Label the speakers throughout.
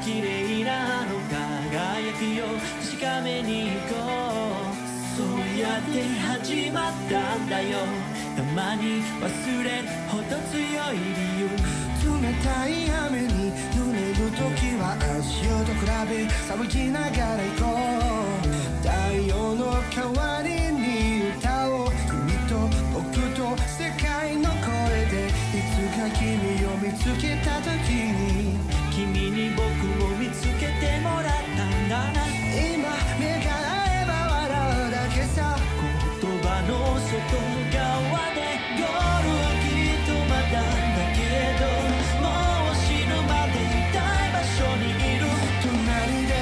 Speaker 1: 綺麗なあの輝きを確かめに行こう。そうやって始まったんだよ。たまに忘れるほど強い理由。
Speaker 2: 冷たい雨に濡れる時は足音比べ騒ぎながら行こう。太陽の代わりに歌おう。君と僕と世界の声でいつか君を見つけた時に
Speaker 1: 君に僕を見つけてもらったんだな。
Speaker 2: 今目が合えば笑うだけさ。
Speaker 1: 言葉の外側でゴールはきっとまだだけど、もう死ぬまでいたい場所にいる。
Speaker 2: 隣で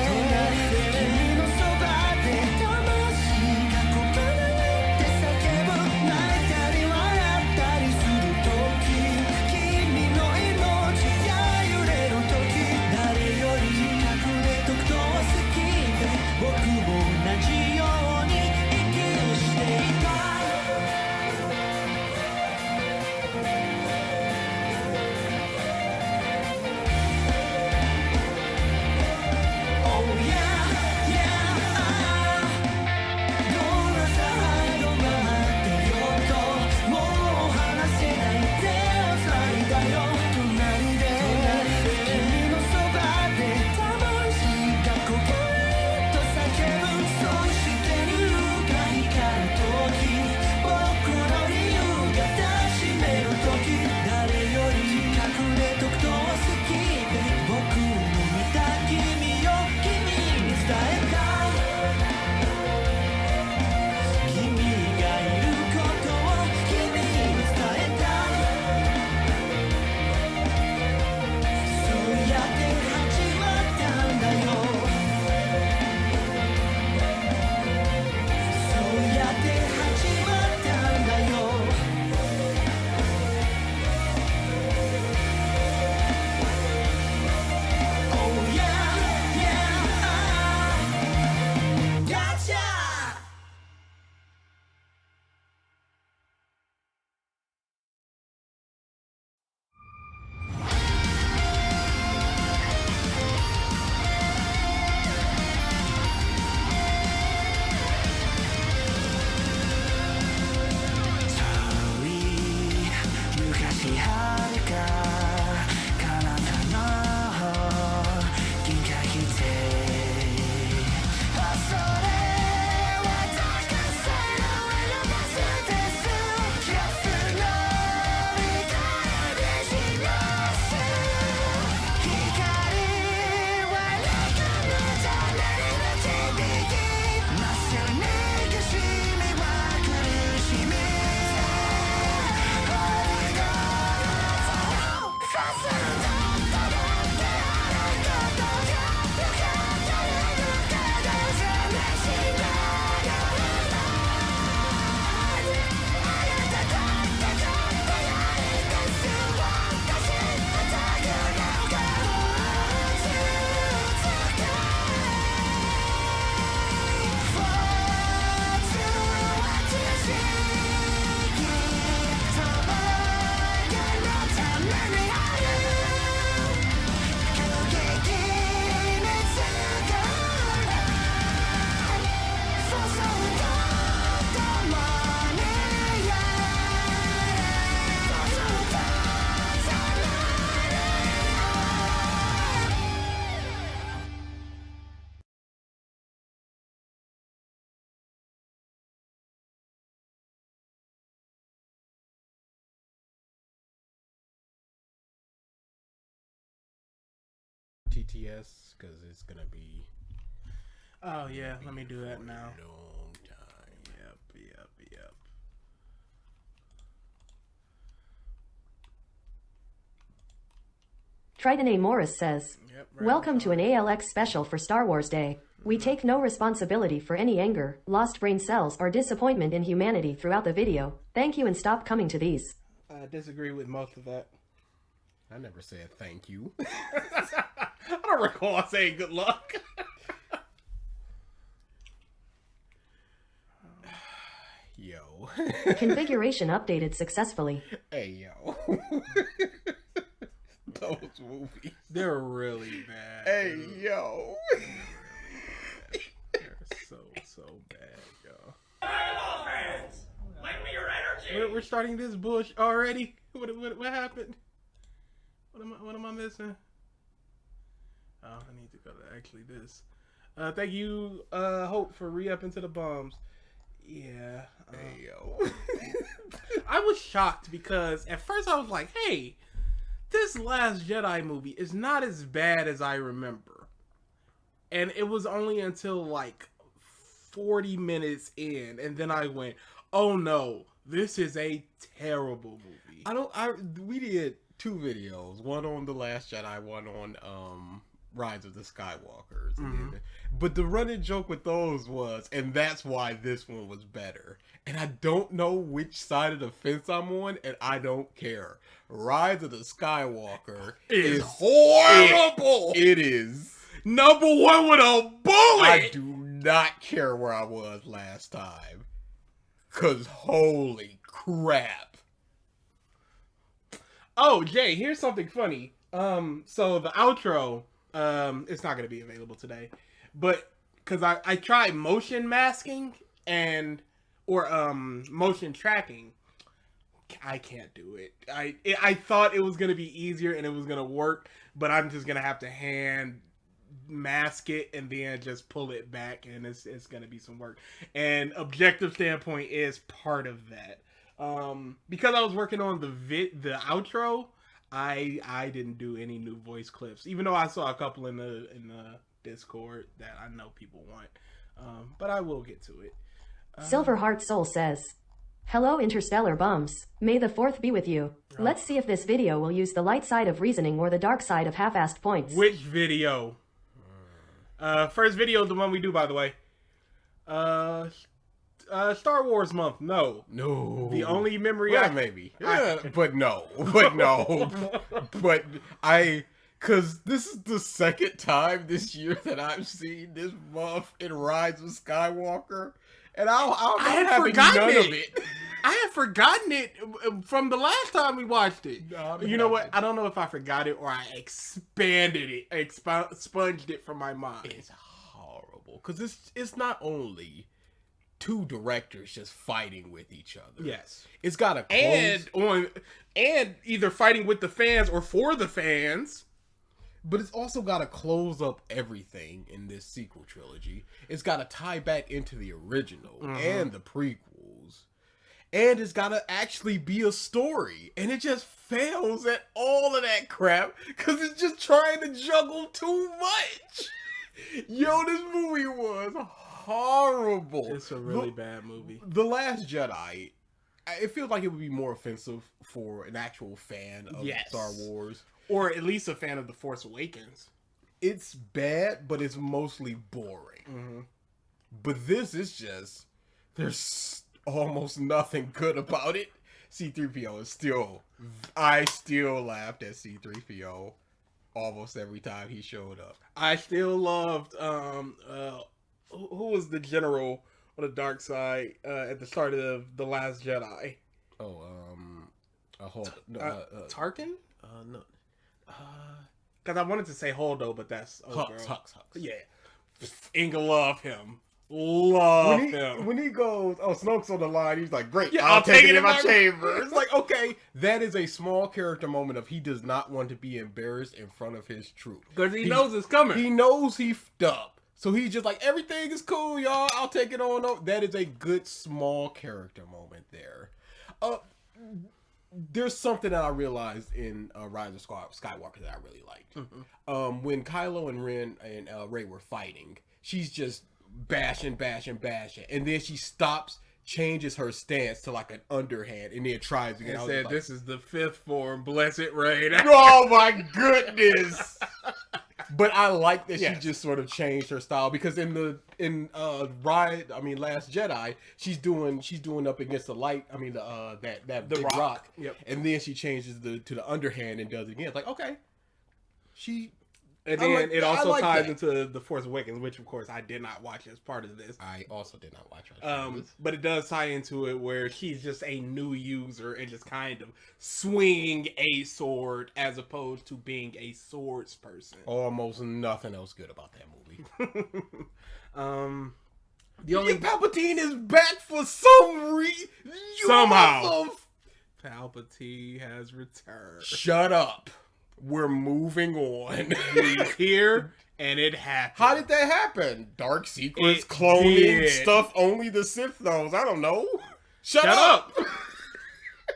Speaker 3: TTS because it's gonna be.
Speaker 4: Oh yeah, let me do that now.
Speaker 3: Long time.
Speaker 4: Yep.
Speaker 5: Triton A. Morris says, welcome to an ALX special for Star Wars Day. We take no responsibility for any anger, lost brain cells, or disappointment in humanity throughout the video. Thank you and stop coming to these.
Speaker 4: I disagree with most of that.
Speaker 3: I never said thank you.
Speaker 4: I don't recall saying good luck.
Speaker 3: Yo.
Speaker 5: Configuration updated successfully.
Speaker 3: Hey, yo. Those movies.
Speaker 4: They're really bad.
Speaker 3: Hey, yo.
Speaker 4: They're so bad, yo.
Speaker 1: Lend me your energy!
Speaker 4: We're starting this bush already? What happened? What am I missing? Oh, I need to go to actually this. Thank you, Hope, for re-upping to the bombs. Yeah.
Speaker 3: Hey, yo.
Speaker 4: I was shocked because at first I was like, hey, this Last Jedi movie is not as bad as I remember. And it was only until like 40 minutes in, and then I went, oh no, this is a terrible movie.
Speaker 3: We did 2 videos, one on The Last Jedi, one on Rise of the Skywalkers.
Speaker 4: Mm-hmm.
Speaker 3: But the running joke with those was, and that's why this one was better. And I don't know which side of the fence I'm on, and I don't care. Rise of the Skywalker is horrible. It is.
Speaker 4: Number one with a bullet.
Speaker 3: I do not care where I was last time. 'Cause holy crap.
Speaker 4: Oh, Jay, here's something funny. So the outro, it's not going to be available today, but because I tried motion masking or motion tracking, I can't do it. I thought it was going to be easier and it was going to work, but I'm just going to have to hand mask it and then just pull it back, and it's going to be some work. And objective standpoint is part of that. Because I was working on the outro, I didn't do any new voice clips, even though I saw a couple in the Discord that I know people want. But I will get to it.
Speaker 5: Silverheart Soul says, hello Interstellar Bums. May the 4th be with you. Let's see if this video will use the light side of reasoning or the dark side of half-assed points.
Speaker 4: Which video? First video, the one we do, by the way. Star Wars month. No. The only memory
Speaker 3: but no. Cause this is the second time this year that I've seen this month in Rise of Skywalker, and I had forgotten none of it.
Speaker 4: I had forgotten it from the last time we watched it. You know what? I don't know if I forgot it or I expanded it, expunged it from my mind.
Speaker 3: It's horrible because it's not only 2 directors just fighting with each other.
Speaker 4: Yes,
Speaker 3: it's got a
Speaker 4: and either fighting with the fans or for the fans.
Speaker 3: But it's also got to close up everything in this sequel trilogy. It's got to tie back into the original and the prequels. And it's got to actually be a story. And it just fails at all of that crap because it's just trying to juggle too much. Yo, this movie was horrible.
Speaker 4: It's a really bad movie.
Speaker 3: The Last Jedi, it feels like it would be more offensive for an actual fan of Star Wars.
Speaker 4: Or at least a fan of The Force Awakens.
Speaker 3: It's bad, but it's mostly boring. But this is just, there's almost nothing good about it. C-3PO is I still laughed at C-3PO almost every time he showed up.
Speaker 4: I still loved, who was the general on the dark side at the start of The Last Jedi? Tarkin? No. Because I wanted to say Holdo, but that's
Speaker 3: Hux.
Speaker 4: Yeah. Inga love him. Love him.
Speaker 3: When he goes, Snoke's on the line, he's like, great,
Speaker 4: yeah,
Speaker 3: I'll take it in my chamber. It's like, okay, that is a small character moment of he does not want to be embarrassed in front of his troop.
Speaker 4: Because he knows it's coming.
Speaker 3: He knows he f***ed up. So he's just like, everything is cool, y'all. I'll take it on. That is a good small character moment there. there's something that I realized in Rise of Skywalker that I really liked. When Kylo and Ren and Rey were fighting, she's just bashing, and then she stops, changes her stance to like an underhand, and then tries again.
Speaker 4: And said, "This is the fifth form, blessed Rey."
Speaker 3: Oh my goodness! But I like that she just sort of changed her style, because in Last Jedi, she's doing up against the light. I mean that big rock.
Speaker 4: Yep.
Speaker 3: And then she changes to the underhand and does it again. It's like, okay,
Speaker 4: and then it also ties into The Force Awakens, which of course I did not watch as part of this.
Speaker 3: I also did not watch
Speaker 4: it. But it does tie into it where she's just a new user and just kind of swinging a sword as opposed to being a swords person.
Speaker 3: Almost nothing else good about that movie.
Speaker 4: The only
Speaker 3: Palpatine is back for some reason.
Speaker 4: Somehow. Palpatine has returned.
Speaker 3: Shut up. We're moving on.
Speaker 4: He's here, and it happened.
Speaker 3: How did that happen? Dark secrets, cloning, stuff only the Sith knows. I don't know. Shut up.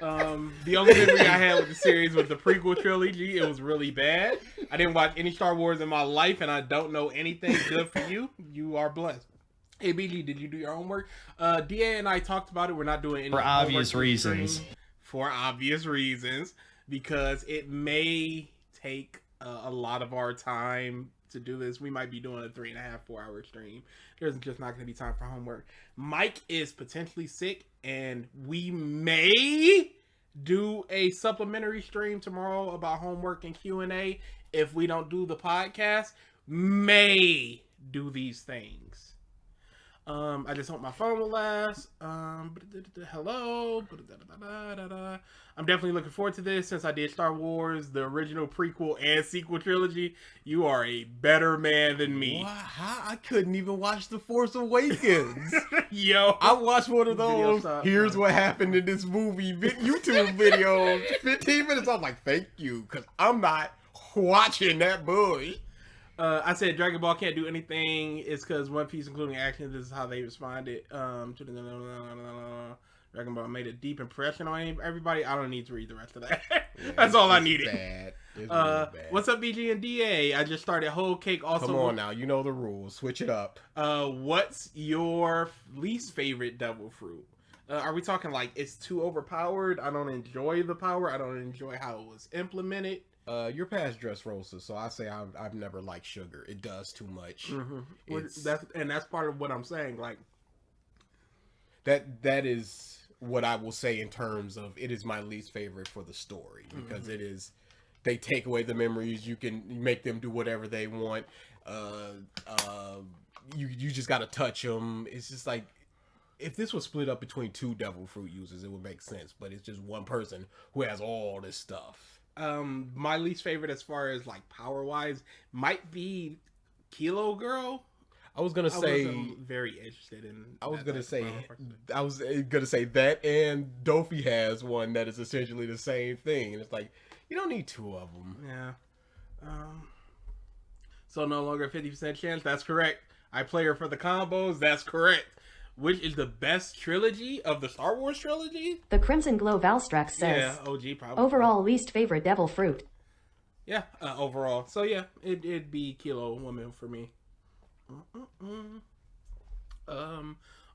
Speaker 4: The only memory I had with the series was the prequel trilogy. It was really bad. I didn't watch any Star Wars in my life, and I don't know anything. Good for you. You are blessed. Hey, BG, did you do your homework? DA and I talked about it. We're not doing any
Speaker 1: for obvious reasons.
Speaker 4: For obvious reasons. Because it may take a lot of our time to do this. We might be doing a 3.5, 4 hour stream. There's just not going to be time for homework. Mike is potentially sick, and we may do a supplementary stream tomorrow about homework and Q&A. If we don't do the podcast, may do these things. I just hope my phone will last. Hello. I'm definitely looking forward to this since I did Star Wars, the original prequel and sequel trilogy. You are a better man than me.
Speaker 3: Wow, I couldn't even watch The Force Awakens.
Speaker 4: Yo.
Speaker 3: I watched one of those, here's what happened in this movie, YouTube video, 15 minutes. I'm like, thank you, because I'm not watching that movie.
Speaker 4: I said Dragon Ball can't do anything. It's because One Piece, including action, this is how they responded. Dragon Ball made a deep impression on everybody. I don't need to read the rest of that. Yeah, that's all I needed.
Speaker 3: Bad. It's really bad.
Speaker 4: What's up, BG and DA? I just started Whole Cake. Also,
Speaker 3: come on now, you know the rules. Switch it up.
Speaker 4: What's your least favorite devil fruit? Are we talking like it's too overpowered? I don't enjoy the power. I don't enjoy how it was implemented.
Speaker 3: You're past Dressrosa, so I say I've never liked sugar. It does too much.
Speaker 4: Mm-hmm. That's part of what I'm saying. Like
Speaker 3: that is what I will say in terms of it is my least favorite for the story, because it is, they take away the memories. You can make them do whatever they want. You just got to touch them. It's just like, if this was split up between 2 devil fruit users, it would make sense. But it's just one person who has all this stuff.
Speaker 4: My least favorite as far as like power wise might be Kylo Girl.
Speaker 3: I was gonna say
Speaker 4: very interested in.
Speaker 3: I was gonna say that, and Dofi has one that is essentially the same thing, and it's like you don't need 2 of them.
Speaker 4: Yeah. So no longer a 50% chance. That's correct. I play her for the combos. That's correct. Which is the best trilogy of the Star Wars trilogy?
Speaker 5: The Crimson Glow Valstrax says,
Speaker 4: yeah, OG probably.
Speaker 5: Overall, least favorite devil fruit.
Speaker 4: Yeah, overall. So yeah, it'd be Kilo Woman for me.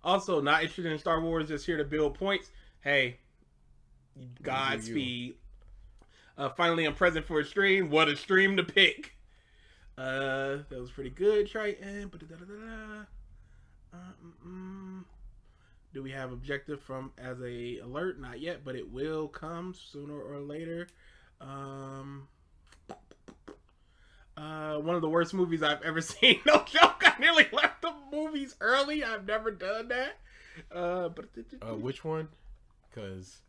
Speaker 4: Also, not interested in Star Wars, just here to build points. Hey, Godspeed. Finally, I'm present for a stream. What a stream to pick. That was pretty good, Triton. Do we have objective from as a alert? Not yet, but it will come sooner or later. One of the worst movies I've ever seen. No joke. I nearly left the movies early. I've never done that.
Speaker 3: Which one? Because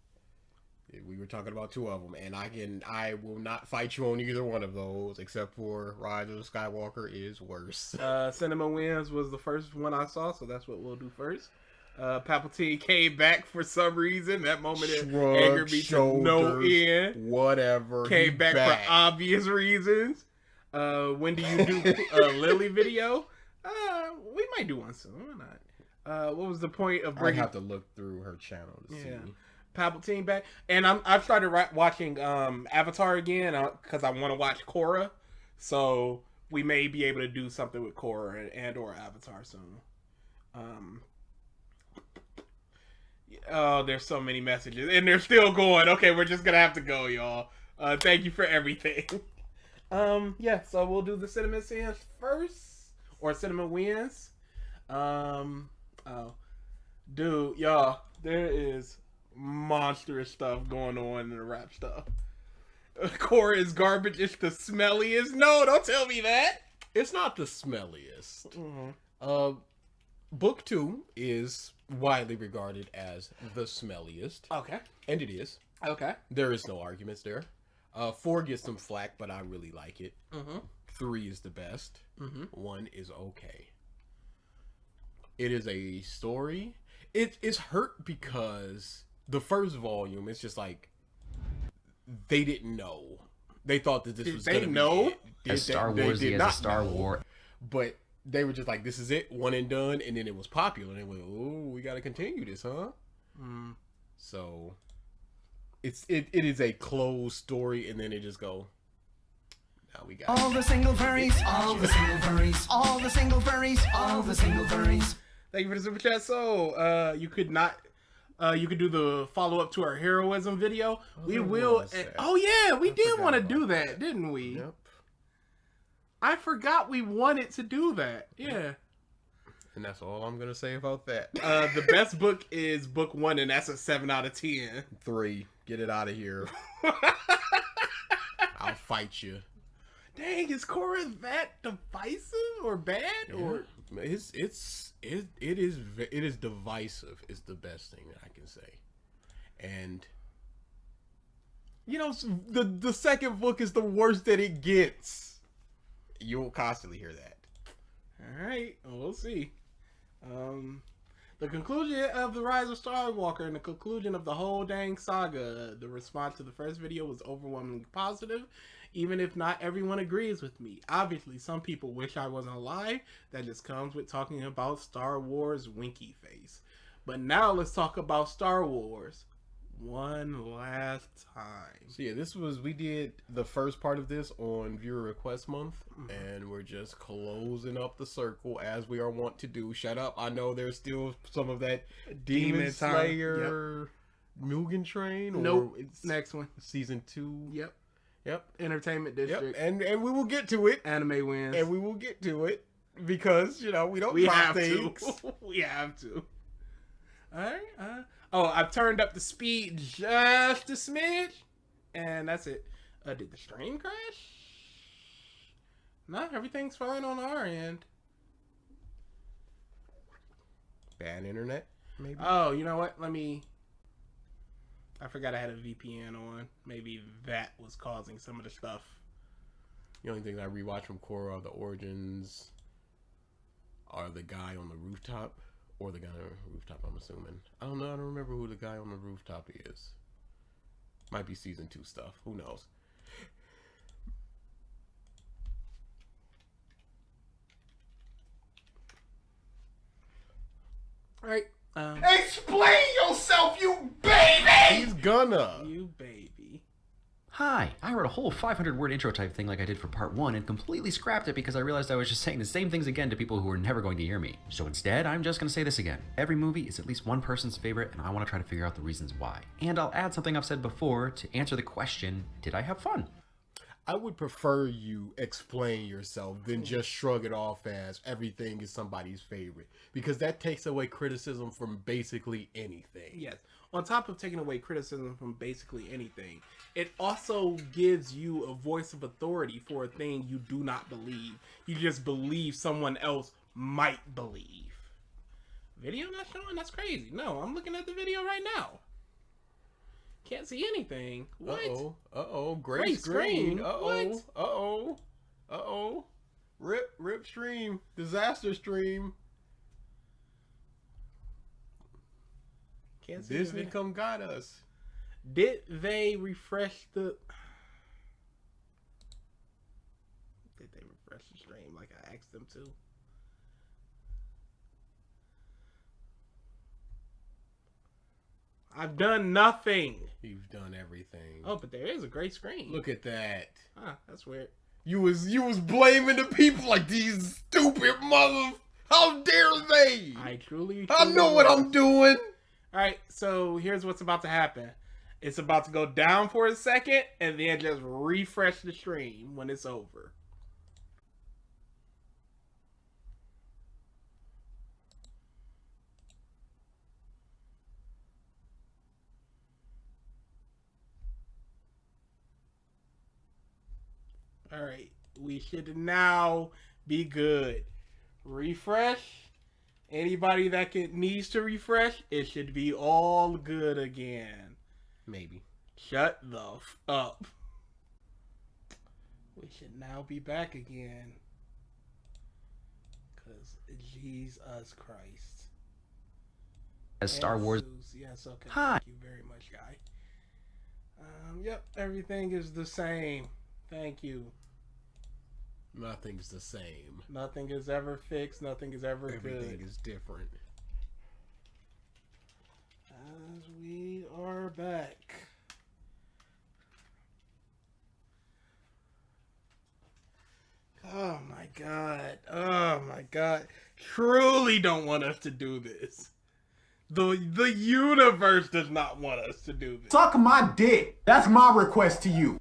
Speaker 3: we were talking about 2 of them, and I will not fight you on either one of those, except for Rise of Skywalker is worse.
Speaker 4: CinemaWins was the first one I saw, so that's what we'll do first. Palpatine came back for some reason. That moment angered me to no end.
Speaker 3: Whatever.
Speaker 4: Came back for obvious reasons. When do you do Lily video? We might do one soon. Why not? What was the point of bringing?
Speaker 3: I have to look through her channel to see.
Speaker 4: Palpatine back, and I've started watching Avatar again because I want to watch Korra, so we may be able to do something with Korra and or Avatar soon. Oh, there's so many messages, and they're still going. Okay, we're just gonna have to go, y'all. Thank you for everything. Yeah, so we'll do the CinemaWins first, or CinemaWins. Dude, y'all, there is monstrous stuff going on in the rap stuff. Korra is garbage. It's the smelliest. No, don't tell me that.
Speaker 3: It's not the smelliest. Book 2 is widely regarded as the smelliest.
Speaker 4: Okay.
Speaker 3: And it is.
Speaker 4: Okay.
Speaker 3: There is no arguments there. 4 gets some flack, but I really like it. 3 is the best. 1 is okay. It is a story. It's hurt because the first volume, it's just like they didn't know. They thought that this was going to be it.
Speaker 6: As Star Wars is a Star Wars.
Speaker 3: But they were just like, this is it, one and done, and then it was popular. And they went, oh, we got to continue this, huh? So it is a closed story, and then it just go, now we got
Speaker 2: all the single furries, all the single furries, all the single furries, all the single furries.
Speaker 4: Thank you for the super chat. So, you could do the follow up to our heroism video. We will. Oh yeah, we did want to do that, didn't we?
Speaker 3: Yep.
Speaker 4: I forgot we wanted to do that. Yeah.
Speaker 3: And that's all I'm gonna say about that.
Speaker 4: The best book is book 1, and that's a 7 out of 10.
Speaker 3: 3, get it out of here. I'll fight you.
Speaker 4: Dang, is Korra that divisive or bad?
Speaker 3: Yeah.
Speaker 4: Or
Speaker 3: it is divisive is the best thing that I can say. And you know, the second book is the worst that it gets. You'll constantly hear that.
Speaker 4: All right, we'll see. The conclusion of the Rise of Skywalker and the conclusion of the whole dang saga, the response to the first video was overwhelmingly positive, even if not everyone agrees with me. Obviously, some people wish I wasn't alive. That just comes with talking about Star Wars winky face. But now let's talk about Star Wars one last time.
Speaker 3: So yeah, we did the first part of this on viewer request month, and we're just closing up the circle as we are wont to do. Shut up, I know there's still some of that Demon Slayer Mugen Train.
Speaker 4: Nope, it's next one.
Speaker 3: Season 2.
Speaker 4: Yep. Entertainment District.
Speaker 3: Yep. And we will get to it.
Speaker 4: Anime wins.
Speaker 3: And we will get to it because, you know, we don't
Speaker 4: we
Speaker 3: drop
Speaker 4: have
Speaker 3: things.
Speaker 4: To. We have to. Alright. I've turned up the speed just a smidge. And that's it. Did the stream crash? No, everything's fine on our end.
Speaker 3: Bad internet, maybe?
Speaker 4: Oh, you know what? I forgot I had a VPN on. Maybe that was causing some of the stuff.
Speaker 3: The only things I rewatch from Korra are the origins, are the guy on the rooftop, or the guy on the rooftop, I'm assuming. I don't know. I don't remember who the guy on the rooftop is. Might be season 2 stuff. Who knows?
Speaker 4: All right.
Speaker 2: Explain yourself, you baby!
Speaker 3: He's gonna.
Speaker 4: You baby.
Speaker 6: Hi, I wrote a whole 500-word intro type thing like I did for part 1 and completely scrapped it because I realized I was just saying the same things again to people who were never going to hear me. So instead, I'm just going to say this again. Every movie is at least one person's favorite, and I want to try to figure out the reasons why. And I'll add something I've said before to answer the question, did I have fun?
Speaker 3: I would prefer you explain yourself than just shrug it off as everything is somebody's favorite, because that takes away criticism from basically anything.
Speaker 4: Yes. On top of taking away criticism from basically anything, it also gives you a voice of authority for a thing you do not believe. You just believe someone else might believe. Video not showing? That's crazy. No, I'm looking at the video right now. Can't see anything. What?
Speaker 3: Uh-oh. Gray screen. Uh-oh. Rip stream. Disaster stream.
Speaker 4: Can't see
Speaker 3: Disney come got us.
Speaker 4: Did they refresh the... Did they refresh the stream like I asked them to? I've done nothing.
Speaker 3: You've done everything.
Speaker 4: Oh, but there is a great screen.
Speaker 3: Look at that.
Speaker 4: Huh, that's weird.
Speaker 3: You was blaming the people like these stupid mothers. How dare they?
Speaker 4: I truly
Speaker 3: I know what I'm doing.
Speaker 4: Alright, so here's what's about to happen. It's about to go down for a second, and then just refresh the stream when it's over. Alright, we should now be good. Refresh. Anybody that needs to refresh, it should be all good again.
Speaker 3: Maybe.
Speaker 4: Shut the up. We should now be back again. Because Jesus Christ.
Speaker 6: As Star Wars.
Speaker 4: Yes, okay.
Speaker 6: Hi.
Speaker 4: Thank you very much, guy. Yep, everything is the same. Thank you.
Speaker 3: Nothing's the same.
Speaker 4: Nothing is ever fixed. Nothing is ever good.
Speaker 3: Everything is different.
Speaker 4: As we are back. Oh my god. Oh my god. Truly don't want us to do this. The universe does not want us to do this.
Speaker 2: Suck my dick. That's my request to you.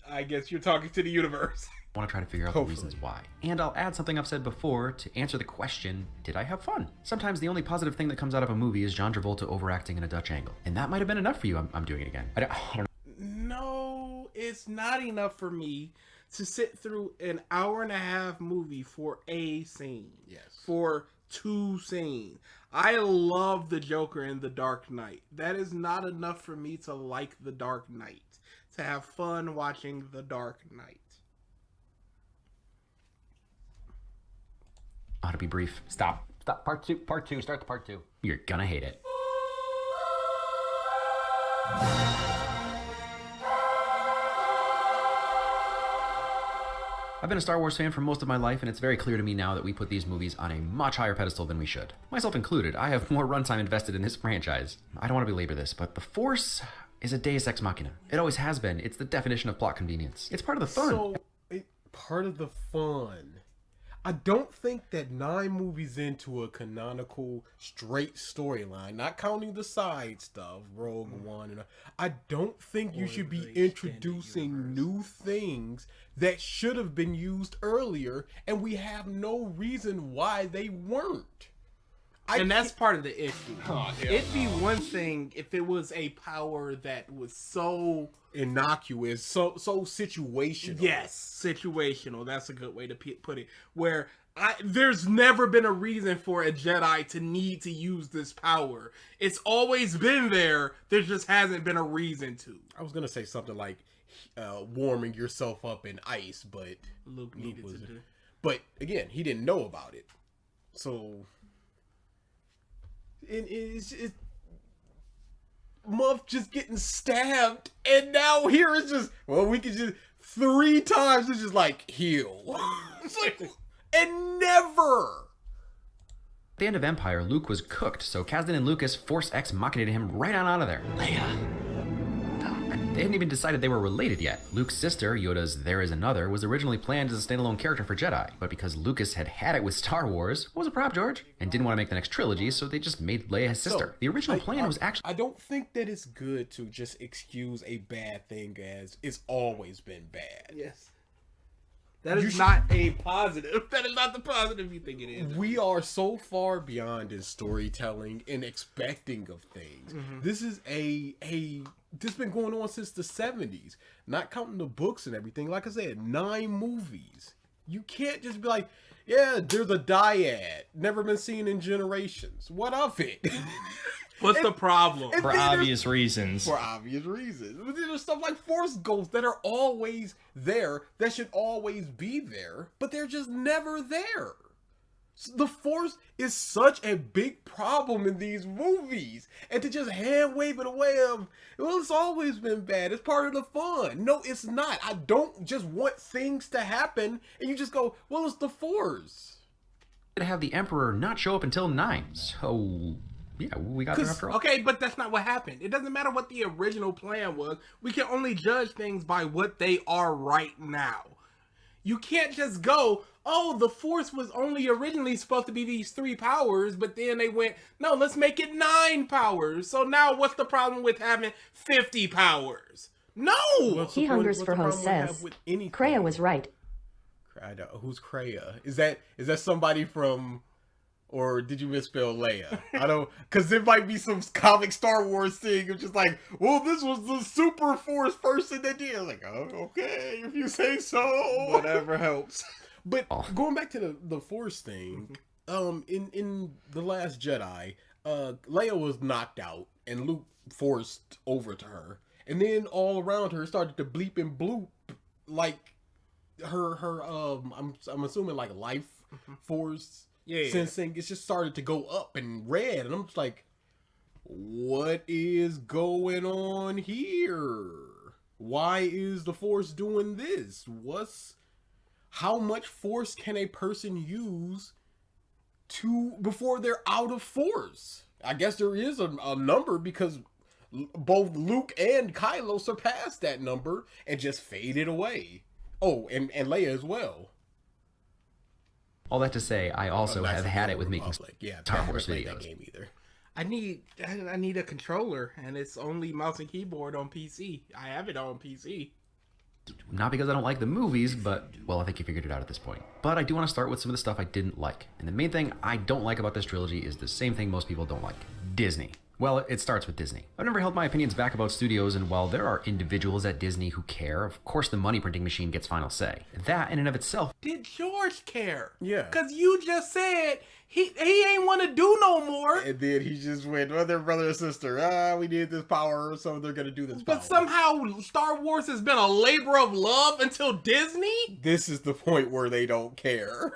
Speaker 4: I guess you're talking to the universe.
Speaker 6: I want to try to figure out the reasons why. And I'll add something I've said before to answer the question, did I have fun? Sometimes the only positive thing that comes out of a movie is John Travolta overacting in a Dutch angle. And that might have been enough for you. I'm doing it again. I don't
Speaker 4: No, it's not enough for me to sit through an hour and a half movie for a scene.
Speaker 3: Yes.
Speaker 4: For 2 scenes. I love the Joker in The Dark Knight. That is not enough for me to like The Dark Knight. To have fun watching The Dark Knight.
Speaker 6: Ought to be brief. Stop. Part two. Start the part 2. You're gonna hate it. I've been a Star Wars fan for most of my life, and it's very clear to me now that we put these movies on a much higher pedestal than we should. Myself included, I have more runtime invested in this franchise. I don't want to belabor this, but the Force is a deus ex machina. It always has been. It's the definition of plot convenience. It's part of the fun.
Speaker 3: So, part of the fun. I don't think that 9 movies into a canonical straight storyline, not counting the side stuff, Rogue One, and I don't think you should be introducing new things that should have been used earlier, and we have no reason why they weren't.
Speaker 4: And that's part of the issue. It'd be one thing if it was a power that was so
Speaker 3: innocuous, so situational.
Speaker 4: Yes, situational. That's a good way to put it. Where there's never been a reason for a Jedi to need to use this power. It's always been there. There just hasn't been a reason to.
Speaker 3: I was gonna say something like warming yourself up in ice, but
Speaker 4: Luke needed to do.
Speaker 3: But again, he didn't know about it, so. It's Muff just getting stabbed, and now here it's just, well, we can just 3 times it's just like heal. It's like, and never.
Speaker 6: At the end of Empire, Luke was cooked, so Kasdan and Lucas Force Ex machinated him right on out of there. They hadn't even decided they were related yet. Luke's sister, Yoda's There Is Another, was originally planned as a standalone character for Jedi, but because Lucas had it with Star Wars, what was a prop, George? And didn't want to make the next trilogy, so they just made Leia his sister. The original plan was actually...
Speaker 3: I don't think that it's good to just excuse a bad thing as it's always been bad.
Speaker 4: Yes. That is not a positive. That is not the positive you think it is.
Speaker 3: We are so far beyond in storytelling and expecting of things. Mm-hmm. This is this has been going on since the 70s. Not counting the books and everything. Like I said, 9 movies. You can't just be like, yeah, there's a dyad. Never been seen in generations. What of it?
Speaker 4: What's the problem?
Speaker 7: For obvious reasons.
Speaker 3: For obvious reasons. But there's stuff like Force ghosts that are always there, that should always be there, but they're just never there. The Force is such a big problem in these movies. And to just hand wave it away of, well, it's always been bad. It's part of the fun. No, it's not. I don't just want things to happen and you just go, well, it's the Force.
Speaker 6: To have the Emperor not show up until 9, so... yeah, we got there after all.
Speaker 4: Okay, but that's not what happened. It doesn't matter what the original plan was. We can only judge things by what they are right now. You can't just go, oh, the Force was only originally supposed to be these 3 powers, but then they went, no, let's make it 9 powers. So now what's the problem with having 50 powers? No!
Speaker 5: He Hungers for Host says, Kreia was right.
Speaker 3: Who's Kreia? Is that somebody from, or did you misspell Leia? I don't, because it might be some comic Star Wars thing of just like, well, this was the super Force person that did. Like, oh, okay, if you say so.
Speaker 4: Whatever helps.
Speaker 3: But going back to the Force thing, in The Last Jedi, Leia was knocked out and Luke forced over to her. And then all around her started to bleep and bloop, like her I'm assuming like life force sensing. It's just started to go up and red, and I'm just like, what is going on here? Why is the Force doing this? How much force can a person use before they're out of force? I guess there is a number, because both Luke and Kylo surpassed that number and just faded away. Oh, and Leia as well.
Speaker 6: All that to say, I also have had it with making Star Wars videos.
Speaker 3: That game either.
Speaker 4: I need a controller, and it's only mouse and keyboard on PC. I have it on PC.
Speaker 6: Not because I don't like the movies, but, well, I think you figured it out at this point. But I do want to start with some of the stuff I didn't like. And the main thing I don't like about this trilogy is the same thing most people don't like. Disney. Well, it starts with Disney. I've never held my opinions back about studios, and while there are individuals at Disney who care, of course the money printing machine gets final say. That, in and of itself...
Speaker 4: Did George care?
Speaker 3: Yeah.
Speaker 4: Because you just said he ain't want to do no more.
Speaker 3: And then he just went, well, their brother or sister, we need this power, so they're going to do this power.
Speaker 4: But somehow Star Wars has been a labor of love until Disney?
Speaker 3: This is the point where they don't care.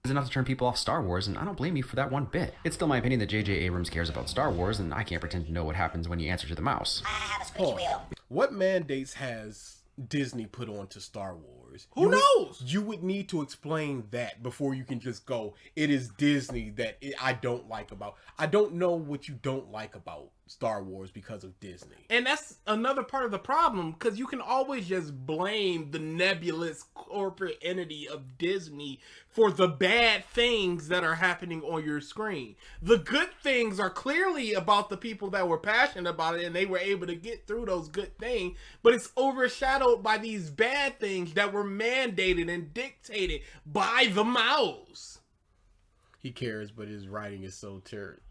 Speaker 6: Is enough to turn people off Star Wars, and I don't blame you for that one bit. It's still my opinion that J.J. Abrams cares about Star Wars, and I can't pretend to know what happens when you answer to the mouse.
Speaker 7: I have a squeaky wheel.
Speaker 3: What mandates has Disney put onto Star Wars?
Speaker 4: Who knows?
Speaker 3: You would need to explain that before you can just go, it is Disney that I don't like about. I don't know what you don't like about Star Wars because of Disney.
Speaker 4: And that's another part of the problem, because you can always just blame the nebulous corporate entity of Disney for the bad things that are happening on your screen. The good things are clearly about the people that were passionate about it, and they were able to get through those good things, but it's overshadowed by these bad things that were mandated and dictated by the mouse.
Speaker 3: He cares, but his writing is so terrible.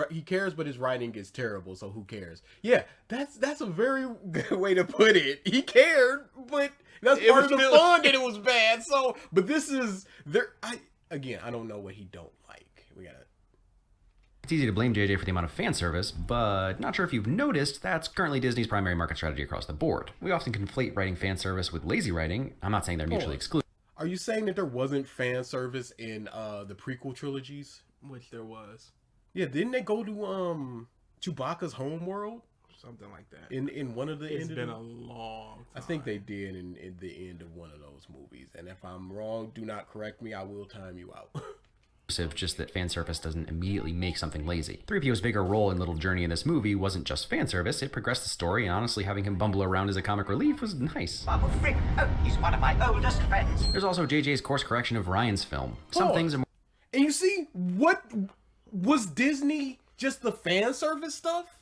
Speaker 3: He cares, but his writing is terrible, so who cares? Yeah, that's a very good way to put it. He cared, but that's part of the fun that it was bad. So, but this is there. I don't know what he don't like.
Speaker 6: It's easy to blame JJ for the amount of fan service, but not sure if you've noticed, that's currently Disney's primary market strategy across the board. We often conflate writing fan service with lazy writing. I'm not saying they're mutually exclusive.
Speaker 3: Are you saying that there wasn't fan service in the prequel trilogies?
Speaker 4: Which there was.
Speaker 3: Yeah, didn't they go to Chewbacca's homeworld?
Speaker 4: Something like that.
Speaker 3: In one of the
Speaker 4: It's been a long time.
Speaker 3: I think they did in the end of one of those movies. And if I'm wrong, do not correct me. I will time you out.
Speaker 6: Just that fan service doesn't immediately make something lazy. 3PO's bigger role and little journey in this movie wasn't just fan service, it progressed the story, and honestly having him bumble around as a comic relief was nice.
Speaker 7: Babu Frick, oh, he's one of my oldest friends.
Speaker 6: There's also JJ's course correction of Ryan's film. Some things are more...
Speaker 3: And you see, what was Disney just the fan service stuff?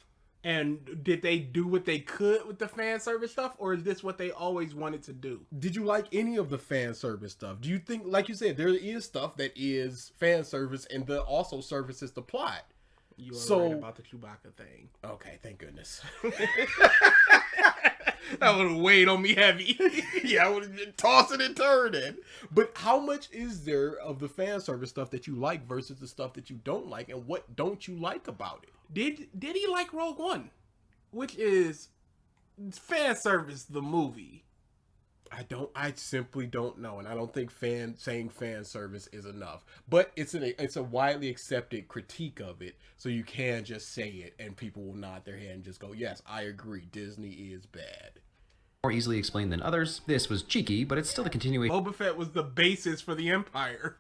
Speaker 4: And did they do what they could with the fan service stuff, or is this what they always wanted to do?
Speaker 3: Did you like any of the fan service stuff? Do you think, like you said, there is stuff that is fan service and the also services the plot?
Speaker 4: You were right about the Chewbacca thing.
Speaker 3: Okay, thank goodness.
Speaker 4: That would have weighed on me heavy.
Speaker 3: Yeah, I would have been tossing and turning. But how much is there of the fan service stuff that you like versus the stuff that you don't like, and what don't you like about it?
Speaker 4: Did he like Rogue One, which is fan service the movie?
Speaker 3: I simply don't know, and I don't think saying fan service is enough. But it's a widely accepted critique of it, so you can just say it, and people will nod their head and just go, "Yes, I agree. Disney is bad."
Speaker 6: More easily explained than others. This was cheeky, but it's still the continuation.
Speaker 4: Boba Fett was the basis for the Empire.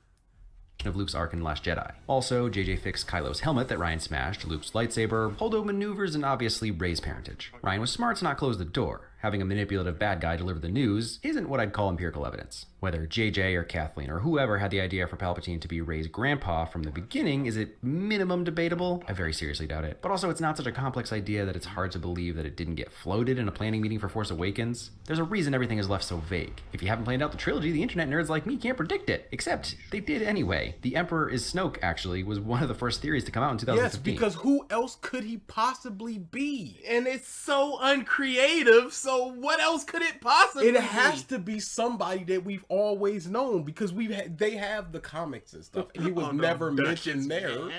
Speaker 6: of Luke's arc in Last Jedi. Also, JJ fixed Kylo's helmet that Ryan smashed, Luke's lightsaber, holdo maneuvers, and obviously Rey's parentage. Ryan was smart to not close the door. Having a manipulative bad guy deliver the news isn't what I'd call empirical evidence. Whether JJ or Kathleen or whoever had the idea for Palpatine to be Rey's grandpa from the beginning is at minimum debatable. I very seriously doubt it. But also, it's not such a complex idea that it's hard to believe that it didn't get floated in a planning meeting for Force Awakens. There's a reason everything is left so vague. If you haven't planned out the trilogy, the internet nerds like me can't predict it. Except, they did anyway. The Emperor is Snoke, actually, was one of the first theories to come out in 2015.
Speaker 3: Yes, because who else could he possibly be?
Speaker 4: And it's so uncreative, so what else could it possibly be?
Speaker 3: It has to be somebody that we've always known, because they have the comics and stuff, and he was never mentioned there.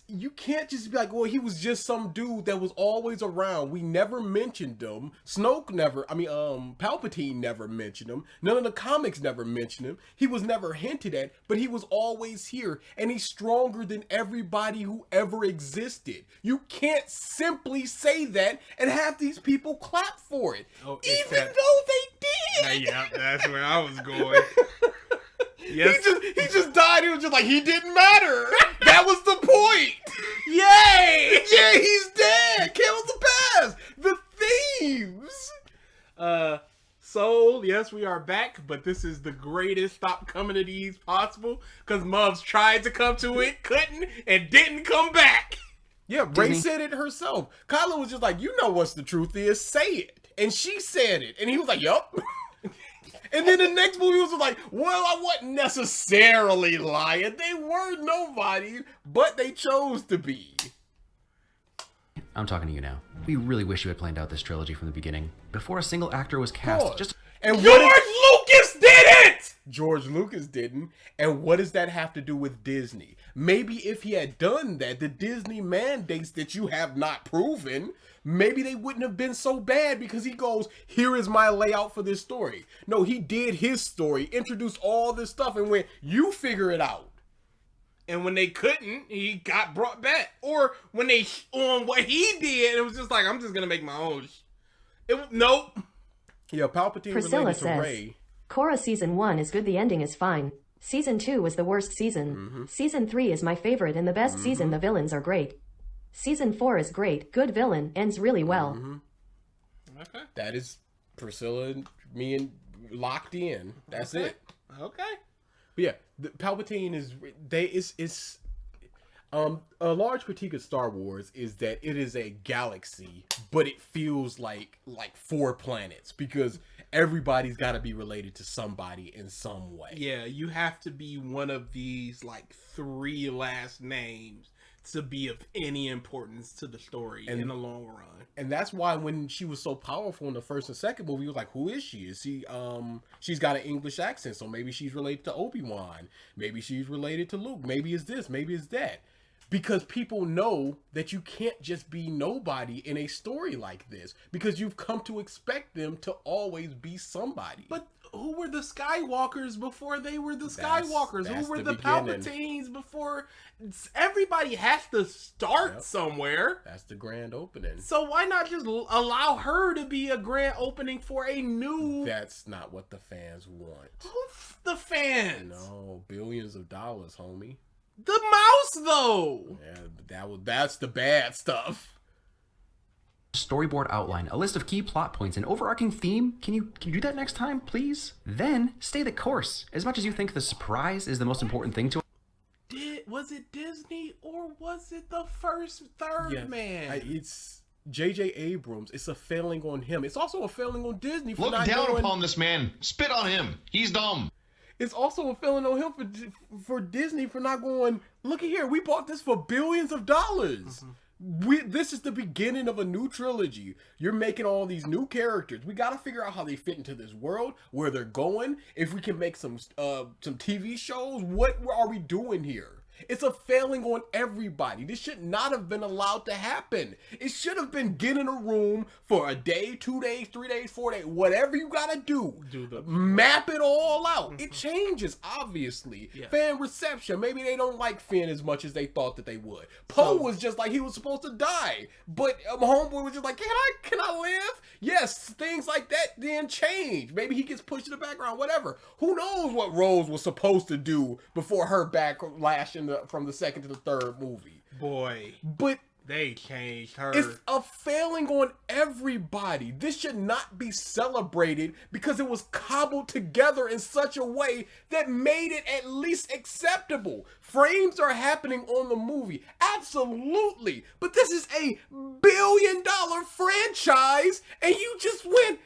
Speaker 3: You can't just be like, well, he was just some dude that was always around. We never mentioned him. Palpatine never mentioned him. None of the comics never mentioned him. He was never hinted at, but he was always here, and he's stronger than everybody who ever existed. You can't simply say that and have these people clap for it, even though they did.
Speaker 4: Yeah, that's where I was going. Yes.
Speaker 3: He just died. He was just like, he didn't matter. That was the point. Yay! Yeah, he's dead. Kills the past. The thieves.
Speaker 4: So yes, we are back, but this is the greatest stop coming to these possible, because Mubs tried to come to it, couldn't, and didn't come back.
Speaker 3: Yeah, Rey said it herself. Kylo was just like, you know what's the truth is, say it. And she said it. And he was like, yup. And then the next movie was like, well, I wasn't necessarily lying. They were nobody, but they chose to be.
Speaker 6: I'm talking to you now. We really wish you had planned out this trilogy from the beginning. Before a single actor was cast,
Speaker 3: And
Speaker 4: George Lucas did it!
Speaker 3: George Lucas didn't. And what does that have to do with Disney? Maybe if he had done that, the Disney mandates that you have not proven, maybe they wouldn't have been so bad, because he goes, here is my layout for this story. No, he did his story, introduced all this stuff, and went, you figure it out.
Speaker 4: And when they couldn't, he got brought back. Or when they, on what he did, it was just like, I'm just going to make my own. Nope.
Speaker 3: Yeah, Palpatine
Speaker 5: Priscilla
Speaker 3: related to
Speaker 5: says,
Speaker 3: Rey.
Speaker 5: Korra season 1 is good, the ending is fine. Season 2 was the worst season. Season 3 is my favorite and the best season, the villains are great. Season 4 is great, good villain, ends really well.
Speaker 4: Okay.
Speaker 3: That is Priscilla and me and locked in. That's it.
Speaker 4: Okay.
Speaker 3: But yeah, the Palpatine is a large critique of Star Wars is that it is a galaxy, but it feels like 4 planets, because everybody's got to be related to somebody in some way.
Speaker 4: Yeah, you have to be one of these 3 last names to be of any importance to the story in the long run.
Speaker 3: And that's why when she was so powerful in the first and second movie, it was like, who is she? Is she she's got an English accent, so maybe she's related to Obi-Wan. Maybe she's related to Luke. Maybe it's this, maybe it's that. Because people know that you can't just be nobody in a story like this, because you've come to expect them to always be somebody.
Speaker 4: But who were the Skywalkers before they were the Skywalkers?
Speaker 3: That's
Speaker 4: who were
Speaker 3: the
Speaker 4: the
Speaker 3: beginning.
Speaker 4: Palpatines before? Everybody has to start somewhere.
Speaker 3: That's the grand opening.
Speaker 4: So why not just allow her to be a grand opening for a new...
Speaker 3: That's not what the fans want.
Speaker 4: Who's the fans?
Speaker 3: No, billions of dollars, homie.
Speaker 4: The mouse, though.
Speaker 3: Yeah, that's the bad stuff.
Speaker 6: storyboard outline, a list of key plot points, an overarching theme. Can you do that next time, please? Then stay the course. As much as you think the surprise is the most important thing to
Speaker 4: Was it Disney or was it the third man?
Speaker 3: It's J.J. Abrams. It's a failing on him. It's also a failing on Disney for
Speaker 8: Look
Speaker 3: not
Speaker 8: down
Speaker 3: going...
Speaker 8: upon this man. Spit on him. He's dumb.
Speaker 3: It's also a failing on him for Disney for not going, look at here, we bought this for billions of dollars. This is the beginning of a new trilogy. You're making all these new characters. We got to figure out how they fit into this world, where they're going. If we can make some TV shows, what are we doing here? It's a failing on everybody. This should not have been allowed to happen. It should have been get in a room for a day, 2 days, 3 days, 4 days, whatever you gotta do. Map it all out. It changes, obviously.
Speaker 4: Yeah.
Speaker 3: Fan reception. Maybe they don't like Finn as much as they thought that they would. Poe was just like he was supposed to die, but homeboy was just like, can I live? Yes, things like that then change. Maybe he gets pushed to the background, whatever. Who knows what Rose was supposed to do before her backlash from the second to the third movie.
Speaker 4: Boy,
Speaker 3: but
Speaker 4: they changed her.
Speaker 3: It's a failing on everybody. This should not be celebrated because it was cobbled together in such a way that made it at least acceptable. Frames are happening on the movie, absolutely, but this is a $1 billion franchise and you just went,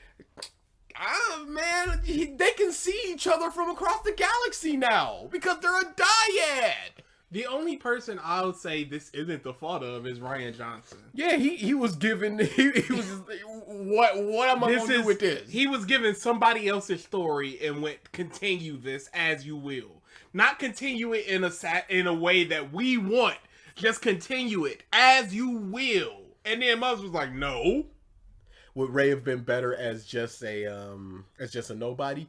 Speaker 3: man, they can see each other from across the galaxy now because they're a dyad.
Speaker 4: The only person I'll say this isn't the fault of is Rian Johnson.
Speaker 3: Yeah, he was given, he was just, what am I going to do with this?
Speaker 4: He was given somebody else's story and went, continue this as you will. Not continue it in a way that we want. Just continue it as you will. And then Muzz was like, no.
Speaker 3: Would Rey have been better as just a nobody?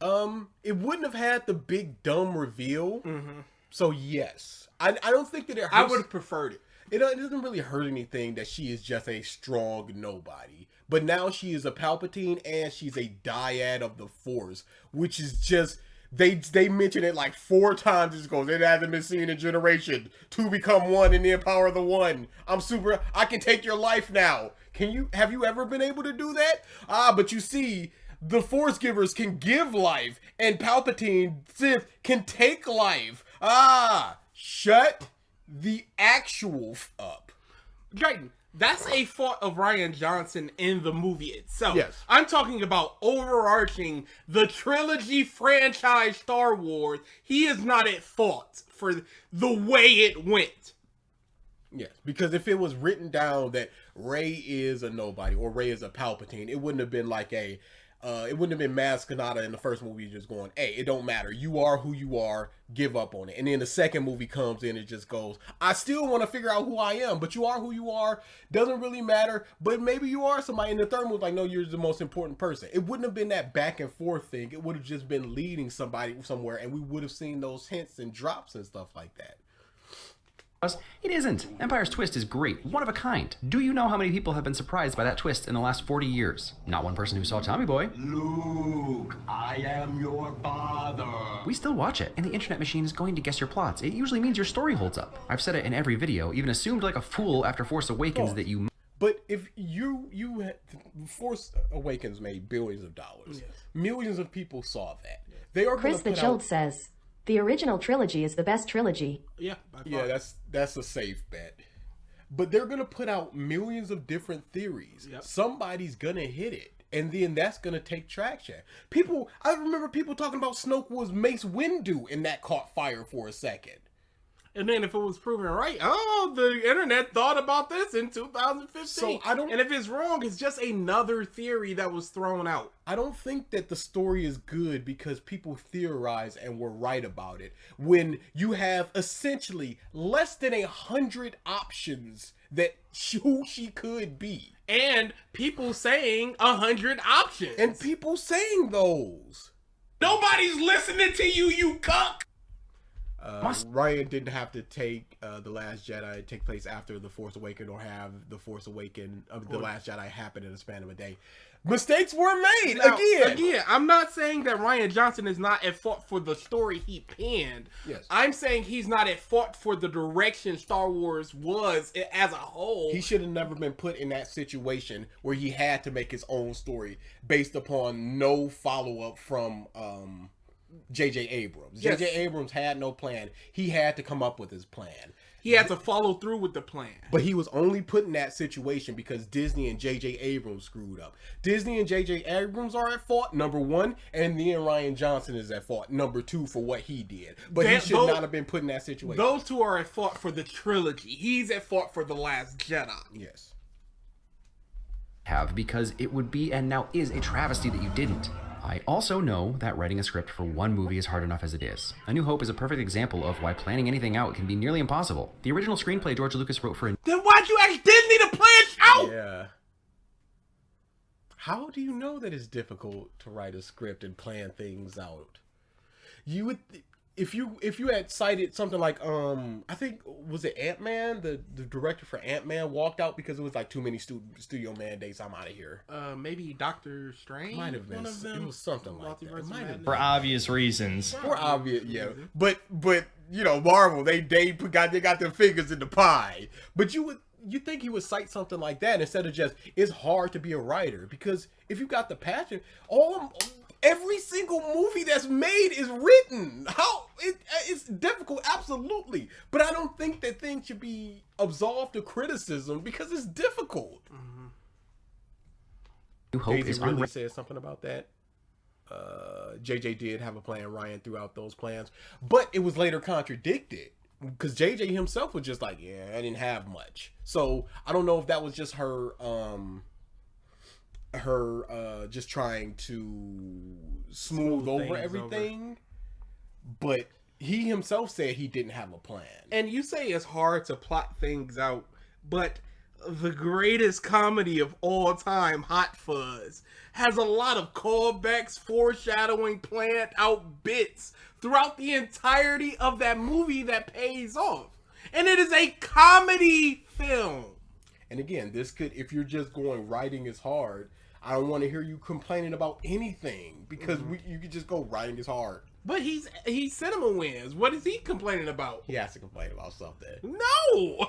Speaker 3: It wouldn't have had the big dumb reveal. Mm-hmm. So yes, I don't think that it hurts.
Speaker 4: I would have preferred it.
Speaker 3: It doesn't really hurt anything that she is just a strong nobody. But now she is a Palpatine and she's a dyad of the Force, which is just they mention it like 4 times. It goes, it hasn't been seen in generation. 2 become 1 in the power of the 1. I can take your life now. Have you ever been able to do that? But you see, the Force givers can give life, and Palpatine Sith can take life. Shut the actual up.
Speaker 4: Drayton, that's a fault of Rian Johnson in the movie itself.
Speaker 3: Yes.
Speaker 4: I'm talking about overarching the trilogy franchise Star Wars. He is not at fault for the way it went.
Speaker 3: Yes, because if it was written down that Rey is a nobody or Rey is a Palpatine, it wouldn't have been like it wouldn't have been Maz Kanata in the first movie just going, hey, it don't matter. You are who you are. Give up on it. And then the second movie comes in, it just goes, I still want to figure out who I am, but you are who you are. Doesn't really matter. But maybe you are somebody. In the third movie, like, no, you're the most important person. It wouldn't have been that back and forth thing. It would have just been leading somebody somewhere, and we would have seen those hints and drops and stuff like that.
Speaker 6: It isn't. Empire's twist is great, one of a kind. Do you know how many people have been surprised by that twist in the last 40 years? Not one person who saw Tommy Boy.
Speaker 2: Luke, I am your father.
Speaker 6: We still watch it, and the internet machine is going to guess your plots. It usually means your story holds up. I've said it in every video, even assumed like a fool after Force Awakens that you...
Speaker 3: But if Force Awakens made billions of dollars. Yes. Millions of people saw that. They are
Speaker 5: Chris the Chilled says, the original trilogy is the best trilogy.
Speaker 4: Yeah,
Speaker 3: that's a safe bet. But they're gonna put out millions of different theories. Yep. Somebody's gonna hit it, and then that's gonna take traction. I remember people talking about Snoke was Mace Windu, and that caught fire for a second.
Speaker 4: And then if it was proven right, the internet thought about this in 2015.
Speaker 3: So
Speaker 4: and if it's wrong, it's just another theory that was thrown out.
Speaker 3: I don't think that the story is good because people theorize and were right about it. When you have essentially less than 100 options that who she could be.
Speaker 4: And people saying 100 options.
Speaker 3: And people saying those.
Speaker 4: Nobody's listening to you, you cuck!
Speaker 3: Ryan didn't have to take The Last Jedi take place after The Force Awakens or have The Force Awakens of The Last Jedi happen in the span of a day. Mistakes were made again.
Speaker 4: I'm not saying that Rian Johnson is not at fault for the story he penned.
Speaker 3: Yes.
Speaker 4: I'm saying he's not at fault for the direction Star Wars was as a whole.
Speaker 3: He should have never been put in that situation where he had to make his own story based upon no follow-up from J.J. Abrams.
Speaker 4: Yes.
Speaker 3: J.J. Abrams had no plan. He had to come up with his plan.
Speaker 4: He had to follow through with the plan.
Speaker 3: But he was only put in that situation because Disney and J.J. Abrams screwed up. Disney and J.J. Abrams are at fault, number 1, and then Rian Johnson is at fault, number 2, for what he did. But he should not have been put in that situation.
Speaker 4: Those two are at fault for the trilogy. He's at fault for The Last Jedi.
Speaker 3: Yes.
Speaker 6: Because it would be and now is a travesty that you didn't. I also know that writing a script for one movie is hard enough as it is. A New Hope is a perfect example of why planning anything out can be nearly impossible. The original screenplay George Lucas wrote for
Speaker 4: Then why'd you ask Disney to plan out?
Speaker 3: Yeah. How do you know that it's difficult to write a script and plan things out? You would, if you had cited something like I think was it Ant-Man, the director for Ant-Man walked out because it was like too many studio mandates. I'm out of here.
Speaker 4: Maybe Doctor Strange.
Speaker 3: Might have been. It was something like that. It might have been.
Speaker 9: For obvious reasons.
Speaker 3: For obvious, yeah. But you know, Marvel they got their fingers in the pie. But you think he would cite something like that instead of just it's hard to be a writer, because if you got the passion, every single movie that's made is written. It's difficult, absolutely, but I don't think that things should be absolved of criticism because it's difficult.
Speaker 6: New Hope
Speaker 3: Daisy
Speaker 6: is
Speaker 3: really said something about that. JJ did have a plan, Ryan threw out those plans, but it was later contradicted because JJ himself was just like, yeah, I didn't have much. So I don't know if that was just her just trying to smooth over everything, but he himself said he didn't have a plan.
Speaker 4: And you say it's hard to plot things out, but the greatest comedy of all time, Hot Fuzz, has a lot of callbacks, foreshadowing, planned out bits throughout the entirety of that movie that pays off. And it is a comedy film.
Speaker 3: And again, this could, if you're just going writing is hard, I don't want to hear you complaining about anything, because you could just go writing is hard.
Speaker 4: But he's CinemaWins. What is he complaining about?
Speaker 3: He has to complain about something.
Speaker 4: No!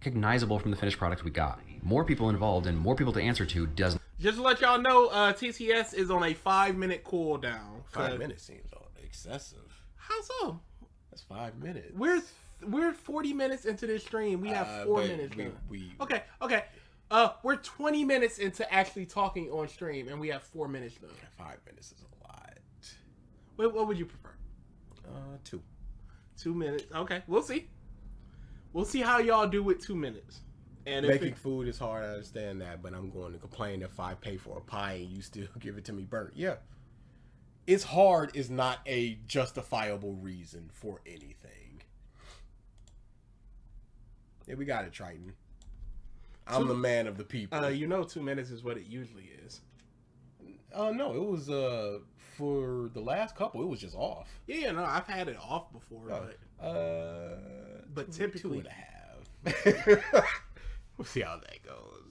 Speaker 6: recognizable from the finished product we got. More people involved and more people to answer to doesn't.
Speaker 4: Just to let y'all know, TTS is on a 5-minute cooldown.
Speaker 3: 5 minutes seems excessive.
Speaker 4: How so?
Speaker 3: That's 5 minutes.
Speaker 4: We're 40 minutes into this stream. We have 4 minutes left. Okay. We're 20 minutes into actually talking on stream, and we have 4 minutes left.
Speaker 3: 5 minutes is a lot.
Speaker 4: Wait, what would you prefer?
Speaker 3: 2.
Speaker 4: 2 minutes. Okay, we'll see. We'll see how y'all do with 2 minutes. And
Speaker 3: making food is hard, I understand that, but I'm going to complain if I pay for a pie and you still give it to me burnt. Yeah. It's hard is not a justifiable reason for anything. Yeah, we got it, Triton. I'm the man of the people.
Speaker 4: 2 minutes is what it usually is.
Speaker 3: No, it was for the last couple, it was just off.
Speaker 4: Yeah, no, I've had it off before, but typically
Speaker 3: 2.5. We'll see how that goes.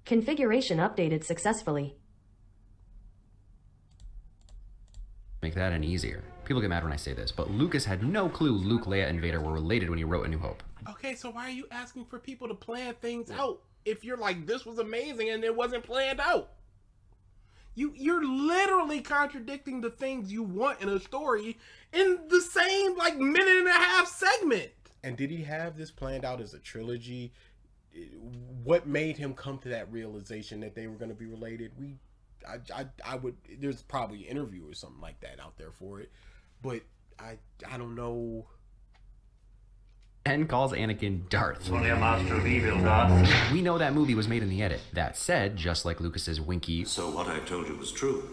Speaker 5: Configuration updated successfully.
Speaker 6: Make that any easier. People get mad when I say this, but Lucas had no clue Luke, Leia, and Vader were related when he wrote A New Hope.
Speaker 4: Okay, so why are you asking for people to plan things out if you're like, this was amazing and it wasn't planned out? You're literally contradicting the things you want in a story in the same minute and a half segment.
Speaker 3: And did he have this planned out as a trilogy? What made him come to that realization that they were going to be related? I would. There's probably an interview or something like that out there for it, but I don't know.
Speaker 6: And calls Anakin Darth.
Speaker 10: Only a master of evil, Darth.
Speaker 6: We know that movie was made in the edit. That said, just like Lucas's winky,
Speaker 10: so what I told you was true,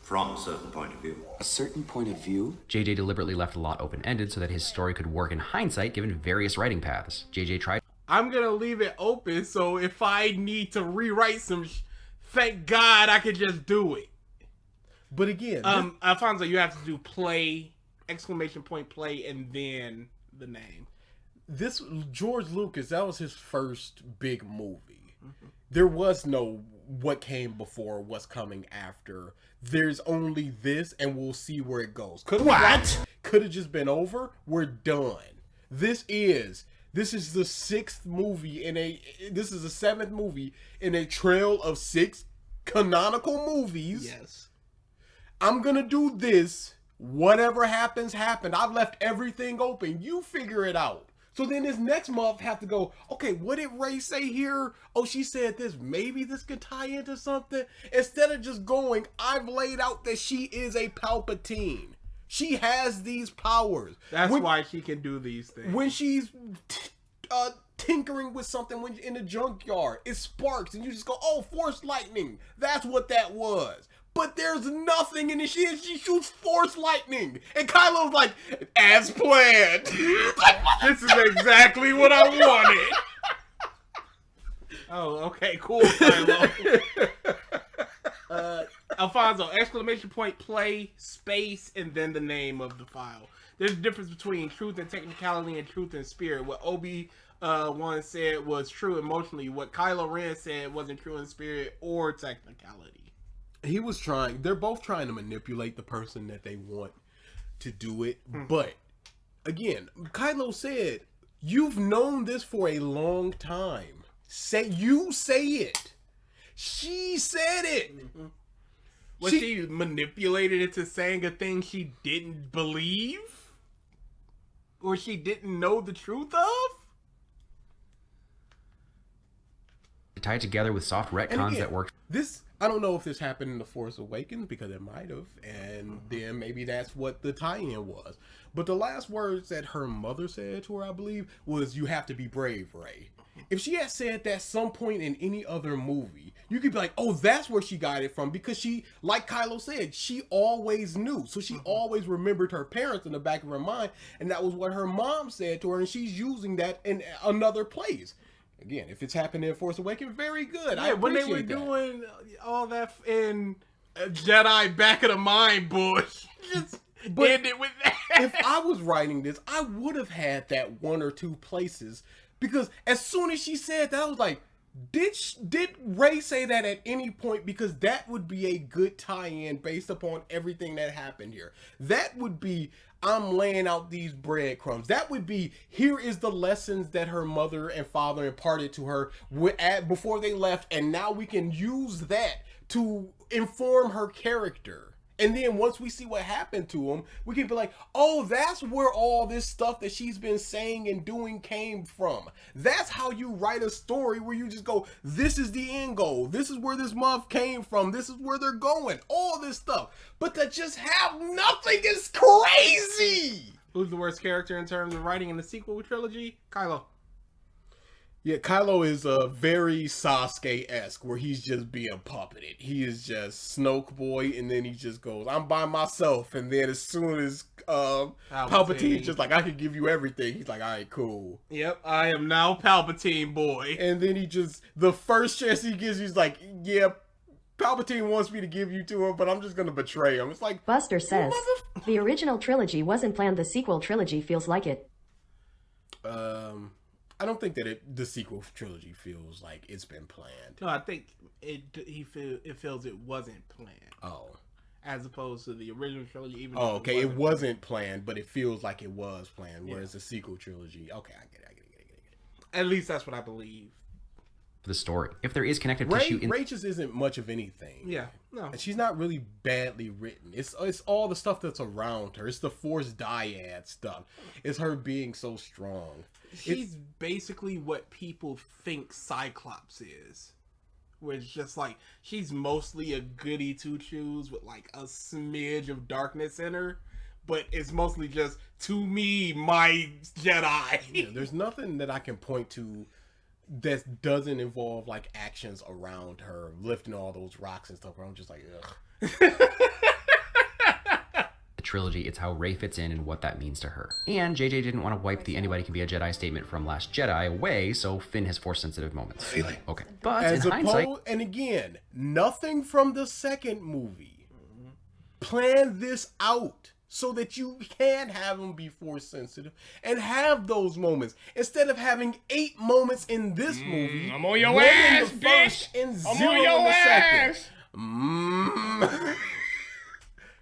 Speaker 10: from a certain point of view.
Speaker 11: A certain point of view?
Speaker 6: JJ deliberately left a lot open-ended so that his story could work in hindsight given various writing paths. JJ tried.
Speaker 4: I'm gonna leave it open, so if I need to rewrite some thank God I could just do it.
Speaker 3: But again,
Speaker 4: Alfonso, you have to do play, ! Play, and then the name.
Speaker 3: This George Lucas, that was his first big movie. Mm-hmm. There was no what came before, what's coming after. There's only this, and we'll see where it goes. Could have just been over. We're done. This is the 6th movie this is the 7th movie in a trail of 6 canonical movies.
Speaker 4: Yes. I'm
Speaker 3: gonna do this. Whatever happens, happened. I've left everything open. You figure it out. So then this next month have to go, okay, what did Ray say here? Oh, she said this. Maybe this could tie into something. Instead of just going, I've laid out that she is a Palpatine. She has these powers.
Speaker 4: That's why she can do these things.
Speaker 3: When she's tinkering with something when you're in the junkyard. It sparks and you just go, oh, force lightning. That's what that was. But there's nothing in it. She shoots force lightning. And Kylo's like, as planned.
Speaker 4: This is exactly what I wanted. Oh, okay, cool, Kylo. Alfonso, exclamation point, play, space, and then the name of the file. There's a difference between truth and technicality and truth and spirit. What Obi-Wan said was true emotionally. What Kylo Ren said wasn't true in spirit or technicality.
Speaker 3: He was trying, they're both trying to manipulate the person that they want to do it. But, again, Kylo said, you've known this for a long time. Say it. She said it.
Speaker 4: Was she manipulated into saying a thing she didn't believe? Or she didn't know the truth of?
Speaker 6: To tie it together with soft retcons that work.
Speaker 3: I don't know if this happened in The Force Awakens, because it might have, and then maybe that's what the tie-in was. But the last words that her mother said to her, I believe, was, you have to be brave, Rey. If she had said that some point in any other movie, you could be like, oh, that's where she got it from, because she, like Kylo said, she always knew. So she always remembered her parents in the back of her mind, and that was what her mom said to her, and she's using that in another place. Again, if it's happened in Force Awakens, very good.
Speaker 4: Yeah, when they were doing all that in Jedi Back of the Mind bush, just end it with that.
Speaker 3: If I was writing this, I would have had that one or two places, because as soon as she said that, I was like, did Rey say that at any point? Because that would be a good tie-in based upon everything that happened here. That would be, I'm laying out these breadcrumbs. That would be, here is the lessons that her mother and father imparted to her before they left, and now we can use that to inform her character. And then once we see what happened to him, we can be like, oh, that's where all this stuff that she's been saying and doing came from. That's how you write a story, where you just go, this is the end goal. This is where this month came from. This is where they're going. All this stuff. But to just have nothing is crazy.
Speaker 4: Who's the worst character in terms of writing in the sequel trilogy? Kylo.
Speaker 3: Yeah, Kylo is very Sasuke-esque, where he's just being puppeted. He is just Snoke boy, and then he just goes, I'm by myself. And then as soon as Palpatine's just like, I can give you everything, he's like, all right, cool.
Speaker 4: Yep, I am now Palpatine boy.
Speaker 3: And then he just, the first chance he gives, he's like, yeah, Palpatine wants me to give you to him, but I'm just going to betray him. It's like,
Speaker 5: Buster says, the original trilogy wasn't planned, the sequel trilogy feels like it.
Speaker 3: I don't think that the sequel trilogy feels like it's been planned.
Speaker 4: No, I think it feels it wasn't planned.
Speaker 3: Oh.
Speaker 4: As opposed to the original trilogy. Even
Speaker 3: okay, it wasn't planned, but it feels like it was planned, whereas the sequel trilogy, okay, I get it.
Speaker 4: At least that's what I believe.
Speaker 6: The story. If there is connective
Speaker 3: Rey,
Speaker 6: tissue...
Speaker 3: Rey just isn't much of anything.
Speaker 4: Yeah, no.
Speaker 3: And she's not really badly written. It's all the stuff that's around her. It's the Force dyad stuff. It's her being so strong.
Speaker 4: She's basically what people think Cyclops is. Where it's just like, she's mostly a goody two-shoes with like a smidge of darkness in her. But it's mostly just, to me, my Jedi.
Speaker 3: Yeah, there's nothing that I can point to that doesn't involve like actions around her, lifting all those rocks and stuff, where I'm just like, ugh.
Speaker 6: Trilogy, it's how Rey fits in and what that means to her. And JJ didn't want to wipe the anybody can be a Jedi statement from Last Jedi away, so Finn has force sensitive moments.
Speaker 8: Feeling.
Speaker 6: Okay. But
Speaker 3: As
Speaker 6: in hindsight,
Speaker 3: and again, nothing from the second movie planned this out so that you can have them be force sensitive and have those moments instead of having 8 moments in this movie.
Speaker 4: I'm on your ass, bitch!
Speaker 3: And
Speaker 4: I'm
Speaker 3: 0
Speaker 4: on your
Speaker 3: in the
Speaker 4: ass!
Speaker 3: second.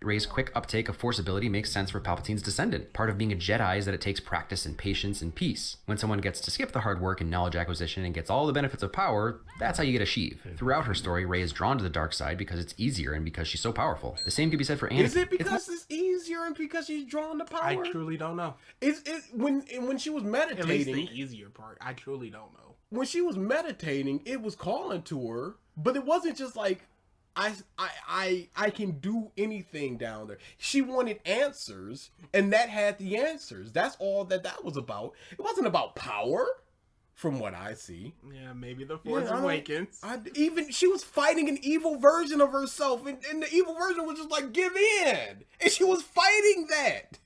Speaker 6: Rey's quick uptake of force ability makes sense for Palpatine's descendant. Part of being a Jedi is that it takes practice and patience and peace. When someone gets to skip the hard work and knowledge acquisition and gets all the benefits of power, that's how you get a Sheev. Throughout her story, Rey is drawn to the dark side because it's easier and because she's so powerful. The same could be said for Anakin.
Speaker 3: Is it because it's easier and because she's drawn to power?
Speaker 4: I truly don't know.
Speaker 3: When she was meditating,
Speaker 4: at least the easier part, I truly don't know.
Speaker 3: When she was meditating, it was calling to her, but it wasn't just like, I can do anything down there. She wanted answers, and that had the answers. That's all that was about. It wasn't about power. from what I see.
Speaker 4: Yeah, maybe the Force
Speaker 3: Yeah,
Speaker 4: Awakens.
Speaker 3: Even she was fighting an evil version of herself, and the evil version was just like, give in, and she was fighting that.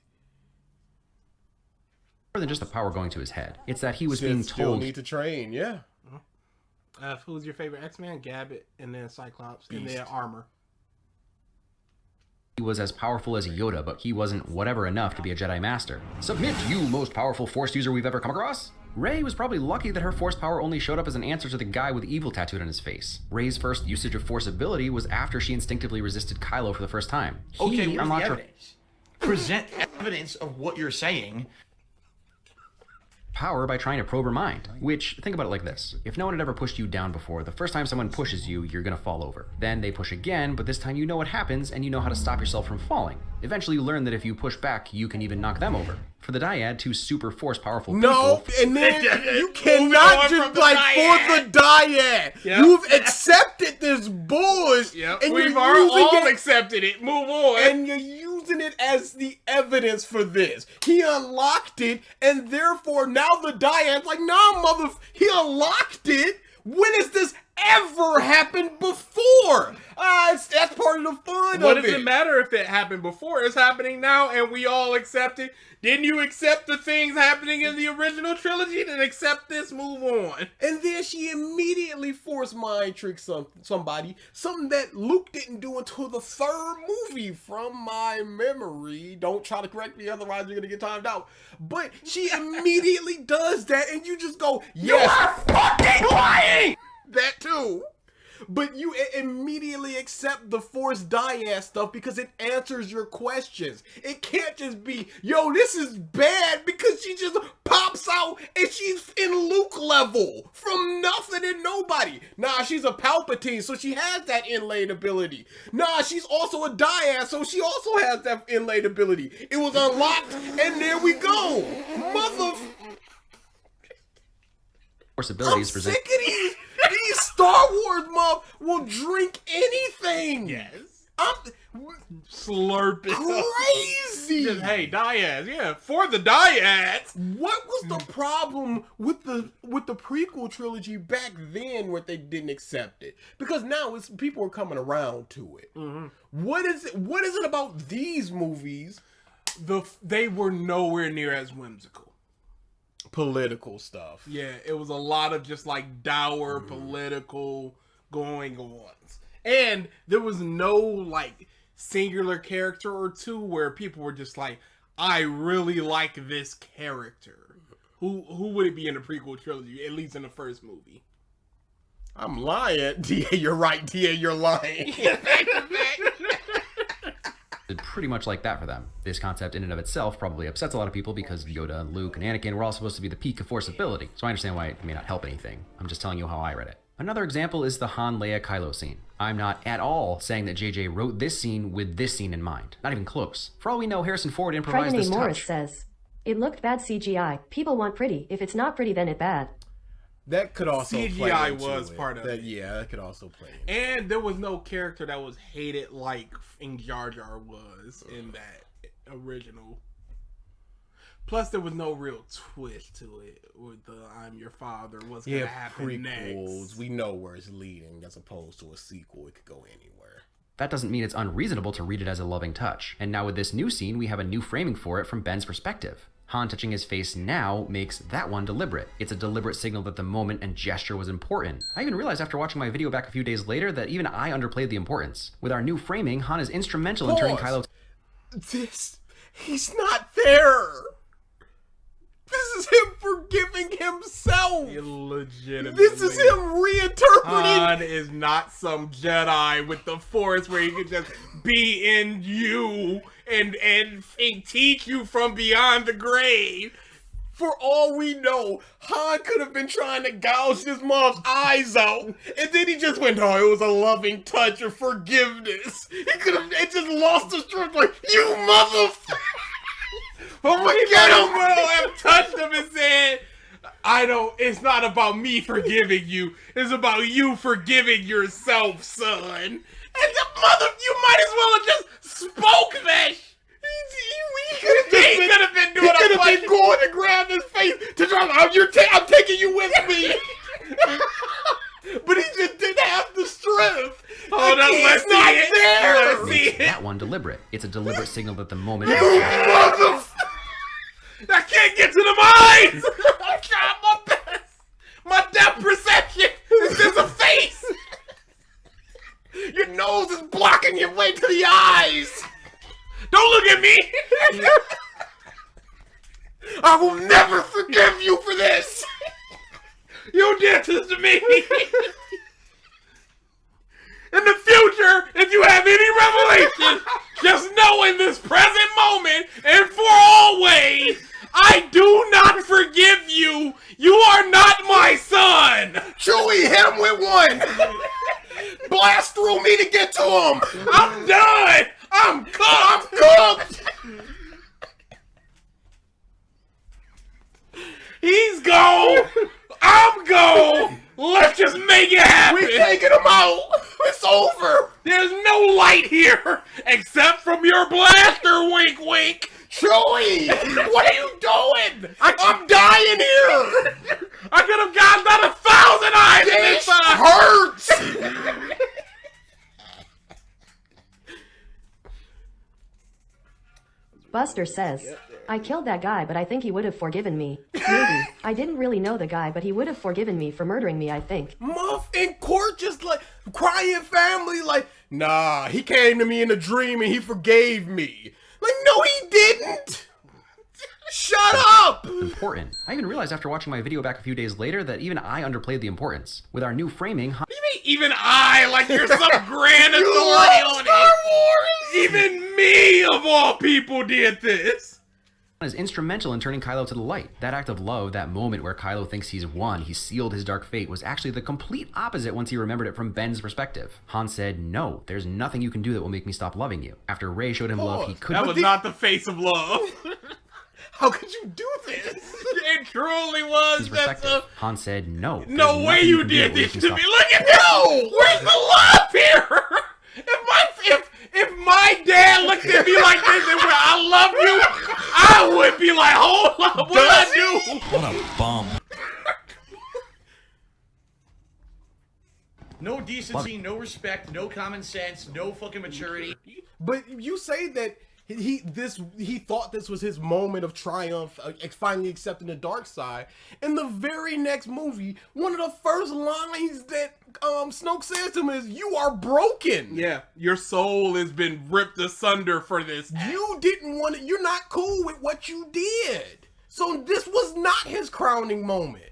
Speaker 6: More than just the power going to his head, it's that he was being
Speaker 3: Still
Speaker 6: told
Speaker 3: need to train. Yeah.
Speaker 4: Who's your favorite X-Man? Gambit, and then Cyclops,
Speaker 3: Beast.
Speaker 4: and then Armor.
Speaker 6: he was as powerful as Yoda, but he wasn't whatever enough to be a Jedi Master. Submit, you most powerful Force user we've ever come across! Rey was probably lucky that her Force power only showed up as an answer to the guy with evil tattooed on his face. Rey's first usage of Force ability was after she instinctively resisted Kylo for the first time.
Speaker 9: Okay,
Speaker 6: He
Speaker 9: where's the
Speaker 6: unlocked her
Speaker 9: evidence? Present evidence of what you're saying.
Speaker 6: power by trying to probe her mind. Which, think about it like this. If no one had ever pushed you down before, the first time someone pushes you, you're gonna fall over. Then they push again, but this time you know what happens and you know how to stop yourself from falling. Eventually you learn that if you push back, you can even knock them over. For the dyad, two super force powerful
Speaker 3: No,
Speaker 6: people,
Speaker 3: and then you cannot just like for the dyad.
Speaker 4: Yep.
Speaker 3: You've accepted this bullshit,
Speaker 4: Yep.
Speaker 3: and
Speaker 4: We've
Speaker 3: you're
Speaker 4: all
Speaker 3: using it,
Speaker 4: accepted it. Move on.
Speaker 3: and you're using it as the evidence for this. He unlocked it, and therefore now the dyad's like, nah, he unlocked it. When has this ever happened before? That's part of the fun
Speaker 4: What
Speaker 3: of
Speaker 4: does it matter if it happened before? It's happening now, and we all accept it. Didn't you accept the things happening in the original trilogy? Then accept this, move on.
Speaker 3: And then she immediately forced mind trick somebody, something that Luke didn't do until the third movie, from my memory. Don't try to correct me, otherwise you're gonna get timed out. But she immediately does that, and you just go, yes, you are fucking lying! That too. But you immediately accept the Force dyad stuff because it answers your questions. It can't just be, yo, this is bad, because she just pops out and she's in Luke level from nothing and nobody. Nah, she's a Palpatine, so she has that inlaid ability. Nah, she's also a dyad, so she also has that inlaid ability. It was unlocked, and there we go.
Speaker 6: Force
Speaker 3: I'm
Speaker 6: abilities
Speaker 3: sick
Speaker 6: present.
Speaker 3: of these Star Wars will drink anything.
Speaker 4: Yes.
Speaker 3: I'm
Speaker 4: Slurp it up.
Speaker 3: crazy.
Speaker 4: Just, hey, dyads, yeah, for the dyads.
Speaker 3: What was the problem with the prequel trilogy back then where they didn't accept it? Because now people are coming around to it.
Speaker 4: Mm-hmm.
Speaker 3: What is it about these movies?
Speaker 4: They were nowhere near as whimsical.
Speaker 3: Political stuff.
Speaker 4: Yeah, it was a lot of just like dour political going-ons. And there was no like singular character or two where people were just like, I really like this character. Who would it be in the prequel trilogy, at least in the first movie?
Speaker 3: I'm lying. DA, you're right. DA, you're lying.
Speaker 6: Pretty much like that for them. This concept in and of itself probably upsets a lot of people because Yoda, Luke, and Anakin were all supposed to be the peak of Force ability, so I understand why it may not help anything. I'm just telling you how I read it. Another example is the Han Leia Kylo scene. I'm not at all saying that JJ wrote this scene with this scene in mind. Not even close. For all we know, Harrison Ford improvised
Speaker 5: Pregany
Speaker 6: this
Speaker 5: Morris
Speaker 6: touch.
Speaker 5: says, it looked bad CGI. People want pretty. If it's not pretty, then it bad.
Speaker 3: That could also
Speaker 4: CGI
Speaker 3: play into
Speaker 4: was
Speaker 3: it.
Speaker 4: part of it.
Speaker 3: Yeah, that could also play into
Speaker 4: And there was no character that was hated like Jar Jar was in that original. Plus, there was no real twist to it with the "I'm your father." What's gonna happen
Speaker 3: prequels,
Speaker 4: next?
Speaker 3: we know where it's leading, as opposed to a sequel. It could go anywhere.
Speaker 6: That doesn't mean it's unreasonable to read it as a loving touch. And now with this new scene, we have a new framing for it from Ben's perspective. Han touching his face now makes that one deliberate. It's a deliberate signal that the moment and gesture was important. I even realized after watching my video back a few days later that even I underplayed the importance. With our new framing, Han is instrumental in turning Kylo...
Speaker 3: He's not there. This is him forgiving himself.
Speaker 4: Illegitimately.
Speaker 3: This is him reinterpreting.
Speaker 4: Han is not some Jedi with the Force where he can just be in you and teach you from beyond the grave.
Speaker 3: For all we know, Han could have been trying to gouge his mom's eyes out, and then he just went, oh, it was a loving touch of forgiveness. He could have just lost his strength, like, you motherfucker.
Speaker 4: Oh my God, well, have touched him and said, it's not about me forgiving you. It's about you forgiving yourself, son. And you might as well have just spoke that. He could have been doing. He could have been going to grab his face to try. I'm taking
Speaker 3: taking you with me. But he just didn't have the strength.
Speaker 4: Hold on, let's see it. Let's see it.
Speaker 6: That one deliberate. It's a deliberate signal that the moment.
Speaker 4: I can't get to the mines. I tried my best. My depth perception is just a face.
Speaker 3: Your nose is blocking your way to the eyes.
Speaker 4: Don't look at me.
Speaker 3: I will never forgive you for this.
Speaker 4: You did this to me. In the future, if you have any revelation, just know in this present moment and for always, I do not forgive you. You are not my son.
Speaker 3: Chewie, hit him with one. Blast through me to get to him.
Speaker 4: I'm done. I'm cooked.
Speaker 3: I'm cooked.
Speaker 4: He's gone. I'm gone. Let's just make it happen.
Speaker 3: We taking him out. It's over.
Speaker 4: There's no light here except from your blaster. Wink, wink.
Speaker 3: Chewie, what are you doing? I'm dying here.
Speaker 4: I could have gotten about 1,000 eyes in this
Speaker 3: hurts.
Speaker 5: Buster says, I killed that guy, but I think he would have forgiven me. Maybe. I didn't really know the guy, but he would have forgiven me for murdering me, I think.
Speaker 3: Muff in court just like crying family like, nah, he came to me in a dream and he forgave me. Like, no, he didn't. Shut up!
Speaker 6: Important. I even realized after watching my video back a few days later that even I underplayed the importance. With our new framing,
Speaker 4: What do you mean, even I? Like you're some grand authority on
Speaker 3: Star
Speaker 4: it.
Speaker 3: Wars!
Speaker 4: Even me, of all people, did this.
Speaker 6: is instrumental in turning Kylo to the light. That act of love, that moment where Kylo thinks he's won, he's sealed his dark fate, was actually the complete opposite once he remembered it from Ben's perspective. Han said, no, there's nothing you can do that will make me stop loving you. After Rey showed him love, he couldn't.
Speaker 4: That was not the face of love.
Speaker 3: How could you do this?
Speaker 4: It truly was.
Speaker 6: Han said, no.
Speaker 4: No way you did this to me. Look at this. Where's the love here? If my dad looked at me like this and went, I love you, I would be like, hold up, what I do?
Speaker 1: What a bum.
Speaker 9: No decency, no respect, no common sense, no fucking maturity.
Speaker 3: But you say that he thought this was his moment of triumph, finally accepting the dark side. In the very next movie, one of the first lines that Snoke says to him is, "You are broken."
Speaker 4: Yeah, your soul has been ripped asunder for this.
Speaker 3: You didn't want it. You're not cool with what you did. So this was not his crowning moment.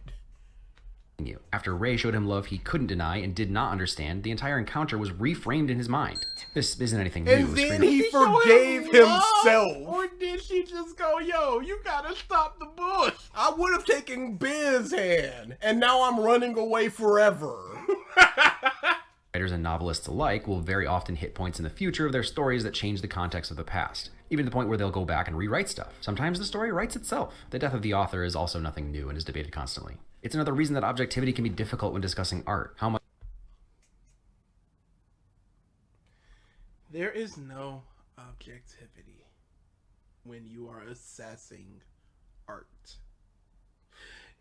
Speaker 6: After Rey showed him love he couldn't deny and did not understand, the entire encounter was reframed in his mind. This isn't anything new.
Speaker 3: And then he forgave himself.
Speaker 4: Or did she just go, yo, you gotta stop the bush?
Speaker 3: I would have taken Ben's hand, and now I'm running away forever.
Speaker 6: Writers and novelists alike will very often hit points in the future of their stories that change the context of the past, even to the point where they'll go back and rewrite stuff. Sometimes the story writes itself. The death of the author is also nothing new and is debated constantly. It's another reason that objectivity can be difficult when discussing art. How much
Speaker 4: there is no objectivity when you are assessing art.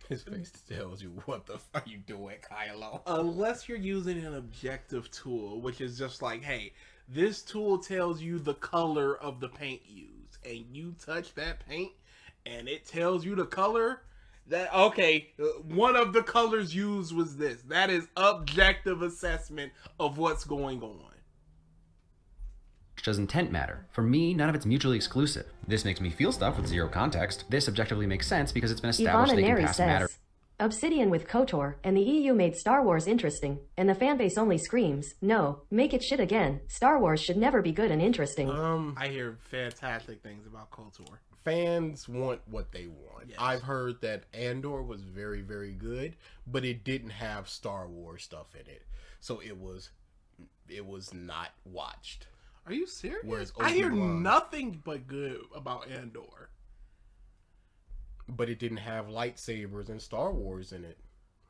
Speaker 3: His face tells you, what the fuck are you doing, Kylo?
Speaker 4: Unless you're using an objective tool, which is just like, hey, this tool tells you the color of the paint used, and you touch that paint, and it tells you the color, that, okay, one of the colors used was this. That is objective assessment of what's going on.
Speaker 6: does intent matter? For me, none of it's mutually exclusive. This makes me feel stuff with zero context. This objectively makes sense because it's been established
Speaker 5: Ivana
Speaker 6: they can
Speaker 5: Neri
Speaker 6: pass matter.
Speaker 5: says, Obsidian with KOTOR, and the EU made Star Wars interesting, and the fanbase only screams, no, make it shit again. Star Wars should never be good and interesting.
Speaker 4: I hear fantastic things about KOTOR.
Speaker 3: Fans want what they want.
Speaker 4: Yes.
Speaker 3: I've heard that Andor was very, very good, but it didn't have Star Wars stuff in it. So it was not watched.
Speaker 4: Are you serious?
Speaker 3: Whereas
Speaker 4: I hear
Speaker 3: Obi-Wan-
Speaker 4: nothing but good about Andor.
Speaker 3: But it didn't have lightsabers and Star Wars in it.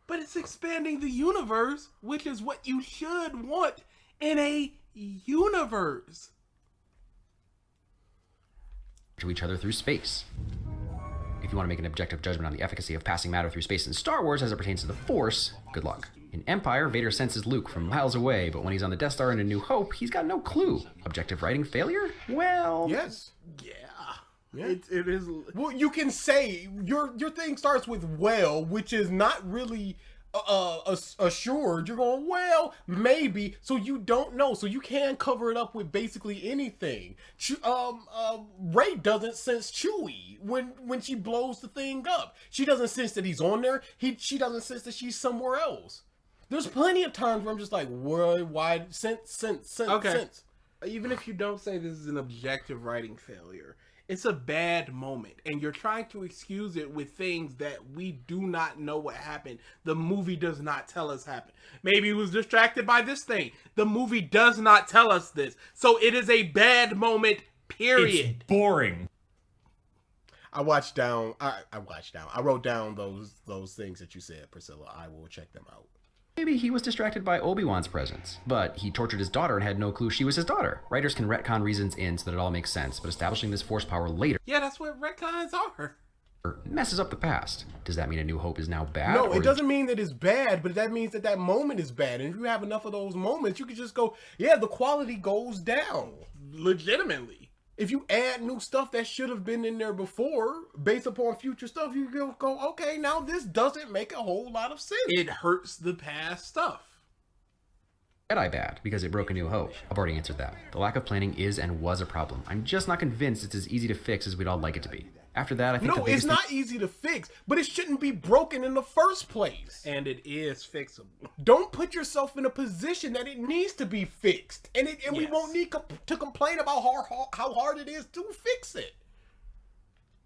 Speaker 4: But it's expanding the universe, which is what you should want in a universe.
Speaker 6: To each other through space. If you want to make an objective judgment on the efficacy of passing matter through space in Star Wars as it pertains to the Force, good luck. In Empire, Vader senses Luke from miles away, but when he's on the Death Star in A New Hope, he's got no clue. Objective writing failure? Well...
Speaker 3: Yes.
Speaker 4: Yeah. It is.
Speaker 3: Well, you can say your thing starts with well, which is not really assured. You're going, well, maybe. So you don't know. So you can cover it up with basically anything. Rey doesn't sense Chewie when she blows the thing up. She doesn't sense that he's on there. She doesn't sense that she's somewhere else. There's plenty of times where I'm just like, why sense.
Speaker 4: Okay. Even if you don't say this is an objective writing failure, it's a bad moment, and you're trying to excuse it with things that we do not know what happened. The movie does not tell us happened. Maybe he was distracted by this thing. The movie does not tell us this. So it is a bad moment, period.
Speaker 11: It's boring.
Speaker 3: I wrote down those things that you said, Priscilla. I will check them out.
Speaker 6: Maybe he was distracted by Obi-Wan's presence, but he tortured his daughter and had no clue she was his daughter. Writers can retcon reasons in so that it all makes sense, but establishing this force power later...
Speaker 4: Yeah, that's what retcons are.
Speaker 6: ...messes up the past. Does that mean A New Hope is now bad?
Speaker 3: No, it doesn't mean that it's bad, but that means that that moment is bad. And if you have enough of those moments, you can just go, yeah, the quality goes down.
Speaker 4: Legitimately.
Speaker 3: If you add new stuff that should have been in there before, based upon future stuff, you go, okay, now this doesn't make a whole lot of sense.
Speaker 4: It hurts the past stuff.
Speaker 6: Jedi bad, because it broke A New Hope. I've already answered that. The lack of planning is and was a problem. I'm just not convinced it's as easy to fix as we'd all like it to be. After that, I think
Speaker 3: no, it's not easy to fix, but it shouldn't be broken in the first place.
Speaker 4: And it is fixable.
Speaker 3: Don't put yourself in a position that it needs to be fixed. And we won't need to complain about how hard it is to fix it.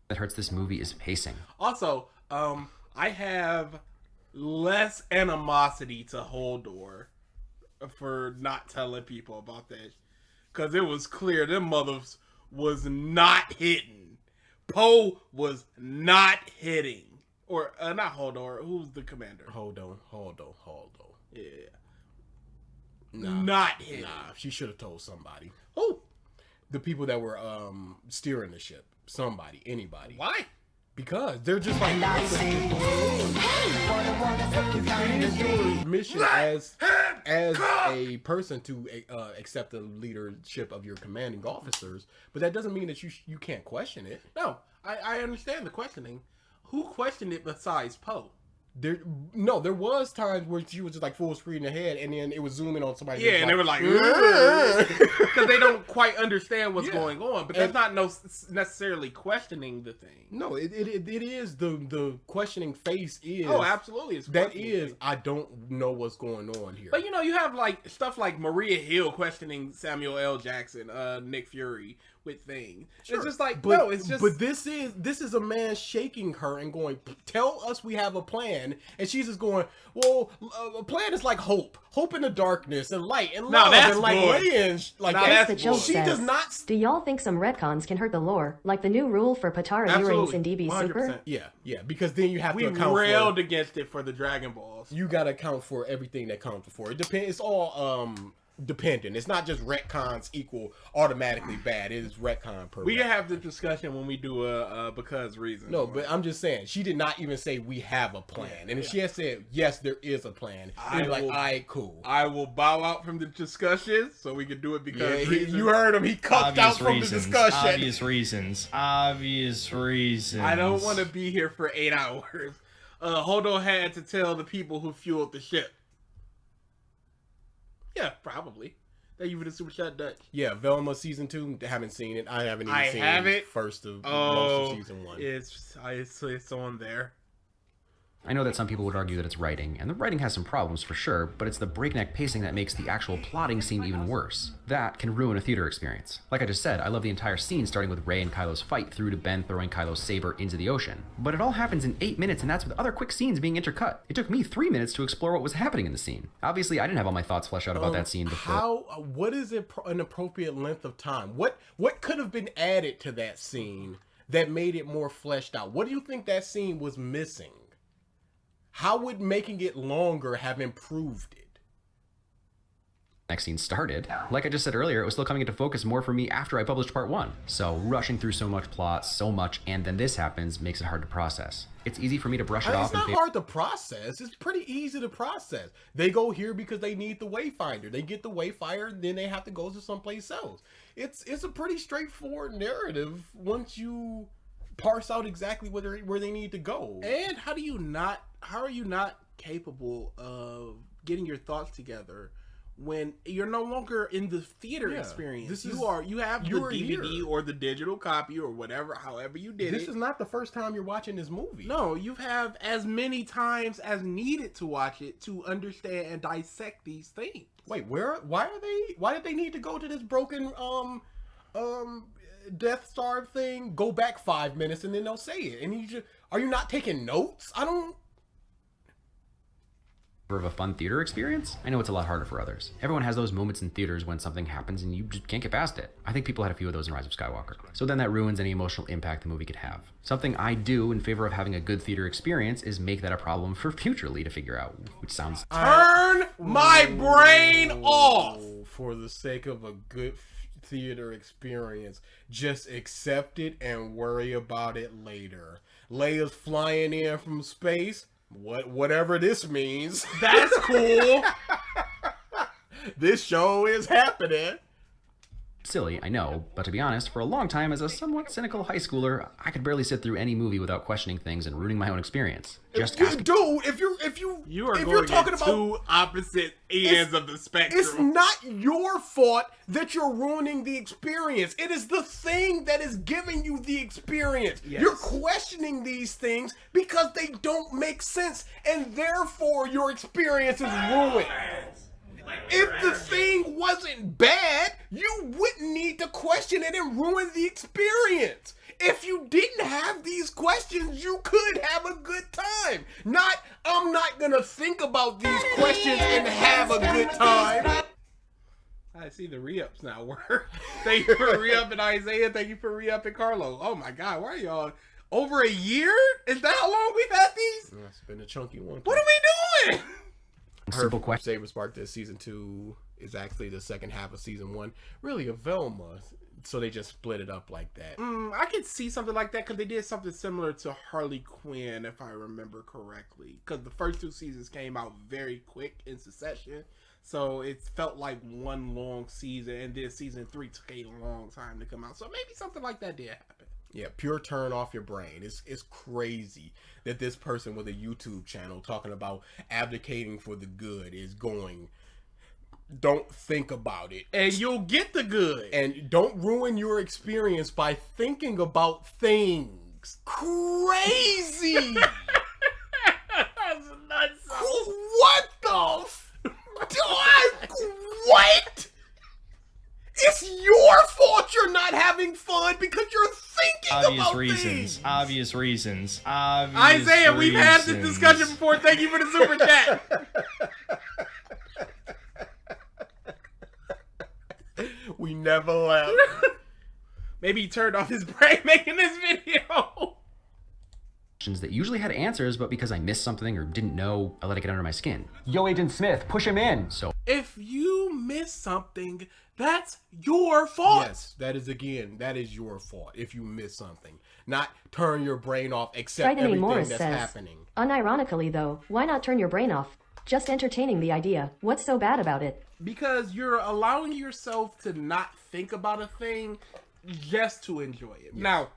Speaker 6: That hurts this movie is pacing.
Speaker 4: Also, I have less animosity to Holdor for not telling people about that. Because it was clear them mothers was not hitting. Poe was not hitting. Or, not Holdor. Who's the commander?
Speaker 3: Hold on.
Speaker 4: Yeah.
Speaker 3: Nah,
Speaker 4: not hitting.
Speaker 3: Nah, she should have told somebody.
Speaker 4: Who?
Speaker 3: The people that were steering the ship. Somebody. Anybody.
Speaker 4: Why?
Speaker 3: Because they're just like... It is your mission as a person to accept the leadership of your commanding officers, but that doesn't mean that you can't question it.
Speaker 4: No, I understand the questioning. Who questioned it besides Poe?
Speaker 3: There was times where she was just like full screen ahead, and then it was zooming on somebody.
Speaker 4: Yeah, and they were like, because they don't quite understand what's going on. But that's not necessarily questioning the thing.
Speaker 3: No, it is the questioning face is.
Speaker 4: Oh, absolutely,
Speaker 3: I don't know what's going on here.
Speaker 4: But you have like stuff like Maria Hill questioning Samuel L. Jackson, Nick Fury with things. Sure. It's just like But
Speaker 3: this is a man shaking her and going, tell us we have a plan, and she's just going, well, a plan is like hope in the darkness and light and love and like laying like that.
Speaker 5: She does not. Do y'all think some retcons can hurt the lore, like the new rule for Patara earrings in DB 100%. Super?
Speaker 3: Yeah, because then you have to account for.
Speaker 4: We railed against it for the Dragon Balls.
Speaker 3: You got to account for everything that comes before. It depends. It's all dependent. It's not just retcons equal automatically bad. It is retcon per.
Speaker 4: We can have the discussion when we do a because reason.
Speaker 3: No, but I'm just saying she did not even say we have a plan. And if she had said yes, there is a plan, I'd be like, all right, cool.
Speaker 4: I will bow out from the discussion so we can do it because
Speaker 3: you heard him. He cuffed out from the discussion.
Speaker 11: Obvious reasons.
Speaker 4: I don't want to be here for 8 hours. Holdo had to tell the people who fueled the ship. Yeah, probably. Thank you for the super chat, Dutch.
Speaker 3: Yeah, Velma season 2. Haven't seen it. I haven't even seen it. Most of season 1.
Speaker 4: It's on there.
Speaker 6: I know that some people would argue that it's writing, and the writing has some problems for sure, but it's the breakneck pacing that makes the actual plotting seem even worse. That can ruin a theater experience. Like I just said, I love the entire scene starting with Rey and Kylo's fight through to Ben throwing Kylo's saber into the ocean. But it all happens in 8 minutes, and that's with other quick scenes being intercut. It took me 3 minutes to explore what was happening in the scene. Obviously, I didn't have all my thoughts fleshed out about that scene before.
Speaker 3: What is an appropriate length of time? What could have been added to that scene that made it more fleshed out? What do you think that scene was missing? How would making it longer have improved it?
Speaker 6: next scene started. Like I just said earlier, it was still coming into focus more for me after I published part 1. So rushing through so much plot, so much, and then this happens makes it hard to process. It's easy for me to brush it off.
Speaker 3: It's not hard to process. It's pretty easy to process. They go here because they need the Wayfinder. They get the Wayfinder, then they have to go to someplace else. It's a pretty straightforward narrative once you parse out exactly where they need to go.
Speaker 4: And how are you not capable of getting your thoughts together when you're no longer in the theater experience? You have the DVD here, or the digital copy or whatever, however you did it.
Speaker 3: This is not the first time you're watching this movie.
Speaker 4: No, you have as many times as needed to watch it to understand and dissect these things.
Speaker 3: Wait, why did they need to go to this broken Death Star thing? Go back 5 minutes and then they'll say it. And are you not taking notes?
Speaker 6: Of a fun theater experience? I know it's a lot harder for others. Everyone has those moments in theaters when something happens and you just can't get past it. I think people had a few of those in Rise of Skywalker. So then that ruins any emotional impact the movie could have. Something I do in favor of having a good theater experience is make that a problem for future Lee to figure out, which sounds...
Speaker 4: Turn my brain off!
Speaker 3: For the sake of a good theater experience, just accept it and worry about it later. Leia's flying in from space. Whatever this means.
Speaker 4: That's cool.
Speaker 3: This show is happening.
Speaker 6: Silly, I know, but to be honest, for a long time as a somewhat cynical high schooler, I could barely sit through any movie without questioning things and ruining my own experience. Just ask.
Speaker 3: Dude, if you're talking about
Speaker 4: two opposite ends of the spectrum.
Speaker 3: It's not your fault that you're ruining the experience. It is the thing that is giving you the experience. Yes. You're questioning these things because they don't make sense, and therefore your experience is ruined. If the thing wasn't bad, you wouldn't need to question it and ruin the experience. If you didn't have these questions, you could have a good time. I'm not gonna think about these questions and have a good time.
Speaker 4: I see the re-ups now work. Thank you for re-upping Isaiah. Thank you for re-upping Carlo. Oh my God, why are y'all over a year? Is that how long we've had these?
Speaker 3: It's been a chunky one.
Speaker 4: What are we doing?
Speaker 3: Simple question. Saber Spark this season 2 is actually the second half of season 1. Really a Velma. So they just split it up like that.
Speaker 4: I could see something like that because they did something similar to Harley Quinn, if I remember correctly. Because the first 2 seasons came out very quick in succession. So it felt like one long season. And then season 3 took a long time to come out. So maybe something like that did happen.
Speaker 3: Yeah, pure turn off your brain. It's crazy that this person with a YouTube channel talking about abdicating for the good is going, don't think about it.
Speaker 4: And you'll get the good.
Speaker 3: And don't ruin your experience by thinking about things. Crazy!
Speaker 4: That's nuts.
Speaker 3: What the what? It's your fault you're not having fun because you're thinking about things.
Speaker 11: Obvious reasons.
Speaker 4: Isaiah, we've had this discussion before. Thank you for the super chat.
Speaker 3: We never left.
Speaker 4: Maybe he turned off his brain making this video.
Speaker 6: That usually had answers, but because I missed something or didn't know, I let it get under my skin. Yo, Agent Smith, push him in. So
Speaker 4: if you miss something, that's your fault.
Speaker 3: Yes, that is your fault if you miss something. Not turn your brain off, accept everything
Speaker 5: Morris
Speaker 3: that's
Speaker 5: says,
Speaker 3: happening.
Speaker 5: Unironically though, why not turn your brain off? Just entertaining the idea. What's so bad about it?
Speaker 4: Because you're allowing yourself to not think about a thing just to enjoy it. Yes. Now,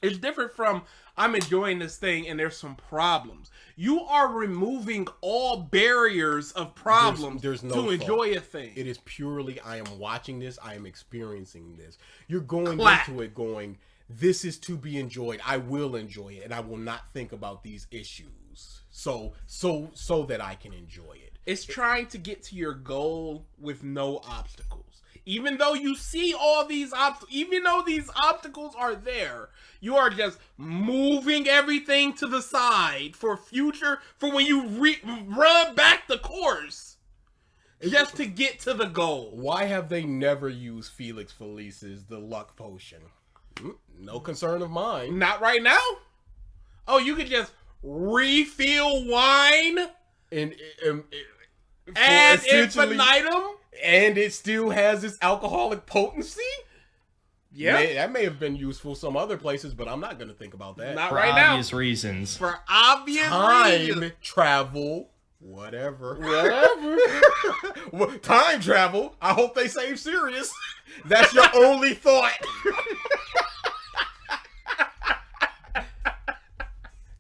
Speaker 4: it's different from I'm enjoying this thing and there's some problems. You are removing all barriers of problems
Speaker 3: there's no
Speaker 4: to enjoy a thing.
Speaker 3: It is purely I am watching this, I am experiencing this. You're going into it going, this is to be enjoyed. I will enjoy it and I will not think about these issues. So that I can enjoy it.
Speaker 4: It's trying to get to your goal with no obstacles. Even though you see all these even though these obstacles are there, you are just moving everything to the side for when you run back the course just to get to the goal.
Speaker 3: Why have they never used Felix Felice's the luck potion? No concern of mine.
Speaker 4: Not right now. Oh, you could just refill wine.
Speaker 3: And
Speaker 4: And
Speaker 3: essentially-
Speaker 4: infinitum?
Speaker 3: And it still has its alcoholic potency?
Speaker 4: Yeah.
Speaker 3: That may have been useful some other places, but I'm not going to think about that.
Speaker 4: Not
Speaker 9: For
Speaker 4: right now.
Speaker 9: obvious reasons.
Speaker 4: For obvious
Speaker 3: Time
Speaker 4: reasons.
Speaker 3: travel, whatever. Well, time travel. I hope they save Sirius. That's your only thought.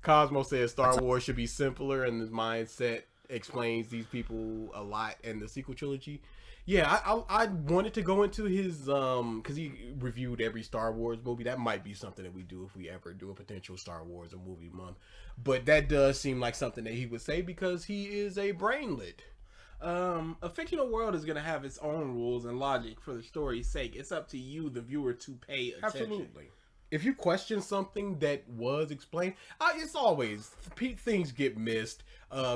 Speaker 3: Cosmo says Star Wars should be simpler, and his mindset explains these people a lot in the sequel trilogy. Yeah, I wanted to go into his because he reviewed every Star Wars movie. That might be something that we do if we ever do a potential Star Wars or movie month. But that does seem like something that he would say because he is a brainlet.
Speaker 4: A fictional world is going to have its own rules and logic for the story's sake. It's up to you, the viewer, to pay attention.
Speaker 3: Absolutely. If you question something that was explained, it's always things get missed.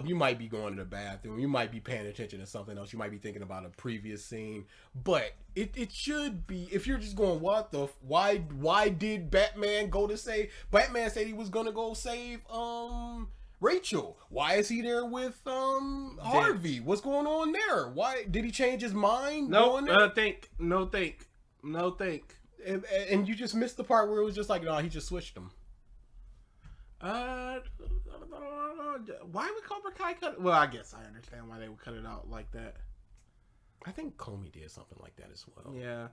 Speaker 3: You might be going to the bathroom. You might be paying attention to something else. You might be thinking about a previous scene. But it should be, if you're just going, why did Batman go to save? Batman said he was going to go save Rachel. Why is he there with Harvey? What's going on there? Why did he change his mind?
Speaker 4: No
Speaker 3: think. And you just missed the part where it was just like, no, he just switched them.
Speaker 4: Why would Cobra Kai cut it? Well, I guess I understand why they would cut it out like that.
Speaker 3: I think Comey did something like that as well.
Speaker 4: Yeah.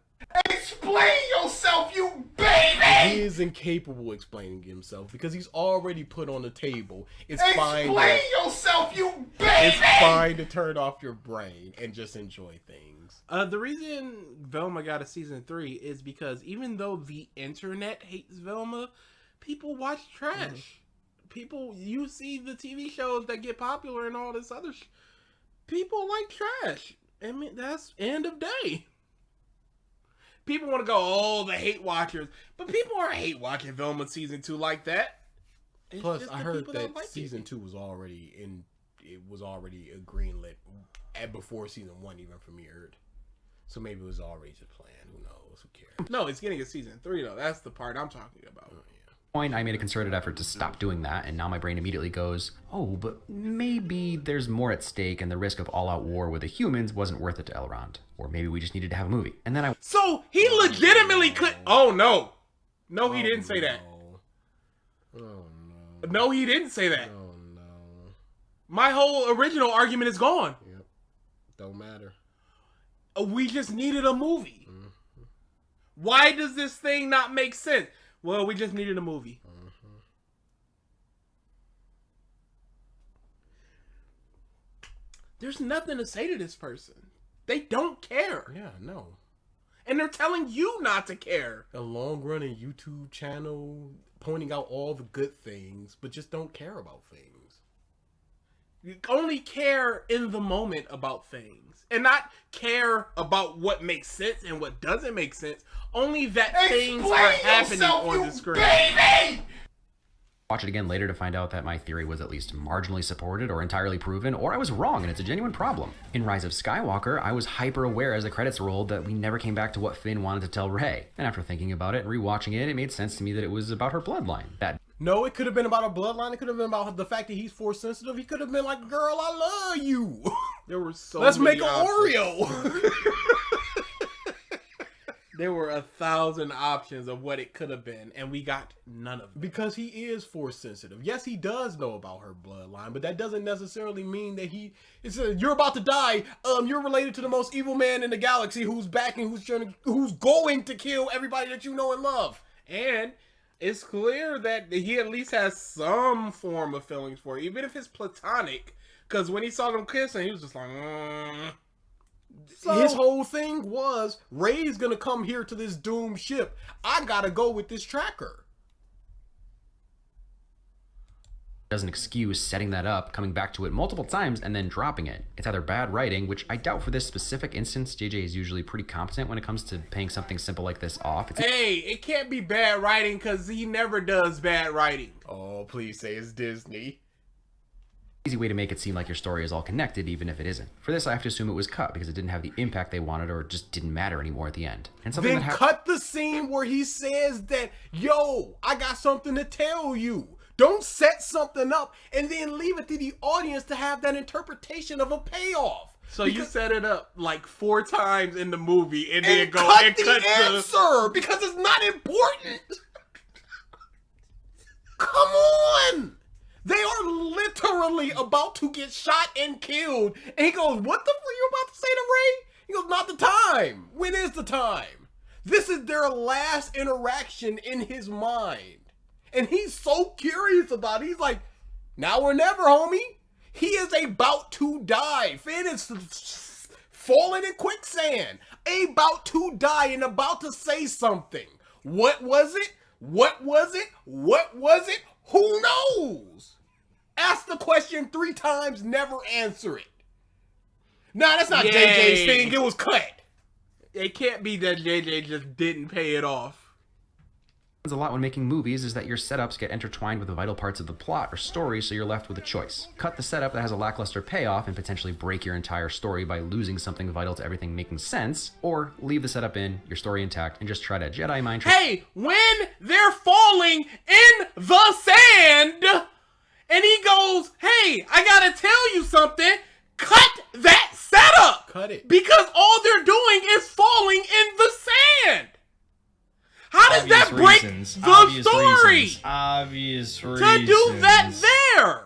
Speaker 2: Explain yourself, you baby!
Speaker 3: He is incapable of explaining himself because he's already put on the table. It's fine.
Speaker 2: Explain yourself, you baby!
Speaker 3: It's fine to turn off your brain and just enjoy things.
Speaker 4: The reason Velma got a season 3 is because even though the internet hates Velma, people watch trash. People, you see the TV shows that get popular and all this other people like trash. I mean, that's end of day. People want to go, oh, the hate watchers. But people aren't hate watching Velma season 2 like that. It's
Speaker 3: Plus,
Speaker 4: just
Speaker 3: I
Speaker 4: the
Speaker 3: heard
Speaker 4: people
Speaker 3: that
Speaker 4: like
Speaker 3: season
Speaker 4: it.
Speaker 3: 2 was already it was already a greenlit before season 1 even premiered. So maybe it was already just planned. Who knows? Who cares?
Speaker 4: No, it's getting a season 3 though. That's the part I'm talking about.
Speaker 6: Point, I made a concerted effort to stop doing that, and now my brain immediately goes, oh, but maybe there's more at stake and the risk of all-out war with the humans wasn't worth it to Elrond. Or maybe we just needed to have a movie. And then I...
Speaker 4: So, he legitimately could... Oh, no. No, he didn't say that.
Speaker 3: Oh, no.
Speaker 4: No, he didn't say that.
Speaker 3: Oh, no.
Speaker 4: My whole original argument is gone.
Speaker 3: Yep. Don't matter.
Speaker 4: We just needed a movie. Why does this thing not make sense? Well, we just needed a movie. There's nothing to say to this person. They don't care.
Speaker 3: Yeah, no.
Speaker 4: And they're telling you not to care.
Speaker 3: A long-running YouTube channel pointing out all the good things, but just don't care about things.
Speaker 4: You only care in the moment about things. And not care about what makes sense and what doesn't make sense. Only that things are happening on the screen.
Speaker 2: Baby!
Speaker 6: Watch it again later to find out that my theory was at least marginally supported or entirely proven, or I was wrong and it's a genuine problem. In Rise of Skywalker, I was hyper aware as the credits rolled that we never came back to what Finn wanted to tell Rey. And after thinking about it and rewatching it, it made sense to me that it was about her bloodline.
Speaker 3: No, it could have been about a bloodline. It could have been about the fact that he's force sensitive. He could have been like, girl, I love you.
Speaker 4: There were so
Speaker 3: Let's
Speaker 4: many
Speaker 3: make an
Speaker 4: options.
Speaker 3: Oreo.
Speaker 4: There were 1,000 options of what it could have been, and we got none of them.
Speaker 3: Because he is force sensitive. Yes, he does know about her bloodline, but that doesn't necessarily mean that you're about to die. You're related to the most evil man in the galaxy who's back and who's going to kill everybody that you know and love.
Speaker 4: And it's clear that he at least has some form of feelings for her, even if it's platonic. Because when he saw them kissing, he was just like, So,
Speaker 3: his whole thing was, Rey's gonna come here to this doomed ship. I gotta go with this tracker.
Speaker 6: Doesn't excuse setting that up, coming back to it multiple times, and then dropping it. It's either bad writing, which I doubt for this specific instance. JJ is usually pretty competent when it comes to paying something simple like this off.
Speaker 4: Hey, it can't be bad writing because he never does bad writing.
Speaker 3: Oh, please say it's Disney.
Speaker 6: Easy way to make it seem like your story is all connected, even if it isn't. For this, I have to assume it was cut because it didn't have the impact they wanted, or it just didn't matter anymore at the end. And something
Speaker 3: then cut the scene where he says that, yo, I got something to tell you. Don't set something up and then leave it to the audience to have that interpretation of a payoff.
Speaker 4: So you set it up like 4 times in the movie and then go
Speaker 3: cut
Speaker 4: and
Speaker 3: the
Speaker 4: cut
Speaker 3: answer because it's not important. Come on. They are literally about to get shot and killed. And he goes, what the fuck are you about to say to Rey? He goes, not the time. When is the time? This is their last interaction in his mind. And he's so curious about it. He's like, now or never, homie. He is about to die. Finn is falling in quicksand. About to die and about to say something. What was it? What was it? What was it? Who knows? Ask the question 3 times, never answer it. Nah, that's not JJ's thing. It was cut.
Speaker 4: It can't be that JJ just didn't pay it off.
Speaker 6: A lot when making movies is that your setups get intertwined with the vital parts of the plot or story, so you're left with a choice. Cut the setup that has a lackluster payoff and potentially break your entire story by losing something vital to everything making sense, or leave the setup in, your story intact, and just try to Jedi mind trick.
Speaker 4: Hey, when they're falling in the sand, and he goes, hey, I gotta tell you something, cut that setup!
Speaker 3: Cut it.
Speaker 4: Because all they're doing is falling in the sand! How does that break the story?
Speaker 11: Obvious reasons.
Speaker 4: To do that there.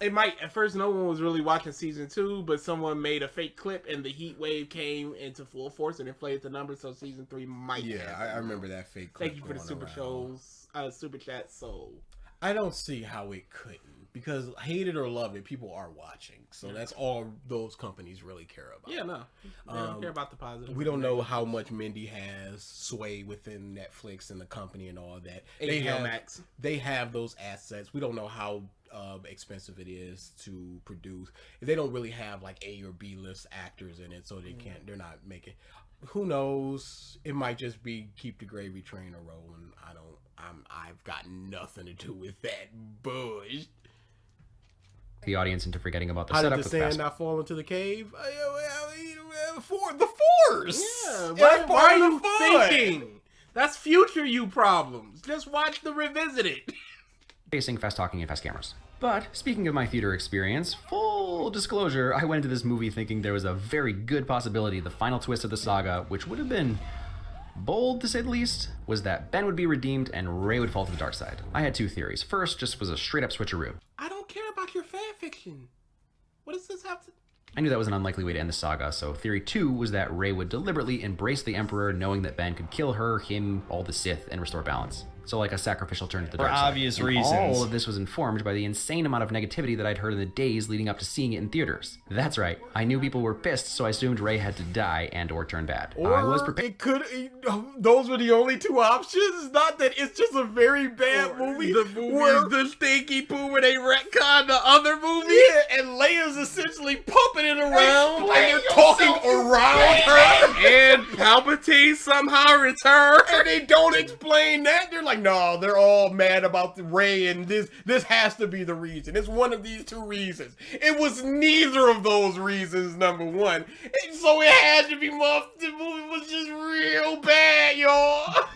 Speaker 4: It might, at first no one was really watching season 2, but someone made a fake clip and the heat wave came into full force and inflated the numbers, so season 3 might.
Speaker 3: Yeah, I remember that fake clip.
Speaker 4: Thank you for the super chat, so.
Speaker 3: I don't see how it couldn't, because hate it or love it, people are watching. So that's all those companies really care about.
Speaker 4: Yeah, no. They don't care about the positive.
Speaker 3: We don't know how much Mindy has sway within Netflix and the company and all that. They have those assets. We don't know how expensive it is to produce. They don't really have like A or B list actors in it, so they're not making. Who knows? It might just be keep the gravy train rolling. I've got nothing to do with that bush.
Speaker 6: The audience into forgetting about the
Speaker 3: How
Speaker 6: setup.
Speaker 3: did the sand not fall into the cave? The Force.
Speaker 4: Yeah, why are you thinking? That's future you problems. Just watch the Revisited.
Speaker 6: Facing fast talking and fast cameras. But speaking of my theater experience, full disclosure, I went into this movie thinking there was a very good possibility the final twist of the saga, which would have been bold to say the least, was that Ben would be redeemed and Rey would fall to the dark side. I had 2 theories. First, just was a straight up switcheroo.
Speaker 4: I don't care about your fan fiction. What does this have to...
Speaker 6: I knew that was an unlikely way to end the saga, so theory 2 was that Rey would deliberately embrace the Emperor knowing that Ben could kill her, him, all the Sith, and restore balance. So like a sacrificial turn to the dark side.
Speaker 11: For obvious reasons.
Speaker 6: All of this was informed by the insane amount of negativity that I'd heard in the days leading up to seeing it in theaters. That's right, I knew people were pissed, so I assumed Rey had to die and or turn bad.
Speaker 3: Or
Speaker 6: I was prepared.
Speaker 3: Those were the only 2 options. It's not that it's just a very bad movie.
Speaker 4: The movie is the stinky poo where they retcon the other movie.
Speaker 3: Yeah, and Leia's essentially pumping it around, and they're talking around her.
Speaker 4: And Palpatine somehow returns.
Speaker 3: And they don't explain that. They're like, no, they're all mad about the Rey, and this has to be the reason. It's one of these 2 reasons. It was neither of those reasons, number 1. And so it had to be muffed. The movie was just real bad, y'all.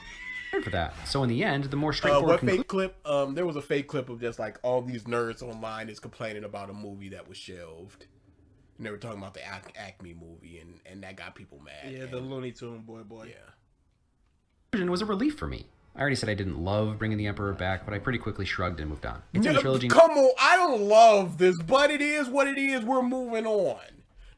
Speaker 6: For that. So in the end, the more straightforward
Speaker 3: fake clip? There was a fake clip of just like all these nerds online is complaining about a movie that was shelved. And they were talking about the Acme movie, and that got people mad.
Speaker 4: Yeah, the Looney Tune boy.
Speaker 6: Yeah. It was a relief for me. I already said I didn't love bringing the Emperor back, but I pretty quickly shrugged and moved on. It's in the trilogy.
Speaker 3: Come on, I don't love this, but it is what it is. We're moving on.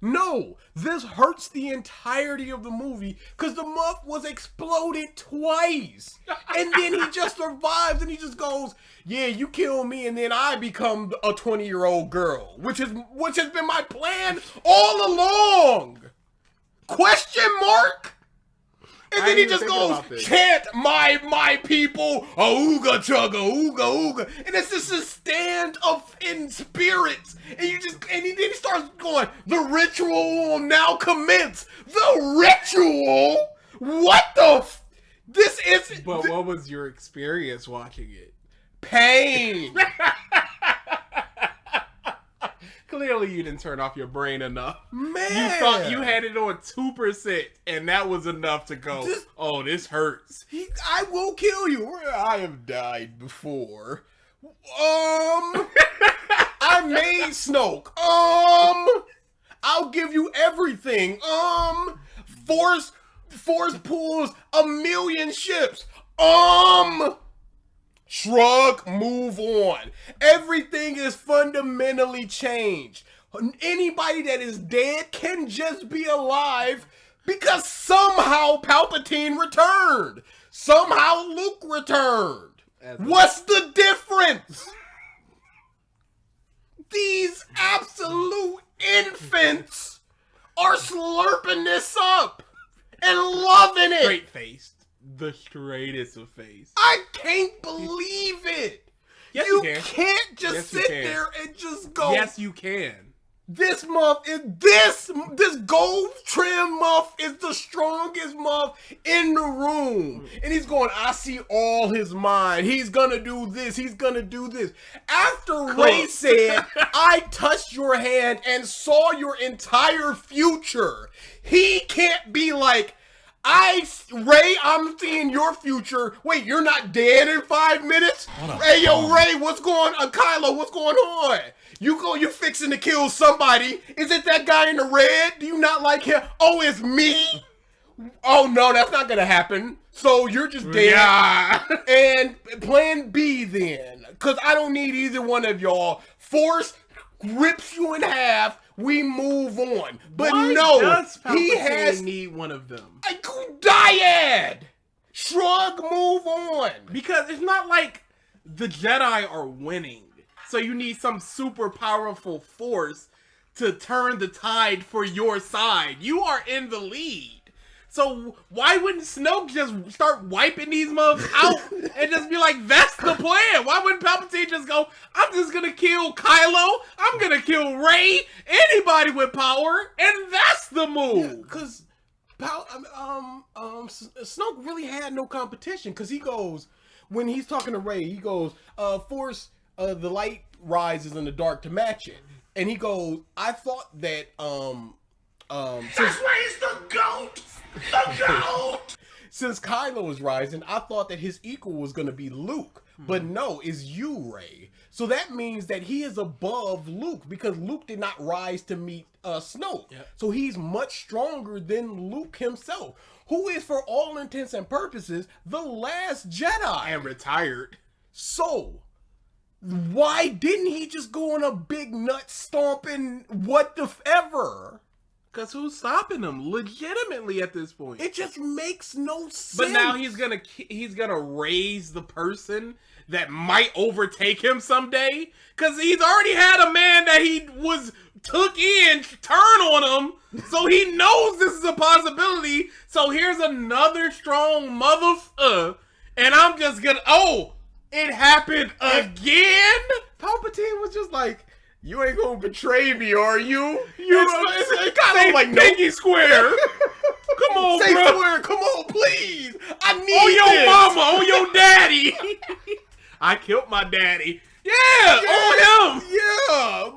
Speaker 3: No, this hurts the entirety of the movie because the muff was exploded twice. And then he just survives and he just goes, yeah, you kill me and then I become a 20-year-old girl, which has been my plan all along. Question mark? And then he just goes, chant my people, ooga chugga, ooga ooga. And it's just a stand of in spirits. And then he starts going, the ritual will now commence. The ritual? What the this is...
Speaker 4: But what was your experience watching it?
Speaker 3: Pain.
Speaker 4: Clearly, you didn't turn off your brain enough.
Speaker 3: Man,
Speaker 4: you thought you had it on 2%, and that was enough to go. This hurts.
Speaker 3: I will kill you. I have died before. I made Snoke. I'll give you everything. Force pulls 1,000,000 ships. Shrug, move on. Everything is fundamentally changed. Anybody that is dead can just be alive because somehow Palpatine returned. Somehow Luke returned. What's the difference? These absolute infants are slurping this up and loving it.
Speaker 4: Straight-faced. The straightest of face.
Speaker 3: I can't believe it.
Speaker 4: Yes,
Speaker 3: you
Speaker 4: can.
Speaker 3: Can't just sit there and just go.
Speaker 4: Yes, you can.
Speaker 3: This muff is this gold trim muff is the strongest muff in the room. And he's going, I see all his mind. He's gonna do this. He's gonna do this. After Rey said, I touched your hand and saw your entire future. He can't be like, Rey, I'm seeing your future. Wait, you're not dead in 5 minutes? Hey, yo, Rey, what's going on? Kylo, what's going on? You fixing to kill somebody. Is it that guy in the red? Do you not like him? Oh, it's me? Oh, no, that's not gonna happen. So you're just dead. Yeah. And plan B then. Because I don't need either one of y'all. Force rips you in half. We move on. But
Speaker 4: why
Speaker 3: no,
Speaker 4: does
Speaker 3: he has
Speaker 4: need one of them.
Speaker 3: A dyad. Shrug, move on.
Speaker 4: Because it's not like the Jedi are winning. So you need some super powerful force to turn the tide for your side. You are in the lead. So why wouldn't Snoke just start wiping these mobs out and just be like, that's the plan? Why wouldn't Palpatine just go, I'm just gonna kill Kylo, I'm gonna kill Rey, anybody with power, and that's the move?
Speaker 3: Because Snoke really had no competition. Because he goes, when he's talking to Rey, he goes, force the light rises in the dark to match it. And he goes, I thought that
Speaker 7: that's why he's the GOAT! The GOAT!
Speaker 3: Since Kylo is rising, I thought that his equal was going to be Luke. But no, it's you, Rey. So that means that he is above Luke because Luke did not rise to meet Snoke. Yep. So he's much stronger than Luke himself, who is, for all intents and purposes, the last Jedi.
Speaker 4: And retired.
Speaker 3: So why didn't he just go on a big nut stomping what the ever?
Speaker 4: Because who's stopping him legitimately at this point?
Speaker 3: It just makes no sense.
Speaker 4: But now he's gonna raise the person that might overtake him someday. Because he's already had a man that he took in turn on him. So he knows this is a possibility. So here's another strong motherfucker. And I'm just gonna, it happened again?
Speaker 3: Palpatine was just like, you ain't gonna betray me, are you?
Speaker 4: It's kind of like pinky square. Come on,
Speaker 3: say
Speaker 4: bro.
Speaker 3: Square, come on, please. I need
Speaker 4: on your
Speaker 3: this.
Speaker 4: mama, on your daddy. I killed my daddy. Yeah, on him.
Speaker 3: Yeah.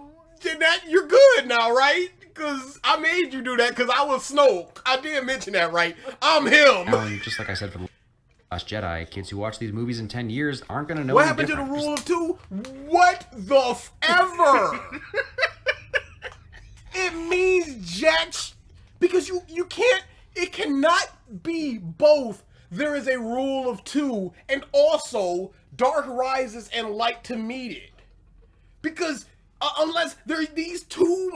Speaker 3: You're good now, right? Because I made you do that because I was Snoke. I did mention that, right? I'm him.
Speaker 6: Just like I said for the Last Jedi, kids who watch these movies in 10 years aren't going to know
Speaker 3: what happened to the rule of two? What the ever? It means jack because you can't, it cannot be both. There is a rule of two and also dark rises and light to meet it. Because unless there's these two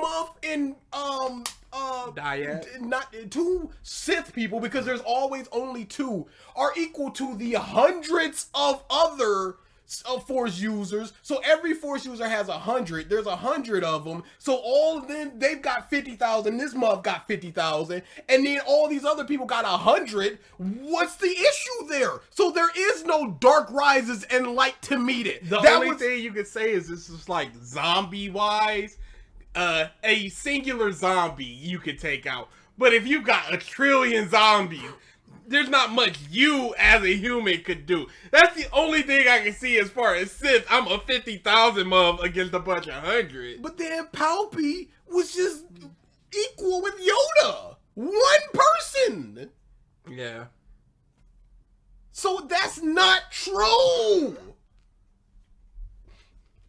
Speaker 4: dyad,
Speaker 3: not two Sith people, because there's always only two, are equal to the hundreds of other Force users. So every Force user has 100. There's 100 of them. So all of them, they've got 50,000. This month got 50,000, and then all these other people got 100. What's the issue there? So there is no dark rises and light to meet it.
Speaker 4: The only thing you could say is this is like zombie wise. A singular zombie you could take out. But if you got a trillion zombies, there's not much you as a human could do. That's the only thing I can see as far as Sith. I'm a 50,000 mother against a bunch of 100.
Speaker 3: But then Palpy was just equal with Yoda. One person.
Speaker 4: Yeah.
Speaker 3: So that's not true.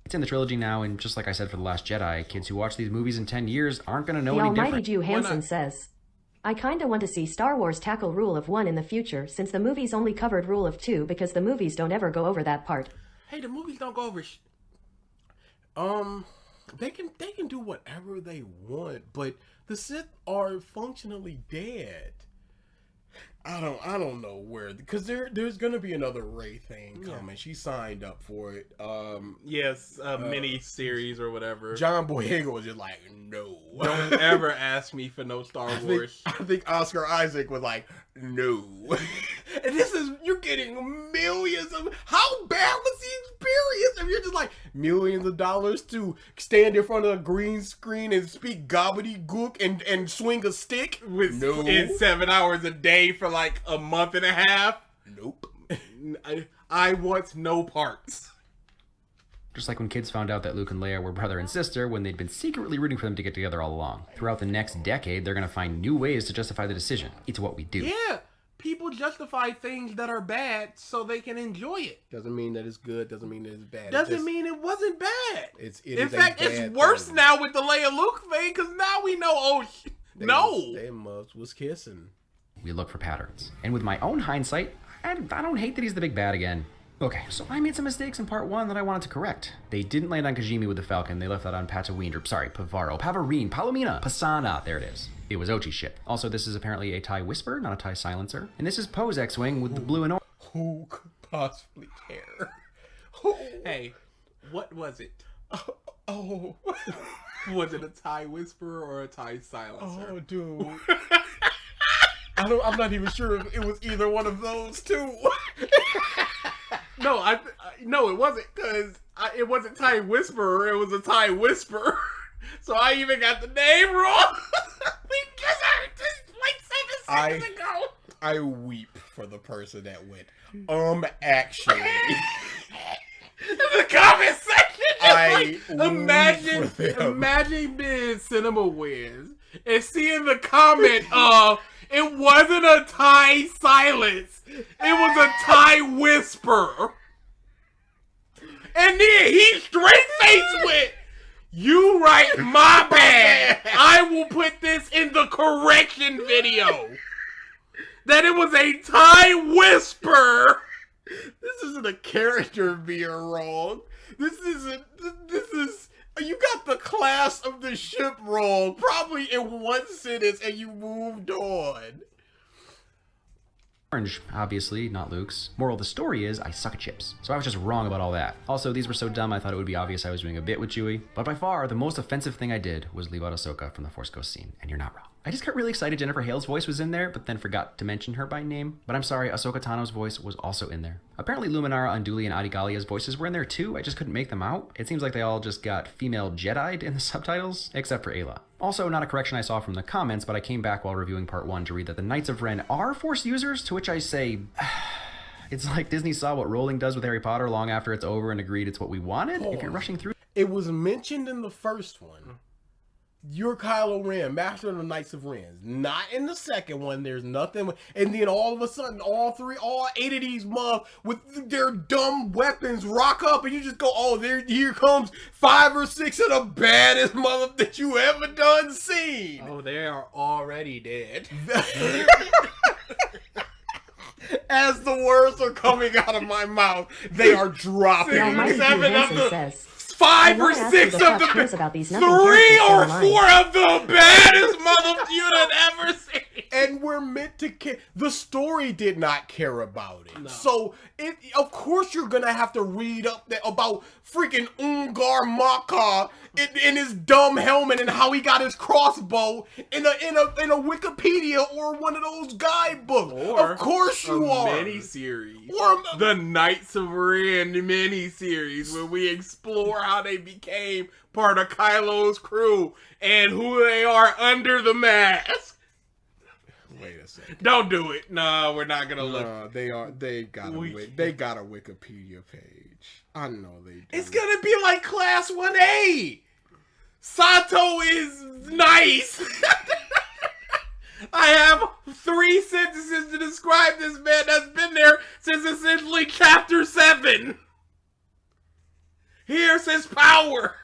Speaker 6: It's in the trilogy now, and just like I said for The Last Jedi, kids who watch these movies in 10 years aren't going to know
Speaker 5: The
Speaker 6: any
Speaker 5: Almighty
Speaker 6: different.
Speaker 5: Jew Hansen says, I kinda want to see Star Wars tackle Rule of 1 in the future, since the movies only covered Rule of 2 because the movies don't ever go over that part.
Speaker 4: Hey, the movies don't go over
Speaker 3: they can do whatever they want, but the Sith are functionally dead. I don't know where, because there's gonna be another Rey thing coming. Yeah. She signed up for it.
Speaker 4: Yes, mini series or whatever.
Speaker 3: John Boyega was just like, no.
Speaker 4: Don't ever ask me for no Star Wars.
Speaker 3: I think Oscar Isaac was like, no. And you're getting millions of, how bad was the experience if you're just like millions of dollars to stand in front of a green screen and speak gobbledygook and swing a stick?
Speaker 4: In 7 hours a day for like a month and a half?
Speaker 3: Nope.
Speaker 4: I want no parts.
Speaker 6: Just like when kids found out that Luke and Leia were brother and sister when they'd been secretly rooting for them to get together all along. Throughout the next decade, they're going to find new ways to justify the decision. It's what we do.
Speaker 4: Yeah, people justify things that are bad so they can enjoy it.
Speaker 3: Doesn't mean that it's good, doesn't mean that it's bad.
Speaker 4: Doesn't mean it wasn't bad.
Speaker 3: In
Speaker 4: fact, it's worse now with the Leia Luke thing, because now we know,
Speaker 3: They was kissing.
Speaker 6: We look for patterns. And with my own hindsight, I don't hate that he's the big bad again. Okay, so I made some mistakes in part 1 that I wanted to correct. They didn't land on Kijimi with the Falcon, they left that on Pavaro, Palomina, Pasana, there it is. It was Ochi shit. Also, this is apparently a TIE Whisper, not a TIE Silencer. And this is Poe's X-Wing with the blue and orange.
Speaker 3: Who could possibly care?
Speaker 4: Hey, what was it?
Speaker 3: Oh.
Speaker 4: Was it a TIE Whisperer or a TIE Silencer?
Speaker 3: Oh, dude. I'm not even sure if it was either one of those two.
Speaker 4: No, no, it wasn't, because it wasn't TIE Whisperer, it was a TIE Whisperer. So I even got the name wrong. We just heard this like 7 seconds ago.
Speaker 3: I weep for the person that went, actually.
Speaker 4: In the comment section,
Speaker 3: imagine
Speaker 4: being in CinemaWins and seeing the comment of, it wasn't a TIE Silence, it was a TIE Whisper. And then he straight face went, you right, my bad. I will put this in the correction video. That it was a TIE Whisper.
Speaker 3: This isn't a character being wrong. This is, you got the class of the ship wrong, probably in one sentence, and you moved on.
Speaker 6: Orange, obviously, not Luke's. Moral of the story is, I suck at chips. So I was just wrong about all that. Also, these were so dumb I thought it would be obvious I was doing a bit with Chewie. But by far, the most offensive thing I did was leave out Ahsoka from the Force Ghost scene, and you're not wrong. I just got really excited Jennifer Hale's voice was in there, but then forgot to mention her by name. But I'm sorry, Ahsoka Tano's voice was also in there. Apparently Luminara Unduli and Adigalia's voices were in there too, I just couldn't make them out. It seems like they all just got female Jedi'd in the subtitles, except for Ayla. Also, not a correction I saw from the comments, but I came back while reviewing part 1 to read that the Knights of Ren are Force users, to which I say, it's like Disney saw what Rowling does with Harry Potter long after it's over and agreed it's what we wanted. If you're rushing through.
Speaker 3: It was mentioned in the first one. You're Kylo Ren, Master of the Knights of Ren. Not in the second one. There's nothing. And then all of a sudden, all 8 of these mobs with their dumb weapons rock up, and you just go, oh, here comes 5 or 6 of the baddest mother that you ever done seen.
Speaker 4: Oh, they are already dead.
Speaker 3: As the words are coming out of my mouth, they are dropping.
Speaker 5: 7 of the...
Speaker 4: 5 or 6 of the 3 or 4 of the baddest mother you'd ever seen.
Speaker 3: And we're meant to care. The story did not care about it. No. So, of course you're going to have to read up about freaking Ungar Maka in his dumb helmet and how he got his crossbow in a Wikipedia or one of those guidebooks.
Speaker 4: Or
Speaker 3: of course you are.
Speaker 4: Miniseries. The Knights of Ren miniseries where we explore how they became part of Kylo's crew and who they are under the mask.
Speaker 3: Wait a second.
Speaker 4: Don't do it. No, we're not gonna look.
Speaker 3: They got a Wikipedia page. I know they do.
Speaker 4: It's gonna be like Class 1A. Sato is nice. I have 3 sentences to describe this man that's been there since essentially chapter 7. Here's his power.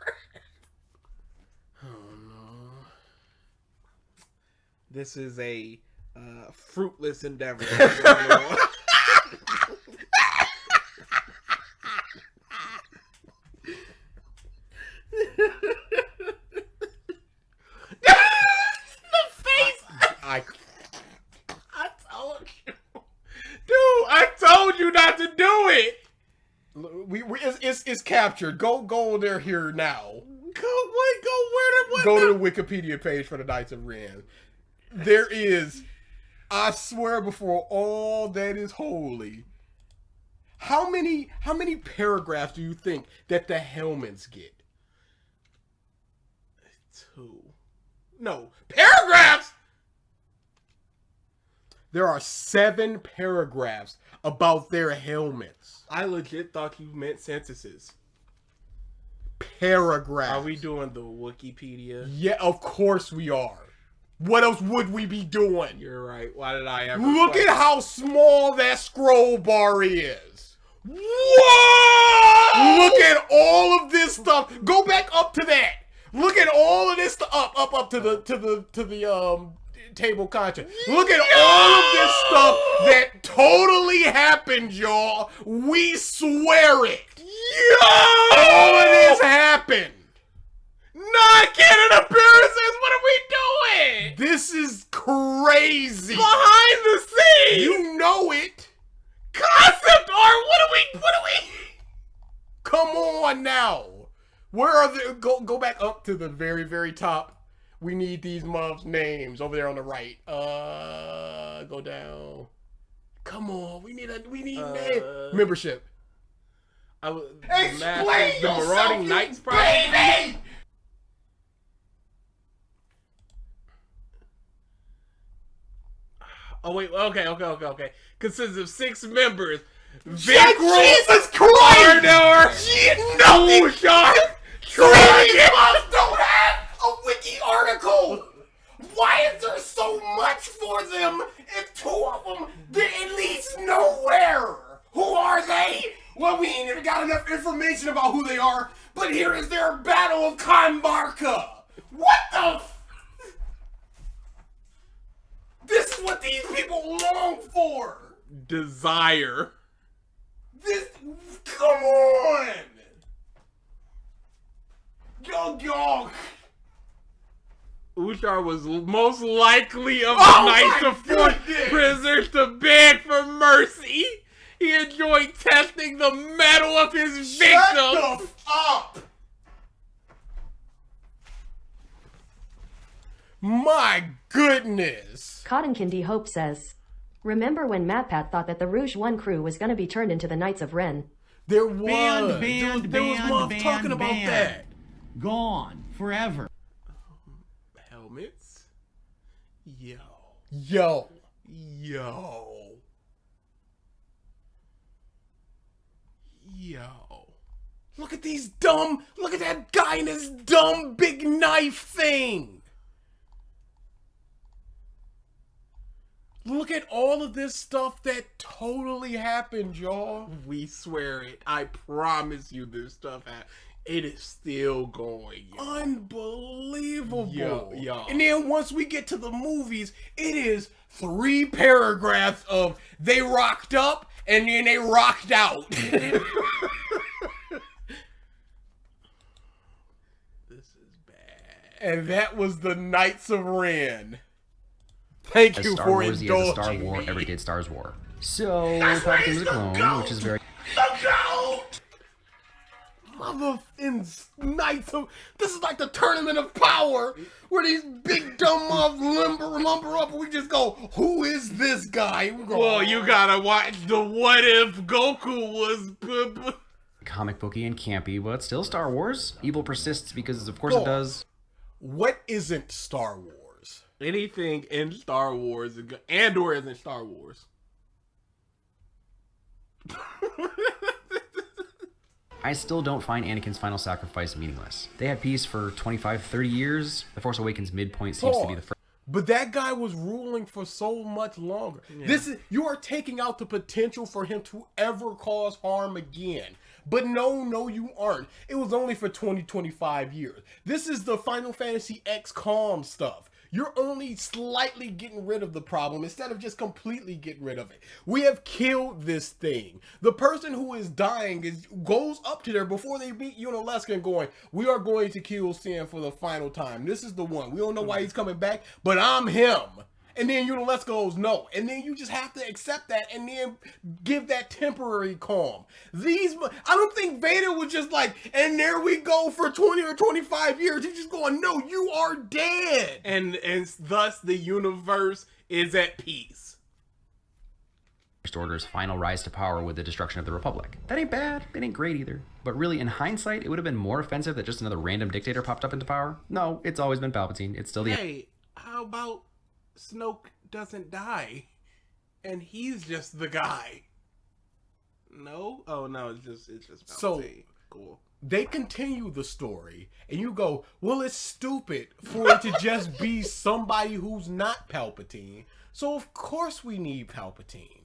Speaker 3: Oh no.
Speaker 4: This is a fruitless endeavor. I told you. Dude, I told you not to do it.
Speaker 3: It's captured. Go there here now.
Speaker 4: Where
Speaker 3: Go to the Wikipedia page for the Knights of Ren. There is, I swear before all that is holy. How many paragraphs do you think that the helmets get?
Speaker 4: 2. No, paragraphs.
Speaker 3: There are 7 paragraphs about their helmets.
Speaker 4: I legit thought you meant sentences.
Speaker 3: Paragraphs.
Speaker 4: Are we doing the Wikipedia?
Speaker 3: Yeah, of course we are. What else would we be doing?
Speaker 4: You're right. Why did I ever?
Speaker 3: Look at how small that scroll bar is.
Speaker 4: Whoa!
Speaker 3: Look at all of this stuff. Go back up to that. Look at all of this stuff. Up to the table content. Look at all of this stuff that totally happened, y'all. We swear it. All of this happened.
Speaker 4: Non-canon appearances. What are we doing?
Speaker 3: This is crazy.
Speaker 4: Behind the scenes.
Speaker 3: You know it.
Speaker 4: Concept art. What are we?
Speaker 3: Come on now. Where are the go back up to the very, very top. We need these mobs' names over there on the right. Go down. Come on. We need name. Membership.
Speaker 4: Explain the Marauding Knights probably. Oh wait, okay. Consists of 6 members.
Speaker 3: Jesus Christ!
Speaker 4: Andor,
Speaker 3: Nothing.
Speaker 4: Trilogy.
Speaker 3: Don't have a wiki article. Why is there so much for them if 2 of them didn't lead nowhere? Who are they? Well, we ain't even got enough information about who they are, but here is their Battle of Kanbarka. What the This is what these people long for.
Speaker 4: Desire.
Speaker 3: Come on. Yo.
Speaker 4: Ushar was most likely of the Knights of forced prisoners to beg for mercy. He enjoyed testing the mettle of his victims.
Speaker 3: Shut the f up. My goodness.
Speaker 5: Cotton Candy Hope says, remember when MatPat thought that the Rouge One crew was going to be turned into the Knights of Ren?
Speaker 3: There was. There was Muff talking about that.
Speaker 12: Gone. Forever.
Speaker 4: Helmets? Yo.
Speaker 3: Look at that guy in his dumb big knife thing. Look at all of this stuff that totally happened, y'all.
Speaker 4: We swear it. I promise you this stuff happened. It is still going, yo.
Speaker 3: Unbelievable.
Speaker 4: Yo.
Speaker 3: And then once we get to the movies, it is 3 paragraphs of they rocked up and then they rocked out.
Speaker 4: This is bad.
Speaker 3: And that was the Knights of Ren. Thank you
Speaker 6: Star
Speaker 3: for
Speaker 6: Wars, he has a Star
Speaker 3: indulging
Speaker 6: War,
Speaker 3: me.
Speaker 6: every kid Stars War. So, Palpatine was a clone, which is very...
Speaker 3: Knights of... This is like the Tournament of Power, where these big dumb mobs lumber up, and we just go, who is this guy? We go,
Speaker 4: Well, you gotta watch the What If Goku was...
Speaker 6: comic booky and campy, but still Star Wars. Evil persists because, of course, it does.
Speaker 3: What isn't Star Wars?
Speaker 4: Anything in Star Wars, Andor is in Star Wars.
Speaker 6: I still don't find Anakin's final sacrifice meaningless. They had peace for 25, 30 years. The Force Awakens midpoint seems to be the first.
Speaker 3: But that guy was ruling for so much longer. Yeah. You are taking out the potential for him to ever cause harm again. But no, you aren't. It was only for 25 years. This is the Final Fantasy XCOM stuff. You're only slightly getting rid of the problem instead of just completely getting rid of it. We have killed this thing. The person who is dying goes up to there before they beat Unalesca and going, we are going to kill Sin for the final time. This is the one. We don't know why he's coming back, but I'm him. And then Unalesca goes, no. And then you just have to accept that and then give that temporary calm. I don't think Vader was just like, and there we go for 20 or 25 years. He's just going, no, you are dead.
Speaker 4: And thus the universe is at peace.
Speaker 6: First Order's final rise to power with the destruction of the Republic. That ain't bad. It ain't great either. But really, in hindsight, it would have been more offensive that just another random dictator popped up into power. No, it's always been Palpatine. It's still the...
Speaker 4: Hey, how about... Snoke doesn't die, and he's just the guy. No? Oh no, it's just Palpatine.
Speaker 3: So
Speaker 4: cool.
Speaker 3: They continue the story, and you go, well, it's stupid for it to just be somebody who's not Palpatine. So of course we need Palpatine.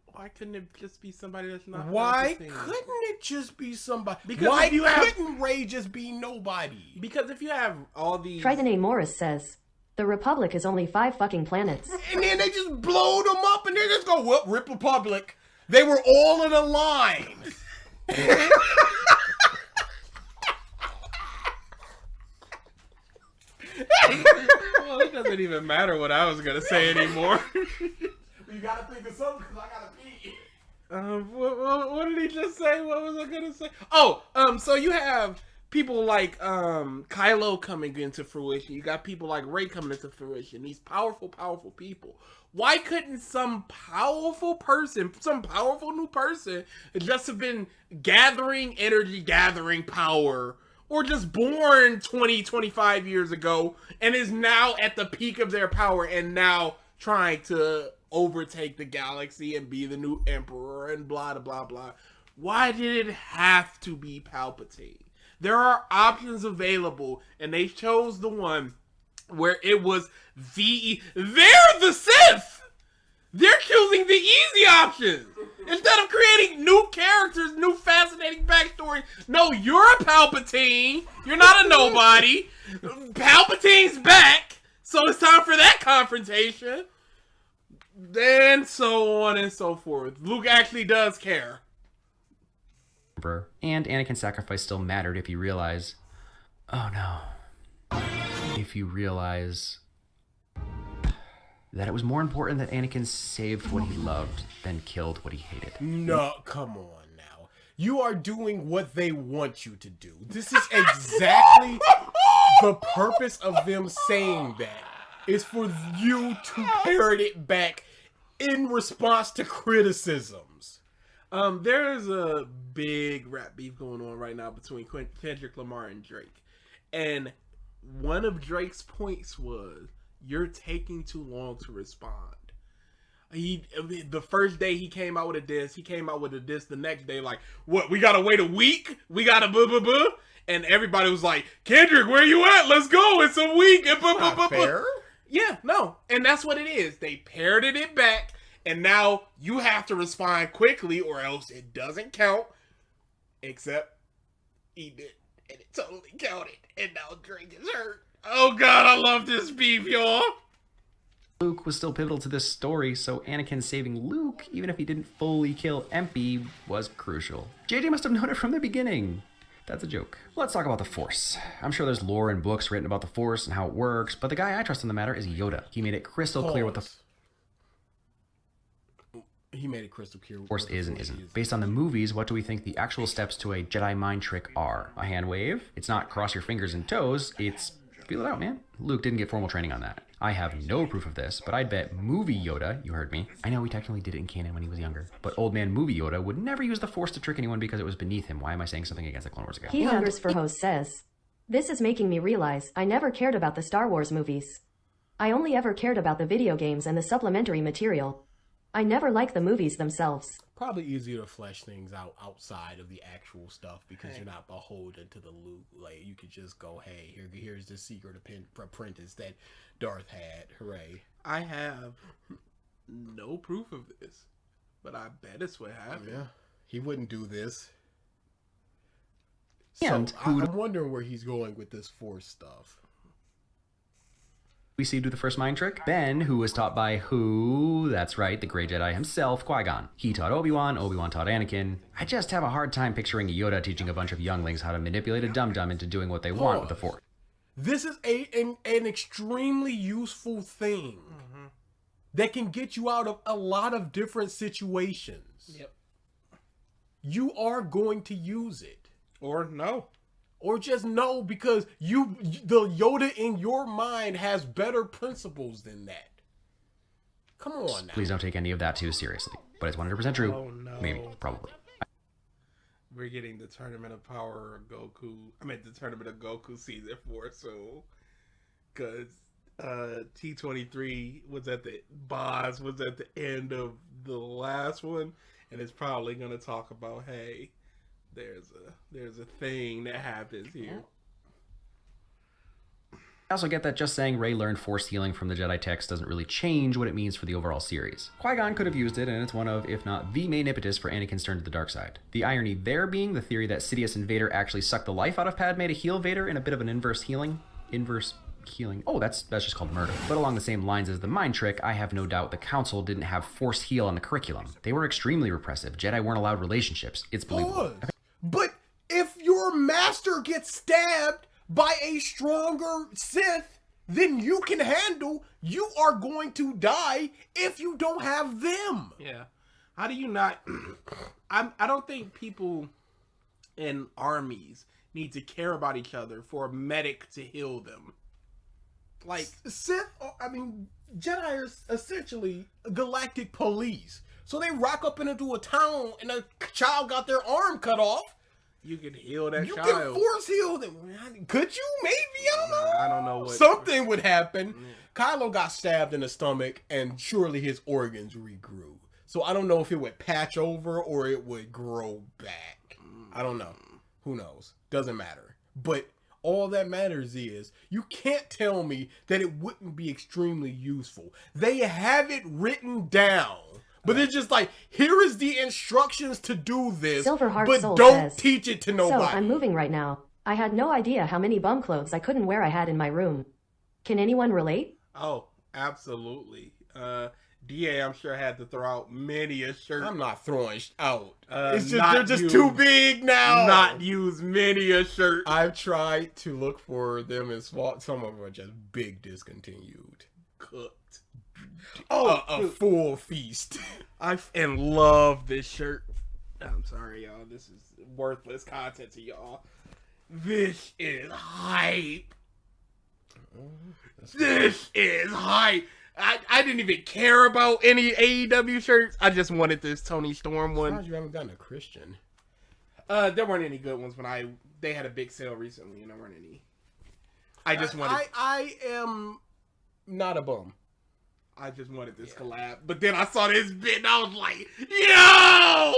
Speaker 4: Why couldn't it just be somebody that's not
Speaker 3: Why
Speaker 4: Palpatine?
Speaker 3: Couldn't it just be somebody?
Speaker 4: Because
Speaker 3: why couldn't Rey just be nobody?
Speaker 4: Because if you have all these...
Speaker 5: Triton A. Morris says, the Republic is only 5 fucking planets.
Speaker 3: And then they just blow them up and they just go, well, Rip Republic. They were all in a line.
Speaker 4: Well, it doesn't even matter what I was going to say anymore.
Speaker 3: You got to think of something because I got to pee.
Speaker 4: What did he just say? What was I going to say? Oh, so you have... people like Kylo coming into fruition. You got people like Rey coming into fruition. These powerful people. Why couldn't some powerful person, some powerful new person, just have been gathering energy, gathering power, or just born 20, 25 years ago and is now at the peak of their power and now trying to overtake the galaxy and be the new emperor and blah, blah, blah. Why did it have to be Palpatine? There are options available, and they chose the one where it was they're the Sith! They're choosing the easy option! Instead of creating new characters, new fascinating backstory. No, you're a Palpatine. You're not a nobody. Palpatine's back, so it's time for that confrontation. Then so on and so forth. Luke actually does care.
Speaker 6: And Anakin's sacrifice still mattered if you realize... Oh no. If you realize... that it was more important that Anakin saved what he loved than killed what he hated.
Speaker 3: No, come on now. You are doing what they want you to do. This is exactly the purpose of them saying that. Is for you to parrot it back in response to criticisms.
Speaker 4: There's a big rap beef going on right now between Kendrick Lamar and Drake. And one of Drake's points was, you're taking too long to respond. The first day he came out with a diss, the next day like, what, we gotta wait a week? We gotta blah. And everybody was like, Kendrick, where you at? Let's go, it's a week. And
Speaker 3: fair?
Speaker 4: Yeah, no. And that's what it is. They parroted it back. And now you have to respond quickly or else it doesn't count. Except he did. And it totally counted. And now Drake is hurt. Oh god, I love this beef, y'all.
Speaker 6: Luke was still pivotal to this story, so Anakin saving Luke, even if he didn't fully kill Empey, was crucial. JJ must have known it from the beginning. That's a joke. Let's talk about the Force. I'm sure there's lore and books written about the Force and how it works, but the guy I trust in the matter is Yoda. He made it crystal clear what the Force is and isn't. Based on the movies, what do we think the actual steps to a Jedi mind trick are? A hand wave? It's not cross your fingers and toes, it's feel it out, man. Luke didn't get formal training on that. I have no proof of this, but I'd bet movie Yoda, you heard me. I know he technically did it in canon when he was younger, but old man movie Yoda would never use the Force to trick anyone because it was beneath him. Why am I saying something against the Clone Wars again?
Speaker 5: He Hungers for Host says, this is making me realize I never cared about the Star Wars movies. I only ever cared about the video games and the supplementary material. I never liked the movies themselves.
Speaker 3: Probably easier to flesh things out outside of the actual stuff because you're not beholden to the loot. Like, you could just go, hey, here's the secret apprentice that Darth had. Hooray.
Speaker 4: I have no proof of this, but I bet it's what happened.
Speaker 3: Yeah, he wouldn't do this.
Speaker 6: And
Speaker 3: so I'm wondering where he's going with this Force stuff.
Speaker 6: We see do the first mind trick? Ben, who was taught by who? That's right, the Grey Jedi himself, Qui-Gon. He taught Obi-Wan, Obi-Wan taught Anakin. I just have a hard time picturing Yoda teaching a bunch of younglings how to manipulate a dum-dum into doing what they want with the Force.
Speaker 3: This is an extremely useful thing that can get you out of a lot of different situations.
Speaker 4: Yep.
Speaker 3: You are going to use it.
Speaker 4: Or no.
Speaker 3: Or just no, because the Yoda in your mind has better principles than that. Come on now.
Speaker 6: Please don't take any of that too seriously. But it's 100% true.
Speaker 4: Oh, no.
Speaker 6: Maybe. Probably.
Speaker 4: We're getting the Tournament of Power Goku. I mean, the Tournament of Goku Season 4, so... Because T23 was at the end of the last one, and it's probably going to talk about, hey... There's a thing that happens here.
Speaker 6: I also get that just saying Rey learned Force healing from the Jedi text doesn't really change what it means for the overall series. Qui-Gon could have used it, and it's one of, if not the main impetus for Anakin's turn to the dark side. The irony there being the theory that Sidious and Vader actually sucked the life out of Padme to heal Vader in a bit of an inverse healing. Oh, that's just called murder. But along the same lines as the mind trick, I have no doubt the Council didn't have Force heal on the curriculum. They were extremely repressive. Jedi weren't allowed relationships. It's believable.
Speaker 3: But if your master gets stabbed by a stronger Sith than you can handle, you are going to die if you don't have them.
Speaker 4: Yeah. How do you not... I don't think people in armies need to care about each other for a medic to heal them. Like,
Speaker 3: Sith, Jedi are essentially galactic police. So they rock up into a town and a child got their arm cut off.
Speaker 4: You can heal that child.
Speaker 3: You can Force heal them. Could you? Maybe. I don't know.
Speaker 4: I don't know what.
Speaker 3: Something would happen. Yeah. Kylo got stabbed in the stomach and surely his organs regrew. So I don't know if it would patch over or it would grow back. I don't know. Who knows? Doesn't matter. But all that matters is you can't tell me that it wouldn't be extremely useful. They have it written down. But it's just like, here is the instructions to do this, but don't teach it to nobody.
Speaker 5: So, I'm moving right now. I had no idea how many bum clothes I couldn't wear I had in my room. Can anyone relate?
Speaker 4: Oh, absolutely. DA, I'm sure, had to throw out many a shirt.
Speaker 3: I'm not throwing out. It's just they're just too big now.
Speaker 4: Not use many a shirt.
Speaker 3: I've tried to look for them in small. Some of them are just big discontinued.
Speaker 4: Cooked.
Speaker 3: A full feast.
Speaker 4: I love this shirt. I'm sorry, y'all. This is worthless content to y'all. This is hype. This is hype. I didn't even care about any AEW shirts. I just wanted this Tony Storm one.
Speaker 3: I'm surprised you haven't gotten a Christian.
Speaker 4: There weren't any good ones when they had a big sale recently, and there weren't any. I just wanted.
Speaker 3: I am not a bum.
Speaker 4: I just wanted this collab, but then I saw this bit and I was like, yo!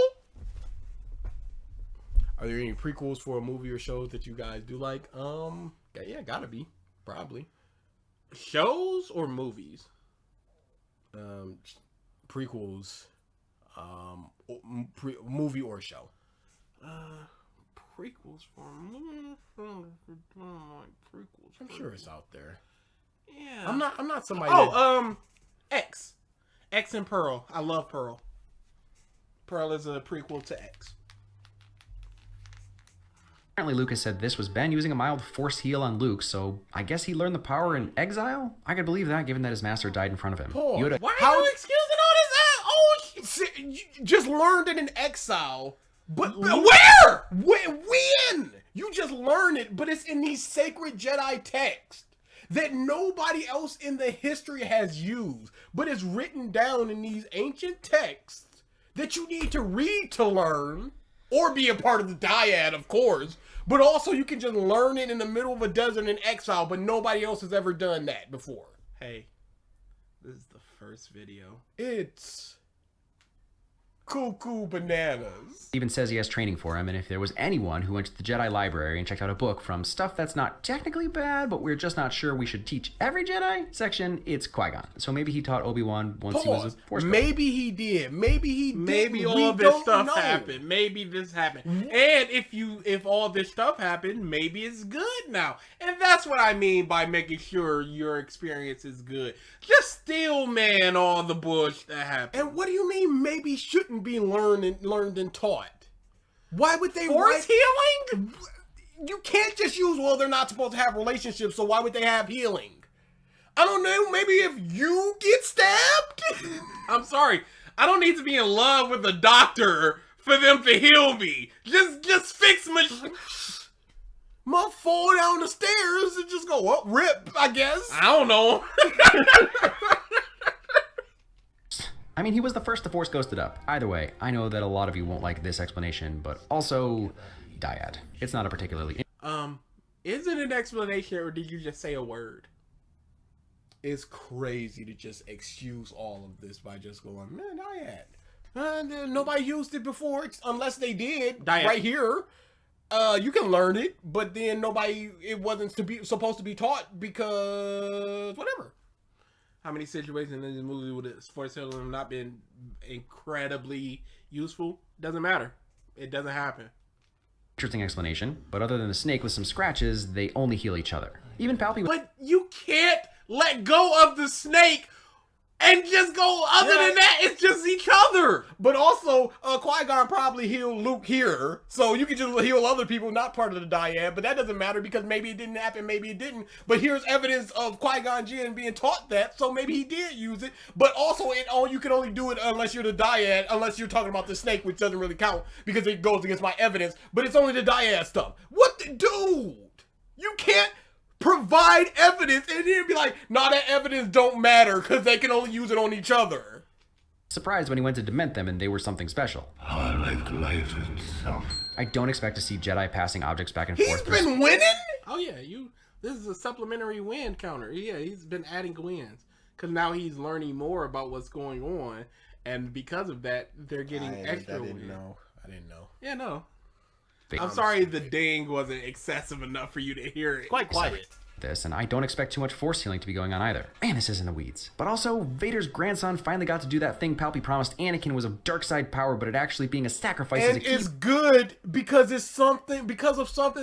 Speaker 3: Are there any prequels for a movie or shows that you guys do like? Yeah, gotta be. Probably.
Speaker 4: Shows or movies?
Speaker 3: Prequels. Movie or show.
Speaker 4: Prequels for movie? Prequels.
Speaker 3: I'm sure it's out there.
Speaker 4: Yeah.
Speaker 3: I'm not somebody
Speaker 4: X and Pearl. I love Pearl. Pearl is a prequel to X.
Speaker 6: Apparently Lucas said this was Ben using a mild Force heal on Luke, so I guess he learned the power in exile? I could believe that given that his master died in front of him.
Speaker 3: Why are you excusing all this? You just learned it in exile. But
Speaker 4: where?
Speaker 3: When? You just learn it, but it's in these sacred Jedi texts that nobody else in the history has used, but it's written down in these ancient texts that you need to read to learn, or be a part of the dyad, of course, but also you can just learn it in the middle of a desert in exile, but nobody else has ever done that before.
Speaker 4: Hey, this is the first video.
Speaker 3: It's cuckoo bananas.
Speaker 6: Even says he has training for him, and if there was anyone who went to the Jedi library and checked out a book from stuff that's not technically bad, but we're just not sure we should teach every Jedi section, it's Qui-Gon. So maybe he taught Obi-Wan once he was a Force ghost.
Speaker 3: Maybe he did. Maybe he did.
Speaker 4: Maybe all this stuff happened. Maybe this happened. And if all this stuff happened, maybe it's good now. And that's what I mean by making sure your experience is good. Just still man all the bullshit that happened.
Speaker 3: And what do you mean maybe shouldn't be learned and taught? Why would they
Speaker 4: Force healing?
Speaker 3: You can't just use, well, they're not supposed to have relationships, so why would they have healing? I don't know, maybe if you get stabbed?
Speaker 4: I'm sorry. I don't need to be in love with a doctor for them to heal me. Just fix my
Speaker 3: Must fall down the stairs and just go, well, rip, I guess.
Speaker 4: I don't know.
Speaker 6: I mean, he was the first to Force ghosted up. Either way, I know that a lot of you won't like this explanation, but also dyad. It's not a particularly...
Speaker 4: Is it an explanation or did you just say a word?
Speaker 3: It's crazy to just excuse all of this by just going, man, dyad. Nobody used it before, unless they did.
Speaker 4: Dyad.
Speaker 3: Right here. You can learn it, but then it wasn't supposed to be taught because whatever.
Speaker 4: How many situations in this movie would Force healing have not been incredibly useful? Doesn't matter. It doesn't happen.
Speaker 6: Interesting explanation, but other than the snake with some scratches, they only heal each other. Even Palpatine...
Speaker 4: But you can't let go of the snake and just go, other than that, it's just each other.
Speaker 3: But also, Qui-Gon probably healed Luke here, so you can just heal other people not part of the dyad, but that doesn't matter because maybe it didn't happen, maybe it didn't. But here's evidence of Qui-Gon Jinn being taught that, so maybe he did use it. But also, you can only do it unless you're the dyad, unless you're talking about the snake, which doesn't really count because it goes against my evidence. But it's only the dyad stuff. What the dude? You can't provide evidence and then be like, nah, that evidence don't matter because they can only use it on each other.
Speaker 6: Surprised when he went to dement them and they were something special.
Speaker 7: I like life itself.
Speaker 6: I don't expect to see Jedi passing objects back and forth.
Speaker 3: He's been winning?
Speaker 4: Oh yeah, this is a supplementary win counter. Yeah, he's been adding wins. Because now he's learning more about what's going on. And because of that, they're getting extra wins.
Speaker 3: I didn't know.
Speaker 4: Yeah, no. I'm sorry the ding wasn't excessive enough for you to hear it.
Speaker 3: Quite quiet.
Speaker 6: This, and I don't expect too much Force healing to be going on either. Man, this is in the weeds. But also, Vader's grandson finally got to do that thing Palpy promised Anakin was of dark side power, but it actually being a sacrifice.
Speaker 3: And it's good because of something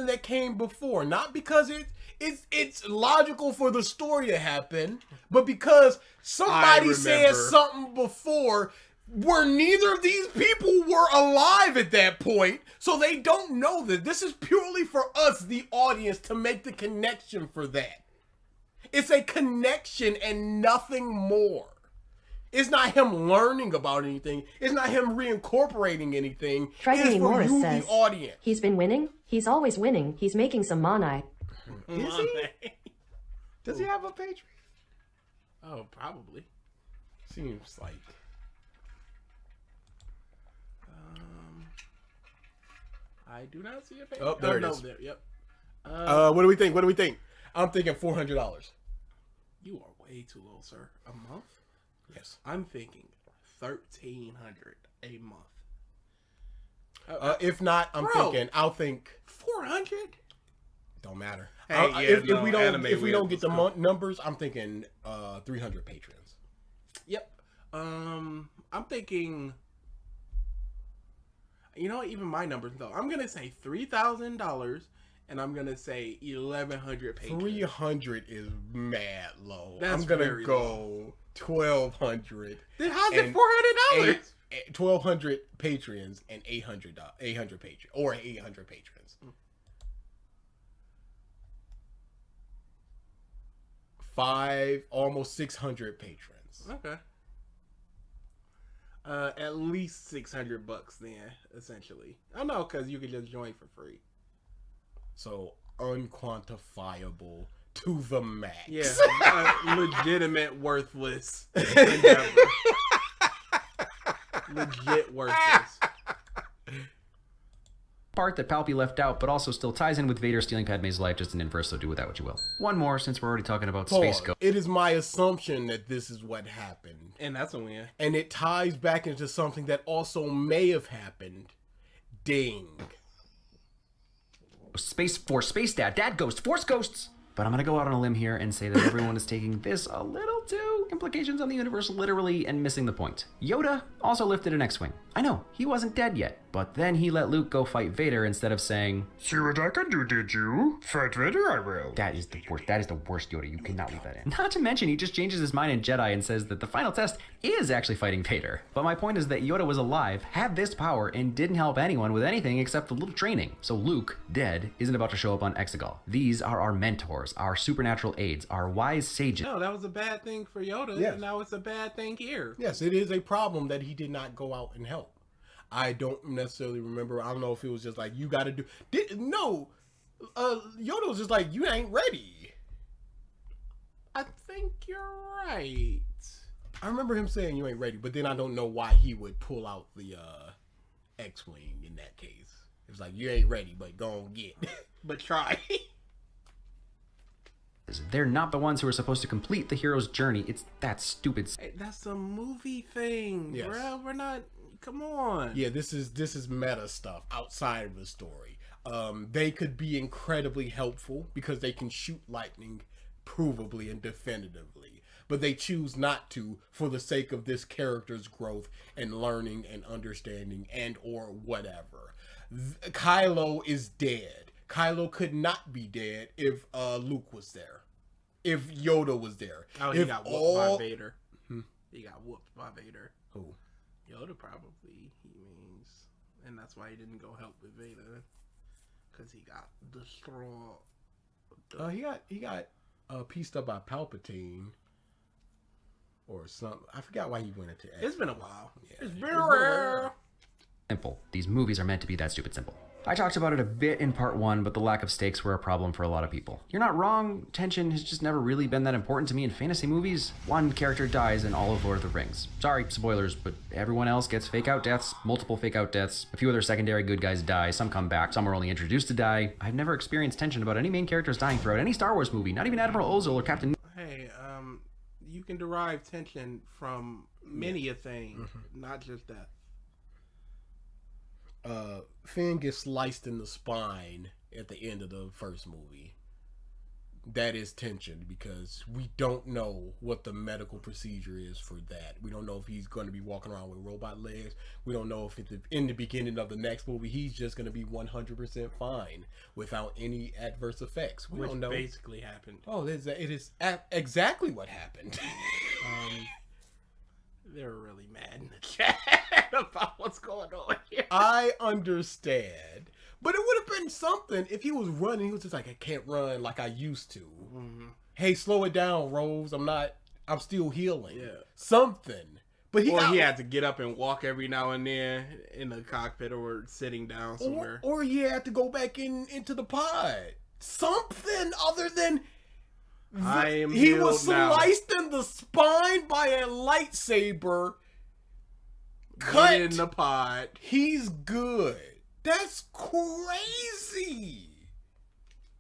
Speaker 3: that came before. Not because it's logical for the story to happen, but because somebody said something before where neither of these people were alive at that point, so they don't know that. This is purely for us, the audience, to make the connection for that. It's a connection and nothing more. It's not him learning about anything. It's not him reincorporating anything.
Speaker 5: Tridemy Morris says,
Speaker 3: the audience.
Speaker 5: He's been winning. He's always winning. He's making some monai.
Speaker 3: Is he? Does he have a Patreon?
Speaker 4: Oh, probably.
Speaker 3: Seems like.
Speaker 4: I do not see a Patreon.
Speaker 3: Oh, there it is.
Speaker 4: Yep.
Speaker 3: What do we think? I'm thinking $400.
Speaker 4: You are way too low, sir. A month?
Speaker 3: Yes.
Speaker 4: I'm thinking $1,300 a month.
Speaker 3: If not, I'll think
Speaker 4: 400.
Speaker 3: Don't matter.
Speaker 4: Hey,
Speaker 3: if we don't get the numbers, I'm thinking 300 patrons.
Speaker 4: Yep. I'm thinking. You know what? Even my numbers though. I'm gonna say $3,000, and I'm gonna say 1,100 patrons.
Speaker 3: 300 is mad low.
Speaker 4: That's
Speaker 3: I'm gonna
Speaker 4: very
Speaker 3: go
Speaker 4: low.
Speaker 3: 1,200.
Speaker 4: Then how's it $400?
Speaker 3: 1,200 patrons and 800 patrons or 800 patrons. Almost 600 patrons.
Speaker 4: Okay. At least $600 then, essentially. I know, because you can just join for free.
Speaker 3: So unquantifiable to the max.
Speaker 4: Yeah, legitimate worthless endeavor. Legit worthless.
Speaker 6: part that Palpy left out, but also still ties in with Vader stealing Padme's life just an inverse, so do with that what you will. One more, since we're already talking about Space Ghost.
Speaker 3: It is my assumption that this is what happened.
Speaker 4: And that's a win.
Speaker 3: And it ties back into something that also may have happened. Ding.
Speaker 6: Space Force, Space Dad Ghost, Force Ghosts! But I'm gonna go out on a limb here and say that everyone is taking this a little too implications on the universe literally and missing the point. Yoda also lifted an X-Wing. I know, he wasn't dead yet, but then he let Luke go fight Vader instead of saying, "See what I can do, did you? Fight Vader, I will." That is the worst Yoda, you cannot leave that in. Not to mention, he just changes his mind in Jedi and says that the final test is actually fighting Vader. But my point is that Yoda was alive, had this power, and didn't help anyone with anything except a little training. So Luke, dead, isn't about to show up on Exegol. These are our mentors, our supernatural aides, our wise sages.
Speaker 4: No, that was a bad thing for Yoda,
Speaker 3: Yes.
Speaker 4: and now it's a bad thing here.
Speaker 3: Yes, it is a problem that he did not go out and help. I don't necessarily remember. I don't know if it was just like, you got to do... Yoda was just like, you ain't ready.
Speaker 4: I think you're right.
Speaker 3: I remember him saying you ain't ready, but then I don't know why he would pull out the X-Wing in that case. It was like, you ain't ready, but go on get.
Speaker 4: But try.
Speaker 6: They're not the ones who are supposed to complete the hero's journey. It's that stupid...
Speaker 4: Hey, that's a movie thing,
Speaker 3: Yes.
Speaker 4: bro. We're not... Come on.
Speaker 3: Yeah, this is meta stuff outside of the story. They could be incredibly helpful because they can shoot lightning provably and definitively, but they choose not to for the sake of this character's growth and learning and understanding and or whatever. Kylo is dead. Kylo could not be dead if Luke was there, if Yoda was there.
Speaker 4: Oh, he got whooped by Vader. He got whooped by Vader.
Speaker 3: Who?
Speaker 4: Yoda probably, he means, and that's why he didn't go help with Vader, because he got destroyed.
Speaker 3: He got pieced up by Palpatine or something. I forgot why he went into.
Speaker 4: It's been a while.
Speaker 3: Yeah,
Speaker 4: It's been a while.
Speaker 6: Simple. These movies are meant to be that stupid simple. I talked about it a bit in part 1, but the lack of stakes were a problem for a lot of people. You're not wrong, tension has just never really been that important to me in fantasy movies. One character dies in all of Lord of the Rings. Sorry, spoilers, but everyone else gets fake out deaths, multiple fake out deaths, a few other secondary good guys die, some come back, some are only introduced to die. I've never experienced tension about any main characters dying throughout any Star Wars movie, not even Admiral Ozzel or Captain...
Speaker 4: Hey, you can derive tension from many a thing, not just death.
Speaker 3: Finn gets sliced in the spine at the end of the first movie. That is tension because we don't know what the medical procedure is for that. We don't know if he's going to be walking around with robot legs. We don't know if in the beginning of the next movie he's just going to be 100% fine without any adverse effects. We don't know.
Speaker 4: Basically happened.
Speaker 3: Oh, it is exactly what happened.
Speaker 4: They're really mad in the chat about what's going on here.
Speaker 3: I understand. But it would have been something if he was running. He was just like, I can't run like I used to. Hey, slow it down, Rose. I'm still healing.
Speaker 4: Yeah.
Speaker 3: Something. But he
Speaker 4: had to get up and walk every now and then in the cockpit or sitting down somewhere.
Speaker 3: Or he had to go back into the pod. Something other than... He was sliced in the spine by a lightsaber. Cut
Speaker 4: in the pod.
Speaker 3: He's good. That's crazy.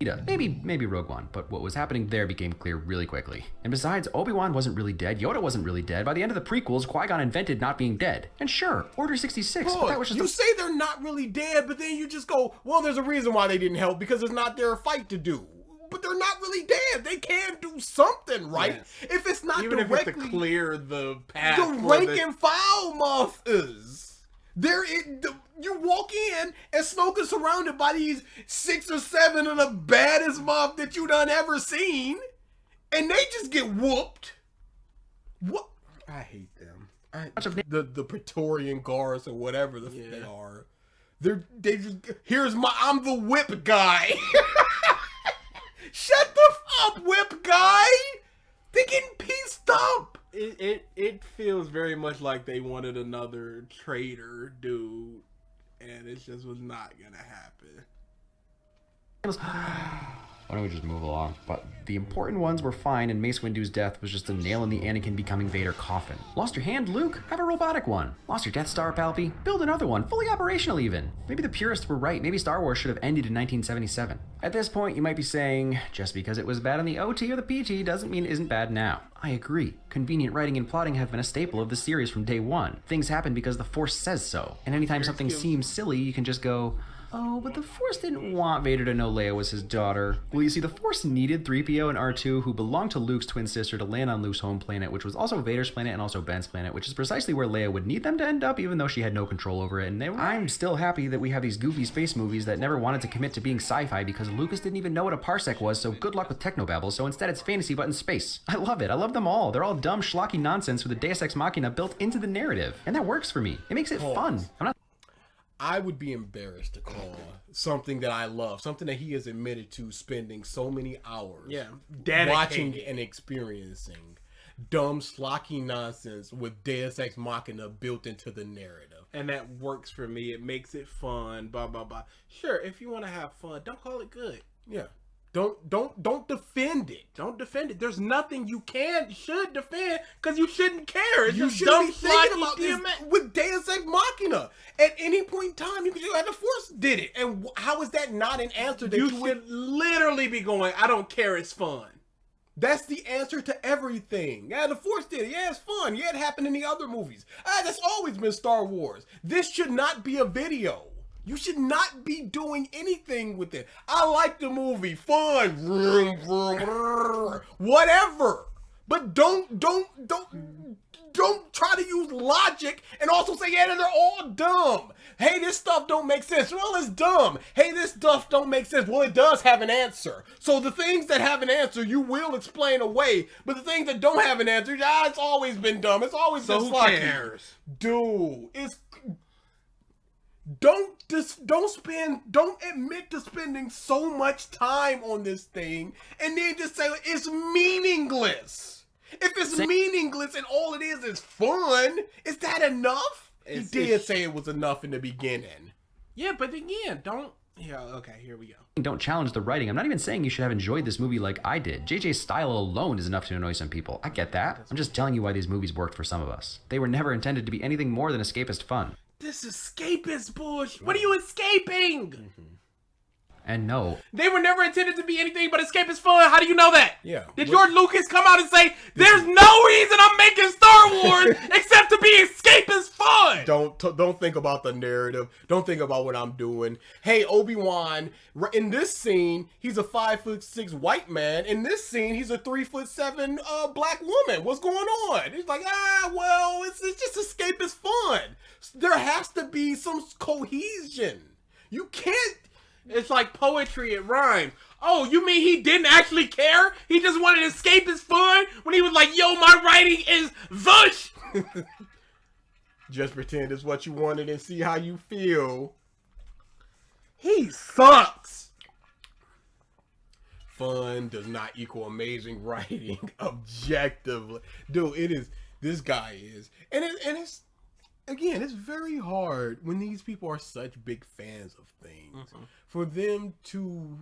Speaker 6: Maybe Rogue One, but what was happening there became clear really quickly. And besides, Obi-Wan wasn't really dead, Yoda wasn't really dead. By the end of the prequels, Qui-Gon invented not being dead. And sure, Order 66, but that was just...
Speaker 3: You say they're not really dead, but then you just go, well, there's a reason why they didn't help, because it's not their fight to do. But they're not really dead. They can do something, right? Yes. If it's not
Speaker 4: even
Speaker 3: directly...
Speaker 4: if it's to clear the path...
Speaker 3: The rank and file mothers. You walk in and Snoke is surrounded by these 6 or 7 of the baddest moth that you done ever seen, and they just get whooped. What? I hate them. The Praetorian Guards or whatever they are. They just I'm the whip guy. Shut the up, whip guy. They getting pieced up.
Speaker 4: It feels very much like they wanted another traitor dude, and it just was not gonna happen.
Speaker 6: Why don't we just move along? But the important ones were fine, and Mace Windu's death was just a nail in the Anakin becoming Vader coffin. Lost your hand, Luke? Have a robotic one. Lost your Death Star, Palpy? Build another one, fully operational even. Maybe the purists were right. Maybe Star Wars should have ended in 1977. At this point, you might be saying, just because it was bad on the OT or the PT doesn't mean it isn't bad now. I agree. Convenient writing and plotting have been a staple of the series from day one. Things happen because the Force says so. And anytime something seems silly, you can just go, oh, but the Force didn't want Vader to know Leia was his daughter. Well, you see, the Force needed 3PO and R2, who belonged to Luke's twin sister, to land on Luke's home planet, which was also Vader's planet and also Ben's planet, which is precisely where Leia would need them to end up, even though she had no control over it. And I'm still happy that we have these goofy space movies that never wanted to commit to being sci-fi because Lucas didn't even know what a parsec was, so good luck with technobabble, so instead it's fantasy but in space. I love it. I love them all. They're all dumb, schlocky nonsense with a Deus Ex Machina built into the narrative. And that works for me. It makes it fun.
Speaker 3: I would be embarrassed to call something that I love, something that he has admitted to spending so many hours watching and experiencing, dumb, schlocky nonsense with Deus Ex Machina built into the narrative.
Speaker 4: And that works for me. It makes it fun, blah, blah, blah. Sure, if you want to have fun, don't call it good.
Speaker 3: Yeah. Don't defend it.
Speaker 4: Don't defend it. There's nothing you should defend because you shouldn't care. It's
Speaker 3: you
Speaker 4: just
Speaker 3: shouldn't be thinking
Speaker 4: about
Speaker 3: this with Deus Ex Machina. At any point in time, you could just the Force did it. And how is that not an answer that
Speaker 4: you should literally be going, I don't care, it's fun.
Speaker 3: That's the answer to everything. Yeah, the Force did it. Yeah, it's fun. Yeah, it happened in the other movies. That's always been Star Wars. This should not be a video. You should not be doing anything with it. I like the movie. Fun. Whatever. But don't try to use logic and also say, yeah, they're all dumb. Hey, this stuff don't make sense. Well, it's dumb. Hey, this stuff don't make sense. Well, it does have an answer. So the things that have an answer, you will explain away. But the things that don't have an answer, it's always been dumb. It's always been sloppy.
Speaker 4: Who cares?
Speaker 3: Dude, don't admit to spending so much time on this thing and then just say it's meaningless. If it's meaningless and all it is fun, is that enough? He did say it was enough in the beginning.
Speaker 4: Yeah, but again, okay, here we go.
Speaker 6: Don't challenge the writing. I'm not even saying you should have enjoyed this movie like I did. JJ's style alone is enough to annoy some people. I get that. I'm just telling you why these movies worked for some of us. They were never intended to be anything more than escapist fun.
Speaker 4: This escapist bullshit. What are you escaping?
Speaker 3: Mm-hmm.
Speaker 6: And no.
Speaker 4: They were never intended to be anything but escapist fun. How do you know that?
Speaker 3: Yeah.
Speaker 4: Did George Lucas come out and say, there's no reason I'm making Star Wars except to be escapist fun?
Speaker 3: Don't think about the narrative. Don't think about what I'm doing. Hey, Obi-Wan, in this scene, he's a 5'6" white man. In this scene, he's a 3'7" black woman. What's going on? He's like, well, it's just escapist fun. There has to be some cohesion. You can't.
Speaker 4: It's like poetry, it rhymes. Oh, you mean he didn't actually care? He just wanted to escape his fun when he was like, yo, my writing is vush.
Speaker 3: Just pretend it's what you wanted and see how you feel.
Speaker 4: He sucks.
Speaker 3: Fun does not equal amazing writing objectively. Dude, it is. This guy is. And it's. Again, it's very hard when these people are such big fans of things for them to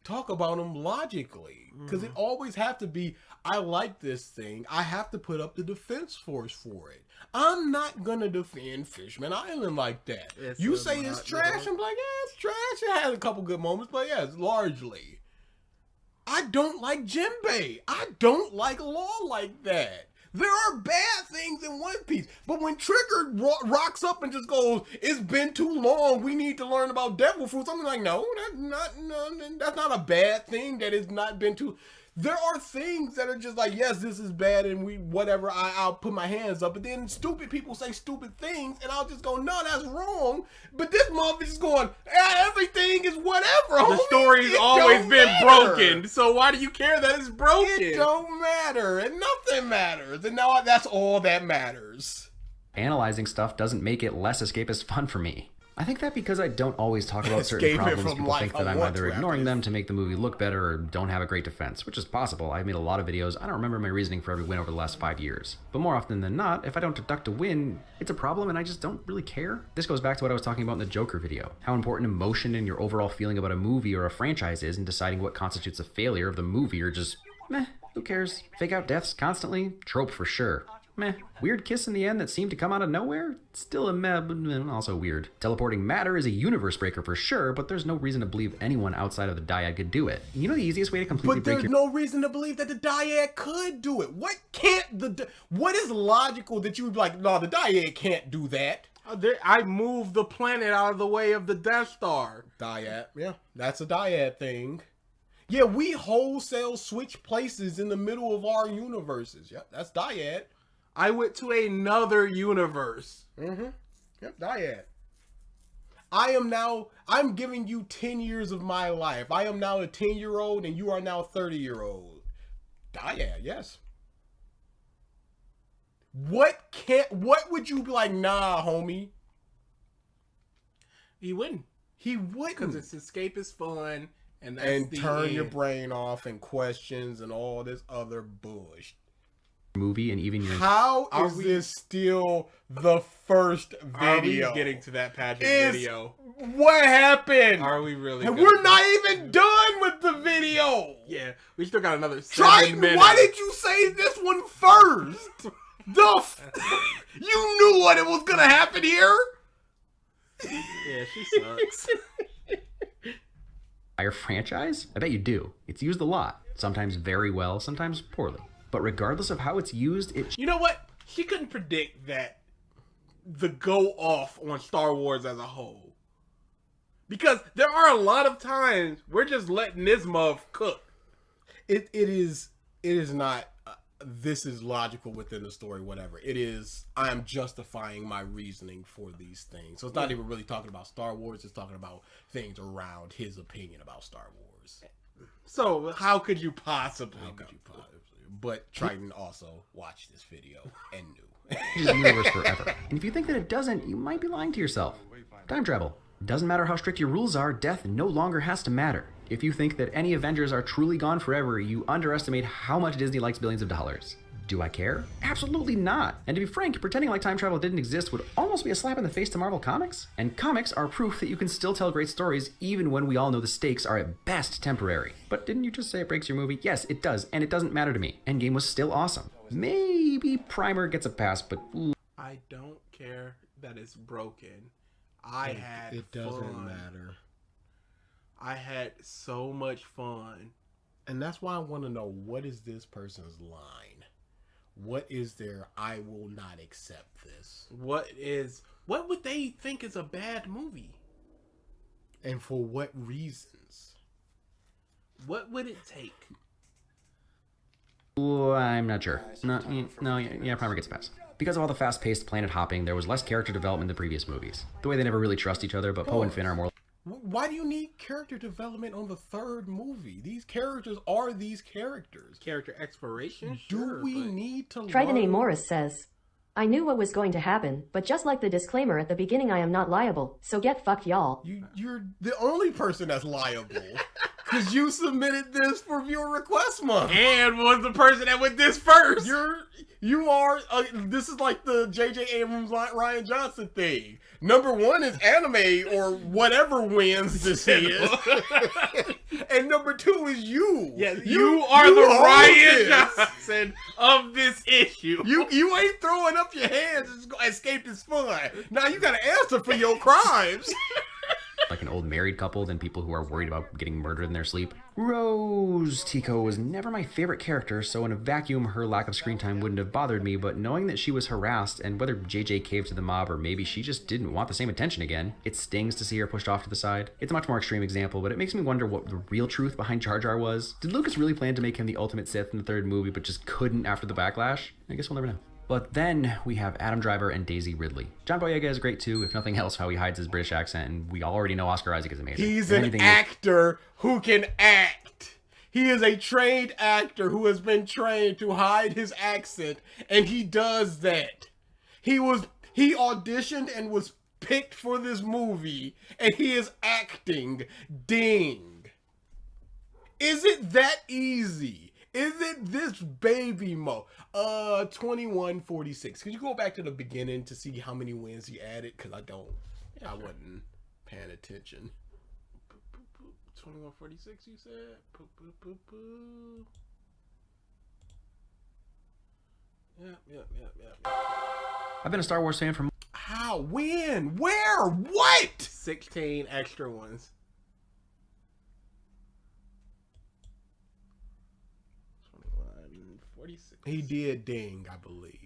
Speaker 3: talk about them logically. Because it always have to be, I like this thing. I have to put up the defense force for it. I'm not going to defend Fishman Island like that. You say it's trash, I'm like, yeah, it's trash. It has a couple good moments, but yeah, it's largely. I don't like Jinbei. I don't like law like that. There are bad things in One Piece, but when Trigger rocks up and just goes, "It's been too long. We need to learn about devil fruits," I'm like, no, that's not a bad thing. That has not been too. There are things that are just like, yes, this is bad, and I'll put my hands up. But then stupid people say stupid things, and I'll just go, no, that's wrong. But this motherfucker is going, everything is whatever.
Speaker 4: The story's always been broken, so why do you care that it's broken?
Speaker 3: It don't matter, and nothing matters, and now that's all that matters.
Speaker 6: Analyzing stuff doesn't make it less escapist fun for me. I think that because I don't always talk about certain
Speaker 3: Escape it
Speaker 6: problems,
Speaker 3: from
Speaker 6: people
Speaker 3: life.
Speaker 6: think
Speaker 3: I
Speaker 6: that I'm
Speaker 3: want
Speaker 6: either
Speaker 3: to
Speaker 6: ignoring
Speaker 3: after
Speaker 6: them to make the movie look better or don't have a great defense, which is possible. I've made a lot of videos. I don't remember my reasoning for every win over the last 5 years. But more often than not, if I don't deduct a win, it's a problem and I just don't really care. This goes back to what I was talking about in the Joker video. How important emotion and your overall feeling about a movie or a franchise is in deciding what constitutes a failure of the movie or just, meh, who cares? Fake out deaths constantly? Trope for sure. Meh. Weird kiss in the end that seemed to come out of nowhere? Still a meh, but also weird. Teleporting matter is a universe breaker for sure, but there's no reason to believe anyone outside of the dyad could do it. You know the easiest way to completely
Speaker 3: But there's
Speaker 6: break
Speaker 3: no reason to believe that the dyad could do it. What is logical that you would be like, no, the dyad can't do that?
Speaker 4: I moved the planet out of the way of the Death Star.
Speaker 3: Dyad, yeah, that's a dyad thing. Yeah, we wholesale switch places in the middle of our universes. Yep, that's dyad.
Speaker 4: I went to another universe.
Speaker 3: Mm-hmm. Yep, dyad. I'm giving you 10 years of my life. I am now a 10-year-old and you are now a 30-year-old. Dyad, yes. What would you be like, nah, homie?
Speaker 4: He wouldn't.
Speaker 3: He wouldn't.
Speaker 4: Because it's escapist fun and
Speaker 3: turn your brain off and questions and all this other bullshit.
Speaker 6: Movie and even your
Speaker 3: How is this still the first video?
Speaker 4: Are we getting to that pageant video?
Speaker 3: What happened?
Speaker 4: Are we really?
Speaker 3: And we're not even done with the video.
Speaker 4: Yeah, we still got another 7
Speaker 3: Triton,
Speaker 4: minutes.
Speaker 3: why did you say this one first? You knew what it was gonna happen here.
Speaker 4: Yeah, she sucks.
Speaker 6: entire franchise? I bet you do. It's used a lot. Sometimes very well, sometimes poorly. But regardless of how it's used,
Speaker 4: You know what? She couldn't predict that the go off on Star Wars as a whole. Because there are a lot of times we're just letting this muff cook.
Speaker 3: It is not this is logical within the story, whatever. It is I'm justifying my reasoning for these things. So it's not even really talking about Star Wars, it's talking about things around his opinion about Star Wars.
Speaker 4: So how could you possibly
Speaker 3: But Triton also watched this video and knew.
Speaker 6: It's the universe forever. And if you think that it doesn't, you might be lying to yourself. Time travel. Doesn't matter how strict your rules are, death no longer has to matter. If you think that any Avengers are truly gone forever, you underestimate how much Disney likes billions of dollars. Do I care? Absolutely not. And to be frank, pretending like time travel didn't exist would almost be a slap in the face to Marvel Comics. And comics are proof that you can still tell great stories even when we all know the stakes are at best temporary. But didn't you just say it breaks your movie? Yes, it does, and it doesn't matter to me. Endgame was still awesome. Maybe Primer gets a pass, but
Speaker 4: I don't care that it's broken.
Speaker 3: It doesn't matter.
Speaker 4: I had so much fun.
Speaker 3: And that's why I want to know, what is this person's line? What is their I will not accept this?
Speaker 4: What would they think is a bad movie?
Speaker 3: And for what reasons?
Speaker 4: What would it take?
Speaker 6: I'm not sure. No, Primer gets a pass. Because of all the fast-paced planet hopping, there was less character development in the previous movies. The way they never really trust each other, but Poe and Finn are more...
Speaker 3: Why do you need character development on the third movie? These characters are these characters.
Speaker 4: Character exploration?
Speaker 3: Do we need to
Speaker 5: Triton A.
Speaker 3: learn?
Speaker 5: Morris says, I knew what was going to happen, but just like the disclaimer at the beginning, I am not liable, so get fucked, y'all.
Speaker 3: You're the only person that's liable. Because you submitted this for viewer request month.
Speaker 4: And was the person that went this first.
Speaker 3: You are, this is like the J.J. Abrams, Ryan Johnson thing. Number one is anime or whatever wins this is. And number two is you.
Speaker 4: Yeah, you are the Ryan Johnson of this issue.
Speaker 3: You ain't throwing up your hands and escape this fun. Now you got to answer for your crimes.
Speaker 6: like an old married couple than people who are worried about getting murdered in their sleep. Rose Tico was never my favorite character, so in a vacuum, her lack of screen time wouldn't have bothered me, but knowing that she was harassed, and whether JJ caved to the mob or maybe she just didn't want the same attention again, it stings to see her pushed off to the side. It's a much more extreme example, but it makes me wonder what the real truth behind Jar Jar was. Did Lucas really plan to make him the ultimate Sith in the third movie, but just couldn't after the backlash? I guess we'll never know. But then we have Adam Driver and Daisy Ridley. John Boyega is great too, if nothing else, how he hides his British accent, and we already know Oscar Isaac is amazing.
Speaker 3: He's an actor who can act. He is a trained actor who has been trained to hide his accent, and he does that. He auditioned and was picked for this movie, and he is acting ding. Is it that easy? Is it this baby mo? 2146. Could you go back to the beginning to see how many wins he added? Because I wasn't paying attention.
Speaker 4: 2146, you said? Yeah.
Speaker 6: I've been a Star Wars fan for...
Speaker 3: How? When? Where? What?
Speaker 4: 16 extra ones. 2146.
Speaker 3: He did ding, I believe.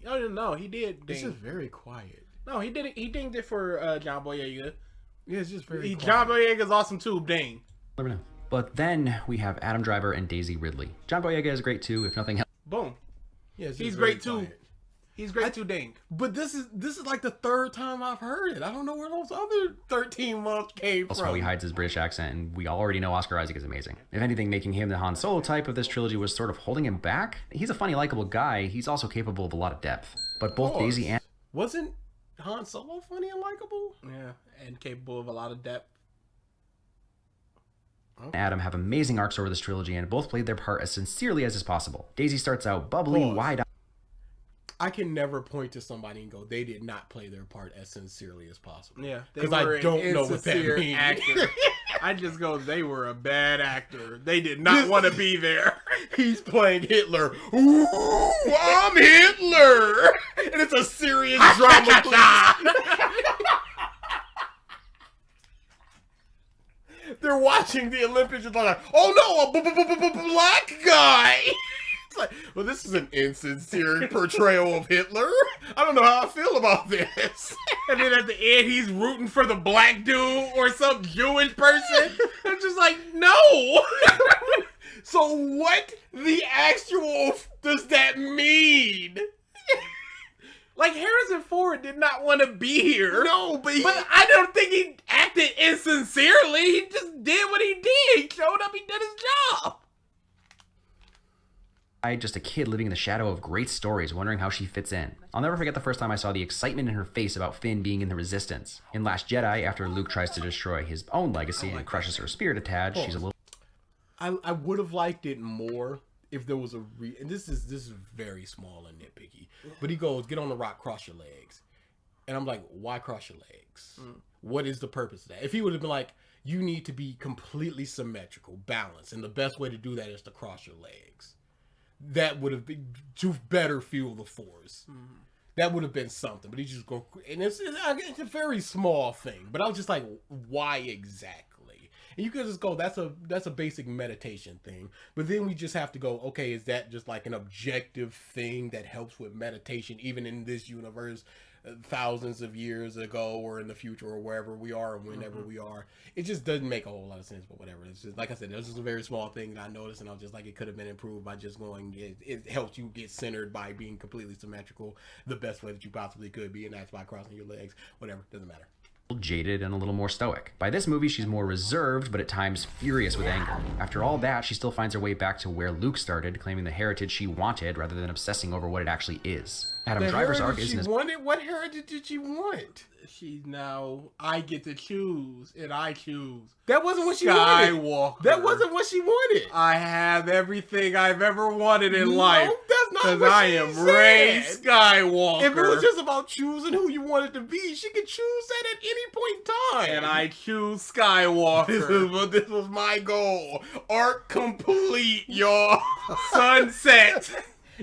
Speaker 4: No, he did ding.
Speaker 3: It's just very quiet.
Speaker 4: No, he did it. He dinged it for John Boyega.
Speaker 3: Yeah, it's just very quiet.
Speaker 4: John Boyega's awesome too. Ding.
Speaker 6: Let me know. But then we have Adam Driver and Daisy Ridley. John Boyega is great too, if nothing else.
Speaker 4: Boom.
Speaker 3: Yeah,
Speaker 4: he's great too. He's great too, ding.
Speaker 3: But this is like the third time I've heard it. I don't know where those other 13 months came from.
Speaker 6: That's how he hides his British accent, and we already know Oscar Isaac is amazing. If anything, making him the Han Solo type of this trilogy was sort of holding him back. He's a funny, likable guy. He's also capable of a lot of depth. But both Daisy and...
Speaker 3: Wasn't Han Solo funny and likable?
Speaker 4: Yeah, and capable of a lot of depth.
Speaker 6: Adam have amazing arcs over this trilogy and both played their part as sincerely as is possible. Daisy starts out bubbly, wide-eyed.
Speaker 3: I can never point to somebody and go, they did not play their part as sincerely as possible.
Speaker 4: Yeah,
Speaker 3: because I don't know what that means.
Speaker 4: Actor. I just go, they were a bad actor. They did not want to be there.
Speaker 3: He's playing Hitler. Ooh, I'm Hitler, and it's a serious drama. They're watching the Olympics and they're like, oh no, a black guy. It's like, well, this is an insincere portrayal of Hitler. I don't know how I feel about this.
Speaker 4: And then at the end, he's rooting for the black dude or some Jewish person. I'm just like, no.
Speaker 3: So what the actual does that mean?
Speaker 4: Like, Harrison Ford did not want to be here.
Speaker 3: No, but
Speaker 4: I don't think he acted insincerely. He just did what he did. He showed up, he did his job.
Speaker 6: Just a kid living in the shadow of great stories, wondering how she fits in. I'll never forget the first time I saw the excitement in her face about Finn being in the Resistance. In Last Jedi, after Luke tries to destroy his own legacy and crushes her spirit a tad, she's a little...
Speaker 3: I would have liked it more if there was a and this is very small and nitpicky, but he goes, get on the rock, cross your legs, and I'm like, why cross your legs? What is the purpose of that? If he would have been like, you need to be completely symmetrical, balanced, and the best way to do that is to cross your legs, that would have been to better fuel the force. That would have been something, but he just go, and it's a very small thing, but I was just like, why exactly? And you could just go, that's a basic meditation thing. But then we just have to go, okay, is that just like an objective thing that helps with meditation, even in this universe, thousands of years ago or in the future or wherever we are and whenever we are? It just doesn't make a whole lot of sense, but whatever. It's just, like I said, this is a very small thing that I noticed, and I was just like, it could have been improved by just going, it helps you get centered by being completely symmetrical the best way that you possibly could be, and that's by crossing your legs. Whatever, doesn't matter.
Speaker 6: Jaded and a little more stoic. By this movie, she's more reserved, but at times furious with anger. After all that, she still finds her way back to where Luke started, claiming the heritage she wanted rather than obsessing over what it actually is. Adam Driver's arc isn't as...
Speaker 3: What heritage did she want?
Speaker 4: She's now, I get to choose, and I choose.
Speaker 3: That wasn't what she wanted.
Speaker 4: Skywalker.
Speaker 3: That wasn't what she wanted.
Speaker 4: I have everything I've ever wanted in life.
Speaker 3: That's not what she
Speaker 4: am
Speaker 3: said.
Speaker 4: Rey Skywalker.
Speaker 3: If it was just about choosing who you wanted to be, she could choose that at any point in time.
Speaker 4: And I choose Skywalker.
Speaker 3: This was my goal. Arc complete, y'all.
Speaker 4: Sunset.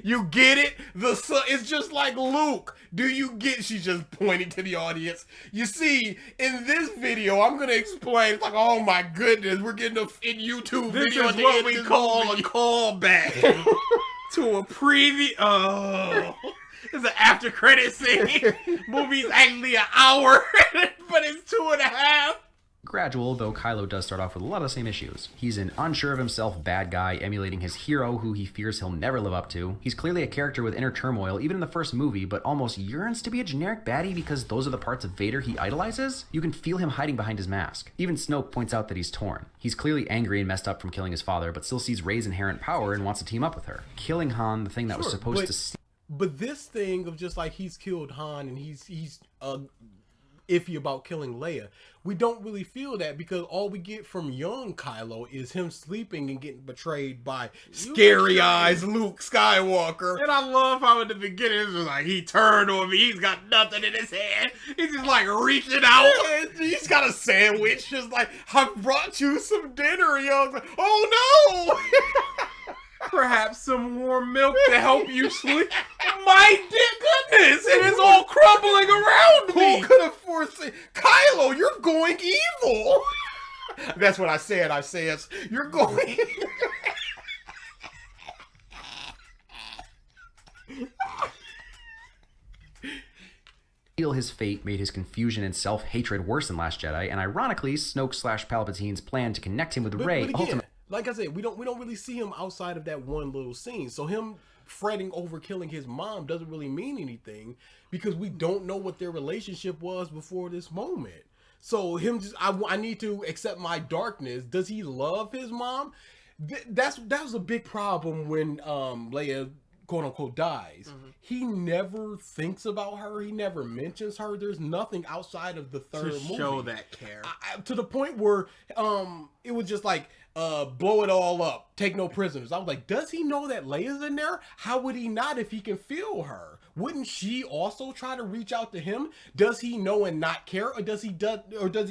Speaker 3: You get it? The sun, it's just like Luke. Do you get? She's just pointing to the audience. You see, in this video, I'm gonna explain. It's like, oh my goodness, we're getting a YouTube video.
Speaker 4: This is what we call a callback to a preview. Oh, it's an after credit scene. Movie's actually an hour, but it's 2.5.
Speaker 6: Gradual, though Kylo does start off with a lot of the same issues. He's an unsure of himself bad guy, emulating his hero who he fears he'll never live up to. He's clearly a character with inner turmoil, even in the first movie, but almost yearns to be a generic baddie because those are the parts of Vader he idolizes. You can feel him hiding behind his mask. Even Snoke points out that he's torn. He's clearly angry and messed up from killing his father, but still sees Rey's inherent power and wants to team up with her. Killing Han, the thing that was supposed to...
Speaker 3: But this thing of just like he's killed Han and he's iffy about killing Leia. We don't really feel that because all we get from young Kylo is him sleeping and getting betrayed by scary eyes Luke Skywalker.
Speaker 4: And I love how in the beginning it was like, he turned on me, he's got nothing in his hand. He's just like reaching out.
Speaker 3: And he's got a sandwich, just like, I brought you some dinner, young. Like, oh no!
Speaker 4: Perhaps some warm milk to help you sleep. My dear goodness, it is all crumbling around me.
Speaker 3: Who could have foreseen? Kylo, you're going evil. That's what I said. I said, you're going.
Speaker 6: Feel his fate made his confusion and self-hatred worse than Last Jedi, and ironically, Snoke/Palpatine's plan to connect him with Rey ultimately.
Speaker 3: Like I said, we don't really see him outside of that one little scene. So him fretting over killing his mom doesn't really mean anything because we don't know what their relationship was before this moment. So him just, I need to accept my darkness. Does he love his mom? That was a big problem when Leia, quote unquote, dies. He never thinks about her. He never mentions her. There's nothing outside of the third movie
Speaker 4: show that care.
Speaker 3: To the point where it was just like, blow it all up, take no prisoners. I was like, does he know that Leia's in there? How would he not if he can feel her? Wouldn't she also try to reach out to him? Does he know and not care, or does he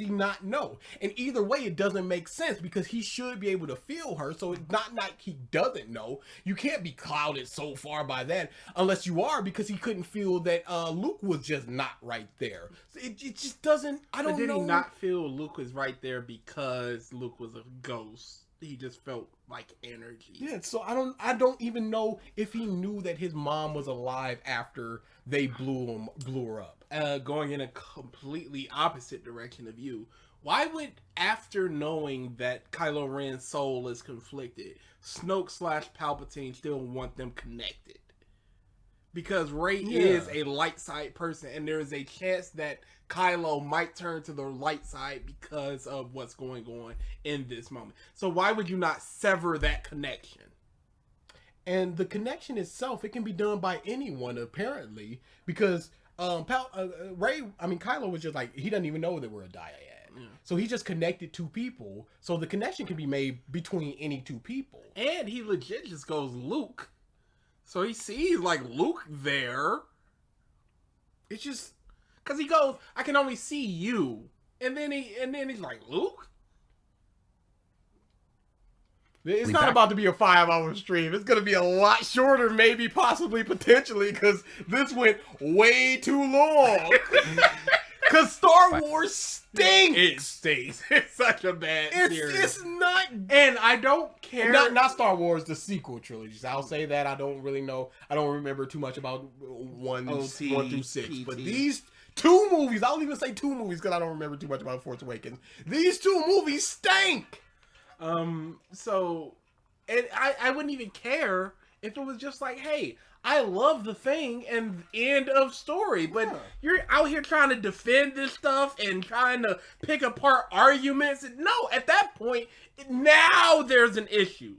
Speaker 3: not know? And either way, it doesn't make sense because he should be able to feel her. So it's not like he doesn't know. You can't be clouded so far by that unless you are, because he couldn't feel that Luke was just not right there. So it just doesn't. I don't know.
Speaker 4: But did he not feel Luke was right there because Luke was a ghost? He just felt like energy.
Speaker 3: Yeah, so I don't even know if he knew that his mom was alive after they blew her up.
Speaker 4: Going in a completely opposite direction of you, why would, after knowing that Kylo Ren's soul is conflicted, Snoke/Palpatine still want them connected? Because Rey is a light side person, and there is a chance that Kylo might turn to the light side because of what's going on in this moment. So why would you not sever that connection?
Speaker 3: And the connection itself, it can be done by anyone apparently, because Kylo was just like, he doesn't even know that we're a dyad. Yeah. So he just connected two people. So the connection can be made between any two people.
Speaker 4: And he legit just goes Luke. So he sees like Luke there. It's just because he goes, I can only see you. And then he's like, Luke?
Speaker 3: It's not about to be a 5-hour stream. It's going to be a lot shorter, maybe, possibly, potentially, because this went way too long. Because Star Wars stinks.
Speaker 4: It stinks. It's such a bad series.
Speaker 3: It's not.
Speaker 4: And I don't care.
Speaker 3: Not Star Wars, the sequel trilogies. I'll say that. I don't really know. I don't remember too much about 1 through 6. PT. But these 2 movies, I'll even say 2 movies because I don't remember too much about Force Awakens. These 2 movies stink.
Speaker 4: So, and I wouldn't even care if it was just like, hey, I love the thing and end of story. But you're out here trying to defend this stuff and trying to pick apart arguments. No, at that point, now there's an issue.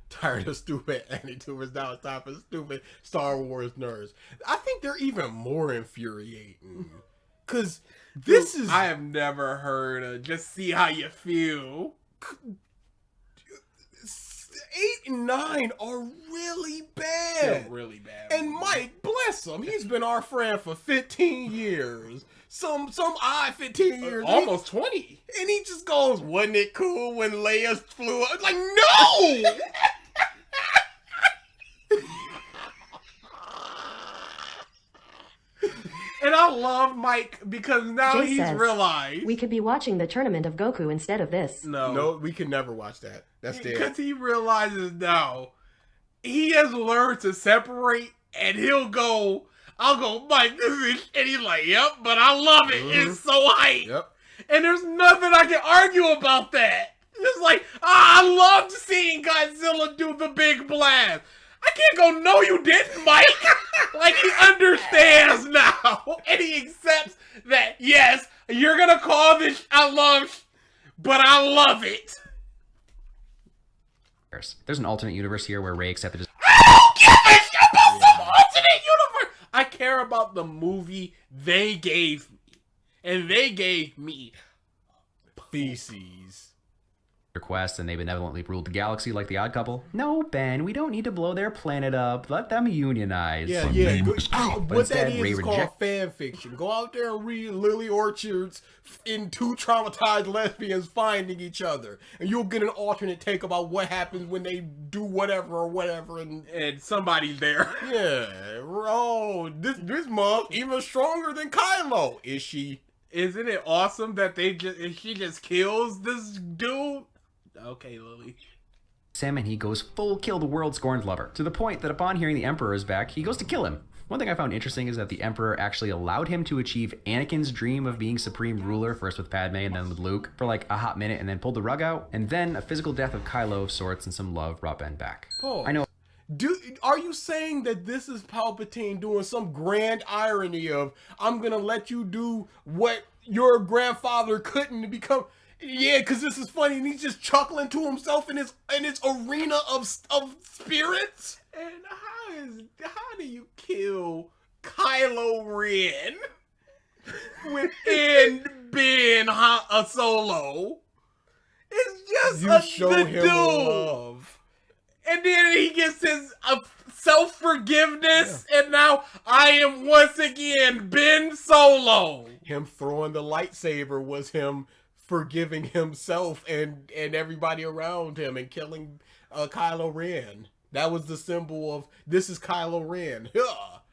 Speaker 3: Tired of stupid anti-tubers, now it's time for stupid Star Wars nerds. I think they're even more infuriating. Because this is...
Speaker 4: I have never heard of just see how you feel.
Speaker 3: 8 and 9 are really bad.
Speaker 4: They're really bad.
Speaker 3: And Mike, bless him, he's been our friend for 15 years. Some odd 15 years.
Speaker 4: Almost 20.
Speaker 3: And he just goes, wasn't it cool when Leia flew up? Like, no!
Speaker 4: And I love Mike because now
Speaker 5: Jay
Speaker 4: he's
Speaker 5: says,
Speaker 4: realized
Speaker 5: we could be watching the Tournament of Goku instead of this.
Speaker 3: No, we can never watch that. That's dead.
Speaker 4: Because he realizes now he has learned to separate, and I'll go, Mike, this is, and he's like, yep, but I love it. Mm-hmm. It's so hype.
Speaker 3: Yep.
Speaker 4: And there's nothing I can argue about that. It's like, I loved seeing Godzilla do the big blast. I can't go, no, you didn't, Mike. Like, he understands now. And he accepts that, yes, you're going to call this but I love it.
Speaker 6: There's an alternate universe here where Rey accepted his...
Speaker 4: I don't give a shit about some alternate universe. I care about the movie they gave me. and they gave me
Speaker 3: feces.
Speaker 6: Quest and they benevolently ruled the galaxy like the Odd Couple. No, Ben, we don't need to blow their planet up. Let them unionize.
Speaker 3: Yeah. What that is called fan fiction. Go out there and read Lily Orchard's in two traumatized lesbians finding each other, and you'll get an alternate take about what happens when they do whatever or whatever, and
Speaker 4: somebody's there.
Speaker 3: Yeah. Oh, this month even stronger than Kylo. Is she?
Speaker 4: Isn't it awesome that she just kills this dude? Okay, Lily.
Speaker 6: Sam, and he goes full kill the world scorned lover, to the point that upon hearing the Emperor is back, he goes to kill him. One thing I found interesting is that the Emperor actually allowed him to achieve Anakin's dream of being supreme ruler, first with Padme and then with Luke, for like a hot minute, and then pulled the rug out, and then a physical death of Kylo of sorts and some love brought Ben back.
Speaker 3: Oh.
Speaker 6: I know.
Speaker 3: Are you saying that this is Palpatine doing some grand irony of, I'm gonna let you do what your grandfather couldn't to become? Yeah, because this is funny, and he's just chuckling to himself in his arena of spirits.
Speaker 4: And how do you kill Kylo Ren within being a Solo? It's just
Speaker 3: you show him
Speaker 4: dude.
Speaker 3: Love,
Speaker 4: and then he gets his self-forgiveness, and now I am once again Ben Solo.
Speaker 3: Him throwing the lightsaber was him forgiving himself and everybody around him and killing Kylo Ren. That was the symbol of, this is Kylo Ren.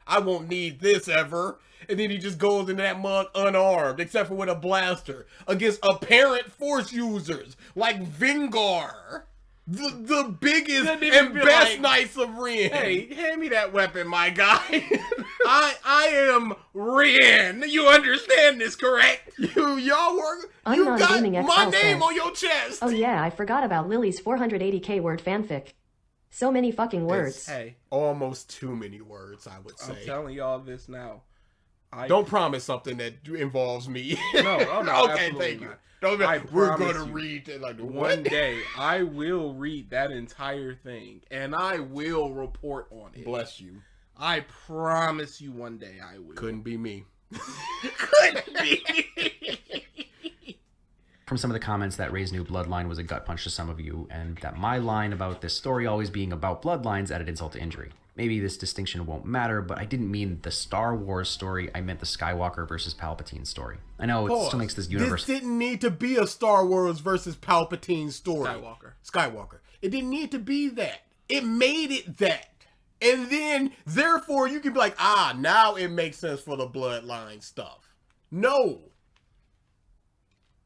Speaker 3: I won't need this ever. And then he just goes into that mug unarmed, except for with a blaster, against apparent Force users like Vingar. The biggest and best Knights of Ren.
Speaker 4: Hey, hand me that weapon, my guy. I am Ren. You understand this, correct?
Speaker 3: Y'all work. You got my name on your chest.
Speaker 5: Oh yeah, I forgot about Lily's 480k word fanfic. So many fucking words.
Speaker 3: Hey, almost too many words, I would say.
Speaker 4: I'm telling y'all this now.
Speaker 3: Don't promise something that involves me.
Speaker 4: No,
Speaker 3: okay, thank you. We're going to read it like
Speaker 4: one day. I will read that entire thing, and I will report on it.
Speaker 3: Bless you.
Speaker 4: I promise you, one day I will.
Speaker 3: Couldn't be me.
Speaker 4: Couldn't be.
Speaker 6: From some of the comments that Ray's new bloodline was a gut punch to some of you, and that my line about this story always being about bloodlines added insult to injury. Maybe this distinction won't matter, but I didn't mean the Star Wars story, I meant the Skywalker versus Palpatine story. I know it still makes this universe...
Speaker 3: This didn't need to be a Star Wars versus Palpatine story. Skywalker. It didn't need to be that. It made it that. And then, therefore, you can be like, now it makes sense for the bloodline stuff. No.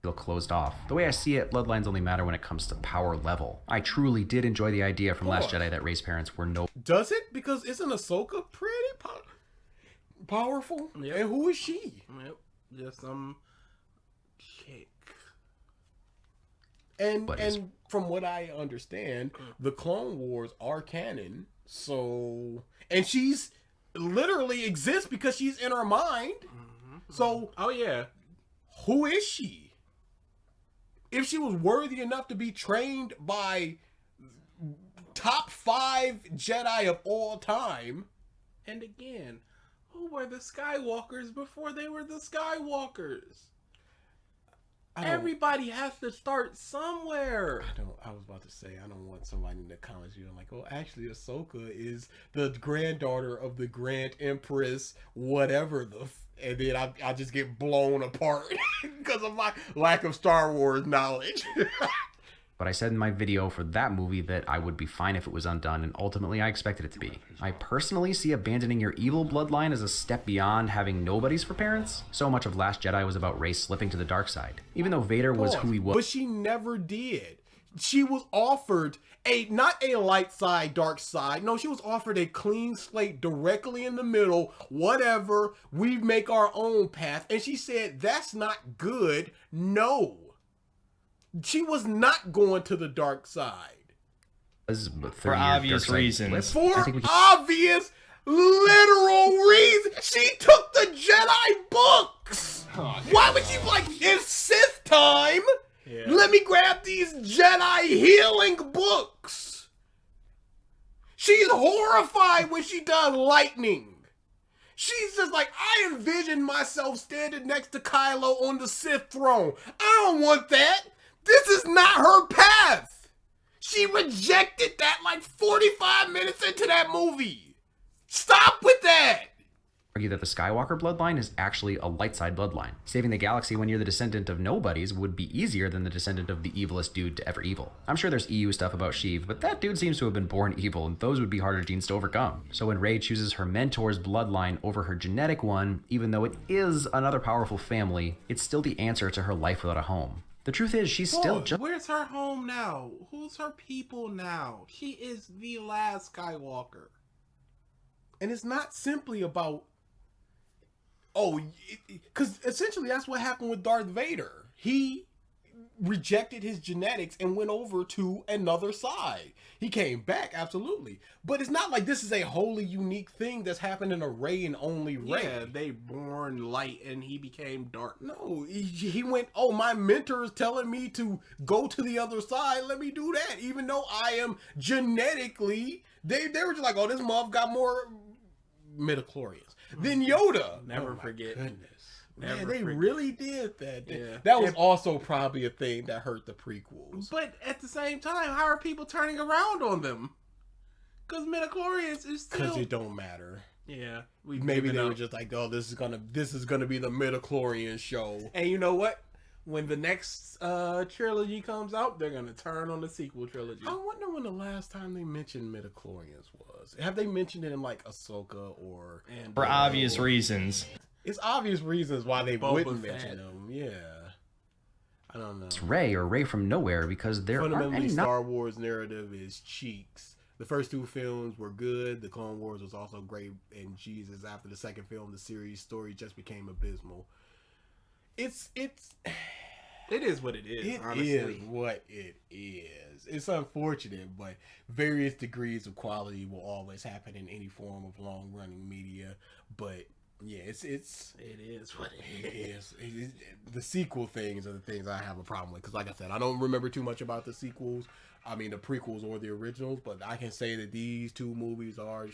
Speaker 6: Feel closed off. The way I see it, bloodlines only matter when it comes to power level. I truly did enjoy the idea from Last Jedi that Rey's parents were no...
Speaker 3: Does it? Because isn't Ahsoka pretty powerful?
Speaker 4: Yep.
Speaker 3: And who is she?
Speaker 4: Yep. Just some chick.
Speaker 3: And from what I understand, the Clone Wars are canon. So... And she's literally exists because she's in our mind.
Speaker 4: Mm-hmm.
Speaker 3: So...
Speaker 4: Oh, yeah.
Speaker 3: Who is she? If she was worthy enough to be trained by top 5 Jedi of all time.
Speaker 4: And again, who were the Skywalkers before they were the Skywalkers? Everybody has to start somewhere.
Speaker 3: I was about to say, I don't want somebody in the comments being like, oh, actually, Ahsoka is the granddaughter of the Grand Empress, whatever and then I just get blown apart because of my lack of Star Wars knowledge.
Speaker 6: But I said in my video for that movie that I would be fine if it was undone, and ultimately I expected it to be. I personally see abandoning your evil bloodline as a step beyond having nobodies for parents. So much of Last Jedi was about Rey slipping to the dark side. Even though Vader was who he was.
Speaker 3: But she never did. She was offered not a light side, dark side. No, she was offered a clean slate directly in the middle. Whatever, we make our own path. And she said, that's not good. No. She was not going to the dark side.
Speaker 11: For obvious reasons.
Speaker 3: For obvious, literal reasons. She took the Jedi books. Why would she be like, it's Sith time? Yeah. Let me grab these Jedi healing books. She's horrified when she does lightning. She's just like, I envision myself standing next to Kylo on the Sith throne. I don't want that. This is not her path. She rejected that like 45 minutes into that movie. Stop with that.
Speaker 6: Argue that the Skywalker bloodline is actually a light side bloodline. Saving the galaxy when you're the descendant of nobodies would be easier than the descendant of the evilest dude to ever evil. I'm sure there's EU stuff about Sheev, but that dude seems to have been born evil, and those would be harder genes to overcome. So when Rey chooses her mentor's bloodline over her genetic one, even though it is another powerful family, it's still the answer to her life without a home. The truth is, she's still just...
Speaker 4: Where's her home now? Who's her people now? She is the last Skywalker.
Speaker 3: And it's not simply about... Oh, because essentially that's what happened with Darth Vader. He rejected his genetics and went over to another side. He came back, absolutely. But it's not like this is a wholly unique thing that's happened in a Rey and only Rey.
Speaker 4: Yeah, they born light and he became dark.
Speaker 3: No, he went, oh, my mentor is telling me to go to the other side. Let me do that. Even though I am genetically... They were just like, oh, this mother got more midichlorians. Then Yoda.
Speaker 4: Never forget.
Speaker 3: Goodness.
Speaker 4: Never
Speaker 3: Man, they
Speaker 4: forget.
Speaker 3: really did that.
Speaker 4: Yeah.
Speaker 3: That was also probably a thing that hurt the prequels.
Speaker 4: But at the same time, how are people turning around on them? Because midichlorians is still...
Speaker 3: Because it don't matter.
Speaker 4: Yeah.
Speaker 3: Maybe they were just like, oh, this is gonna be the midichlorian show.
Speaker 4: And you know what? When the next trilogy comes out, they're gonna turn on the sequel trilogy.
Speaker 3: I wonder when the last time they mentioned midichlorians was. Have they mentioned it in like Ahsoka or...
Speaker 11: For obvious reasons.
Speaker 3: It's obvious reasons why they wouldn't
Speaker 4: Fett.
Speaker 3: mention them. Yeah. I don't know.
Speaker 6: It's Rey or Rey from nowhere because there aren't
Speaker 3: Fundamentally,
Speaker 6: any...
Speaker 3: Star Wars narrative is cheeks. The first two films were good. The Clone Wars was also great. And Jesus, after the second film, the series story just became abysmal. It
Speaker 4: is what it is.
Speaker 3: It
Speaker 4: honestly.
Speaker 3: is what it is. It's unfortunate, but various degrees of quality will always happen in any form of long-running media. But yeah, it is what it is. The sequel things are the things I have a problem with because, like I said, I don't remember too much about the sequels. I mean, the prequels or the originals, but I can say that these two movies are.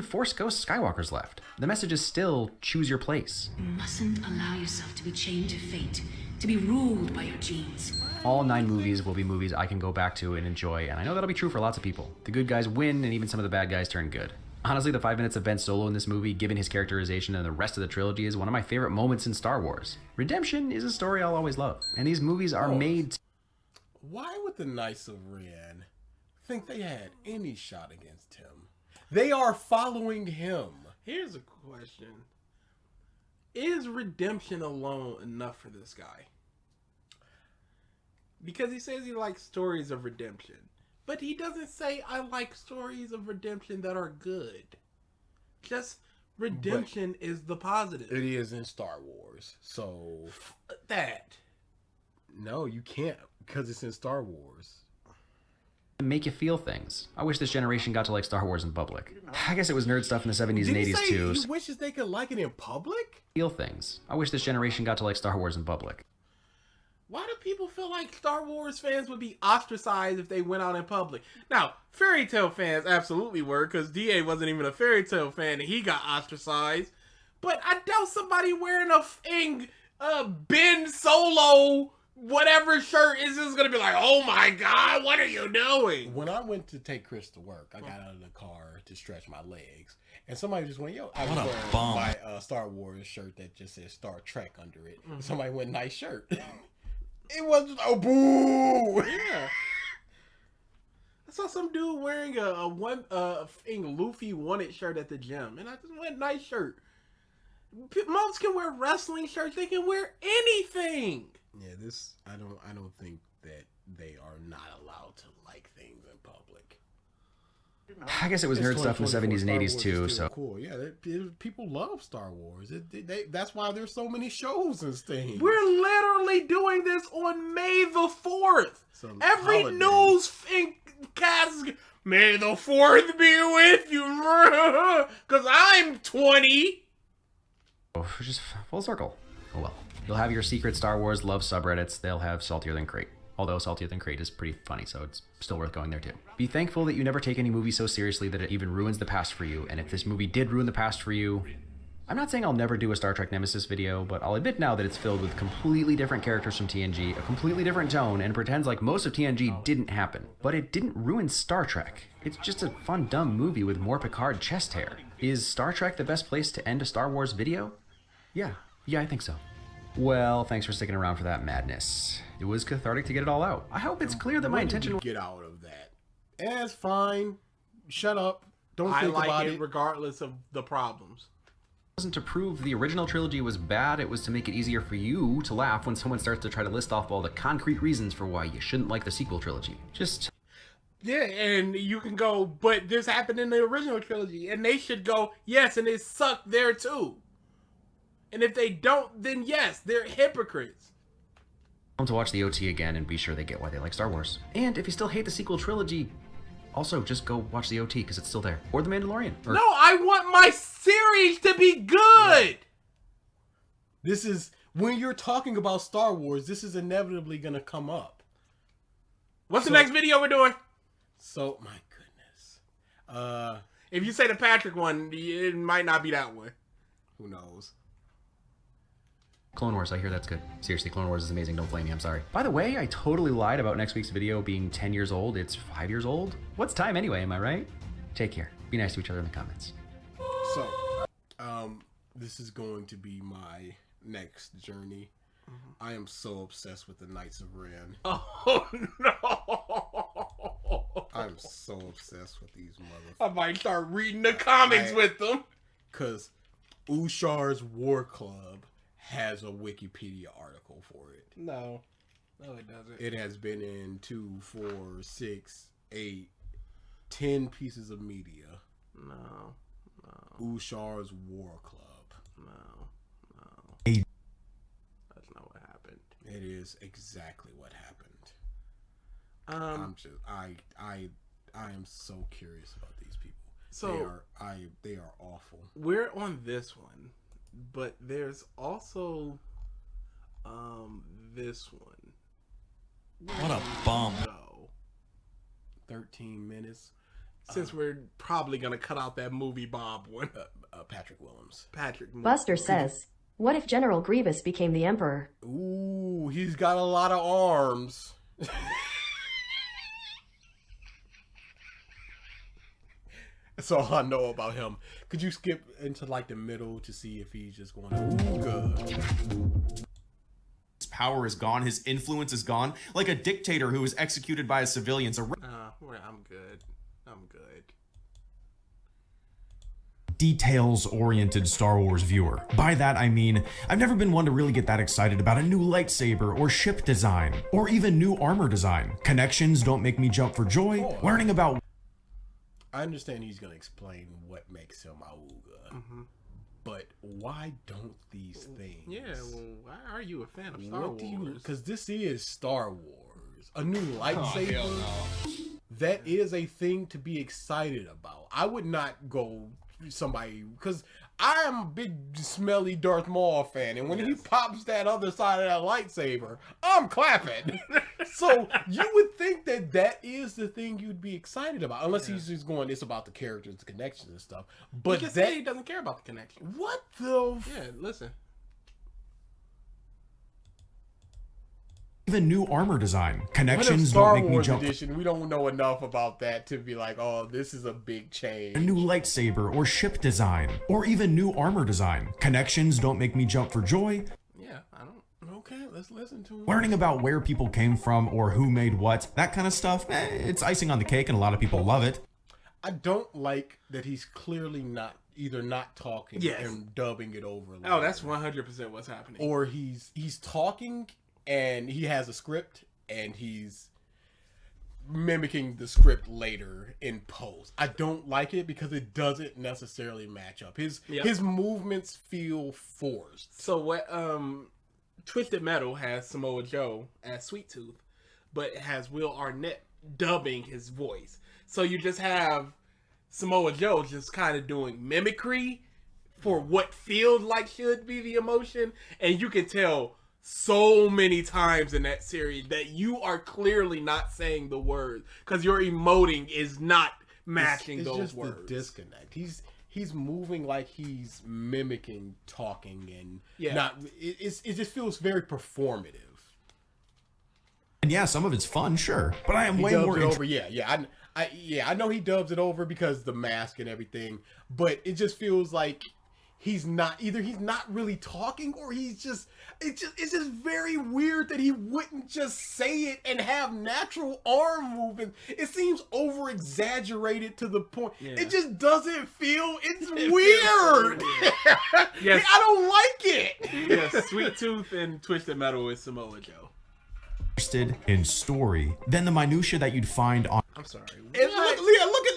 Speaker 6: Force Ghost Skywalker's left. The message is still choose your place.
Speaker 13: You mustn't allow yourself to be chained to fate, to be ruled by your genes.
Speaker 6: All 9 movies will be movies I can go back to and enjoy, and I know that'll be true for lots of people. The good guys win, and even some of the bad guys turn good. Honestly, the 5 minutes of Ben Solo in this movie, given his characterization and the rest of the trilogy, is one of my favorite moments in Star Wars. Redemption is a story I'll always love, and these movies are made...
Speaker 3: Why would the Knights of Ren think they had any shot against him? They are following him.
Speaker 4: Here's a question. Is redemption alone enough for this guy? Because he says he likes stories of redemption. But he doesn't say, I like stories of redemption that are good. Just redemption is the positive.
Speaker 3: It is in Star Wars. So...
Speaker 4: That.
Speaker 6: No, you can't. Because it's in Star Wars. Make you feel things. I wish this generation got to like Star Wars in public. I guess it was nerd stuff in the 70s and 80s too.
Speaker 3: He wishes they could like it in public?
Speaker 6: Feel things. I wish this generation got to like Star Wars in public.
Speaker 4: Why do people feel like Star Wars fans would be ostracized if they went out in public? Now, fairy tale fans absolutely were, because DA wasn't even a fairy tale fan and he got ostracized. But I doubt somebody wearing a Ben Solo whatever shirt is just gonna be like, oh my god, what are you doing?
Speaker 3: When I went to take Chris to work, I got out of the car to stretch my legs, and somebody just went, yo, I was wearing my Star Wars shirt that just says Star Trek under it. Mm-hmm. Somebody went, nice shirt. It was just, oh, boo! Yeah.
Speaker 4: I saw some dude wearing a Luffy wanted shirt at the gym, and I just went, nice shirt. Moms can wear wrestling shirts, they can wear anything.
Speaker 3: Yeah, I don't think that they are not allowed to like things in public.
Speaker 6: I guess it was nerd stuff in the 70s and 80s too, so
Speaker 3: cool. Yeah, people love Star Wars. That's why there's so many shows and things.
Speaker 4: We're literally doing this on May the 4th. Every news cast, May the 4th be with you, because I'm 20.
Speaker 6: Oh, just full circle. Oh well. You'll have your secret Star Wars love subreddits. They'll have Saltier Than Crate. Although Saltier Than Crate is pretty funny, so it's still worth going there too. Be thankful that you never take any movie so seriously that it even ruins the past for you. And if this movie did ruin the past for you, I'm not saying I'll never do a Star Trek Nemesis video, but I'll admit now that it's filled with completely different characters from TNG, a completely different tone, and pretends like most of TNG didn't happen. But it didn't ruin Star Trek. It's just a fun, dumb movie with more Picard chest hair. Is Star Trek the best place to end a Star Wars video? Yeah, I think so. Well, thanks for sticking around for that madness. It was cathartic to get it all out. I hope it's clear that my intention was...
Speaker 3: Get out of that. It's fine. Shut up. Don't think about it.
Speaker 4: I like it regardless of the problems.
Speaker 6: Wasn't to prove the original trilogy was bad, it was to make it easier for you to laugh when someone starts to try to list off all the concrete reasons for why you shouldn't like the sequel trilogy. Just...
Speaker 4: Yeah, and you can go, but this happened in the original trilogy, and they should go, yes, and it sucked there too. And if they don't, then yes, they're hypocrites.
Speaker 6: To watch the OT again and be sure they get why they like Star Wars. And if you still hate the sequel trilogy, also just go watch the OT because it's still there. Or The Mandalorian. Or...
Speaker 4: No, I want my series to be good!
Speaker 3: Yeah. This is, when you're talking about Star Wars, this is inevitably going to come up.
Speaker 4: What's the next video we're doing?
Speaker 3: So, my goodness.
Speaker 4: If you say the Patrick one, it might not be that one.
Speaker 3: Who knows?
Speaker 6: Clone Wars, I hear that's good. Seriously, Clone Wars is amazing. Don't blame me, I'm sorry. By the way, I totally lied about next week's video being 10 years old. It's 5 years old. What's time anyway, am I right? Take care. Be nice to each other in the comments.
Speaker 3: So, this is going to be my next journey. I am so obsessed with the Knights of Ren.
Speaker 4: Oh, no!
Speaker 3: I'm so obsessed with these motherfuckers.
Speaker 4: I might start reading the comics with them.
Speaker 3: Because Ushar's War Club has a Wikipedia article for it.
Speaker 4: No, it doesn't.
Speaker 3: It has been in 2, 4, 6, 8, 10 pieces of media.
Speaker 4: No.
Speaker 3: Ushar's War Club.
Speaker 4: No. That's not what happened.
Speaker 3: It is exactly what happened. I am so curious about these people.
Speaker 4: So
Speaker 3: they are awful.
Speaker 4: We're on this one, but there's also this one.
Speaker 1: What a bum.
Speaker 3: 13 minutes.
Speaker 4: Since we're probably gonna cut out that movie Bob one.
Speaker 3: Patrick Willems.
Speaker 5: Buster says, what if General Grievous became the Emperor?
Speaker 3: Ooh, he's got a lot of arms. That's all I know about him. Could you skip into like the middle to see if he's just going, ooh, good.
Speaker 14: His power is gone. His influence is gone. Like a dictator who was executed by his civilians.
Speaker 4: I'm good.
Speaker 14: Details-oriented Star Wars viewer. By that I mean, I've never been one to really get that excited about a new lightsaber or ship design, or even new armor design. Connections don't make me jump for joy. Learning about...
Speaker 3: I understand he's going to explain what makes him Auga, but why don't these things...
Speaker 4: Yeah, well, why are you a fan of Star Wars?
Speaker 3: Because this is Star Wars. A new lightsaber, that is a thing to be excited about. I would not go somebody... Because I am a big, smelly Darth Maul fan, and when he pops that other side of that lightsaber, I'm clapping. So you would think that that is the thing you'd be excited about, unless he's just going, it's about the characters, the connections and stuff. But
Speaker 4: he say he doesn't care about the connection.
Speaker 3: What the?
Speaker 4: Yeah, listen.
Speaker 14: Even new armor design. Connections
Speaker 3: what if Star
Speaker 14: don't make
Speaker 3: Wars
Speaker 14: me jump.
Speaker 3: Edition, we don't know enough about that to be like, oh, this is a big change.
Speaker 14: A new lightsaber or ship design, or even new armor design. Connections don't make me jump for joy.
Speaker 4: Yeah, I don't.
Speaker 3: Okay, let's listen to him.
Speaker 14: Learning about where people came from or who made what, that kind of stuff, it's icing on the cake and a lot of people love it.
Speaker 3: I don't like that he's clearly not talking and dubbing it over.
Speaker 4: Oh, that's 100% what's happening.
Speaker 3: Or he's talking and he has a script and he's mimicking the script later in post. I don't like it because it doesn't necessarily match up. His movements feel forced.
Speaker 4: So what Twisted Metal has Samoa Joe as Sweet Tooth, but it has Will Arnett dubbing his voice. So you just have Samoa Joe just kind of doing mimicry for what feels like should be the emotion, and you can tell so many times in that series that you are clearly not saying the words because your emoting is not matching those words.
Speaker 3: It's just the disconnect. he's moving like he's mimicking talking and it just feels very performative.
Speaker 14: And yeah, some of it's fun, sure, but I am way more
Speaker 3: over. I know he dubs it over because the mask and everything, but it just feels like he's not really talking, or it's just very weird that he wouldn't just say it and have natural arm movement. It seems over exaggerated to the point. It just doesn't feel. It's weird.
Speaker 4: Yes.
Speaker 3: I don't like it.
Speaker 4: Yes, Sweet Tooth and Twisted Metal is Samoa Joe.
Speaker 14: Interested in story than the minutia that you'd find on.
Speaker 3: I'm sorry. And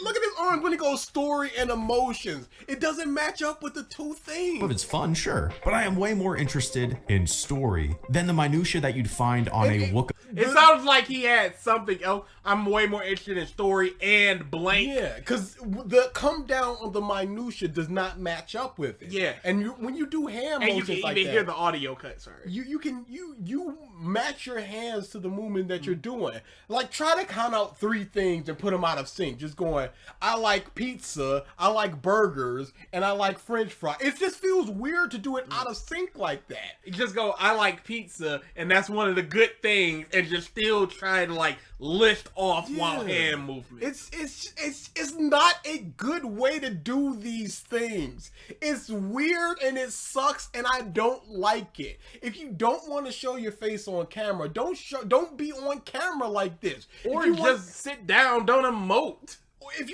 Speaker 3: look at his arms when he goes story and emotions. It doesn't match up with the two things.
Speaker 14: If it's fun, sure, but I am way more interested in story than the minutia that you'd find on a Wookiee.
Speaker 4: It sounds like he had something else. I'm way more interested in story and blank.
Speaker 3: Yeah, because the come down on the minutia does not match up with it.
Speaker 4: Yeah,
Speaker 3: and when you do hand motions
Speaker 4: you can
Speaker 3: like
Speaker 4: even
Speaker 3: that,
Speaker 4: hear the audio cut. Sorry,
Speaker 3: you match your hands to the movement that you're doing. Like, try to count out 3 things and put them out of sync. Just going, I like pizza, I like burgers, and I like French fries. It just feels weird to do it out of sync like that.
Speaker 4: You just go, I like pizza, and that's one of the good things, and just still try to like lift off while hand movement.
Speaker 3: It's not a good way to do these things. It's weird and it sucks, and I don't like it. If you don't want to show your face on camera, don't be on camera like this.
Speaker 4: Or just sit down, don't emote.
Speaker 3: If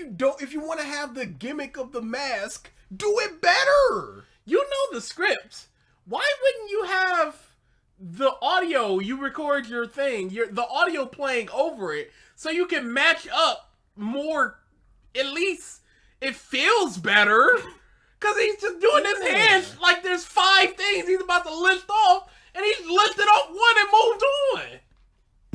Speaker 3: you want to have the gimmick of the mask, do it better.
Speaker 4: You know the script. Why wouldn't you have the audio? You record your thing, the audio playing over it, so you can match up more. At least it feels better. Cause he's just doing his hands like there's 5 things he's about to list off, and he's listed off one and moved on.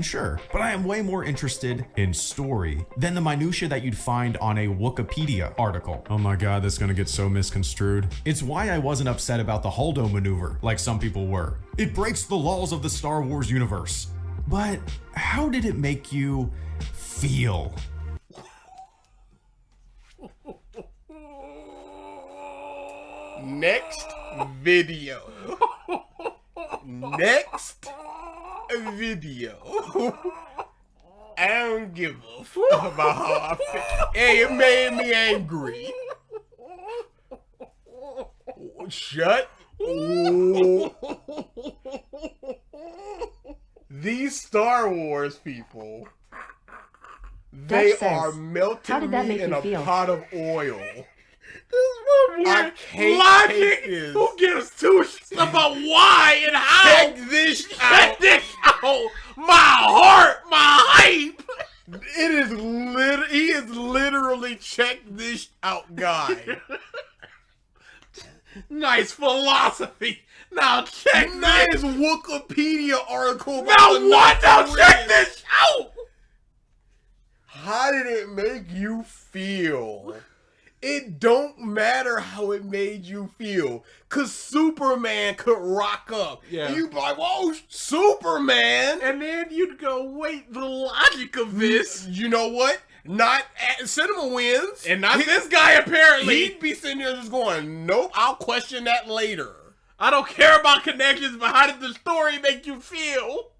Speaker 14: Sure, but I am way more interested in story than the minutia that you'd find on a Wikipedia article. Oh my god, that's gonna get so misconstrued. It's why I wasn't upset about the Holdo maneuver like some people were. It breaks the laws of the Star Wars universe. But how did it make you feel?
Speaker 3: Next video. Next video. I don't give a fuck about how I feel. Hey, it made me angry. Shut. These Star Wars people, they are melting me in a pot of oil.
Speaker 4: I can't logic. Who gives 2 shits about why and how?
Speaker 3: Check this out.
Speaker 4: Check this out. My heart, my hype.
Speaker 3: It is he is literally check this out guy.
Speaker 4: Nice philosophy. Now check
Speaker 3: this Wikipedia article.
Speaker 4: Now check this out.
Speaker 3: How did it make you feel? It don't matter how it made you feel, cause Superman could rock up.
Speaker 4: Yeah.
Speaker 3: And you'd be like, whoa, Superman!
Speaker 4: And then you'd go, wait, the logic of this.
Speaker 3: You know what? Not at CinemaWins.
Speaker 4: And not this guy, apparently.
Speaker 3: He'd be sitting there just going, nope, I'll question that later.
Speaker 4: I don't care about connections, but how did the story make you feel?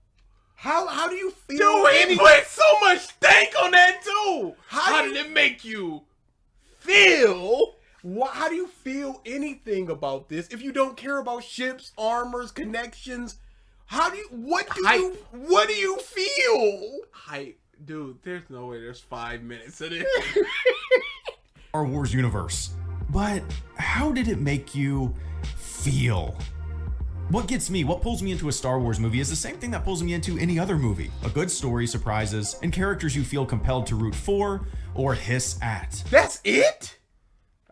Speaker 3: How do you feel?
Speaker 4: Dude, he put so much stank on that too. How did it make you feel?
Speaker 3: How do you feel anything about this if you don't care about ships, armors, connections? What do you feel?
Speaker 4: Hype. Dude, there's no way there's 5 minutes of this.
Speaker 14: Star Wars universe. But how did it make you feel? What pulls me into a Star Wars movie is the same thing that pulls me into any other movie. A good story, surprises, and characters you feel compelled to root for or hiss at.
Speaker 3: That's it?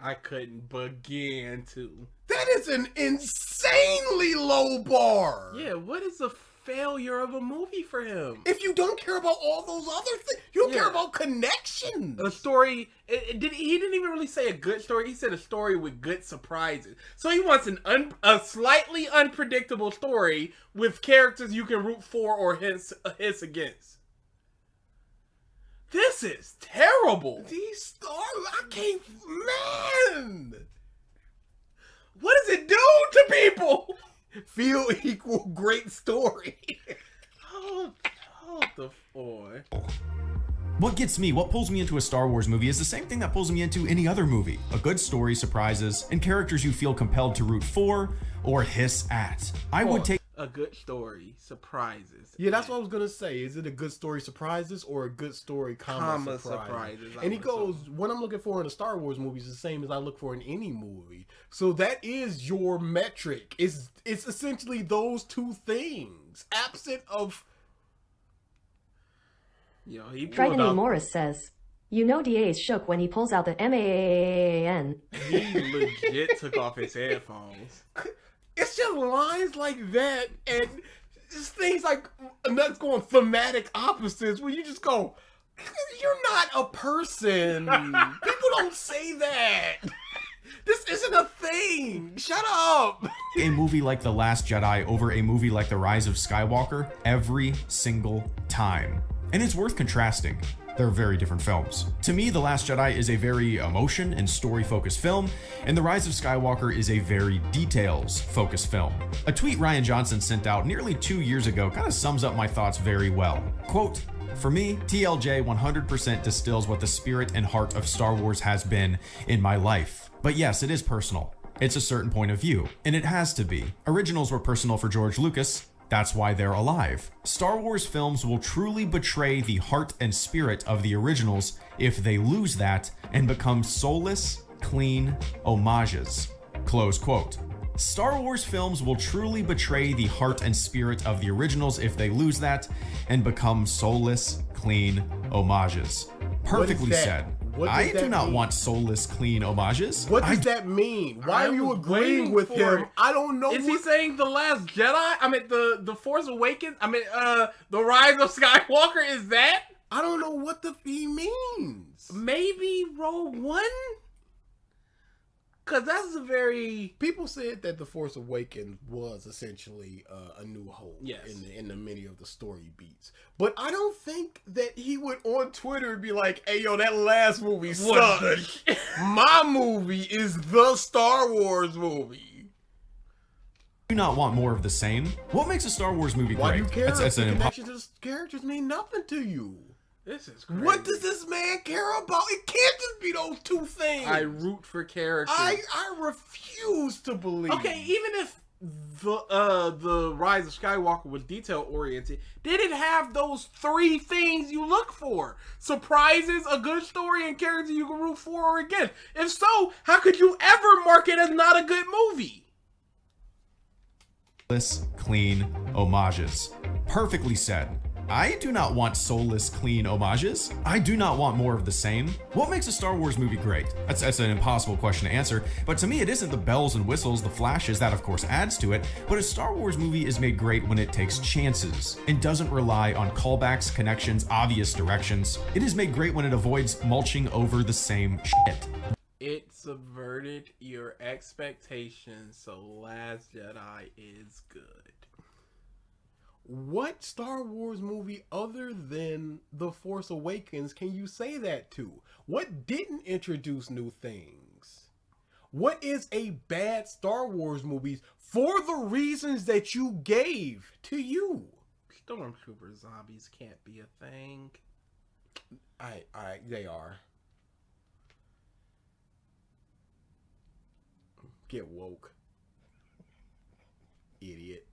Speaker 4: I couldn't begin to.
Speaker 3: That is an insanely low bar.
Speaker 4: Yeah, what is the failure of a movie for him?
Speaker 3: If you don't care about all those other things, you don't care about connections.
Speaker 4: A story, he didn't even really say a good story. He said a story with good surprises. So he wants a slightly unpredictable story with characters you can root for or hiss against. This is terrible.
Speaker 3: These stars, I can't, man.
Speaker 4: What does it do to people?
Speaker 3: Feel equal great story.
Speaker 4: Oh, the boy.
Speaker 14: What gets me, what pulls me into a Star Wars movie is the same thing that pulls me into any other movie. A good story, surprises, and characters you feel compelled to root for or hiss at. I would take
Speaker 4: a good story, surprises.
Speaker 3: Yeah, that's what I was gonna say. Is it a good story, surprises, or a good story, comma surprises? And he goes, what I'm looking for in a Star Wars movie is the same as I look for in any movie. So that is your metric. It's essentially those two things, absent of.
Speaker 4: Yo, he
Speaker 5: Triton Morris says, you know DA's shook when he pulls out the MAAN.
Speaker 4: He legit took off his headphones.
Speaker 3: It's just lines like that and just things like nuts going thematic opposites where you just go, you're not a person. People don't say that. This isn't a thing. Shut up.
Speaker 14: a movie like The Last Jedi over a movie like The Rise of Skywalker every single time. And it's worth contrasting. They're very different films. To me, The Last Jedi is a very emotion and story-focused film, and The Rise of Skywalker is a very details-focused film. A tweet Ryan Johnson sent out nearly 2 years ago kind of sums up my thoughts very well. Quote, "For me, TLJ 100% distills what the spirit and heart of Star Wars has been in my life. But yes, it is personal. It's a certain point of view, and it has to be. Originals were personal for George Lucas. That's why they're alive. Star Wars films will truly betray the heart and spirit of the originals if they lose that and become soulless, clean homages." Close quote. Star Wars films will truly betray the heart and spirit of the originals if they lose that and become soulless, clean homages. Perfectly said. I do not want soulless, clean homages.
Speaker 3: What does that mean? Why are you agreeing with him? I don't know.
Speaker 4: Is he saying The Last Jedi? I mean, the Force Awakens? I mean, The Rise of Skywalker? Is that?
Speaker 3: I don't know what he means.
Speaker 4: Maybe Rogue One? Because that's a very...
Speaker 3: People said that The Force Awakens was essentially A New Hope in the many of the story beats. But I don't think that he would on Twitter be like, hey, yo, that last movie sucked. My movie is the Star Wars movie.
Speaker 14: Do not want more of the same? What makes a Star Wars movie great?
Speaker 3: Why do you care?
Speaker 14: It's
Speaker 3: the connection to the characters mean nothing to you.
Speaker 4: This is crazy.
Speaker 3: What does this man care about? It can't just be those two things.
Speaker 4: I root for characters.
Speaker 3: I refuse to believe.
Speaker 4: Okay, even if the Rise of Skywalker was detail oriented, did it have those three things you look for? Surprises, a good story, and characters you can root for or against. If so, how could you ever mark it as not a good movie?
Speaker 14: Clean homages. Perfectly said. I do not want soulless, clean homages. I do not want more of the same. What makes a Star Wars movie great? That's an impossible question to answer, but to me it isn't the bells and whistles, the flashes, that of course adds to it, but a Star Wars movie is made great when it takes chances and doesn't rely on callbacks, connections, obvious directions. It is made great when it avoids mulching over the same shit.
Speaker 4: It subverted your expectations, so Last Jedi is good.
Speaker 3: What Star Wars movie other than The Force Awakens can you say that to? What didn't introduce new things? What is a bad Star Wars movie for the reasons that you gave to you?
Speaker 4: Stormtrooper zombies can't be a thing.
Speaker 3: They are. Get woke. Idiot.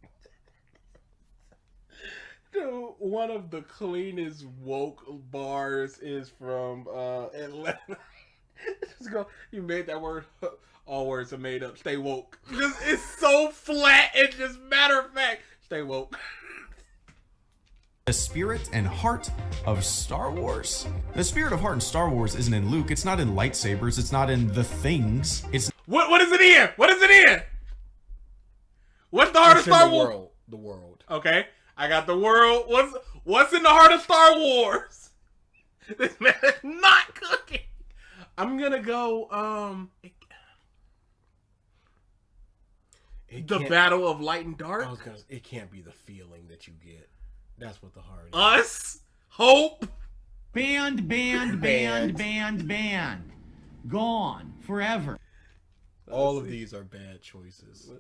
Speaker 4: Dude, one of the cleanest woke bars is from Atlanta. Just go, you made that word, all words are made up, stay woke. It's so flat and just matter of fact, stay woke.
Speaker 14: The spirit and heart of Star Wars? The spirit of heart in Star Wars isn't in Luke, it's not in lightsabers, it's not in the things, it's...
Speaker 4: What is it in? What is it in? What's the heart of Star Wars?
Speaker 3: The world.
Speaker 4: Okay. I got the world. What's in the heart of Star Wars? This man is not cooking. I'm gonna go. The battle of light and dark.
Speaker 3: It can't be the feeling that you get. That's what the heart is.
Speaker 4: Us, hope,
Speaker 12: Banned. Gone. Forever.
Speaker 3: All of these are bad choices.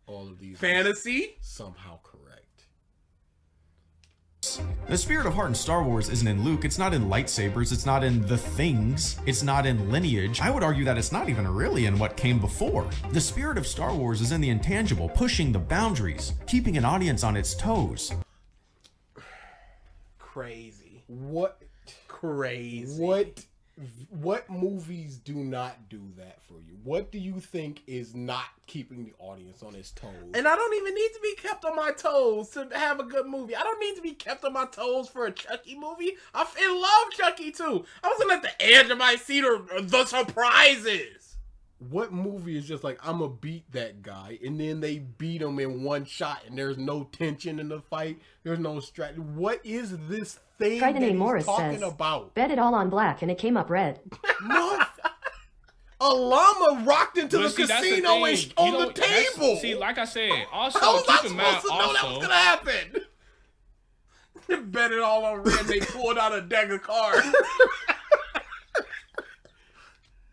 Speaker 3: All of these
Speaker 4: fantasy
Speaker 3: somehow correct.
Speaker 14: The spirit of heart in Star Wars isn't in Luke, it's not in lightsabers, it's not in the things, it's not in lineage. I would argue that it's not even really in what came before. The spirit of Star Wars is in the intangible, pushing the boundaries, keeping an audience on its toes.
Speaker 4: Crazy.
Speaker 3: What?
Speaker 4: Crazy.
Speaker 3: What movies do not do that for you? What do you think is not keeping the audience on its toes?
Speaker 4: And I don't even need to be kept on my toes to have a good movie. I don't need to be kept on my toes for a Chucky movie. I love Chucky too. I wasn't at the edge of my seat or the surprises.
Speaker 3: What movie is just like, I'm gonna beat that guy, and then they beat him in one shot, and there's no tension in the fight, there's no strategy. What is this thing
Speaker 5: Try the
Speaker 3: that
Speaker 5: name
Speaker 3: he's
Speaker 5: Morris
Speaker 3: talking
Speaker 5: says,
Speaker 3: about?
Speaker 5: Bet it all on black and it came up red.
Speaker 3: A llama rocked into the casino and on the table.
Speaker 15: See, like I said, also
Speaker 3: how was
Speaker 15: keep
Speaker 3: I
Speaker 15: in mind
Speaker 3: supposed to know that was gonna happen?
Speaker 4: Bet it all on red. They pulled out a deck of cards.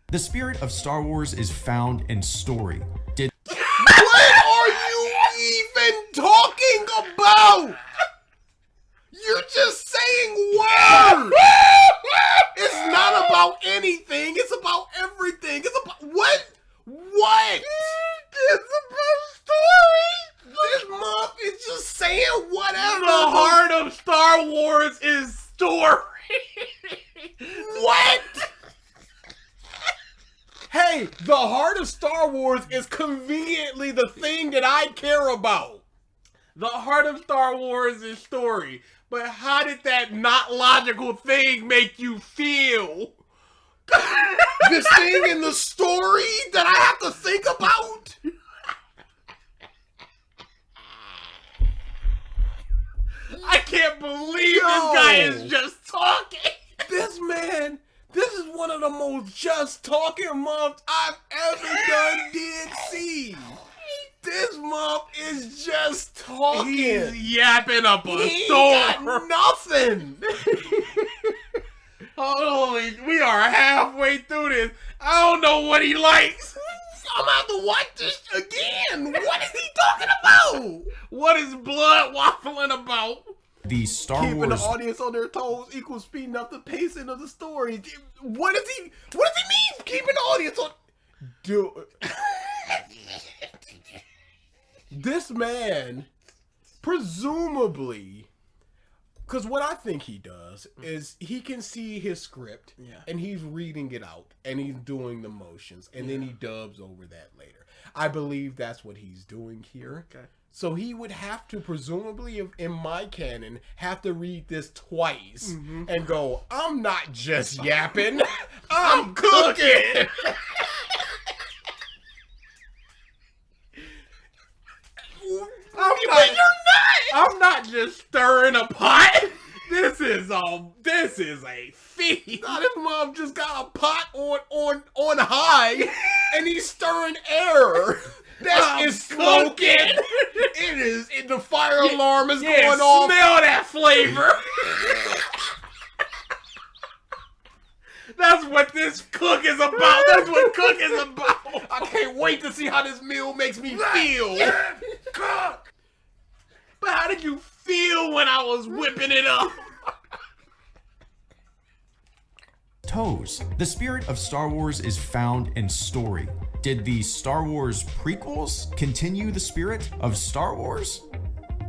Speaker 14: The spirit of Star Wars is found in story.
Speaker 3: What are you even talking about? You're just saying words. It's not about anything. It's about everything. It's about what? What? It's about story. This month is just saying whatever.
Speaker 4: The heart of Star Wars is story.
Speaker 3: What? Hey, the heart of Star Wars is conveniently the thing that I care about.
Speaker 4: The heart of Star Wars is story. But how did that not logical thing make you feel?
Speaker 3: This thing in the story that I have to think about?
Speaker 4: I can't believe this guy is just talking.
Speaker 3: This man, this is one of the most just talking months I've ever done see. This month is just talking.
Speaker 4: He's yapping up a
Speaker 3: he
Speaker 4: storm.
Speaker 3: Got nothing.
Speaker 4: Holy, we are halfway through this. I don't know what he likes.
Speaker 3: I'm gonna have to watch this again. What is he talking about?
Speaker 4: What is blood waffling about?
Speaker 14: The Star
Speaker 3: Keeping
Speaker 14: Wars
Speaker 3: the audience on their toes equals speeding up the pacing of the story. What does he mean? Keeping the audience on. Dude. This man, presumably, because what I think he does is he can see his script and he's reading it out and he's doing the motions and then he dubs over that later. I believe that's what he's doing here.
Speaker 4: Okay.
Speaker 3: So he would have to, presumably, in my canon, have to read this twice and go, I'm not just yapping, I'm cooking.
Speaker 4: I'm not just stirring a pot. This is a feast.
Speaker 3: Now, this mom just got a pot on high and he's stirring air. That is smoking. It is. The fire alarm is going off.
Speaker 4: Smell that flavor. That's what this cook is about. That's what cook is about.
Speaker 3: I can't wait to see how this meal makes me feel.
Speaker 4: Cook. But how did you feel when I was whipping it up?
Speaker 14: toes. The spirit of Star Wars is found in story. Did the Star Wars prequels continue the spirit of Star Wars?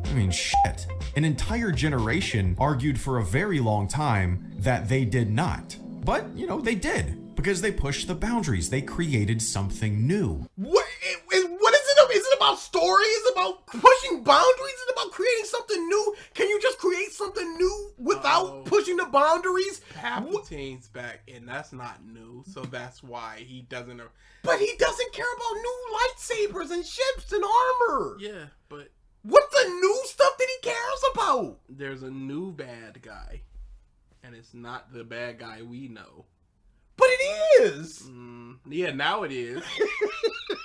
Speaker 14: I mean, shit. An entire generation argued for a very long time that they did not. But, you know, they did. Because they pushed the boundaries. They created something new.
Speaker 3: What is it? Is it about story? Is it about pushing boundaries? Is it about creating something new? Can you just create something new without pushing the boundaries?
Speaker 4: Palpatine's back, and that's not new, so that's why he doesn't...
Speaker 3: But he doesn't care about new lightsabers and ships and armor.
Speaker 4: Yeah, but...
Speaker 3: What's the new stuff that he cares about?
Speaker 4: There's a new bad guy, and it's not the bad guy we know.
Speaker 3: But it is!
Speaker 4: Yeah, now it is.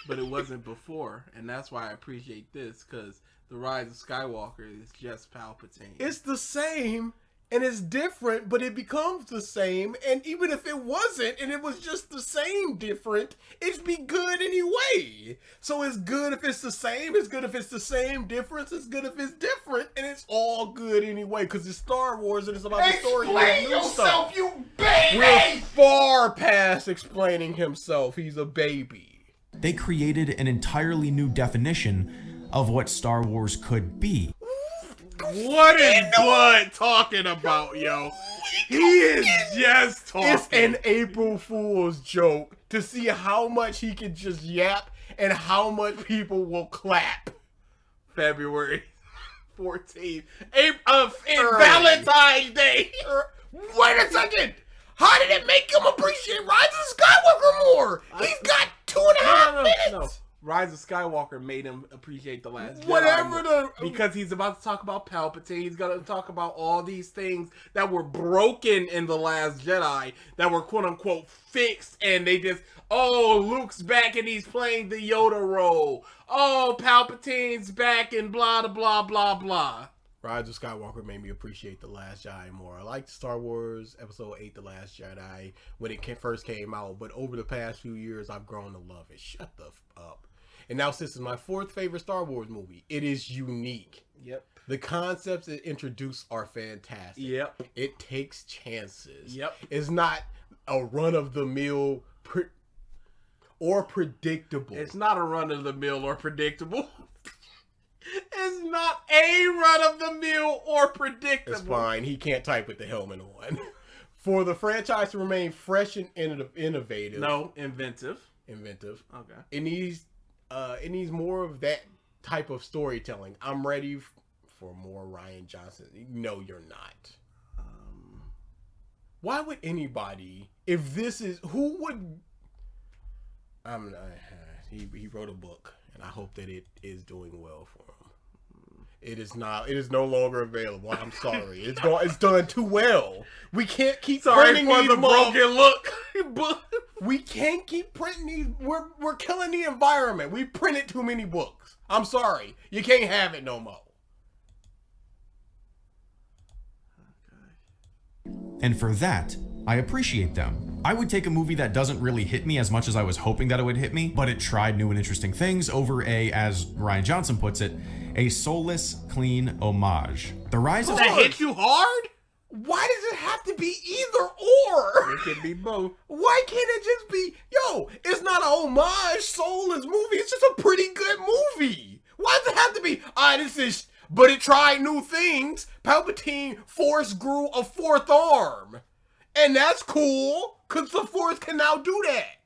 Speaker 4: But it wasn't before, and that's why I appreciate this, because the Rise of Skywalker is just Palpatine.
Speaker 3: It's the same and it's different, but it becomes the same. And even if it wasn't, and it was just the same different, it'd be good anyway. So it's good if it's the same. It's good if it's the same difference. It's good if it's different, and it's all good anyway because it's Star Wars and it's about the story.
Speaker 4: Explain yourself, you baby.
Speaker 3: We're far past explaining himself. He's a baby.
Speaker 14: They created an entirely new definition of what Star Wars could be.
Speaker 4: What is Blood talking about, yo? He is just talking.
Speaker 3: It's an April Fool's joke to see how much he can just yap and how much people will clap.
Speaker 4: February 14th. Valentine's Day.
Speaker 3: Wait a second. How did it make him appreciate Rise of Skywalker more? He's got 2.5 minutes.
Speaker 4: No. Rise of Skywalker made him appreciate the Last Jedi.
Speaker 3: Whatever
Speaker 4: because he's about to talk about Palpatine. He's going to talk about all these things that were broken in the Last Jedi that were quote unquote fixed, and they just, oh, Luke's back and he's playing the Yoda role. Oh, Palpatine's back and blah blah blah blah.
Speaker 3: Rise of Skywalker made me appreciate The Last Jedi more. I liked Star Wars Episode 8, The Last Jedi, when it first came out, but over the past few years, I've grown to love it. Shut the f up. And now, since it's my 4th favorite Star Wars movie, it is unique.
Speaker 4: Yep.
Speaker 3: The concepts it introduced are fantastic.
Speaker 4: Yep.
Speaker 3: It takes chances.
Speaker 4: Yep.
Speaker 3: It's not a run-of-the-mill or predictable.
Speaker 4: It's not a run-of-the-mill or predictable. It's not a run-of-the-mill or predictable.
Speaker 3: It's fine. He can't type with the helmet on. For the franchise to remain fresh and innovative.
Speaker 4: No, inventive.
Speaker 3: Inventive.
Speaker 4: Okay.
Speaker 3: It needs more of that type of storytelling. I'm ready for more Rian Johnson. No, you're not. Why would anybody, if this is, who would, he wrote a book, and I hope that it is doing well for him. It is no longer available. I'm sorry. It's done too well. We can't keep printing
Speaker 4: for
Speaker 3: these
Speaker 4: the broken look.
Speaker 3: We can't keep printing these. We're killing the environment. We printed too many books. I'm sorry. You can't have it no more.
Speaker 14: And for that, I appreciate them. I would take a movie that doesn't really hit me as much as I was hoping that it would hit me, but it tried new and interesting things over a, as Rian Johnson puts it, a soulless, clean homage. The Rise of...
Speaker 4: That hit you hard?
Speaker 3: Why does it have to be either or?
Speaker 4: It can be both.
Speaker 3: Why can't it just be, yo, it's not a homage, soulless movie. It's just a pretty good movie. Why does it have to be, this is, but it tried new things. Palpatine Force grew a 4th arm. And that's cool, because the Force can now do that.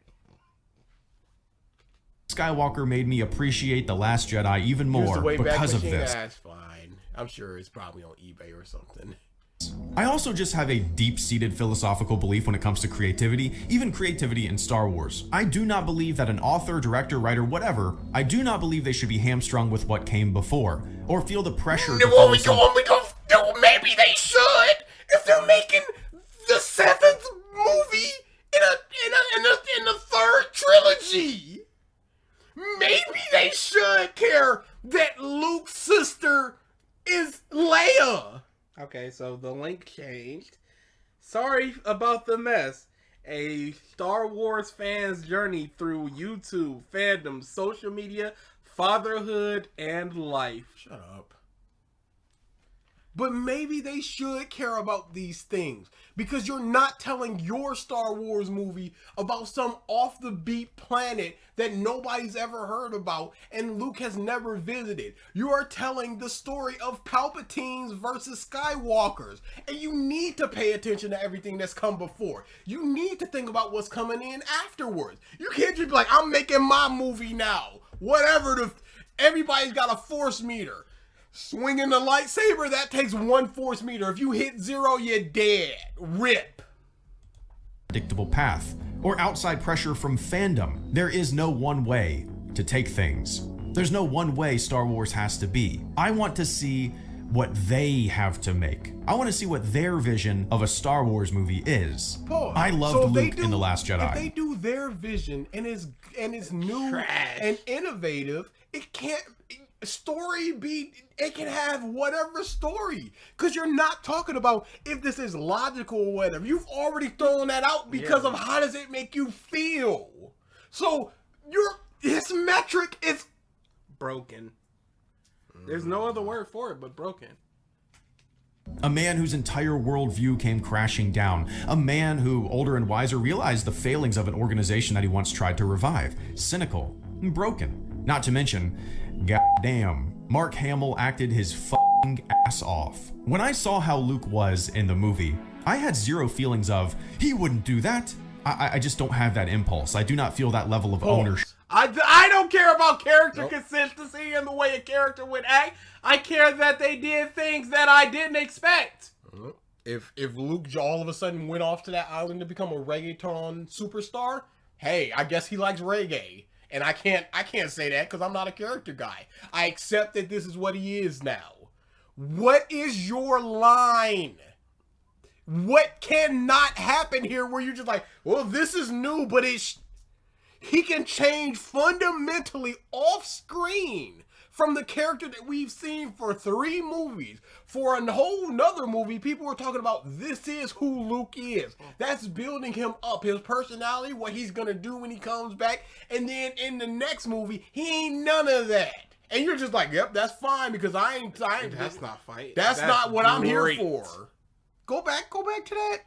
Speaker 14: Skywalker made me appreciate The Last Jedi even more because of this.
Speaker 3: That's fine. I'm sure it's probably on eBay or something.
Speaker 14: I also just have a deep-seated philosophical belief when it comes to creativity, even creativity in Star Wars. I do not believe that an author, director, writer, whatever, I do not believe they should be hamstrung with what came before, or feel the pressure to follow
Speaker 3: maybe they should, if they're making the 7th movie in the 3rd trilogy. Maybe they should care that Luke's sister is Leia.
Speaker 4: Okay, so the link changed. Sorry about the mess. A Star Wars fan's journey through YouTube, fandom, social media, fatherhood, and life.
Speaker 3: Shut up. But maybe they should care about these things, because you're not telling your Star Wars movie about some off-the-beat planet that nobody's ever heard about and Luke has never visited. You are telling the story of Palpatines versus Skywalkers, and you need to pay attention to everything that's come before. You need to think about what's coming in afterwards. You can't just be like, I'm making my movie now. Whatever, everybody's got a Force meter. Swinging the lightsaber, that takes 1 Force meter. If you hit 0, you're dead. RIP.
Speaker 14: Predictable path, or outside pressure from fandom. There is no one way to take things. There's no one way Star Wars has to be. I want to see what they have to make. I want to see what their vision of a Star Wars movie is. I loved Luke in The Last Jedi.
Speaker 3: If they do their vision and is new and innovative, it can't... story be, it can have whatever story, because you're not talking about if this is logical or whatever. You've already thrown that out because of how does it make you feel. So his metric is
Speaker 4: broken. There's no other word for it but broken.
Speaker 14: A man whose entire worldview came crashing down. A man who, older and wiser, realized the failings of an organization that he once tried to revive. Cynical, broken. Not to mention, goddamn, Mark Hamill acted his fucking ass off. When I saw how Luke was in the movie, I had zero feelings of, he wouldn't do that. I just don't have that impulse. I do not feel that level of ownership.
Speaker 4: I don't care about character consistency and the way a character would act. I care that they did things that I didn't expect.
Speaker 3: If Luke all of a sudden went off to that island to become a reggaeton superstar, hey, I guess he likes reggae. And I can't say that because I'm not a character guy. I accept that this is what he is now. What is your line? What cannot happen here where you're just like, well, this is new, but he can change fundamentally off screen from the character that we've seen for 3 movies. For a whole nother movie, people were talking about this is who Luke is. That's building him up, his personality, what he's gonna do when he comes back. And then in the next movie, he ain't none of that. And you're just like, yep, that's fine because I ain't
Speaker 4: that's not fight.
Speaker 3: That's not what I'm here for. Go back to that.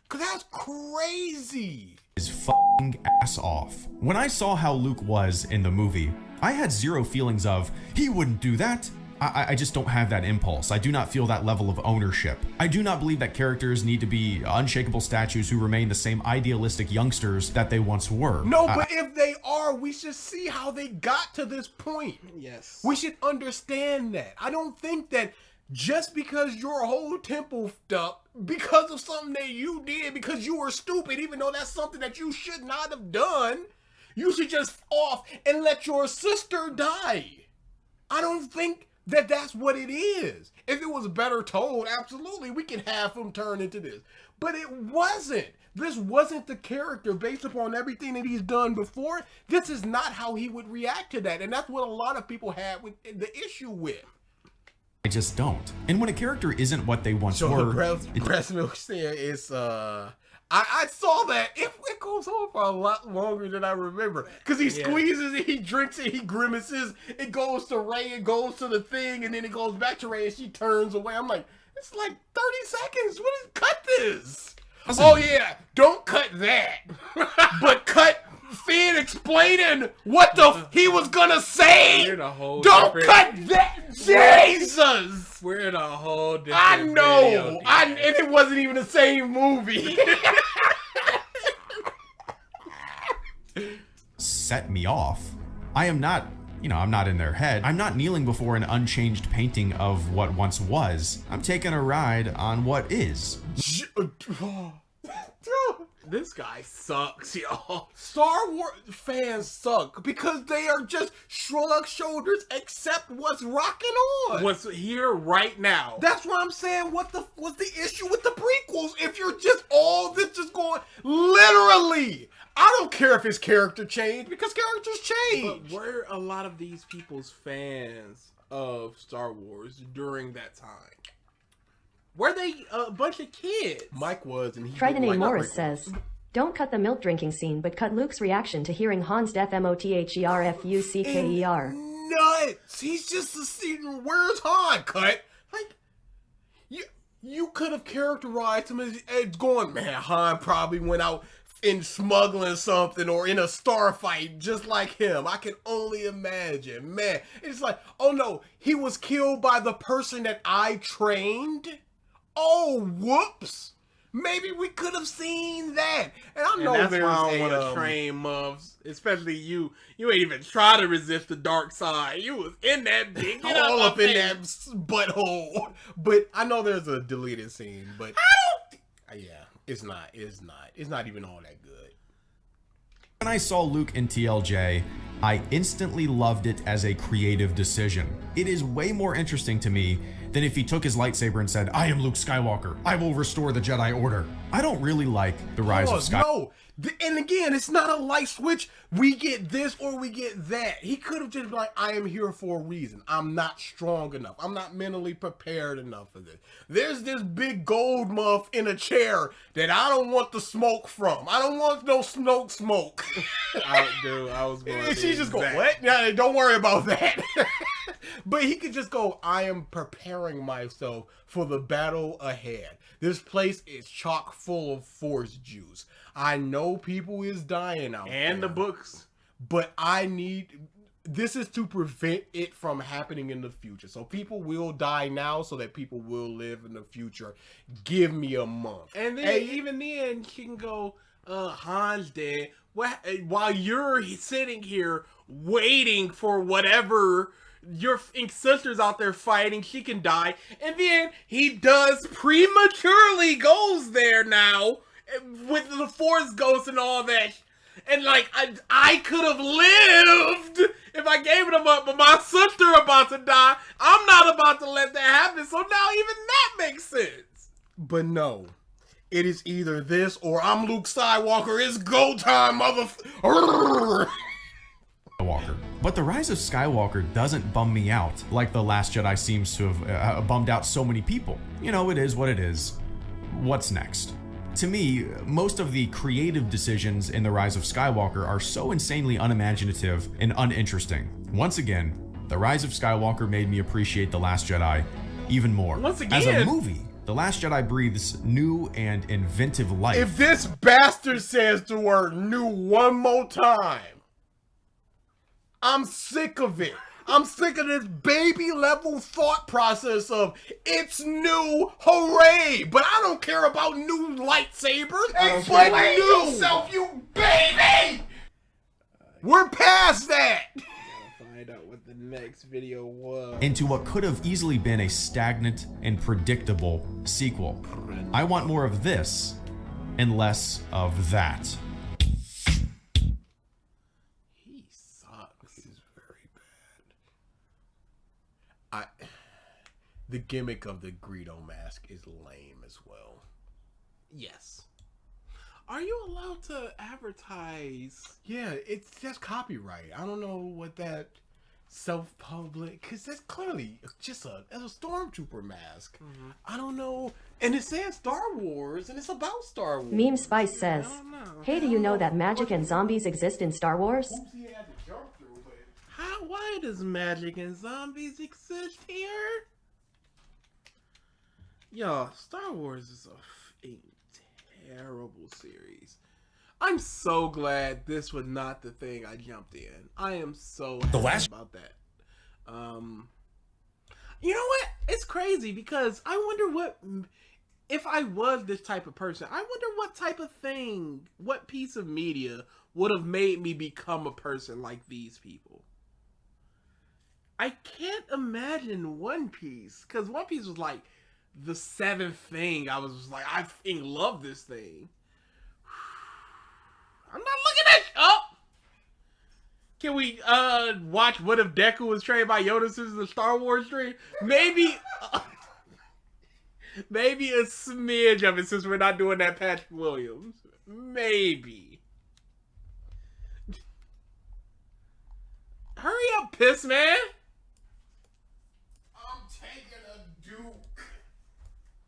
Speaker 3: Cause that's crazy.
Speaker 14: His fucking ass off. When I saw how Luke was in the movie, I had zero feelings of, he wouldn't do that. I just don't have that impulse. I do not feel that level of ownership. I do not believe that characters need to be unshakable statues who remain the same idealistic youngsters that they once were.
Speaker 3: No, but if they are, we should see how they got to this point.
Speaker 4: Yes.
Speaker 3: We should understand that. I don't think that just because your whole temple up because of something that you did, because you were stupid, even though that's something that you should not have done, you should just off and let your sister die. I don't think that that's what it is. If it was better told, absolutely, we can have him turn into this. But it wasn't. This wasn't the character based upon everything that he's done before. This is not how he would react to that. And that's what a lot of people had with the issue with.
Speaker 14: I just don't. And when a character isn't what they once were...
Speaker 3: Breast milk saying it's, I saw that. It goes on for a lot longer than I remember. Because he squeezes it, he drinks it, he grimaces. It goes to Rey, it goes to the thing, and then it goes back to Rey, and she turns away. I'm like, it's like 30 seconds. Cut this. Oh, yeah. Don't cut that. But cut Finn explaining what he was gonna say. Don't cut that. Jesus.
Speaker 4: We're in a whole different
Speaker 3: I know. And it wasn't even the same movie.
Speaker 14: Set me off. I am not, I'm not in their head. I'm not kneeling before an unchanged painting of what once was. I'm taking a ride on what is.
Speaker 4: This guy sucks, y'all.
Speaker 3: Star Wars fans suck because they are just shrug shoulders, accept what's rocking on.
Speaker 4: What's here right now.
Speaker 3: That's what I'm saying. What's the issue with the prequels? If you're just all this just going literally, I don't care if his character changed because characters change.
Speaker 4: But were a lot of these people's fans of Star Wars during that time? Were they a bunch of kids?
Speaker 3: Mike was, and he
Speaker 5: Triton A. Morris says, don't cut the milk drinking scene, but cut Luke's reaction to hearing Han's death MOTHERFUCKER.
Speaker 3: Nuts! He's just a scene. Where's Han? Cut. Like, you could have characterized him as going, man, Han probably went out in smuggling something or in a star fight just like him. I can only imagine. Man, it's like, oh no, he was killed by the person that I trained? Oh, whoops. Maybe we could have seen that. And I know
Speaker 4: that's why I don't want to train muffs. Especially you. You ain't even try to resist the dark side. You was in that big
Speaker 3: all up in that butthole. But I know there's a deleted scene, but yeah, it's not even all that good.
Speaker 14: When I saw Luke in TLJ, I instantly loved it as a creative decision. It is way more interesting to me than if he took his lightsaber and said, I am Luke Skywalker. I will restore the Jedi Order. I don't really like the Rise of Skywalker.
Speaker 3: No, and again, it's not a light switch. We get this or we get that. He could have just been like, I am here for a reason. I'm not strong enough. I'm not mentally prepared enough for this. There's this big gold muff in a chair that I don't want the smoke from. I don't want no smoke.
Speaker 4: I was going to
Speaker 3: She's just going, what? Yeah, don't worry about that. But he could just go, I am preparing myself for the battle ahead. This place is chock full of Force juice. I know people is dying out there.
Speaker 4: And the books.
Speaker 3: But this is to prevent it from happening in the future. So people will die now so that people will live in the future. Give me a month.
Speaker 4: And then even then, she can go, Han's dead. While you're sitting here waiting for whatever your sister's out there fighting, she can die. And then he does prematurely goes there now with the Force Ghost and all that. And like, I could have lived if I gave it up, but my sister about to die. I'm not about to let that happen. So now even that makes sense.
Speaker 3: But no. It is either this or I'm Luke Skywalker. It's go time, Skywalker.
Speaker 14: But the Rise of Skywalker doesn't bum me out like The Last Jedi seems to have bummed out so many people. You know, it is what it is. What's next? To me, most of the creative decisions in The Rise of Skywalker are so insanely unimaginative and uninteresting. Once again, The Rise of Skywalker made me appreciate The Last Jedi even more.
Speaker 4: Once again,
Speaker 14: as a movie, The Last Jedi breathes new and inventive life.
Speaker 3: If this bastard says the word new one more time, I'm sick of it. I'm sick of this baby level thought process of it's new, hooray! But I don't care about new lightsabers.
Speaker 4: Explain yourself, you baby!
Speaker 3: We're past that.
Speaker 4: Find out what the next video was.
Speaker 14: Into what could have easily been a stagnant and predictable sequel. I want more of this and less of that.
Speaker 3: The gimmick of the Greedo mask is lame as well.
Speaker 4: Yes. Are you allowed to advertise?
Speaker 3: Yeah, that's copyright. I don't know what that self-public, because that's clearly just a stormtrooper mask. Mm-hmm. I don't know. And it says Star Wars, and it's about Star Wars.
Speaker 5: Meme Spice says, hey, do you know that magic and zombies exist in Star Wars?
Speaker 4: Why does magic and zombies exist here? Yo, Star Wars is a terrible series. I'm so glad this was not the thing I jumped in. I am so happy about that. You know what? It's crazy because I wonder what, if I was this type of person, I wonder what type of thing, what piece of media would have made me become a person like these people. I can't imagine One Piece, because One Piece was like the seventh thing. I was just like, I fucking love this thing. I'm not looking at Can we watch What If Deku Was Trained by Yoda since the Star Wars stream? Maybe maybe a smidge of it since we're not doing that Patrick Williams. Maybe. Hurry up, piss man.
Speaker 3: I'm taking a Duke.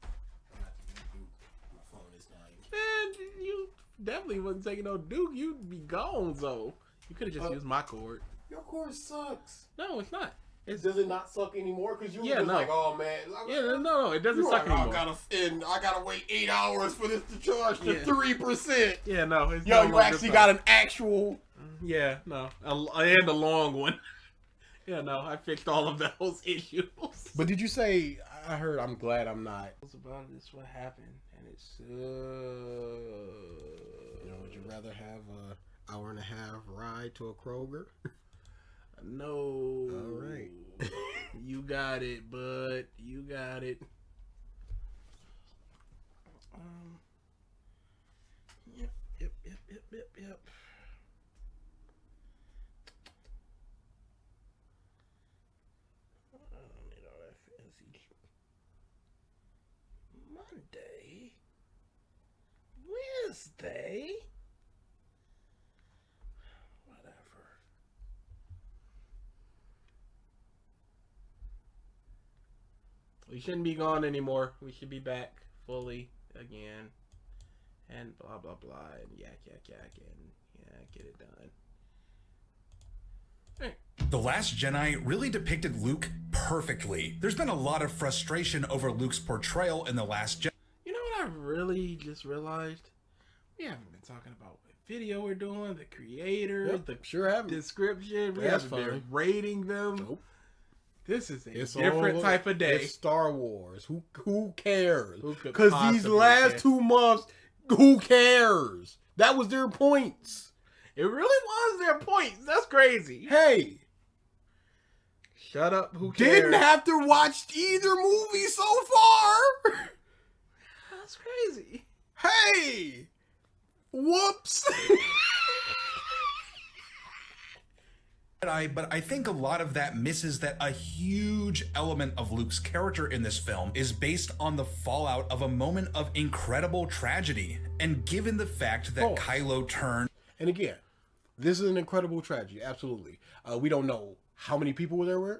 Speaker 3: I'm not taking a Duke. My phone is dying.
Speaker 4: Man, you definitely wasn't taking no Duke. You'd be gone, though. You could have just used my cord.
Speaker 3: Your cord sucks.
Speaker 4: No, it's not.
Speaker 3: Does it not suck anymore? Because you were just like, oh man.
Speaker 4: No, it doesn't suck anymore.
Speaker 3: I gotta wait 8 hours for this to charge to 3%.
Speaker 4: Yeah, no. It's
Speaker 3: Yo, you actually got an actual.
Speaker 4: Yeah, no. And a long one. Yeah, no. I fixed all of those issues.
Speaker 3: But did you say, I'm glad I'm not.
Speaker 4: It's about this what happened. And it's
Speaker 3: would you rather have a hour and a half ride to a Kroger?
Speaker 4: No.
Speaker 3: All right.
Speaker 4: You got it, bud. You got it. Yep. I don't need all that fancy Monday? Wednesday? Whatever. We shouldn't be gone anymore. We should be back fully again. And blah, blah, blah. And yak, and get it done.
Speaker 15: The Last Jedi really depicted Luke perfectly. There's been a lot of frustration over Luke's portrayal in The Last Jedi.
Speaker 4: You know what I really just realized? We haven't been talking about what video we're doing, the creator, the description. We haven't been rating them.
Speaker 3: Nope.
Speaker 4: This is a different type of day.
Speaker 3: It's Star Wars. Who cares?
Speaker 4: Because
Speaker 3: these last 2 months, who cares? That was their points.
Speaker 4: It really was their points. That's crazy.
Speaker 3: Hey.
Speaker 4: Shut up. Who cares?
Speaker 3: Didn't have to watch either movie so far.
Speaker 4: That's crazy.
Speaker 3: Hey. Whoops.
Speaker 15: But I think a lot of that misses that a huge element of Luke's character in this film is based on the fallout of a moment of incredible tragedy. And given the fact that Kylo turned...
Speaker 3: And again, this is an incredible tragedy, absolutely. We don't know how many people that were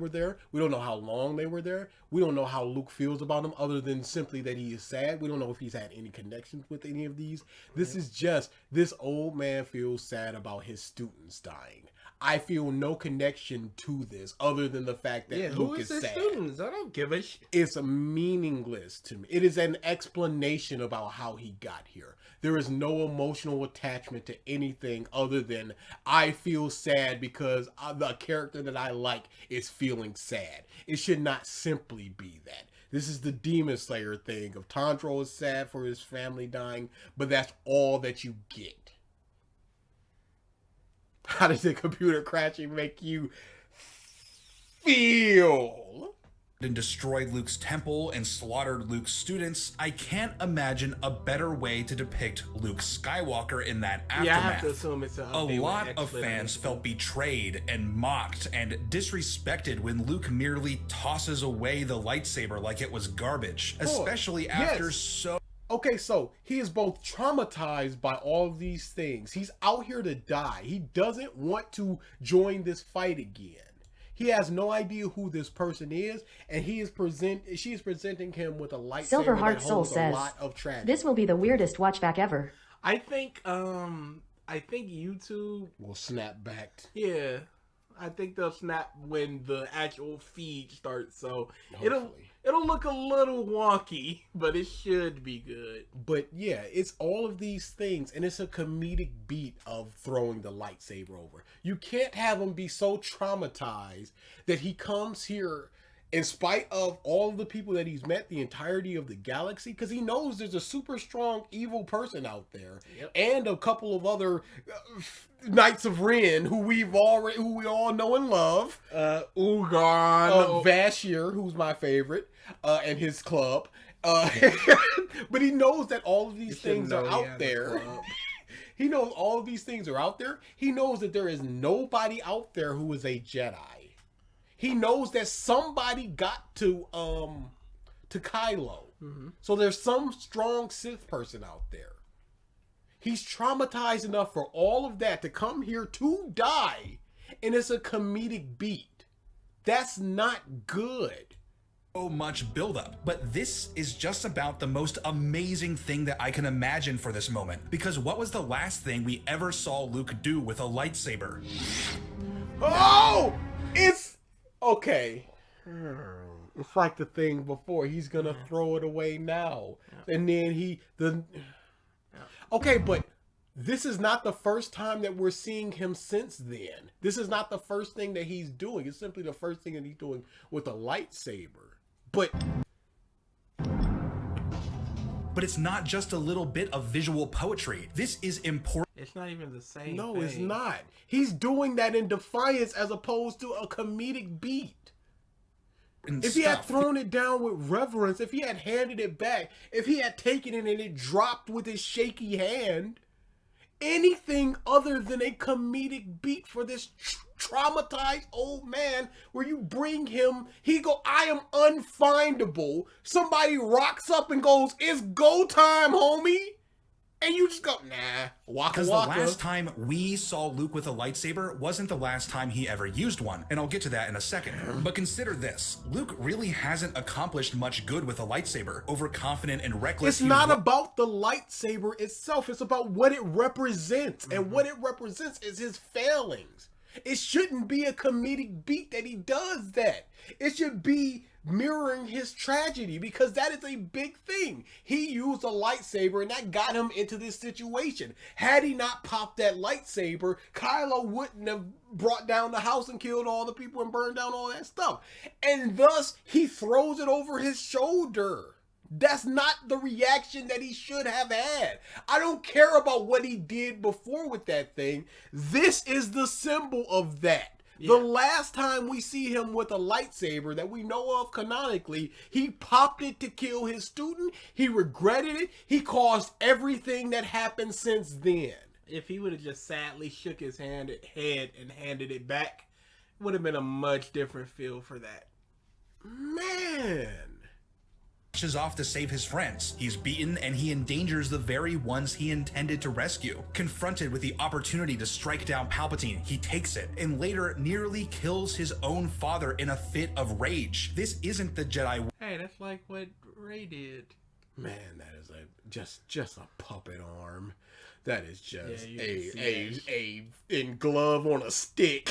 Speaker 3: there. We don't know how long they were there. We don't know how Luke feels about them other than simply that he is sad. We don't know if he's had any connections with any of these. This is just, this old man feels sad about his students dying. I feel no connection to this other than the fact that Luke is sad.
Speaker 4: Students? I don't give a shit.
Speaker 3: It's meaningless to me. It is an explanation about how he got here. There is no emotional attachment to anything other than I feel sad because the character that I like is feeling sad. It should not simply be that. This is the Demon Slayer thing of Tondro is sad for his family dying, but that's all that you get. How does the computer crashing make you feel?
Speaker 15: And destroyed Luke's temple and slaughtered Luke's students. I can't imagine a better way to depict Luke Skywalker in that aftermath.
Speaker 4: Yeah, I have to assume it's
Speaker 15: a lot of fans felt betrayed and mocked and disrespected when Luke merely tosses away the lightsaber like it was garbage, especially after
Speaker 3: Okay, so he is both traumatized by all of these things. He's out here to die. He doesn't want to join this fight again. He has no idea who this person is, and she is presenting him with a lightsaber that holds a lot of tragedy.
Speaker 5: This will be the weirdest watchback ever.
Speaker 4: I think YouTube
Speaker 3: will snap back.
Speaker 4: Yeah. I think they'll snap when the actual feed starts, so it'll look a little wonky, but it should be good.
Speaker 3: But yeah, it's all of these things, and it's a comedic beat of throwing the lightsaber over. You can't have him be so traumatized that he comes here in spite of all of the people that he's met, the entirety of the galaxy, because he knows there's a super strong evil person out there, and a couple of other Knights of Ren who we all know and love.
Speaker 4: Ugarn,
Speaker 3: Vashir, who's my favorite, and his club. But he knows that all of these things are out there. He knows all of these things are out there. He knows that there is nobody out there who is a Jedi. He knows that somebody got to Kylo. So there's some strong Sith person out there. He's traumatized enough for all of that to come here to die, and it's a comedic beat. That's not good.
Speaker 15: So much buildup, but this is just about the most amazing thing that I can imagine for this moment. Because what was the last thing we ever saw Luke do with a lightsaber?
Speaker 3: Oh! It's... Okay. It's like the thing before. He's gonna throw it away now. And then Okay, but this is not the first time that we're seeing him since then. This is not the first thing that he's doing. It's simply the first thing that he's doing with a lightsaber. But
Speaker 15: it's not just a little bit of visual poetry. This is important.
Speaker 4: It's not even the same
Speaker 3: No,
Speaker 4: thing.
Speaker 3: it's not. He's doing that in defiance as opposed to a comedic beat. If he had thrown it down with reverence, if he had handed it back, if he had taken it and it dropped with his shaky hand, anything other than a comedic beat for this traumatized old man, where you bring him, I am unfindable. Somebody rocks up and goes, it's go time, homie. And you just go, nah, waka
Speaker 15: Because the
Speaker 3: waka.
Speaker 15: last time we saw Luke with a lightsaber wasn't the last time he ever used one, and I'll get to that in a second. But consider this, Luke really hasn't accomplished much good with a lightsaber. Overconfident and reckless.
Speaker 3: It's not about the lightsaber itself, it's about what it represents. And what it represents is his failings. It shouldn't be a comedic beat that he does that. It should be mirroring his tragedy, because that is a big thing. He used a lightsaber and that got him into this situation. Had he not popped that lightsaber, Kylo wouldn't have brought down the house and killed all the people and burned down all that stuff. And thus, he throws it over his shoulder. That's not the reaction that he should have had. I don't care about what he did before with that thing. This is the symbol of that. The last time we see him with a lightsaber that we know of canonically, he popped it to kill his student. He regretted it. He caused everything that happened since then.
Speaker 4: If he would have just sadly shook his head and handed it back, it would have been a much different feel for that.
Speaker 3: Man.
Speaker 15: Is off to save his friends. He's beaten and he endangers the very ones he intended to rescue. Confronted with the opportunity to strike down Palpatine, he takes it and later nearly kills his own father in a fit of rage. This isn't the Jedi.
Speaker 4: Hey, that's like what Rey did.
Speaker 3: Man, that is just a puppet arm. That is just a glove on a stick.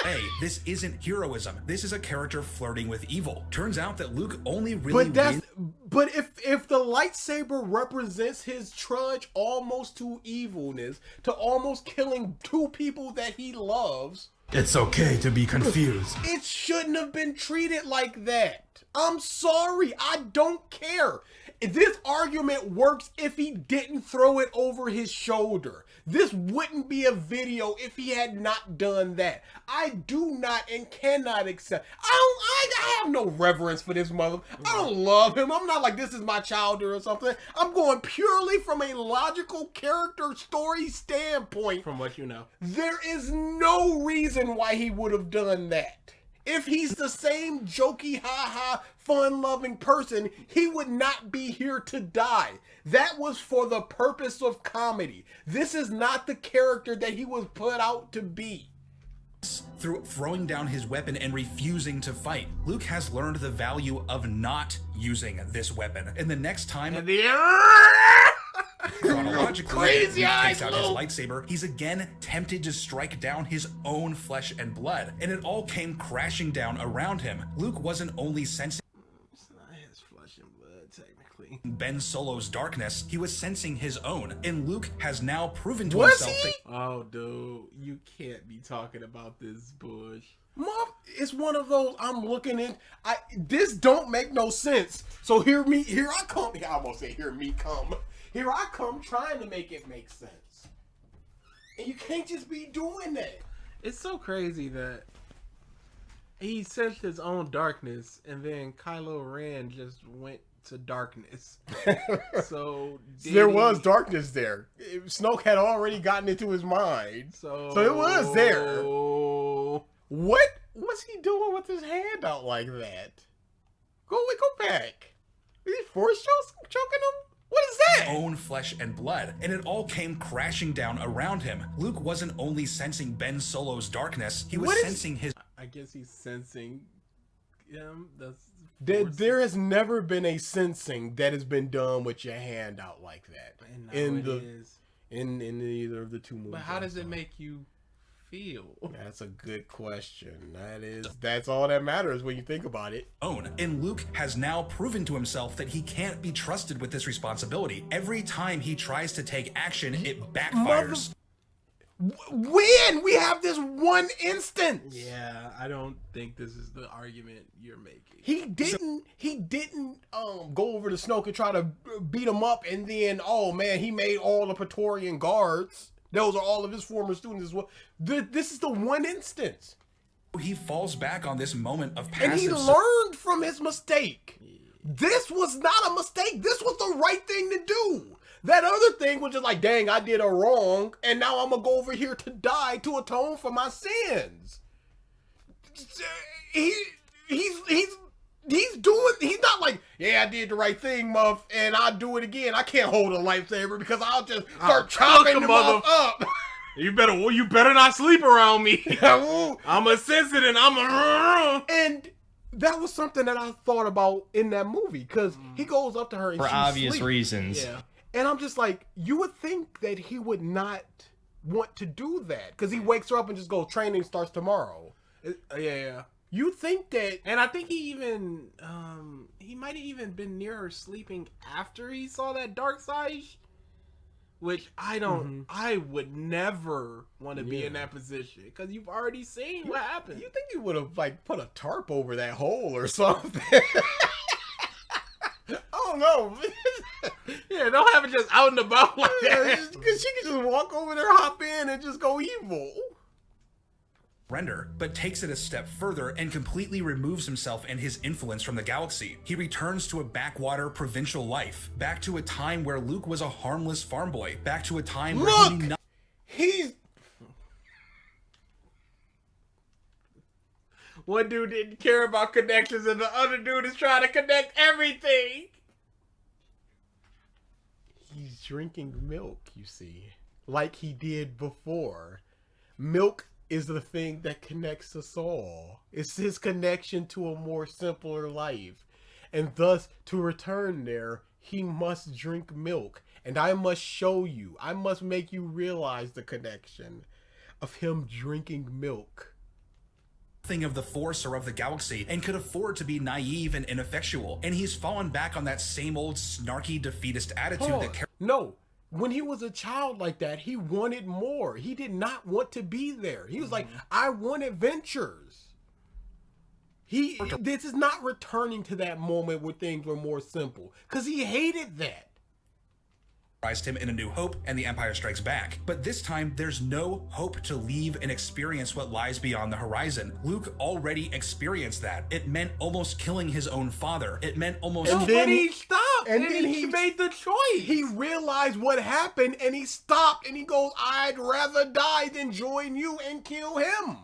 Speaker 15: Hey, this isn't heroism. This is a character flirting with evil. Turns out that Luke only really
Speaker 3: But if the lightsaber represents his trudge almost to evilness, to almost killing two people that he loves,
Speaker 14: it's okay to be confused.
Speaker 3: It shouldn't have been treated like that. I'm sorry, I don't care. This argument works if he didn't throw it over his shoulder. This wouldn't be a video if he had not done that. I do not and cannot accept. I have no reverence for this mother. I don't love him. I'm not like this is my child or something. I'm going purely from a logical character story standpoint.
Speaker 4: From what you know.
Speaker 3: There is no reason why he would have done that. If he's the same jokey, ha-ha, fun-loving person, he would not be here to die. That was for the purpose of comedy. This is not the character that he was put out to be.
Speaker 15: Through throwing down his weapon and refusing to fight, Luke has learned the value of not using this weapon. And the next time... chronologically, he takes out his lightsaber, he's again tempted to strike down his own flesh and blood, and it all came crashing down around him. Luke wasn't only sensing
Speaker 4: it's not his flesh and blood, technically.
Speaker 15: Ben Solo's darkness, he was sensing his own, and Luke has now proven to himself that...
Speaker 4: Oh, dude, you can't be talking about this bush.
Speaker 3: Mom, it's one of those I'm looking in. This don't make no sense. So here I come. I almost say hear me come. Here I come trying to make it make sense. And you can't just be doing that.
Speaker 4: It's so crazy that he sensed his own darkness and then Kylo Ren just went to darkness. So
Speaker 3: there was darkness there. Snoke had already gotten into his mind. So it was there. What was he doing with his hand out like that? Go back. Is he force choking him? What is that?
Speaker 15: Own flesh and blood, and it all came crashing down around him. Luke wasn't only sensing Ben Solo's darkness, he was sensing his...
Speaker 4: I guess he's sensing him.
Speaker 3: There has never been a sensing that has been done with your hand out like that. In either of the two movies.
Speaker 4: But how does it make you feel?
Speaker 3: That's a good question. That's all that matters when you think about it.
Speaker 15: And Luke has now proven to himself that he can't be trusted with this responsibility. Every time he tries to take action, it backfires.
Speaker 3: When? We have this one instance.
Speaker 4: Yeah, I don't think this is the argument you're making.
Speaker 3: He didn't go over to Snoke and try to beat him up, and then he made all the Praetorian guards. Those are all of his former students as well. This is the one instance.
Speaker 15: He falls back on this moment of passive...
Speaker 3: And he learned from his mistake. This was not a mistake. This was the right thing to do. That other thing was just like, dang, I did a wrong, and now I'm gonna go over here to die to atone for my sins. He's not like, yeah, I did the right thing, muff, and I'll do it again. I can't hold a lightsaber because I'll just start chopping the muff up.
Speaker 4: You better not sleep around me. I'm a sensitive and
Speaker 3: and that was something that I thought about in that movie, because he goes up to her and
Speaker 11: for
Speaker 3: she's
Speaker 11: obvious
Speaker 3: asleep.
Speaker 11: reasons.
Speaker 4: Yeah.
Speaker 3: And I'm just like, you would think that he would not want to do that, because he wakes her up and just goes, training starts tomorrow.
Speaker 4: Yeah.
Speaker 3: You think that,
Speaker 4: and I think he even he might have even been near her sleeping after he saw that dark side, which I don't. I would never want to be in that position, because you've already seen what happened.
Speaker 3: You think he would have like put a tarp over that hole or something? I don't know.
Speaker 4: Yeah, don't have it just out and about like that.
Speaker 3: Because she can just walk over there, hop in, and just go evil.
Speaker 15: Render, but takes it a step further and completely removes himself and his influence from the galaxy. He returns to a backwater provincial life, back to a time where Luke was a harmless farm boy, back to a time where he knew
Speaker 3: he's...
Speaker 4: One dude didn't care about connections and the other dude is trying to connect everything.
Speaker 3: He's drinking milk, you see, like he did before. Milk is the thing that connects us all. It's his connection to a more simpler life. And thus, to return there, he must drink milk. And I must show you, I must make you realize the connection of him drinking milk.
Speaker 15: Thing of the Force or of the galaxy, and could afford to be naive and ineffectual. And he's fallen back on that same old snarky defeatist attitude
Speaker 3: No. When he was a child like that, he wanted more. He did not want to be there. He was like, I want adventures. This is not returning to that moment where things were more simple, because he hated that.
Speaker 15: him in A New Hope and The Empire Strikes Back. But this time, there's no hope to leave and experience what lies beyond the horizon. Luke already experienced that. It meant almost killing his own father. It meant almost...
Speaker 3: And then he
Speaker 4: stopped. And then he made the choice.
Speaker 3: He realized what happened and he stopped and he goes, I'd rather die than join you and kill him.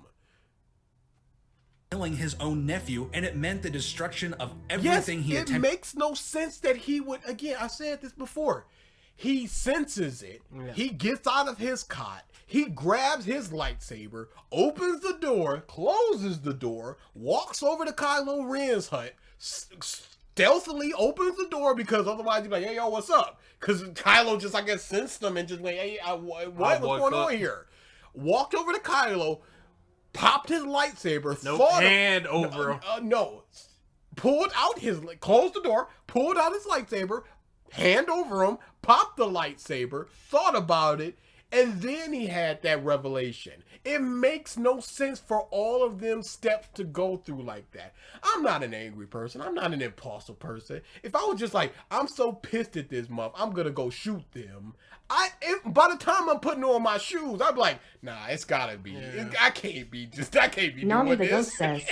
Speaker 15: Killing his own nephew, and it meant the destruction of everything he attempted.
Speaker 3: It makes no sense that he would, again, I said this before, he senses it, he gets out of his cot, he grabs his lightsaber, opens the door, closes the door, walks over to Kylo Ren's hut, stealthily opens the door, because otherwise he'd be like, hey, yo, what's up? Because Kylo just, I guess, sensed him and just went, hey, what's going on here? Walked over to Kylo, popped his lightsaber, pulled out his, closed the door, pulled out his lightsaber, hand over him, popped the lightsaber, thought about it, and then he had that revelation. It makes no sense for all of them steps to go through like that. I'm not an angry person. I'm not an impulsive person. If I was just like, I'm so pissed at this month, I'm gonna go shoot them. By the time I'm putting on my shoes, I'm like, nah, it's gotta be. I can't be
Speaker 5: Nami
Speaker 3: doing
Speaker 5: the
Speaker 3: this.
Speaker 5: Ghost says,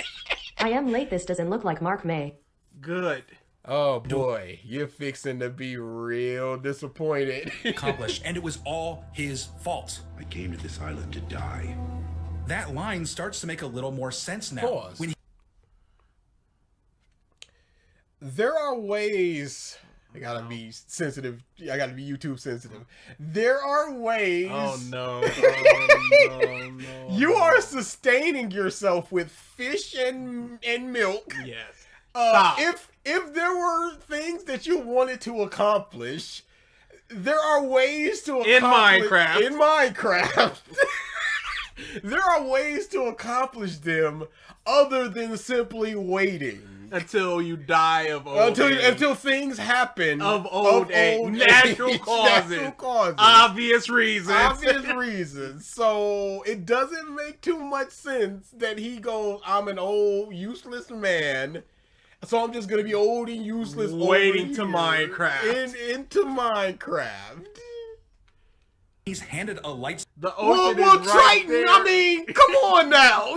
Speaker 5: I am late. This doesn't look like Mark May.
Speaker 4: Good.
Speaker 3: Oh boy, you're fixing to be real disappointed.
Speaker 15: Accomplished, and it was all his fault.
Speaker 7: I came to this island to die.
Speaker 15: That line starts to make a little more sense now.
Speaker 3: Pause. There are ways. I gotta be sensitive. I gotta be YouTube sensitive. There are ways.
Speaker 4: Oh no.
Speaker 3: You are sustaining yourself with fish and milk.
Speaker 4: Yes.
Speaker 3: If there were things that you wanted to accomplish, there are ways to accomplish in Minecraft. There are ways to accomplish them other than simply waiting
Speaker 4: until you die of old age.
Speaker 3: Until things happen
Speaker 4: of old age. Natural causes. Obvious reasons.
Speaker 3: So it doesn't make too much sense that he goes, I'm an old useless man, so I'm just gonna be old and useless
Speaker 4: waiting to Minecraft.
Speaker 3: Into Minecraft.
Speaker 15: He's handed a light.
Speaker 4: The ocean
Speaker 3: well,
Speaker 4: is right
Speaker 3: Triton,
Speaker 4: there.
Speaker 3: I mean, come on now.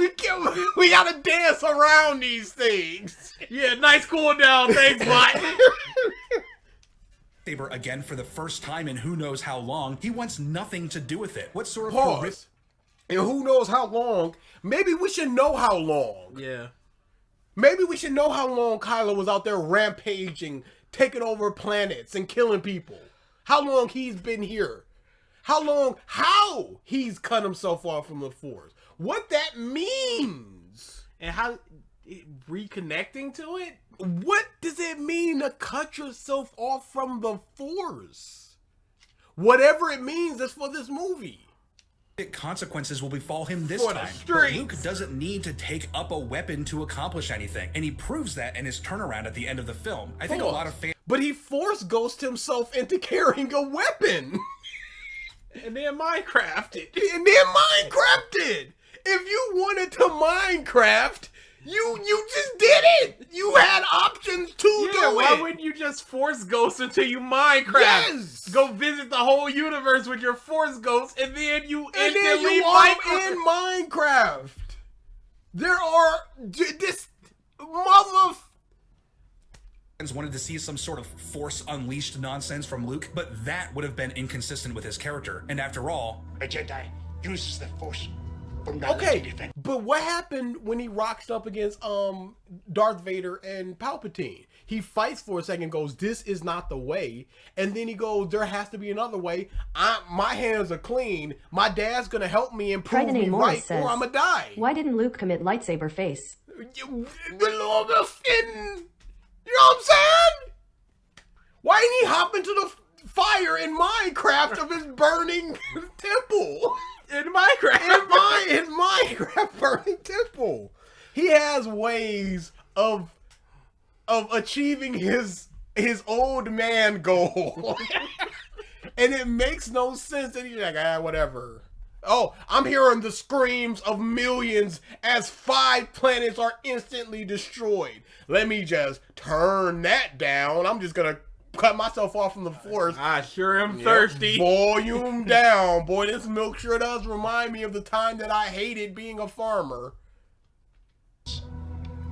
Speaker 3: We gotta dance around these things.
Speaker 4: Yeah, nice cool down. Thanks, bot.
Speaker 15: saber again for the first time in who knows how long, he wants nothing to do with it. What sort of
Speaker 3: Pause. And who knows how long? Maybe we should know how long.
Speaker 4: Yeah.
Speaker 3: Maybe we should know how long Kylo was out there rampaging, taking over planets and killing people. How long he's been here. How he's cut himself off from the Force. What that means.
Speaker 4: And how reconnecting to it?
Speaker 3: What does it mean to cut yourself off from the Force? Whatever it means is for this movie.
Speaker 15: Consequences will befall him this time. But Luke doesn't need to take up a weapon to accomplish anything, and he proves that in his turnaround at the end of the film. I think a lot of fans...
Speaker 3: But he Force ghosted himself into carrying a weapon.
Speaker 4: And then Minecrafted.
Speaker 3: If you wanted to Minecraft, you just did it. You had options to do it.
Speaker 4: Why wouldn't you just Force Ghost until you Minecraft?
Speaker 3: Yes.
Speaker 4: Go visit the whole universe with your Force Ghost, and then you instantly
Speaker 3: in Minecraft. There are this mother.
Speaker 15: Wanted to see some sort of Force Unleashed nonsense from Luke, but that would have been inconsistent with his character. And after all,
Speaker 16: a Jedi uses the Force.
Speaker 3: Okay, but what happened when he rocks up against Darth Vader and Palpatine? He fights for a second, goes, "This is not the way," and then he goes, "There has to be another way. My hands are clean. My dad's gonna help me and prove me right, or I'm gonna die."
Speaker 5: Why didn't Luke commit lightsaber face?
Speaker 3: You know what I'm saying? Why didn't he hop into the fire in Minecraft of his burning temple?
Speaker 4: In Minecraft.
Speaker 3: In Minecraft burning temple. He has ways of achieving his old man goal. And it makes no sense that he's like, whatever. Oh, I'm hearing the screams of millions as 5 planets are instantly destroyed. Let me just turn that down. I'm just gonna cut myself off from the Force.
Speaker 4: I sure am thirsty.
Speaker 3: Volume down. Boy, this milk sure does remind me of the time that I hated being a farmer.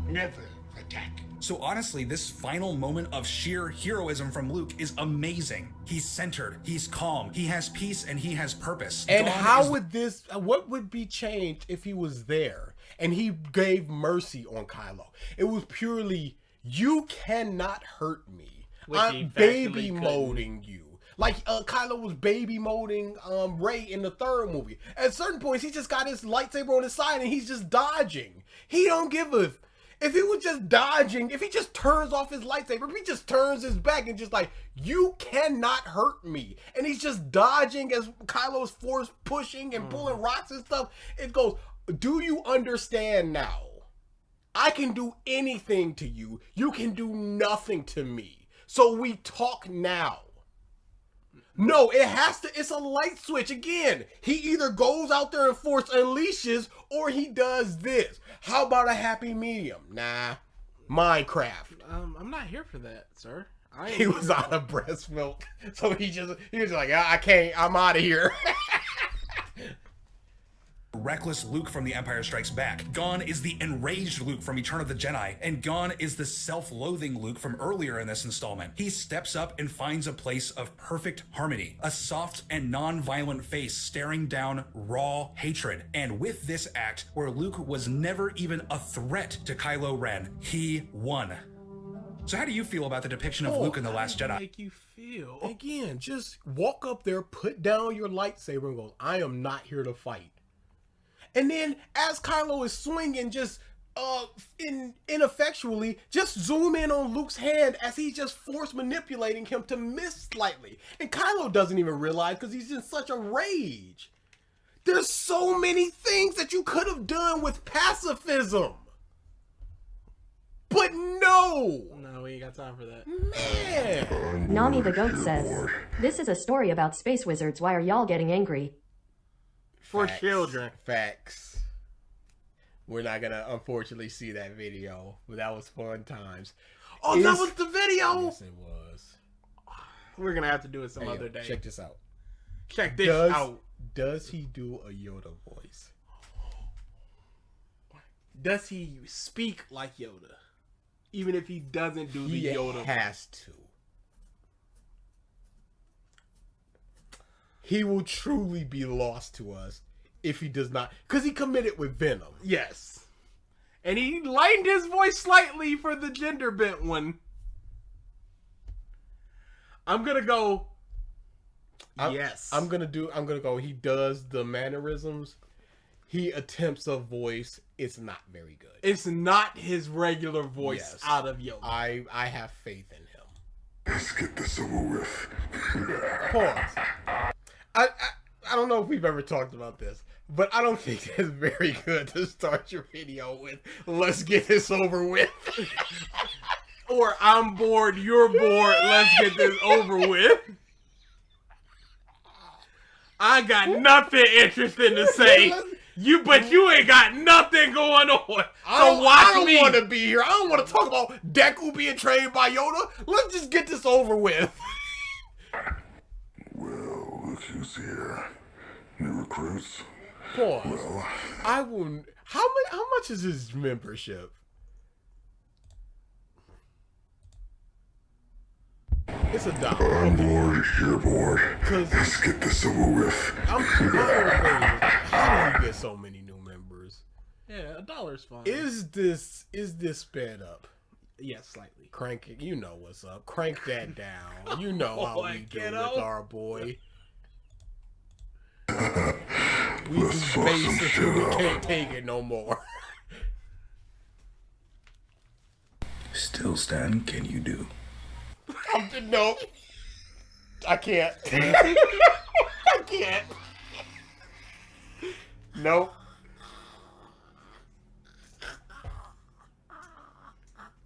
Speaker 16: Never attack.
Speaker 15: So honestly, this final moment of sheer heroism from Luke is amazing. He's centered, he's calm, he has peace, and he has purpose.
Speaker 3: And what would be changed if he was there and he gave mercy on Kylo? It was purely, you cannot hurt me. I'm baby moding you. Like Kylo was baby moding Rey in the 3rd movie. At certain points, he just got his lightsaber on his side and he's just dodging. He don't give a... If he was just dodging, if he just turns off his lightsaber, if he just turns his back and just like, you cannot hurt me. And he's just dodging as Kylo's Force pushing and pulling rocks and stuff. It goes, do you understand now? I can do anything to you. You can do nothing to me. So we talk now. No, it's a light switch. Again, he either goes out there and Force unleashes or he does this. How about a happy medium? Nah. Minecraft.
Speaker 4: I'm not here for that, sir.
Speaker 3: He was out of breast milk. So he was like, I can't, I'm out of here.
Speaker 15: Reckless Luke from The Empire Strikes Back. Gone is the enraged Luke from Return of the Jedi. And gone is the self-loathing Luke from earlier in this installment. He steps up and finds a place of perfect harmony. A soft and non-violent face staring down raw hatred. And with this act, where Luke was never even a threat to Kylo Ren, he won. So how do you feel about the depiction of Luke in The Last Jedi?
Speaker 4: Make you feel?
Speaker 3: Again, just walk up there, put down your lightsaber and go, I am not here to fight. And then as Kylo is swinging, just ineffectually, just zoom in on Luke's hand as he's just Force manipulating him to miss slightly. And Kylo doesn't even realize because he's in such a rage. There's so many things that you could have done with pacifism. But no,
Speaker 4: we ain't got time for that.
Speaker 3: Man.
Speaker 5: Nami the Goat says, this is a story about space wizards. Why are y'all getting angry?
Speaker 4: For children.
Speaker 3: Facts. We're not gonna unfortunately see that video, but that was fun times.
Speaker 4: Oh, that was the video?
Speaker 3: Yes, it was.
Speaker 4: We're gonna have to do it some other day.
Speaker 3: Check this out.
Speaker 4: Check this out.
Speaker 3: Does he do a Yoda voice?
Speaker 4: Does he speak like Yoda? Even if he doesn't do the Yoda voice?
Speaker 3: He has to. he will truly be lost to us if he does not, because he committed with Venom.
Speaker 4: Yes. And he lightened his voice slightly for the gender bent one. I'm gonna go. Yes.
Speaker 3: I'm gonna go. He does the mannerisms. He attempts a voice. It's not very good.
Speaker 4: It's not his regular voice out of Yoda.
Speaker 3: I have faith in him.
Speaker 17: Let's get this over with.
Speaker 3: Pause. I don't know if we've ever talked about this, but I don't think it's very good to start your video with "Let's get this over with."
Speaker 4: Or "I'm bored, you're bored, let's get this over with." I got nothing interesting to say. But you ain't got nothing going on.
Speaker 3: I don't want to be here. I don't want to talk about Deku being trained by Yoda. Let's just get this over with.
Speaker 17: Well, look who's here. New recruits.
Speaker 3: Pause.
Speaker 17: Well,
Speaker 3: I will. How much is his membership? It's $1.
Speaker 17: I'm bored, you're bored. Let's get this over with.
Speaker 3: How do you get so many new members?
Speaker 4: Yeah, $1's fine.
Speaker 3: Is this sped up?
Speaker 4: Yes, slightly.
Speaker 3: Crank it. You know what's up. Crank that down. You know how we do with our boy. We just base until we can't take it no more.
Speaker 7: Still stand, can you do?
Speaker 3: No. I can't. I can't. Nope.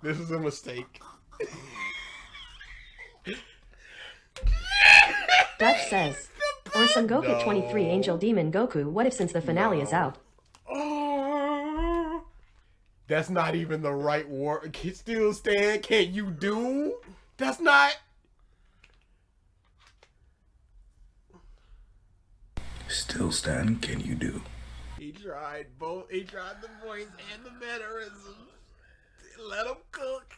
Speaker 3: This is a mistake.
Speaker 5: Dutch says, or Son Goku 23 Angel Demon Goku, what if since the finale is out?
Speaker 3: Oh, that's not even the right word. Still stand, can you do? That's not.
Speaker 7: Still stand, can you do?
Speaker 4: He tried both. He tried the voice and the mannerisms. Let him cook.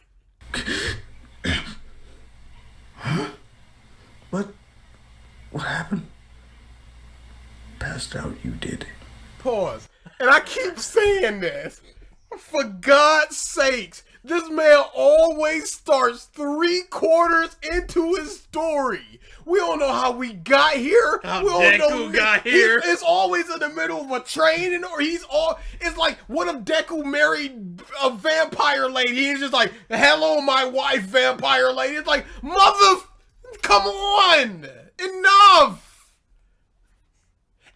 Speaker 7: What happened? Passed out, you did.
Speaker 3: Pause. And I keep saying this. For God's sakes, this man always starts 3/4 into his story. We don't know how we got here.
Speaker 4: How
Speaker 3: we don't
Speaker 4: Deku
Speaker 3: know
Speaker 4: got here.
Speaker 3: It's always in the middle of a training, or it's like, what if Deku married a vampire lady? He's just like, hello, my wife, vampire lady. It's like, come on, enough.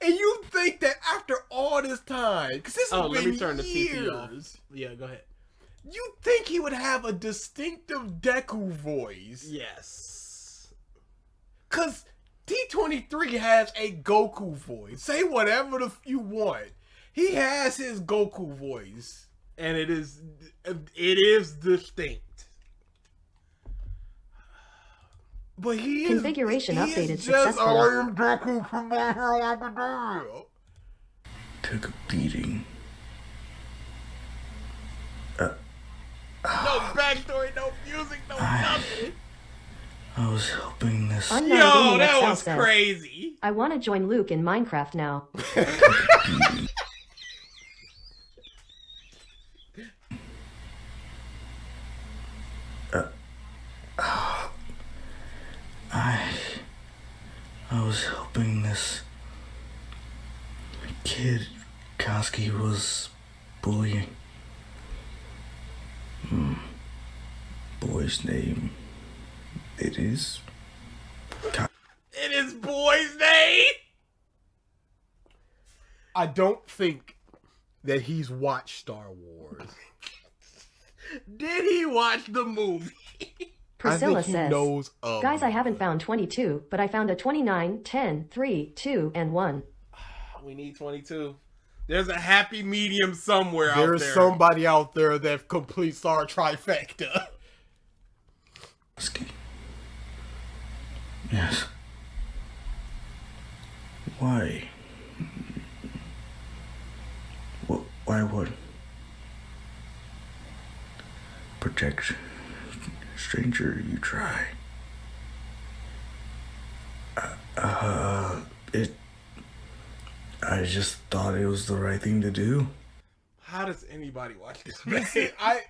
Speaker 3: And you think that after all this time, because this has been
Speaker 4: let me turn
Speaker 3: years,
Speaker 4: the TP off. Yeah, go ahead.
Speaker 3: You think he would have a distinctive Deku voice?
Speaker 4: Yes.
Speaker 3: Because T23 has a Goku voice. Say whatever you want. He has his Goku voice.
Speaker 4: And it is distinct.
Speaker 3: But he
Speaker 5: Configuration
Speaker 3: is,
Speaker 5: updated
Speaker 3: he is just
Speaker 5: successfully.
Speaker 3: Deku from My Hero Academia.
Speaker 7: Took a beating.
Speaker 4: No backstory, no music, no nothing.
Speaker 7: I was hoping this.
Speaker 5: Unknown
Speaker 4: Yo,
Speaker 5: Gaming
Speaker 4: that
Speaker 5: XL
Speaker 4: was
Speaker 5: says,
Speaker 4: crazy.
Speaker 5: I want to join Luke in Minecraft now.
Speaker 7: I was hoping this kid Koski was bullying. Boy's name. It is.
Speaker 4: It is boy's name.
Speaker 3: I don't think that he's watched Star Wars.
Speaker 4: Did he watch the movie?
Speaker 5: Priscilla
Speaker 3: I think he
Speaker 5: says,
Speaker 3: knows
Speaker 5: guys, I haven't found 22, but I found a 29, 10, 3, 2, and 1.
Speaker 4: We need 22. There's a happy medium somewhere out there.
Speaker 3: There's somebody out there that completes our trifecta.
Speaker 7: Yes. Why? Why would protect stranger you try? I just thought it was the right thing to do.
Speaker 4: How does anybody watch this?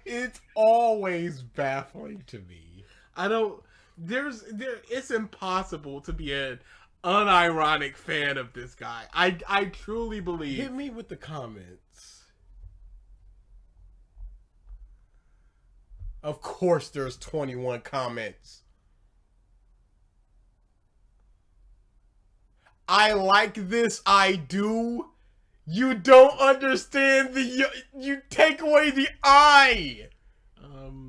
Speaker 3: It's always baffling to me.
Speaker 4: It's impossible to be an unironic fan of this guy. I truly believe.
Speaker 3: Hit me with the comments. Of course there's 21 comments. I like this, I do. You don't understand you take away the eye.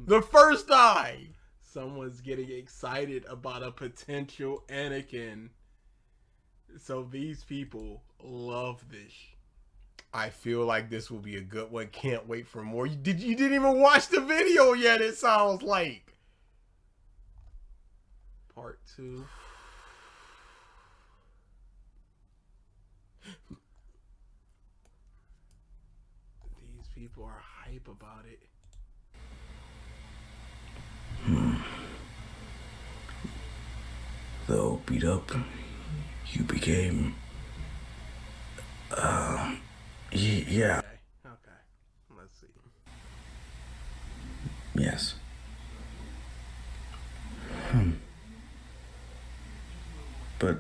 Speaker 3: The first eye.
Speaker 4: Someone's getting excited about a potential Anakin. So these people love this.
Speaker 3: I feel like this will be a good one. Can't wait for more. You didn't even watch the video yet, it sounds like.
Speaker 4: Part 2. These people are hype about it.
Speaker 7: Though beat up, you became... yeah.
Speaker 4: Okay. Let's see.
Speaker 7: Yes. But,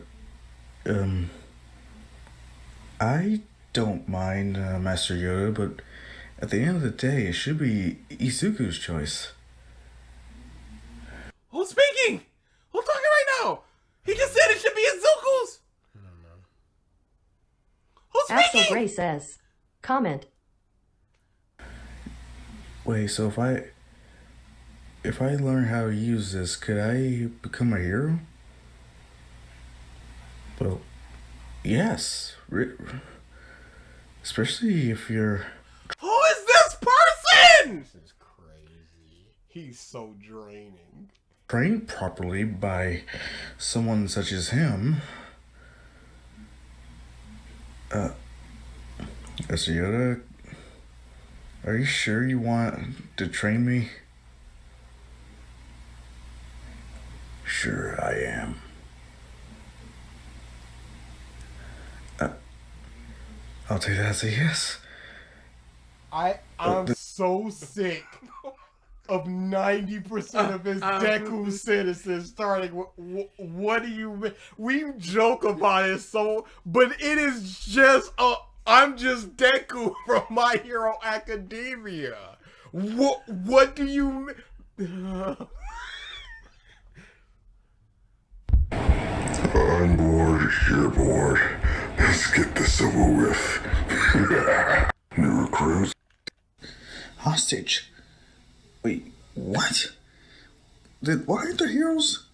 Speaker 7: I don't mind Master Yoda, but at the end of the day, it should be Izuku's choice.
Speaker 4: Who's speaking? Who's talking right now? He just said it should be Izuku's.
Speaker 3: I don't know.
Speaker 4: Who's
Speaker 5: Axel
Speaker 4: speaking?
Speaker 5: Gray says, comment.
Speaker 7: Wait, so if I learn how to use this, could I become a hero? Well, yes. Especially if you're...
Speaker 4: Who is this person?
Speaker 3: This is crazy. He's so draining.
Speaker 7: trained properly by someone such as him. Yoda, are you sure you want to train me? Sure, I am. I'll take that as a yes.
Speaker 3: I'm so sick of 90% of his Deku citizens starting. What do you mean? We joke about it but it is just I'm just Deku from My Hero Academia. What do you mean?
Speaker 17: I'm bored, you're bored. Let's get this over with. New recruits.
Speaker 7: Hostage. Wait, what? Why aren't there heroes?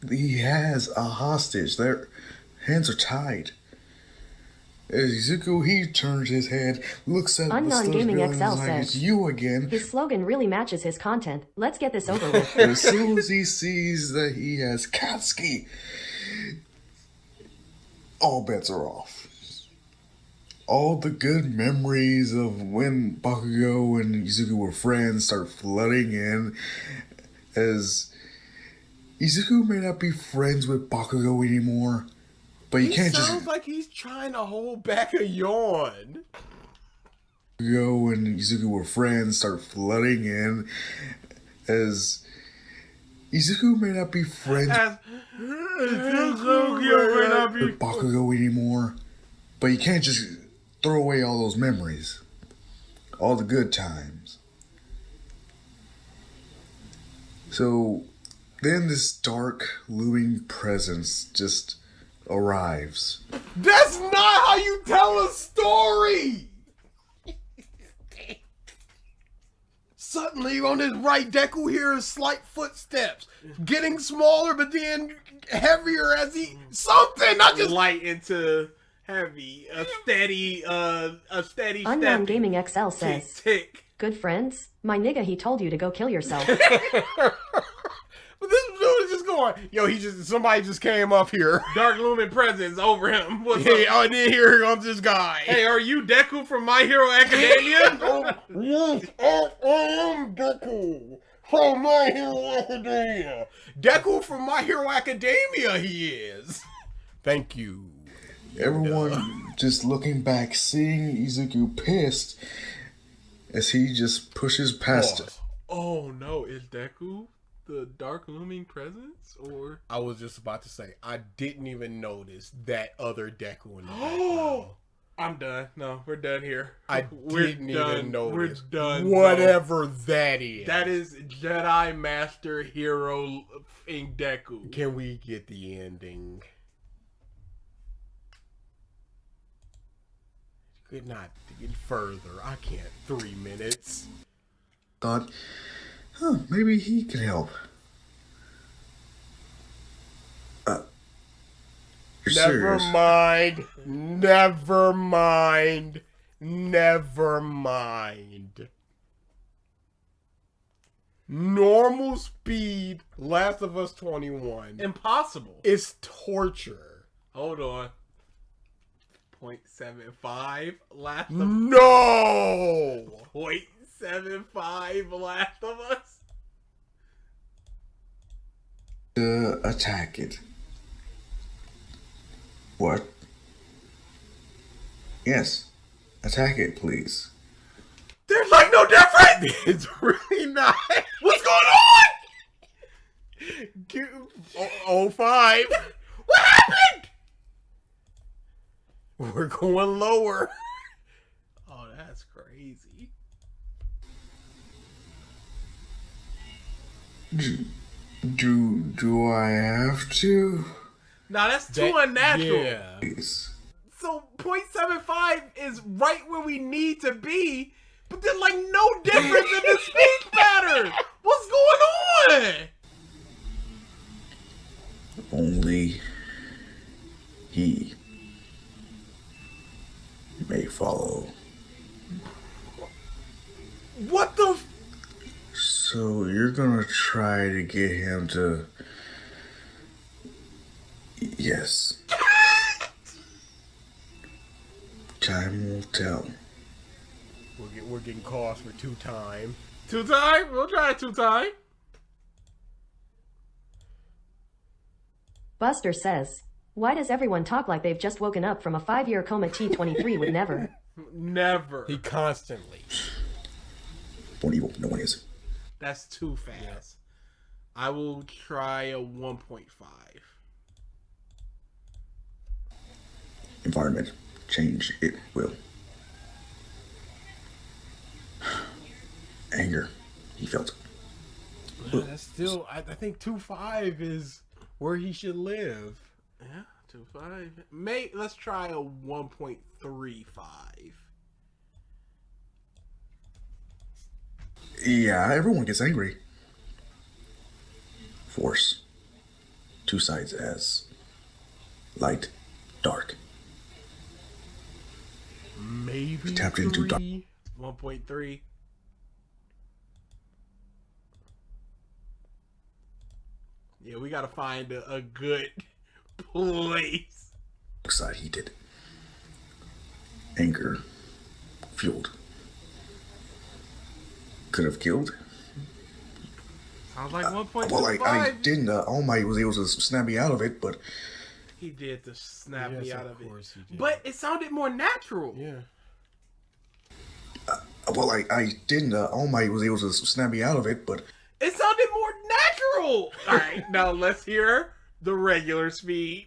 Speaker 7: He has a hostage. Their hands are tied. As Izuku, he turns his head, looks at
Speaker 5: Unknown Gaming XL
Speaker 7: like,
Speaker 5: says,
Speaker 7: it's you again.
Speaker 5: His slogan really matches his content. Let's get this over with.
Speaker 7: As soon as he sees that he has Katsuki, all bets are off. All the good memories of when Bakugo and Izuku were friends start flooding in, as Izuku may not be friends with Bakugo anymore, but you can't just...
Speaker 3: Sounds like he's trying to hold back a yawn.
Speaker 7: Bakugo and Izuku were friends start flooding in, as Izuku may not be friends with Bakugo anymore, but you can't just throw away all those memories, all the good times. So then this dark, looming presence just arrives.
Speaker 3: That's not how you tell a story! Suddenly on his right, Deku hears slight footsteps. Getting smaller, but then heavier as he... Something! Not just...
Speaker 4: Light into heavy. A steady
Speaker 5: Unknown
Speaker 4: step.
Speaker 5: Gaming XL says,
Speaker 4: Tick.
Speaker 5: good friends? My nigga, he told you to go kill yourself.
Speaker 3: But this dude is just going, yo, somebody just came up here.
Speaker 4: Dark looming presence over him. What's
Speaker 3: Hey,
Speaker 4: up?
Speaker 3: I did hear comes this guy.
Speaker 4: Hey, are you Deku from My Hero Academia?
Speaker 3: Yes, I am Deku from My Hero Academia. Deku from My Hero Academia, he is. Thank you.
Speaker 7: Everyone just looking back, seeing Izuku pissed as he just pushes past it.
Speaker 4: Oh no, is Deku the dark looming presence? Or
Speaker 3: I was just about to say, I didn't even notice that other Deku in the background.
Speaker 4: I'm done. No, we're done here.
Speaker 3: I didn't even notice.
Speaker 4: We're done.
Speaker 3: Whatever that is.
Speaker 4: That is Jedi Master Hero in Deku.
Speaker 3: Can we get the ending? Could not get further. I can't. 3 minutes.
Speaker 7: Thought, maybe he could help.
Speaker 3: Never mind. Never mind. Never mind. Normal speed, Last of Us 21.
Speaker 4: Impossible.
Speaker 3: It's torture.
Speaker 4: Hold on. 0.75 Last of
Speaker 3: No!
Speaker 4: 0.75 Last of Us.
Speaker 7: Attack it. What? Yes. Attack it, please.
Speaker 4: There's like no difference!
Speaker 3: It's really not.
Speaker 4: What's going on?
Speaker 3: 05.
Speaker 4: What happened?
Speaker 3: We're going lower.
Speaker 4: Oh, that's crazy.
Speaker 7: Do I have to?
Speaker 4: Nah, that's too unnatural.
Speaker 3: Yeah.
Speaker 4: So 0.75 is right where we need to be, but there's like no difference in the speech pattern. What's going on?
Speaker 7: Only he may follow.
Speaker 3: What the?
Speaker 7: So you're gonna try to get him to? Yes. Time will tell.
Speaker 3: We're getting calls for 2 time.
Speaker 4: 2 time? We'll try 2 time.
Speaker 5: Buster says, why does everyone talk like they've just woken up from a 5-year coma? T23 would never.
Speaker 4: Never.
Speaker 3: He constantly.
Speaker 7: Born evil. No one is.
Speaker 4: That's too fast. Yeah. I will try a 1.5.
Speaker 7: Environment. Change. It will. Anger. He felt.
Speaker 3: That's still, I think 2.5 is where he should live.
Speaker 4: Yeah, 2.5. Let's try a 1.35.
Speaker 7: Yeah, everyone gets angry. Force. 2 sides as light, dark.
Speaker 3: Maybe
Speaker 7: tapped into dark.
Speaker 4: 1.3. Yeah, we gotta find a good place.
Speaker 7: Side he did. Anger. Fueled. Could have killed.
Speaker 4: Sounds like 1.25.
Speaker 7: Well, I didn't. All Might was able to snap me out of it, but
Speaker 4: he did to snap me out of it.
Speaker 3: He did.
Speaker 4: But it sounded more natural.
Speaker 3: Yeah.
Speaker 7: Well, I didn't. All Might was able to snap me out of it, but
Speaker 4: it sounded more natural. All right, now let's hear the regular speed.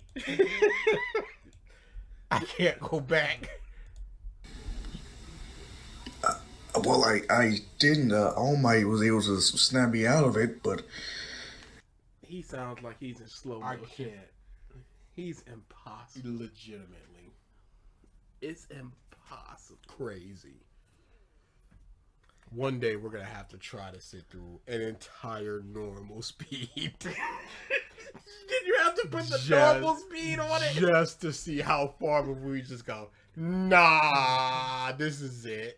Speaker 3: I can't go back.
Speaker 7: Well, I didn't. All Might was able to snap me out of it, but
Speaker 4: he sounds like he's in slow motion.
Speaker 3: I can't.
Speaker 4: He's impossible.
Speaker 3: Legitimately.
Speaker 4: It's impossible.
Speaker 3: Crazy. One day we're gonna have to try to sit through an entire normal speed.
Speaker 4: Did you have to put the normal speed on it?
Speaker 3: Just to see how far before we just go, nah, this is it.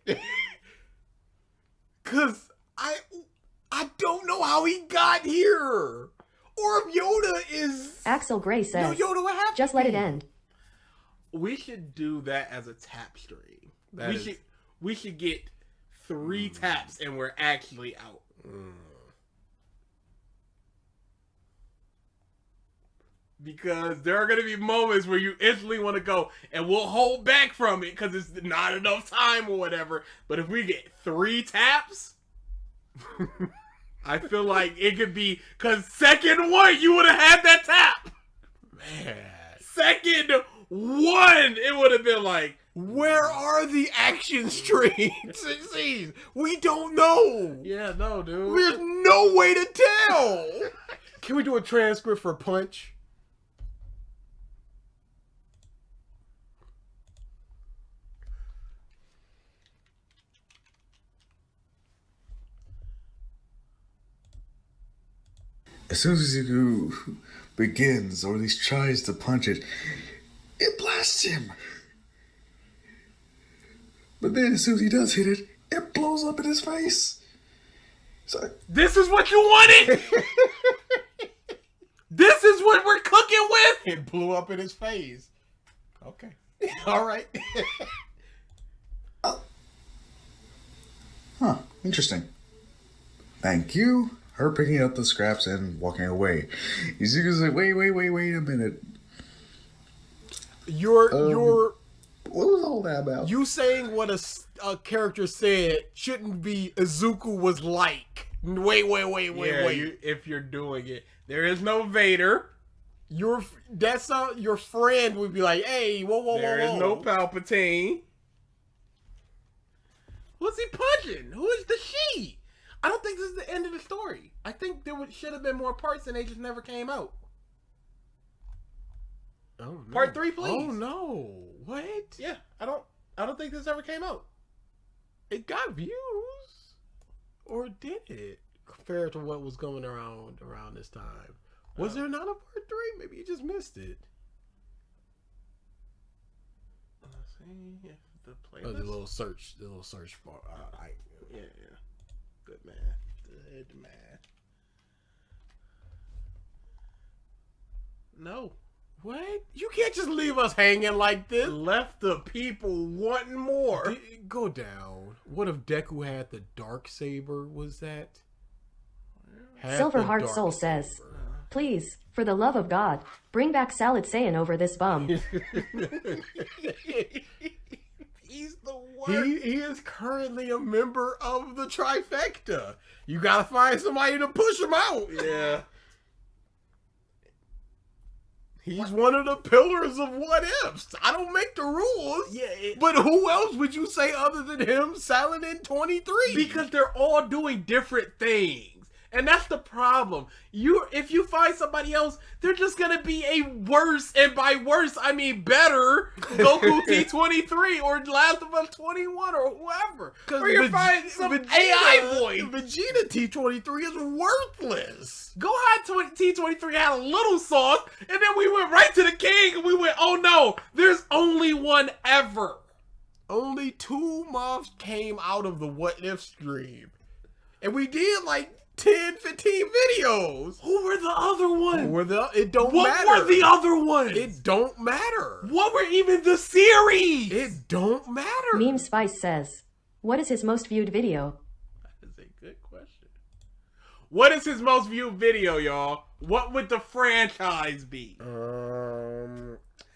Speaker 3: Cause I don't know how he got here. Or if Yoda is
Speaker 5: Axel Gray says,
Speaker 3: Yoda would have
Speaker 5: just let it end.
Speaker 4: We should do that as a tap stream. We should get 3 taps and we're actually out. Because there are going to be moments where you instantly want to go, and we'll hold back from it because it's not enough time or whatever. But if we get 3 taps, I feel like it could be, because second one, you would have had that tap.
Speaker 3: Man.
Speaker 4: Second one, it would have been like,
Speaker 3: where are the action scenes? We don't know.
Speaker 4: Yeah, no, dude.
Speaker 3: There's no way to tell. Can we do a transcript for Punch?
Speaker 7: As soon as Izuku begins, or at least tries to punch it, it blasts him. But then as soon as he does hit it, it blows up in his face. So,
Speaker 4: this is what you wanted? This is what we're cooking with?
Speaker 3: It blew up in his face. Okay. All right.
Speaker 7: Huh. Interesting. Thank you. Her picking up the scraps and walking away. Izuku's like, wait a minute.
Speaker 3: Your
Speaker 7: what was all that about?
Speaker 3: You saying what a character said shouldn't be Izuku was like. Wait.
Speaker 4: If you're doing it, there is no Vader.
Speaker 3: Your friend would be like, hey, whoa.
Speaker 4: There is no Palpatine. Who's he punching? Who is the she? I don't think this is the end of the story. I think there should have been more parts and they just never came out.
Speaker 3: Oh no.
Speaker 4: Part 3, please.
Speaker 3: Oh no. What?
Speaker 4: Yeah, I don't think this ever came out.
Speaker 3: It got views. Or did it? Compared to what was going around this time. Was there not a part 3? Maybe you just missed it.
Speaker 4: Let's see if the playlist.
Speaker 3: Oh, the little search bar.
Speaker 4: Yeah. Good man. No.
Speaker 3: What? You can't just leave us hanging like this.
Speaker 4: Left the people wanting more.
Speaker 3: Go down. What if Deku had the dark saber? Was that?
Speaker 5: Silverheart Soul says, please, for the love of God, bring back Salad Saiyan over this bum.
Speaker 4: He's the worst.
Speaker 3: He is currently a member of the trifecta. You gotta find somebody to push him out.
Speaker 4: Yeah.
Speaker 3: He's one of the pillars of what ifs. I don't make the rules.
Speaker 4: Yeah.
Speaker 3: But who else would you say other than him, Silent in 23?
Speaker 4: Because they're all doing different things. And that's the problem. If you find somebody else, they're just gonna be a worse, and by worse I mean better, Goku T23 or Last of Us 21 or whoever. Or you find some AI boy.
Speaker 3: Vegeta T23 is worthless.
Speaker 4: Gohan T23 had a little sauce, and then we went right to the king, and we went, oh no, there's only one ever.
Speaker 3: Only 2 months came out of the What If stream. And we did like 10, 15 videos.
Speaker 4: Who were the other ones?
Speaker 3: It don't matter.
Speaker 4: What were the other ones?
Speaker 3: It don't matter.
Speaker 4: What were even the series?
Speaker 3: It don't matter.
Speaker 5: Meme Spice says, what is his most viewed video?
Speaker 4: That is a good question. What is his most viewed video, y'all? What would the franchise be?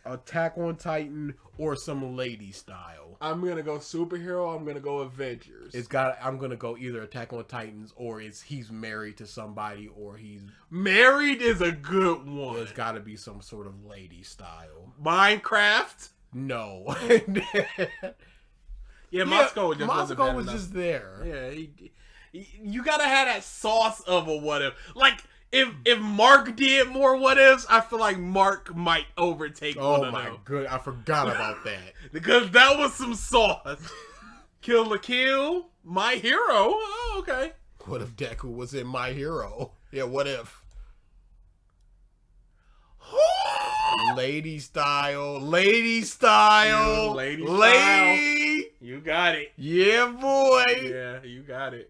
Speaker 3: Attack on Titan or some lady style.
Speaker 4: I'm gonna go superhero. I'm gonna go Avengers.
Speaker 3: I'm gonna go either Attack on Titans or he's married to somebody or he's
Speaker 4: married is a good one.
Speaker 3: There's got to be some sort of lady style.
Speaker 4: Minecraft?
Speaker 3: No.
Speaker 4: Moscow
Speaker 3: was just there.
Speaker 4: Yeah, you gotta have that sauce of a what if. Like if Mark did more what ifs, I feel like Mark might overtake one of them.
Speaker 3: Oh my good, I forgot about that.
Speaker 4: Because that was some sauce. Kill la Kill, My Hero. Oh, okay.
Speaker 3: What if Deku was in My Hero? Yeah, what if? Lady style.
Speaker 4: You got it.
Speaker 3: Yeah, boy.
Speaker 4: Yeah, you got it.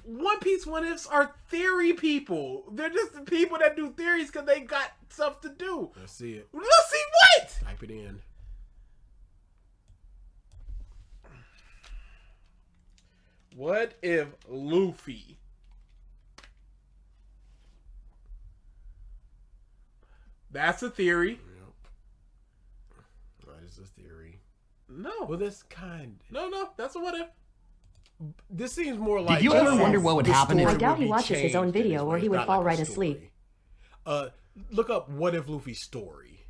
Speaker 4: One Piece what ifs are theory people. They're just the people that do theories because they got stuff to do.
Speaker 3: Let's see it.
Speaker 4: Let's see what?
Speaker 3: Type it in.
Speaker 4: What if Luffy That's a theory.
Speaker 3: That is a theory.
Speaker 4: No.
Speaker 3: Well, that's kind.
Speaker 4: No, that's a what if.
Speaker 3: This seems more like.
Speaker 5: Did you ever wonder what would happen if I doubt he watches his own video or he would fall right asleep.
Speaker 3: Look up What If Luffy's story.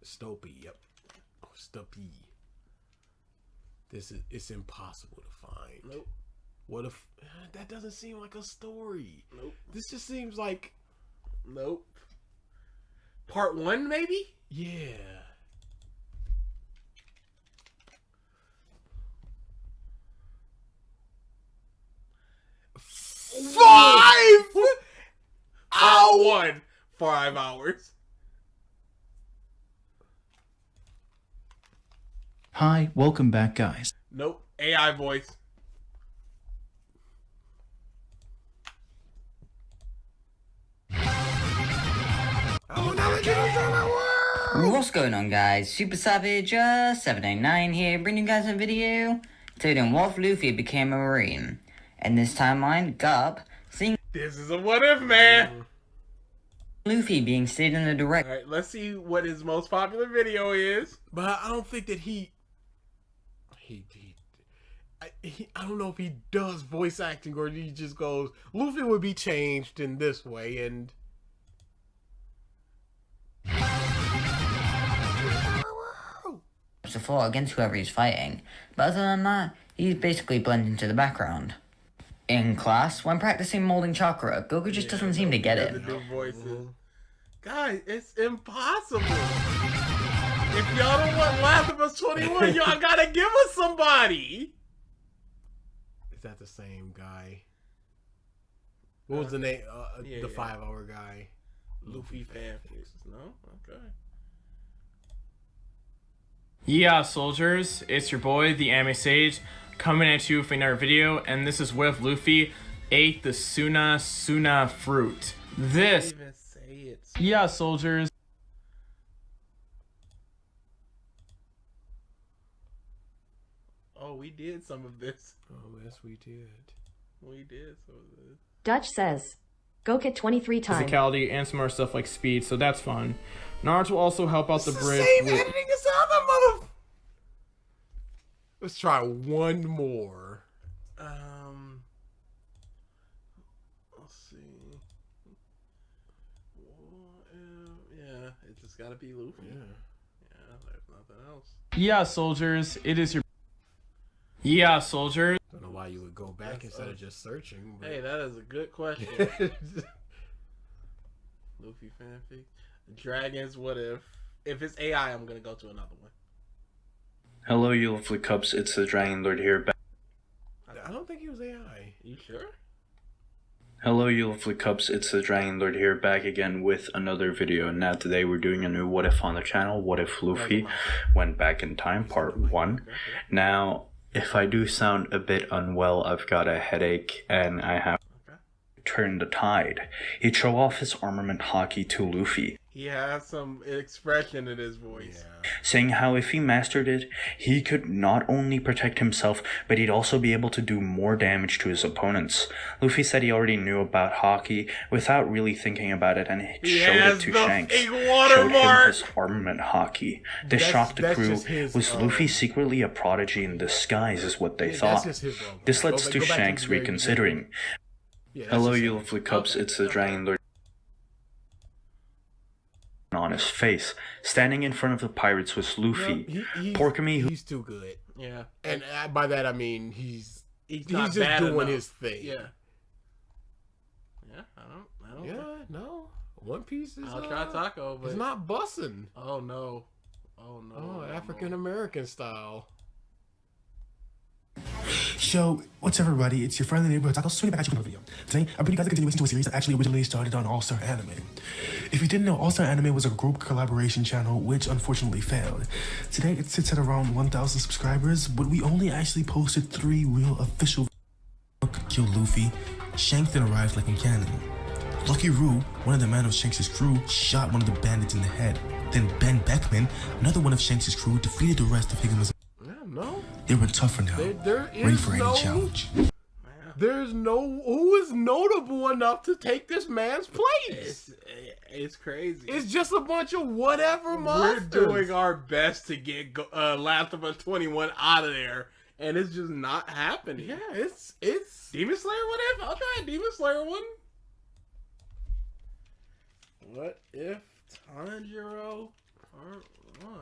Speaker 3: Stopey, yep. Stopey. It's impossible to find.
Speaker 4: Nope.
Speaker 3: What if that doesn't seem like a story?
Speaker 4: Nope.
Speaker 3: This just seems like
Speaker 4: nope. Part 1 maybe?
Speaker 3: Yeah.
Speaker 4: Part 1. 5 hours.
Speaker 18: Hi, welcome back, guys.
Speaker 4: Nope. AI voice.
Speaker 19: What's going on, guys? Super Savage 789 here, bringing you guys a video telling what if Luffy became a Marine. And this timeline, Garp seeing
Speaker 4: this is a what if, man.
Speaker 19: Luffy being stayed in the direct.
Speaker 4: Alright, let's see what his most popular video is.
Speaker 3: But I don't think that I don't know if he does voice acting or he just goes, Luffy would be changed in this way, and
Speaker 19: to fall against whoever he's fighting, but other than that, he's basically blended into the background. In class, when practicing molding chakra, Goku just doesn't seem to get it.
Speaker 4: The new voices. Guys, it's impossible. If y'all don't want Last of Us 21, y'all gotta give us somebody.
Speaker 3: Is that the same guy? What was the name? The 5-hour guy.
Speaker 4: Luffy fanfics. No? Okay.
Speaker 11: Yeah, soldiers, it's your boy, the Anime Sage, coming at you with another video, and this is what if Luffy ate the Suna fruit. This.
Speaker 4: Even say it.
Speaker 11: Yeah, soldiers.
Speaker 4: Oh, we did some of this.
Speaker 3: Oh, yes, we did.
Speaker 4: We did some of this.
Speaker 5: Dutch says, go get 23 times.
Speaker 11: Physicality and some more stuff like speed, so that's fun. Naruto will also help out the bridge.
Speaker 3: Same editing as the other mother. Let's try one more.
Speaker 4: Let's see. Yeah, it just gotta be Luffy. Yeah, there's nothing else.
Speaker 11: Yeah, soldiers, it is your. Yeah, soldiers.
Speaker 3: Don't know why you would go back instead of just searching. But...
Speaker 4: Hey, that is a good question. Luffy fanfic. Dragons, what if? If it's AI, I'm gonna go to another one.
Speaker 20: Hello, you lovely cubs. It's the Dragon Lord here.
Speaker 3: I don't think he was AI.
Speaker 4: You sure?
Speaker 20: Hello, you lovely cubs. It's the Dragon Lord here, back again with another video. Now today we're doing a new what if on the channel. What if Luffy went back in time, part 1. Now, if I do sound a bit unwell, I've got a headache and I have to turn the tide. He'd show off his armament haki to Luffy.
Speaker 4: He has some expression in his voice.
Speaker 20: Saying how if he mastered it, he could not only protect himself, but he'd also be able to do more damage to his opponents. Luffy said he already knew about haki without really thinking about it, and showed it to Shanks. Showed him his armament haki. This shocked the crew. Was Luffy secretly a prodigy in disguise is what they thought. This led to Shanks reconsidering. Hello, you lovely cubs, it's the Dragon Lord. On his face, standing in front of the pirates was Luffy.
Speaker 3: He's too good.
Speaker 4: Yeah,
Speaker 3: and by that I mean he's
Speaker 4: not
Speaker 3: just
Speaker 4: bad
Speaker 3: doing
Speaker 4: enough.
Speaker 3: his thing.
Speaker 4: Yeah, I don't.
Speaker 3: Yeah, no. One Piece is.
Speaker 4: I'll try taco, but
Speaker 3: it's not bussin'.
Speaker 4: Oh no.
Speaker 3: Oh, African American style.
Speaker 2: So, what's up, everybody? It's your friendly neighborhood Taco. So, back at you with a video. Today, I bring you guys a continuation to a series that actually originally started on All Star Anime. If you didn't know, All Star Anime was a group collaboration channel which unfortunately failed. Today, it sits at around 1,000 subscribers, but we only actually posted 3 real official could kill Luffy. Shanks then arrived like in canon. Lucky Roo, one of the men of Shanks' crew, shot one of the bandits in the head. Then Ben Beckman, another one of Shanks' crew, defeated the rest of Higgins.
Speaker 3: No.
Speaker 2: They were tougher now,
Speaker 3: There
Speaker 2: ready for
Speaker 3: no...
Speaker 2: any challenge.
Speaker 3: There's no who is notable enough to take this man's place.
Speaker 4: It's crazy.
Speaker 3: It's just a bunch of whatever monsters.
Speaker 4: We're doing our best to get Last of Us 21 out of there, and it's just not happening.
Speaker 3: Yeah, it's
Speaker 4: Demon Slayer. What if? I'll try a Demon Slayer one. What if Tanjiro Part 1?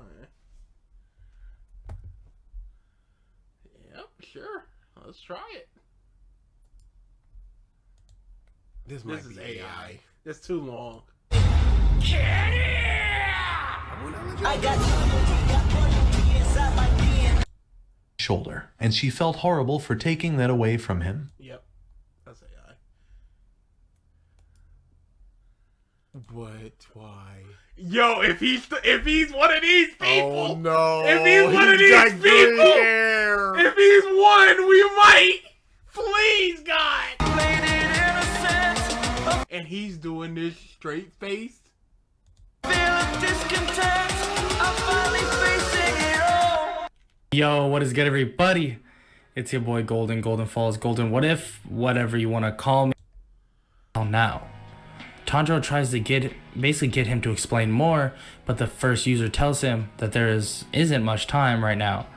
Speaker 4: Yep, sure. Let's try it.
Speaker 3: This is AI.
Speaker 4: It's too long.
Speaker 2: I got
Speaker 21: shoulder, and she felt horrible for taking that away from him.
Speaker 4: Yep, that's AI.
Speaker 3: What? Why?
Speaker 4: Yo, if he's one of these people,
Speaker 3: oh no!
Speaker 4: If he's one of these people, if he's one, we might. Please, God. And he's doing this straight face.
Speaker 11: Yo, what is good, everybody? It's your boy Golden Falls, Golden What If, whatever you want to call me. Now, Tanjiro tries to basically get him to explain more, but the first user tells him that there isn't much time right now,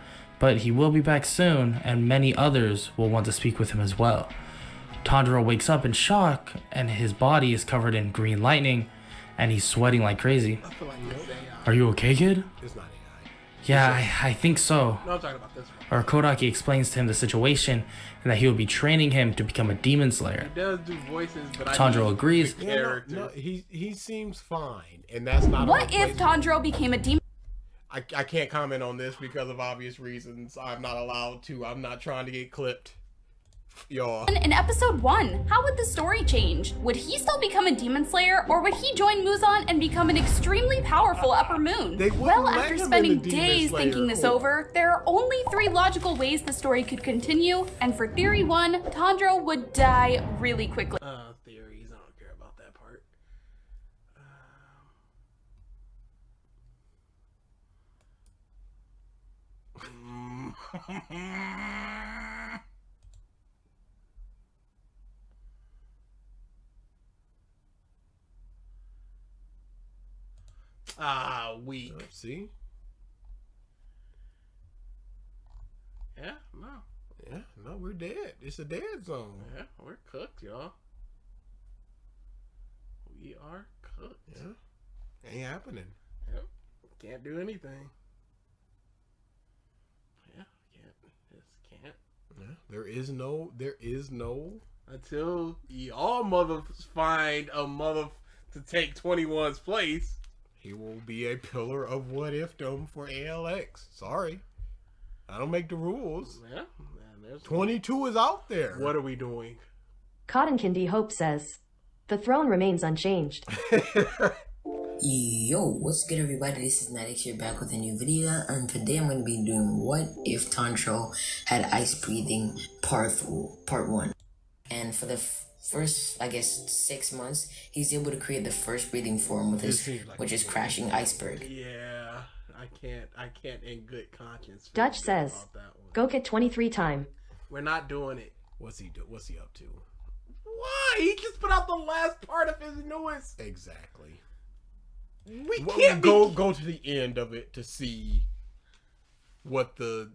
Speaker 11: but he will be back soon, and many others will want to speak with him as well. Tanjiro wakes up in shock, and his body is covered in green lightning, and he's sweating like crazy.
Speaker 4: I feel like it's AI.
Speaker 11: Are you okay, kid?
Speaker 3: It's not AI.
Speaker 11: Yeah, I think so.
Speaker 4: No, I'm talking about this one.
Speaker 11: Or Kodaki explains to him the situation and that he will be training him to become a demon slayer.
Speaker 4: He does do voices, but
Speaker 11: Tanjiro agrees.
Speaker 3: Yeah, no, he seems fine, and that's not.
Speaker 22: What if Tanjiro became a demon?
Speaker 3: I can't comment on this because of obvious reasons. I'm not allowed to. I'm not trying to get clipped. Y'all.
Speaker 22: In episode 1, how would the story change? Would he still become a demon slayer, or would he join Muzan and become an extremely powerful upper moon? Well, after spending days thinking this over, there are only 3 logical ways the story could continue, and for theory 1, Tanjiro would die really quickly.
Speaker 4: Theories, I don't care about that part. Weak.
Speaker 3: See?
Speaker 4: Yeah, no.
Speaker 3: Yeah, no, we're dead. It's a dead zone.
Speaker 4: Yeah, we're cooked, y'all. We are cooked.
Speaker 3: Yeah. Ain't happening.
Speaker 4: Yep. Can't do anything. Yeah, can't.
Speaker 3: Yeah, there is no
Speaker 4: until y'all mothers find a mother to take 21's place.
Speaker 3: He will be a pillar of what ifdom for ALX. Sorry. I don't make the rules.
Speaker 4: Yeah.
Speaker 3: 22 is out there.
Speaker 4: What are we doing?
Speaker 5: Cotton Candy Hope says, the throne remains unchanged.
Speaker 23: Yo, what's good, everybody? This is Nadix here, back with a new video, and today I'm going to be doing What If Tanjiro Had Ice Breathing Part 1. And for the first, I guess, 6 months, he's able to create the first breathing form with which is crashing iceberg.
Speaker 4: Yeah, I can't in good conscience.
Speaker 5: Dutch says, go get 23 time.
Speaker 4: We're not doing it.
Speaker 3: What's he up to?
Speaker 4: Why? He just put out the last part of his newest.
Speaker 3: Exactly.
Speaker 4: We can't
Speaker 3: go to the end of it to see what the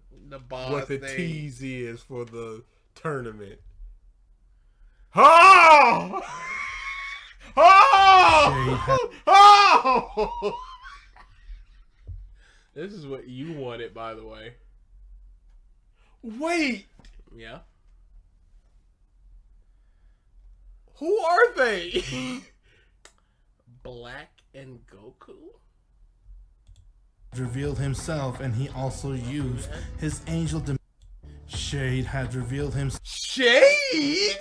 Speaker 3: tease is for the tournament. Oh! Oh! Oh!
Speaker 4: This is what you wanted, by the way.
Speaker 3: Wait.
Speaker 4: Yeah.
Speaker 3: Who are they?
Speaker 4: Black and Goku?
Speaker 24: Revealed himself, and he also used his angel. Shade had revealed himself.
Speaker 3: Shade?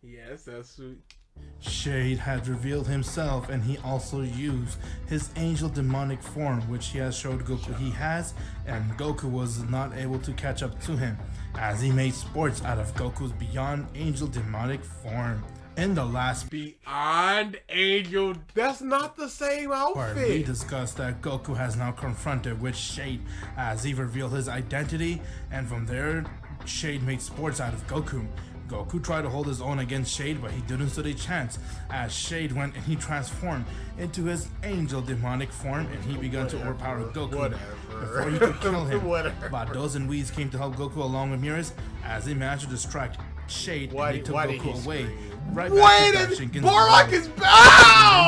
Speaker 4: Yes, that's sweet.
Speaker 24: Shade had revealed himself, and he also used his angel demonic form, which he has showed Goku he has, and Goku was not able to catch up to him, as he made sports out of Goku's beyond angel demonic form. In the last
Speaker 4: Beyond Angel,
Speaker 3: that's not the same outfit.
Speaker 24: We discussed that Goku has now confronted with Shade as he revealed his identity, and from there Shade made sports out of Goku. Goku tried to hold his own against Shade, but he didn't stand a chance, as Shade went and he transformed into his angel demonic form, and he began to overpower Goku. Before he could kill him, Vados and Whis came to help Goku along with Mirrors, as they managed to distract Shade, and they took Goku away. Right back to Shinken's
Speaker 3: Bardock is back!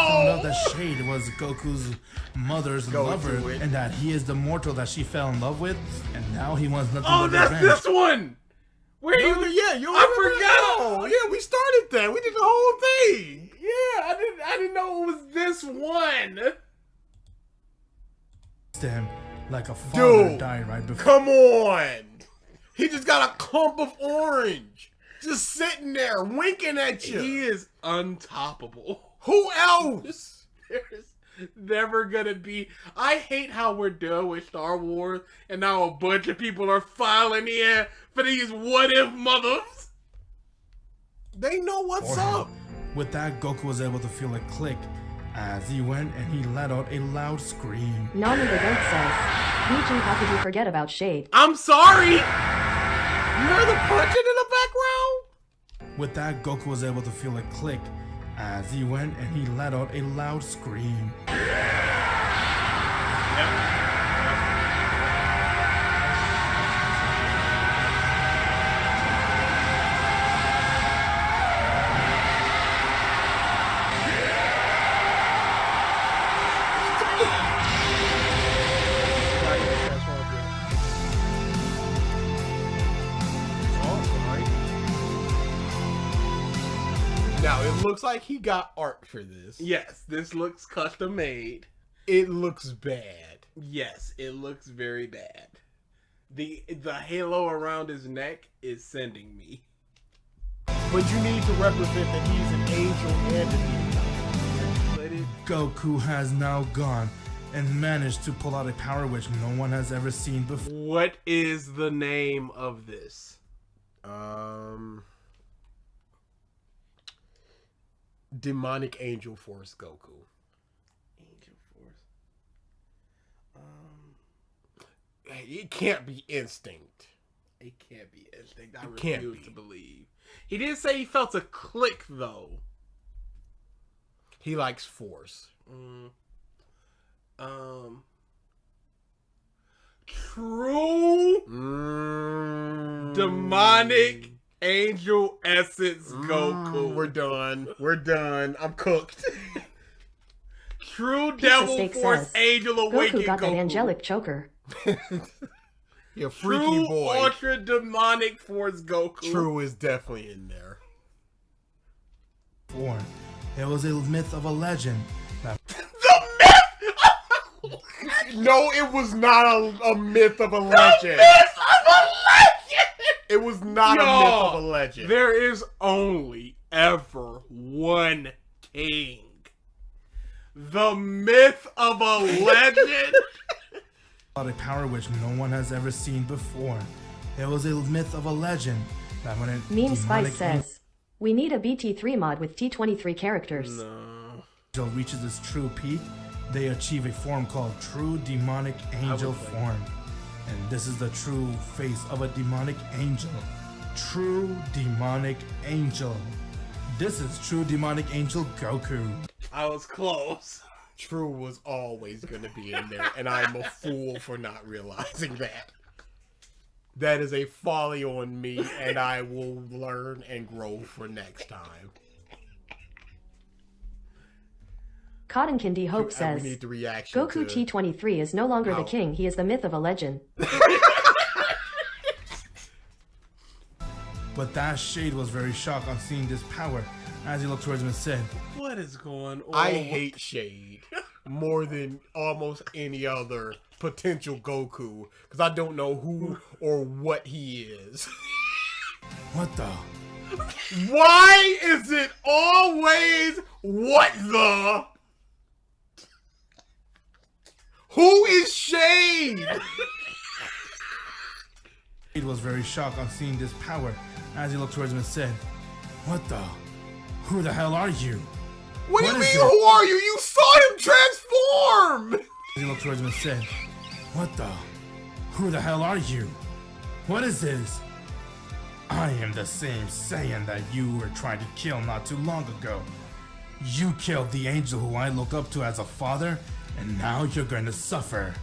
Speaker 24: Found out that Shade was Goku's mother's lover, and that he is the mortal that she fell in love with, and now he wants nothing but revenge.
Speaker 4: Oh, that's this one! Where you?
Speaker 3: Yeah,
Speaker 4: I forgot.
Speaker 3: Yeah, we started that. We did the whole thing.
Speaker 4: Yeah, I didn't know it was this one.
Speaker 24: To him like a father died right before.
Speaker 3: Come on! He just got a clump of orange, just sitting there winking at you.
Speaker 4: He is untoppable.
Speaker 3: Who else?
Speaker 4: There's never gonna be. I hate how we're done with Star Wars, and now a bunch of people are filing in for these what if mothers.
Speaker 3: They know what's up.
Speaker 24: With that, Goku was able to feel a click as he went and he let out a loud scream.
Speaker 5: Nani the Goat says, Miji, how could you forget about Shade?
Speaker 4: I'm sorry!
Speaker 3: You heard the punching in the background?
Speaker 24: With that, Goku was able to feel a click as he went and he let out a loud scream.
Speaker 3: Now, it looks like he got art for this.
Speaker 4: Yes, this looks custom made.
Speaker 3: It looks bad.
Speaker 4: Yes, it looks very bad. The halo around his neck is sending me.
Speaker 3: But you need to represent that he's an angel and a demon.
Speaker 24: Goku has now gone and managed to pull out a power which no one has ever seen before.
Speaker 4: What is the name of this?
Speaker 3: Demonic Angel Force Goku.
Speaker 4: Angel Force.
Speaker 3: It can't be Instinct.
Speaker 4: It can't be Instinct. I refuse to believe. He did say he felt a click though.
Speaker 3: He likes Force.
Speaker 4: True demonic angel essence Goku.
Speaker 3: We're done. We're done. I'm cooked.
Speaker 4: True devil force
Speaker 5: says,
Speaker 4: angel awakened
Speaker 5: Goku got
Speaker 4: Goku.
Speaker 5: that angelic choker.
Speaker 3: You're a freaky
Speaker 4: True
Speaker 3: boy.
Speaker 4: ultra demonic force Goku.
Speaker 3: True is definitely in there.
Speaker 24: It was a myth of a legend.
Speaker 3: No, it was not a myth of a legend. It was not a myth of a legend.
Speaker 4: There is only ever one king. The myth of a legend.
Speaker 24: A power which no one has ever seen before. It was a myth of a legend that when it
Speaker 5: Meme Spice says, we need a BT3 mod with T23 characters.
Speaker 24: angel reaches its true peak, they achieve a form called True Demonic Angel form. And this is the true face of a demonic angel. True Demonic Angel. This is True Demonic Angel Goku.
Speaker 4: I was close.
Speaker 3: True was always going to be in there, and I'm a fool for not realizing that. That is a folly on me, and I will learn and grow for next time.
Speaker 5: Cotton Candy Hope says,
Speaker 3: we need the reaction
Speaker 5: Goku T23 is no longer the king, he is the myth of a legend.
Speaker 24: But that Shade was very shocked on seeing this power as he looked towards him and said,
Speaker 4: What is going on?
Speaker 3: I hate Shade more than almost any other potential Goku, because I don't know who or what he is.
Speaker 24: What the?
Speaker 3: Why is it always what the? Who is Shade?
Speaker 24: Shade was very shocked on seeing this power as he looked towards him and said, What the? Who the hell are you?
Speaker 3: What do you mean, who are you? You saw him transform!
Speaker 24: He looked towards him and said, What the? Who the hell are you? What is this? I am the same Saiyan that you were trying to kill not too long ago. You killed the angel who I look up to as a father, and now you're going to suffer.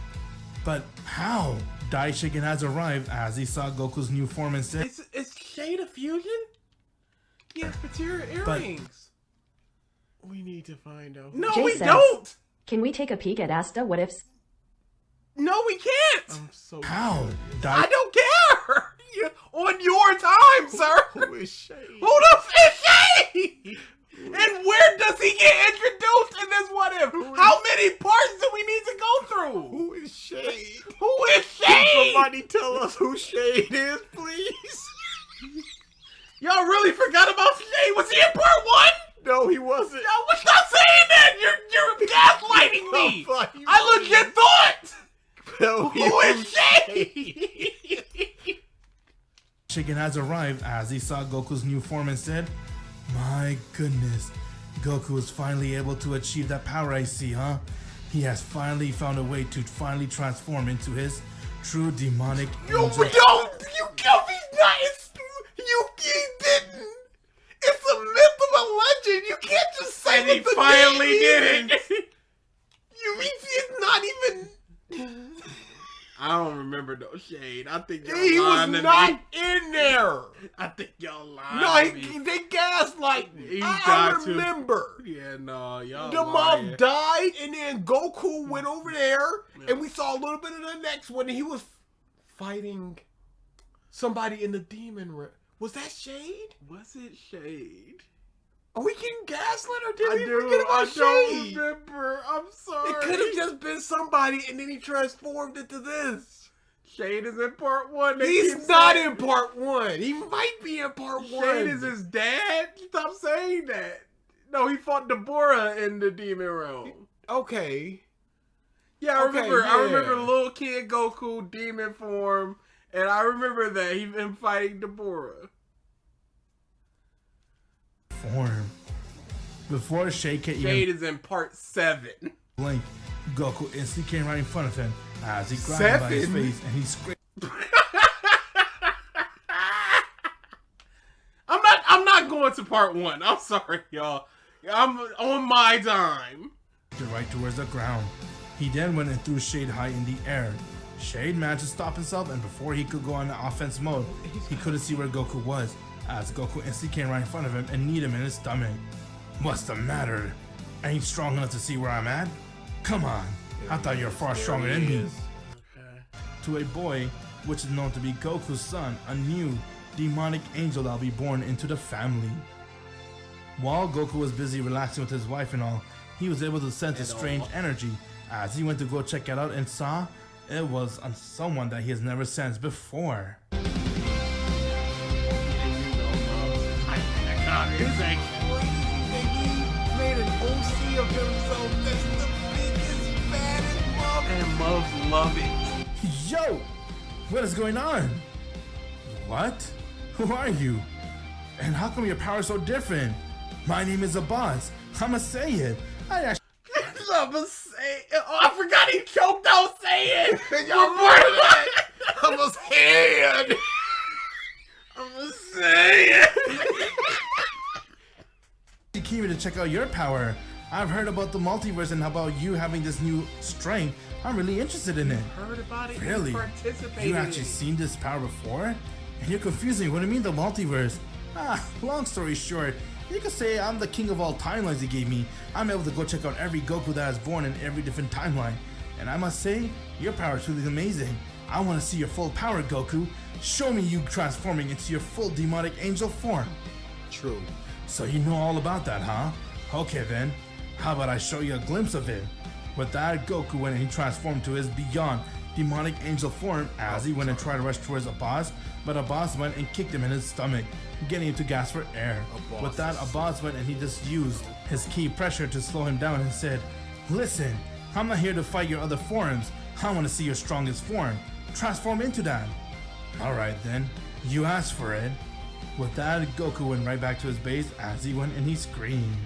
Speaker 24: But how? Daishiken has arrived as he saw Goku's new form and said,
Speaker 4: Is Shade a fusion? He has material earrings.
Speaker 3: We need to find out.
Speaker 4: No,
Speaker 5: Jay
Speaker 4: we
Speaker 5: says,
Speaker 4: don't!
Speaker 5: Can we take a peek at Asta What Ifs?
Speaker 4: No, we can't!
Speaker 3: I'm so
Speaker 24: how?
Speaker 4: I don't care! On your time, sir!
Speaker 3: Who is Shade?
Speaker 4: Who the f is Shade? And where does he get introduced in this What If? How many parts do we need to go through?
Speaker 3: Who is Shade?
Speaker 4: Who is Shade?
Speaker 3: Somebody tell us who Shade is, please.
Speaker 4: Y'all really forgot about Shade? Was he in part 1?
Speaker 3: No, he wasn't.
Speaker 4: No, stop saying that! You're gaslighting me! I legit thought!
Speaker 3: No,
Speaker 4: who is Shade?
Speaker 24: Chicken has arrived as he saw Goku's new form and said, my goodness, Goku is finally able to achieve that power I see, huh? He has finally found a way to finally transform into his true demonic angel.
Speaker 4: You killed me, nice! You didn't! It's a myth of a legend! You can't just say and he finally did it! You mean it's not even... I don't remember no Shade. I think y'all
Speaker 3: he was
Speaker 4: lying to
Speaker 3: not
Speaker 4: me.
Speaker 3: in there.
Speaker 4: I think y'all lying to me.
Speaker 3: They gaslight me. I
Speaker 4: got
Speaker 3: remember.
Speaker 4: Yeah, no, y'all
Speaker 3: The
Speaker 4: lying.
Speaker 3: mom died, and then Goku went over there, and we saw a little bit of the next one, and he was fighting somebody in the demon realm. Was that Shade?
Speaker 4: Was it Shade?
Speaker 3: Are we getting gaslit, or did we
Speaker 4: do.
Speaker 3: forget about
Speaker 4: I
Speaker 3: Shade?
Speaker 4: don't remember. I'm sorry.
Speaker 3: It could have just been somebody, and then he transformed into this.
Speaker 4: Shade is in part 1.
Speaker 3: He's not in part 1. He might be in part 1.
Speaker 4: Shade is his dad? Stop saying that. No, he fought Deborah in the demon realm.
Speaker 3: Okay.
Speaker 4: Yeah, I remember.
Speaker 3: Yeah.
Speaker 4: I remember little kid Goku demon form, and I remember that he been fighting Deborah.
Speaker 24: Form. Before Shade can
Speaker 4: Shade is in part 7.
Speaker 24: blink, Goku instantly came right in front of him as he grabbed him by his face and he screamed.
Speaker 4: I'm not going to part 1. I'm sorry, y'all. I'm on my time.
Speaker 24: Right towards the ground. He then went and threw Shade high in the air. Shade managed to stop himself, and before he could go on offense mode, he couldn't see where Goku was, as Goku instantly came right in front of him and kneed him in his stomach. What's the matter? Ain't you strong enough to see where I'm at? Come on, I thought you were far stronger than me. To a boy, which is known to be Goku's son, a new demonic angel that'll be born into the family. While Goku was busy relaxing with his wife and all, he was able to sense a strange energy as he went to go check it out and saw it was on someone that he has never sensed before.
Speaker 3: Made an OC of himself. That's the biggest, baddest mom.
Speaker 4: And Mubs love it.
Speaker 24: Yo! What is going on? What? Who are you? And how come your power is so different? My name is Abbas. I'm a Saiyan. I actually...
Speaker 4: I'm a Saiyan. Oh, I forgot he choked out Saiyan.
Speaker 3: Y'all remember that? I'm a Saiyan.
Speaker 4: I'm a Saiyan.
Speaker 24: You came here to check out your power. I've heard about the multiverse and about you having this new strength. I'm really interested in it.
Speaker 4: Heard about it?
Speaker 24: Really? You actually seen this power before? And you're confusing. What do you mean the multiverse? Long story short, you could say I'm the king of all timelines he gave me. I'm able to go check out every Goku that is born in every different timeline. And I must say, your power is really amazing. I want to see your full power, Goku. Show me you transforming into your full demonic angel form.
Speaker 3: True.
Speaker 24: So you know all about that, huh? Okay then, how about I show you a glimpse of it? With that, Goku went and he transformed to his beyond demonic angel form as he went and tried to rush towards Abbas, but Abbas went and kicked him in his stomach, getting him to gasp for air. With that, Abbas went and he just used his key pressure to slow him down and said, listen, I'm not here to fight your other forms. I want to see your strongest form. Transform into that. Alright then, you asked for it. With that, Goku went right back to his base as he went and he screamed.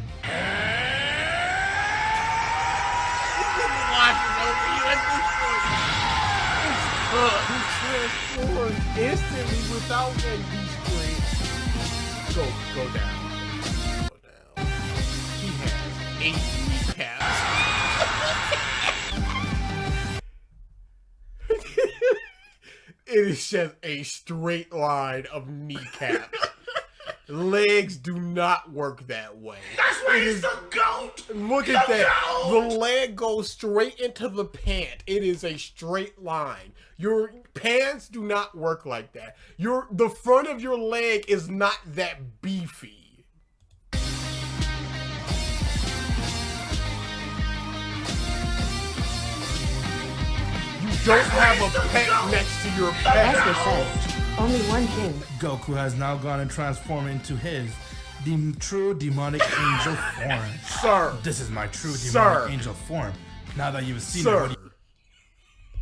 Speaker 3: transformed instantly without one beast brain. Go down. He has 8 kneecaps. It is just a straight line of kneecaps. Legs do not work that way.
Speaker 16: That's why he's the GOAT!
Speaker 3: Look at that. The leg goes straight into the pant. It is a straight line. Your pants do not work like that. The front of your leg is not that beefy. You don't have a pet next to your pet.
Speaker 5: Esther says, only one king.
Speaker 24: Goku has now gone and transformed into his true demonic angel form.
Speaker 3: Sir.
Speaker 24: This is my true demonic angel form. Now that you've seen it,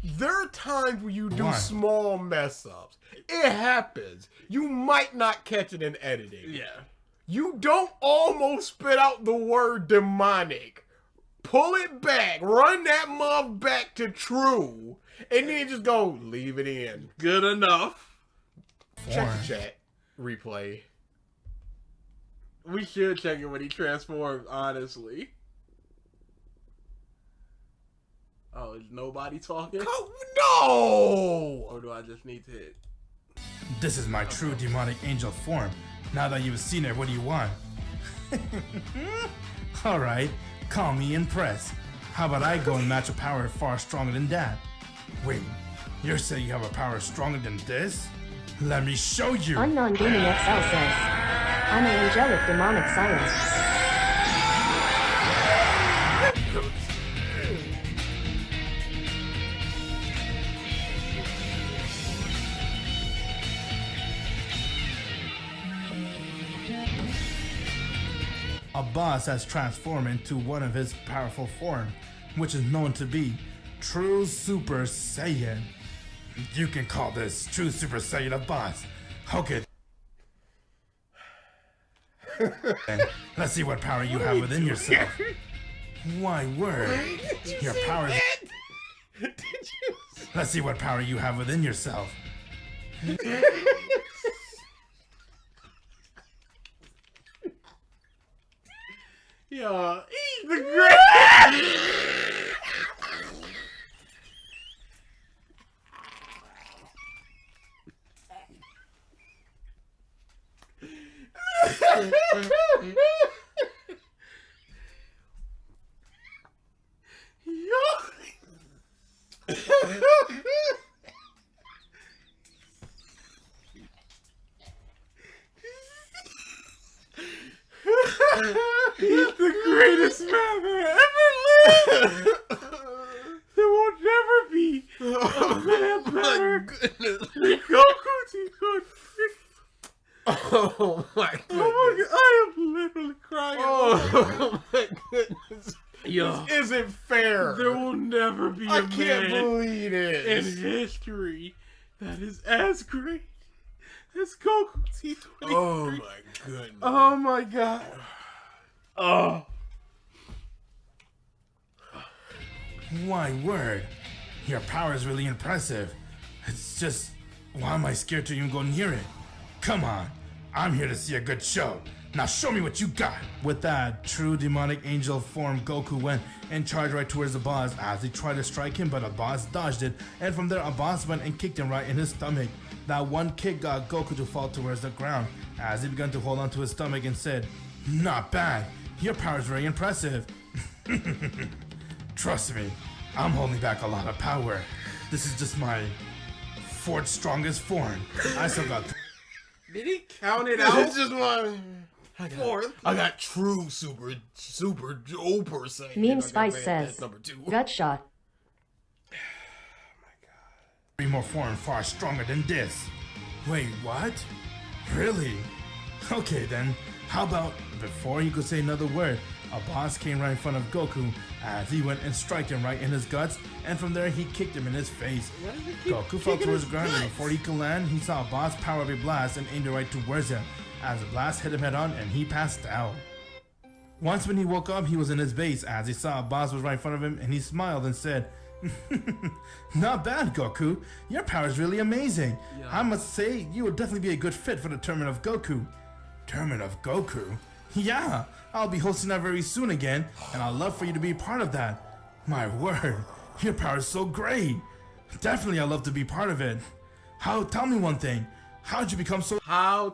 Speaker 3: there are times where you do small mess ups. It happens. You might not catch it in editing.
Speaker 4: Yeah.
Speaker 3: You don't almost spit out the word demonic. Pull it back. Run that muff back to true. And then just go, leave it in.
Speaker 4: Good enough.
Speaker 3: Check the chat. Replay.
Speaker 4: We should check it when he transforms, honestly. Oh, is nobody talking?
Speaker 3: No!
Speaker 4: Or do I just need to hit?
Speaker 24: This is my true demonic angel form. Now that you've seen it, what do you want? Alright, call me impressed. How about I go and match a power far stronger than that? Wait, you're saying you have a power stronger than this? Let me show you!
Speaker 5: Unknown Gaming XL says, I'm an angelic demonic science.
Speaker 24: A boss has transformed into one of his powerful forms, which is known to be True Super Saiyan. You can call this True Super Saiyan a boss. Okay. Then, let's see what power you have within yourself. Why, word. Your power. Let's see what power you have within yourself.
Speaker 4: Yo, he's the greatest! He's the greatest man that ever lived! There will never be a man better than Goku.
Speaker 3: Oh my goodness.
Speaker 4: Oh my god, I am literally crying.
Speaker 3: Oh my goodness.
Speaker 4: Yo,
Speaker 3: this isn't fair.
Speaker 4: There will never be
Speaker 3: I
Speaker 4: a
Speaker 3: can't
Speaker 4: man
Speaker 3: believe it.
Speaker 4: in history that is as great as Goku T23.
Speaker 3: Oh my goodness.
Speaker 4: Oh my god. Oh.
Speaker 24: Why, word. Your power is really impressive. It's just, why am I scared to even go near it? Come on, I'm here to see a good show. Now show me what you got. With that, true demonic angel form, Goku went and charged right towards the boss as he tried to strike him, but a boss dodged it, and from there a boss went and kicked him right in his stomach. That one kick got Goku to fall towards the ground as he began to hold on to his stomach and said, "Not bad, your power is very impressive." Trust me, I'm holding back a lot of power. This is just my fourth strongest form. I still got...
Speaker 4: Did he count it out?
Speaker 3: It's just one.
Speaker 4: Fourth.
Speaker 3: I got true super duper Saiyan.
Speaker 5: Meme Spice says, gut shot.
Speaker 24: Three more forms far stronger than this. Wait, what? Really? Okay then, how about before he could say another word, a boss came right in front of Goku as he went and struck him right in his guts, and from there he kicked him in his face. Goku fell towards the ground, and before he could land, he saw a boss power up a blast and aimed it right towards him as the blast hit him head on and he passed out. Once when he woke up, he was in his base as he saw a boss was right in front of him, and he smiled and said, Not bad, Goku. Your power is really amazing. Yeah. I must say, you would definitely be a good fit for the Tournament of Goku. Tournament of Goku? Yeah, I'll be hosting that very soon again, and I'd love for you to be part of that. My word, your power is so great. Definitely I'd love to be part of it. Tell me one thing. How'd you become so...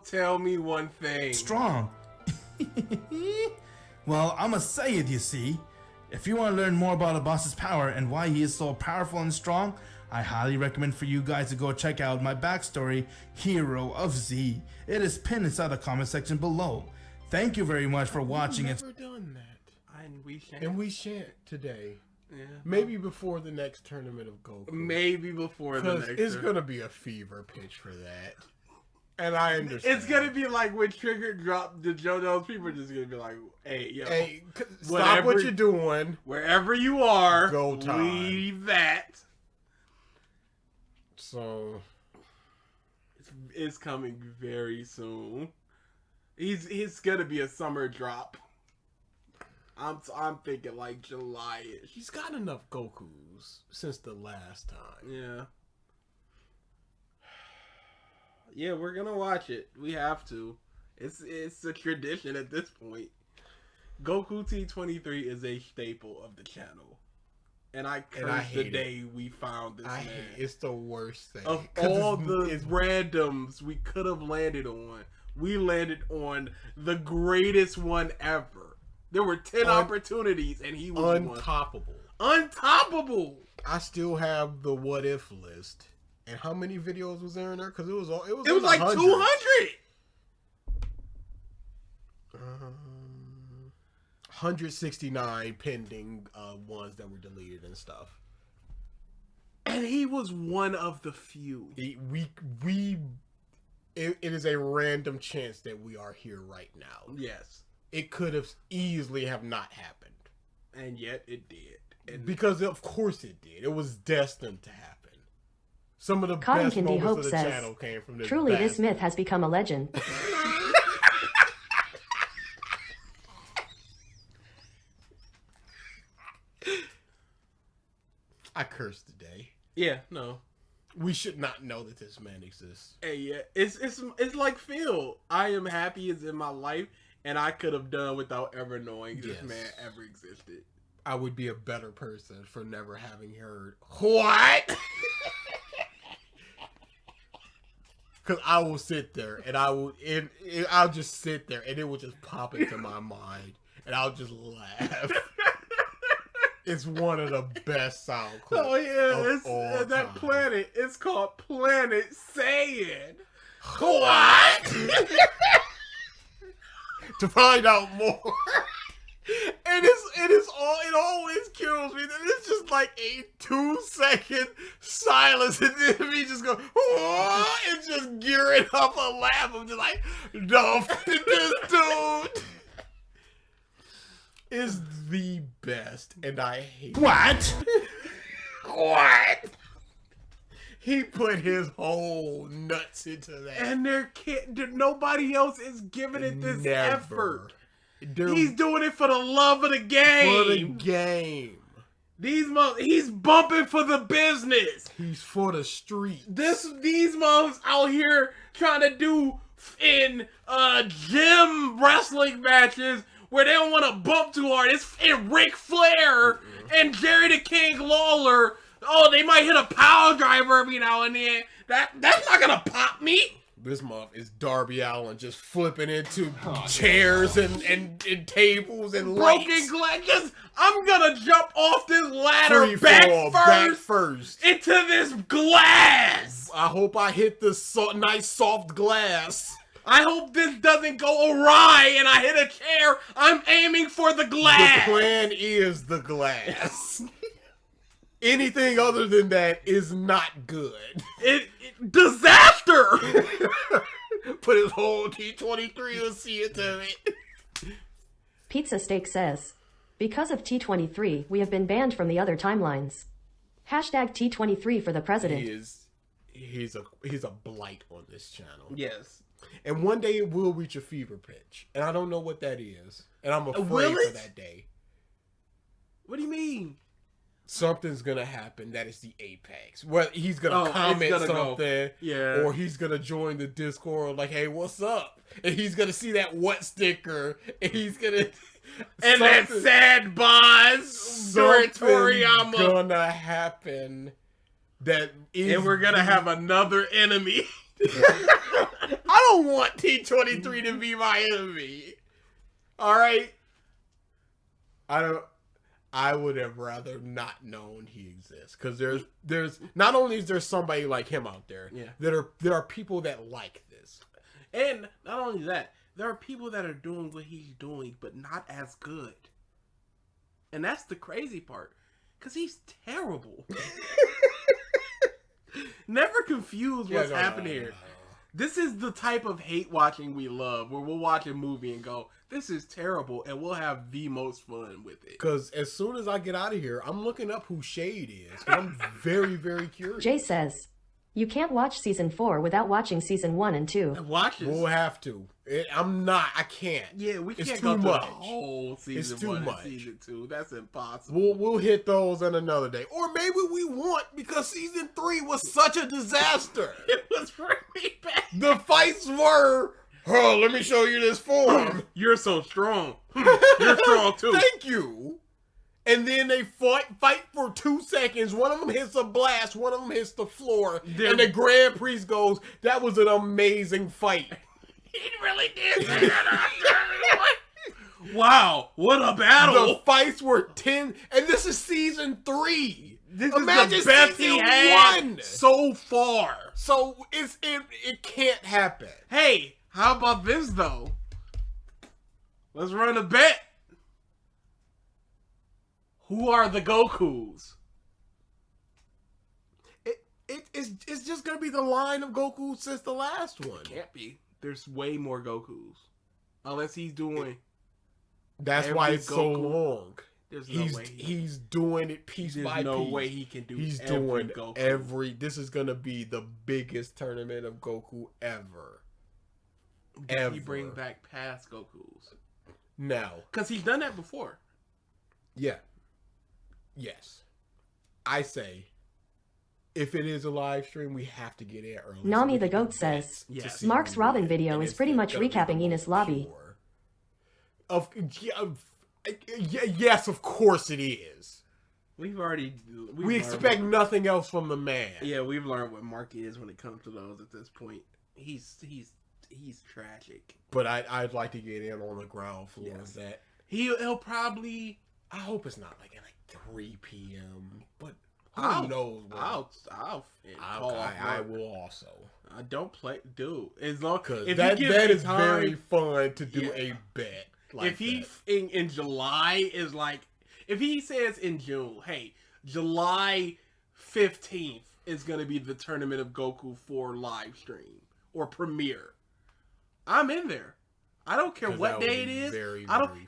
Speaker 4: Tell me one thing.
Speaker 24: Strong. Well, I'ma say it, you see. If you want to learn more about a boss's power and why he is so powerful and strong, I highly recommend for you guys to go check out my backstory, Hero of Z. It is pinned inside the comment section below. Thank you very much for watching.
Speaker 3: We've never done that.
Speaker 4: And
Speaker 3: we shan't today.
Speaker 4: Yeah.
Speaker 3: Maybe before the next Tournament of Goku.
Speaker 4: Maybe before the next.
Speaker 3: It's gonna be a fever pitch for that. And I understand.
Speaker 4: It's gonna be like when Trigger dropped the JoJo's, people are just gonna be like, hey, yo.
Speaker 3: Hey, stop what you're doing.
Speaker 4: Wherever you are,
Speaker 3: go time.
Speaker 4: Leave that.
Speaker 3: So
Speaker 4: it's coming very soon. He's gonna be a summer drop. I'm thinking like July-ish.
Speaker 3: He's got enough Gokus since the last time.
Speaker 4: Yeah. Yeah, we're gonna watch it. We have to. It's a tradition at this point. Goku T23 is a staple of the channel. And I curse the day we found this man.
Speaker 3: It's the worst thing.
Speaker 4: Of all the randoms we could have landed on, we landed on the greatest one ever. There were 10 opportunities and he was
Speaker 3: untoppable.
Speaker 4: Untoppable!
Speaker 3: I still have the what if list. And how many videos was there in there? Because it was
Speaker 4: like 200.
Speaker 3: 169 pending ones that were deleted and stuff.
Speaker 4: And he was one of the few.
Speaker 3: It is a random chance that we are here right now.
Speaker 4: Yes.
Speaker 3: It could have easily have not happened.
Speaker 4: And yet it did. And
Speaker 3: because of course it did. It was destined to happen. Some of the
Speaker 5: Cotton
Speaker 3: best
Speaker 5: Candy
Speaker 3: moments
Speaker 5: Hope
Speaker 3: of the
Speaker 5: says,
Speaker 3: channel came from this.
Speaker 5: Truly, this myth has become a legend.
Speaker 3: I cursed today.
Speaker 4: Yeah, no.
Speaker 3: We should not know that this man exists.
Speaker 4: Hey, yeah, it's like Phil. I am happy is in my life, and I could have done without ever knowing this man ever existed.
Speaker 3: I would be a better person for never having heard what. Because I will sit there and I'll just sit there and it will just pop into my mind and I'll just laugh. It's one of the best sound clips.
Speaker 4: Oh yeah,
Speaker 3: it's
Speaker 4: that
Speaker 3: time.
Speaker 4: planet. It's called Planet Saiyan. What?
Speaker 3: To find out more. And it always kills me that it's just like a 2-second silence and then me just go, oh, and just gearing up a laugh. I'm just like, no, this dude is the best and I hate
Speaker 24: What?
Speaker 3: What? He put his whole nuts into that.
Speaker 4: And nobody else is giving it this effort.
Speaker 3: They're,
Speaker 4: he's doing it for the love of the game.
Speaker 3: For the game.
Speaker 4: He's bumping for the business.
Speaker 3: He's for the street.
Speaker 4: These moms out here trying to do in gym wrestling matches where they don't want to bump too hard. It's in Ric Flair and Jerry the King Lawler. Oh, they might hit a power driver every now and then. That's not gonna pop me.
Speaker 3: This month is Darby Allin just flipping into chairs and tables and
Speaker 4: broken glass. I'm gonna jump off this ladder
Speaker 3: back first
Speaker 4: into this glass.
Speaker 3: I hope I hit the nice soft glass.
Speaker 4: I hope this doesn't go awry and I hit a chair. I'm aiming for the glass.
Speaker 3: The plan is the glass. Anything other than that is not good.
Speaker 4: Disaster!
Speaker 3: Put his whole T23 and see it to it.
Speaker 5: Pizza Steak says, because of T23, we have been banned from the other timelines. Hashtag T23 for the president.
Speaker 3: He's a blight on this channel.
Speaker 4: Yes.
Speaker 3: And one day it will reach a fever pitch. And I don't know what that is. And I'm afraid for that day.
Speaker 4: What do you mean?
Speaker 3: something's gonna happen that is the apex. Well, he's gonna comment something, or he's gonna join the Discord like, "Hey, what's up?" And he's gonna see that what sticker, and he's gonna
Speaker 4: and that sad boss
Speaker 3: Toriyama gonna happen. That is,
Speaker 4: and we're gonna have another enemy.
Speaker 3: I don't want T-23 to be my enemy. All right, I would have rather not known he exists, because there's not only is there somebody like him out there, there are people that like this,
Speaker 4: and not only that, there are people that are doing what he's doing, but not as good. And that's the crazy part, because he's terrible. Never confuse what's happening here. This is the type of hate watching we love, where we'll watch a movie and go, this is terrible, and we'll have the most fun with it.
Speaker 3: Because as soon as I get out of here, I'm looking up who Shade is. I'm very, very curious.
Speaker 5: Jay says, you can't watch season 4 without watching season 1 and 2.
Speaker 4: Watch it.
Speaker 3: We'll have to. I can't.
Speaker 4: Yeah, we can't
Speaker 3: go
Speaker 4: through
Speaker 3: the
Speaker 4: whole season 1 and season 2. That's impossible.
Speaker 3: We'll hit those on another day. Or maybe we won't, because season 3 was such a disaster.
Speaker 4: It was really bad.
Speaker 3: The fights were, oh, let me show you this form.
Speaker 4: You're so strong. You're strong too.
Speaker 3: Thank you. And then they fight for 2 seconds. One of them hits a blast. One of them hits the floor. And the Grand Priest goes, that was an amazing fight.
Speaker 4: He really did say that. Wow, what a battle.
Speaker 3: The fights were 10. And this is season 3.
Speaker 4: Imagine is the best he had 1 so far.
Speaker 3: So it can't happen.
Speaker 4: Hey, how about this though? Let's run a bet. Who are the Gokus?
Speaker 3: It's just gonna be the line of Goku since the last one.
Speaker 4: It can't be. There's way more Gokus. Unless he's doing.
Speaker 3: That's why it's so long.
Speaker 4: There's no way
Speaker 3: he's doing it piece by piece.
Speaker 4: There's no way he can do
Speaker 3: He's
Speaker 4: every
Speaker 3: doing
Speaker 4: Goku.
Speaker 3: This is gonna be the biggest tournament of Goku ever.
Speaker 4: Did he bring back past Gokus?
Speaker 3: No.
Speaker 4: Because he's done that before.
Speaker 3: Yeah. Yes. I say, if it is a live stream, we have to get it early.
Speaker 5: Nami the Goat says, Mark's Robin video is pretty much recapping Enos Lobby.
Speaker 3: Yes, of course it is.
Speaker 4: We
Speaker 3: expect nothing else from the man.
Speaker 4: Yeah, we've learned what Mark is when it comes to those at this point. He's tragic.
Speaker 3: But I'd like to get in on the ground floor of that.
Speaker 4: He'll probably.
Speaker 3: I hope it's not like at 3 p.m. But who knows? I will also.
Speaker 4: I don't play, dude. As long
Speaker 3: as that is very fun to do a bet. Like
Speaker 4: if he in July is like, if he says in June, hey, July 15th is gonna be the Tournament of Goku 4 live stream or premiere, I'm in there. I don't care what day it is.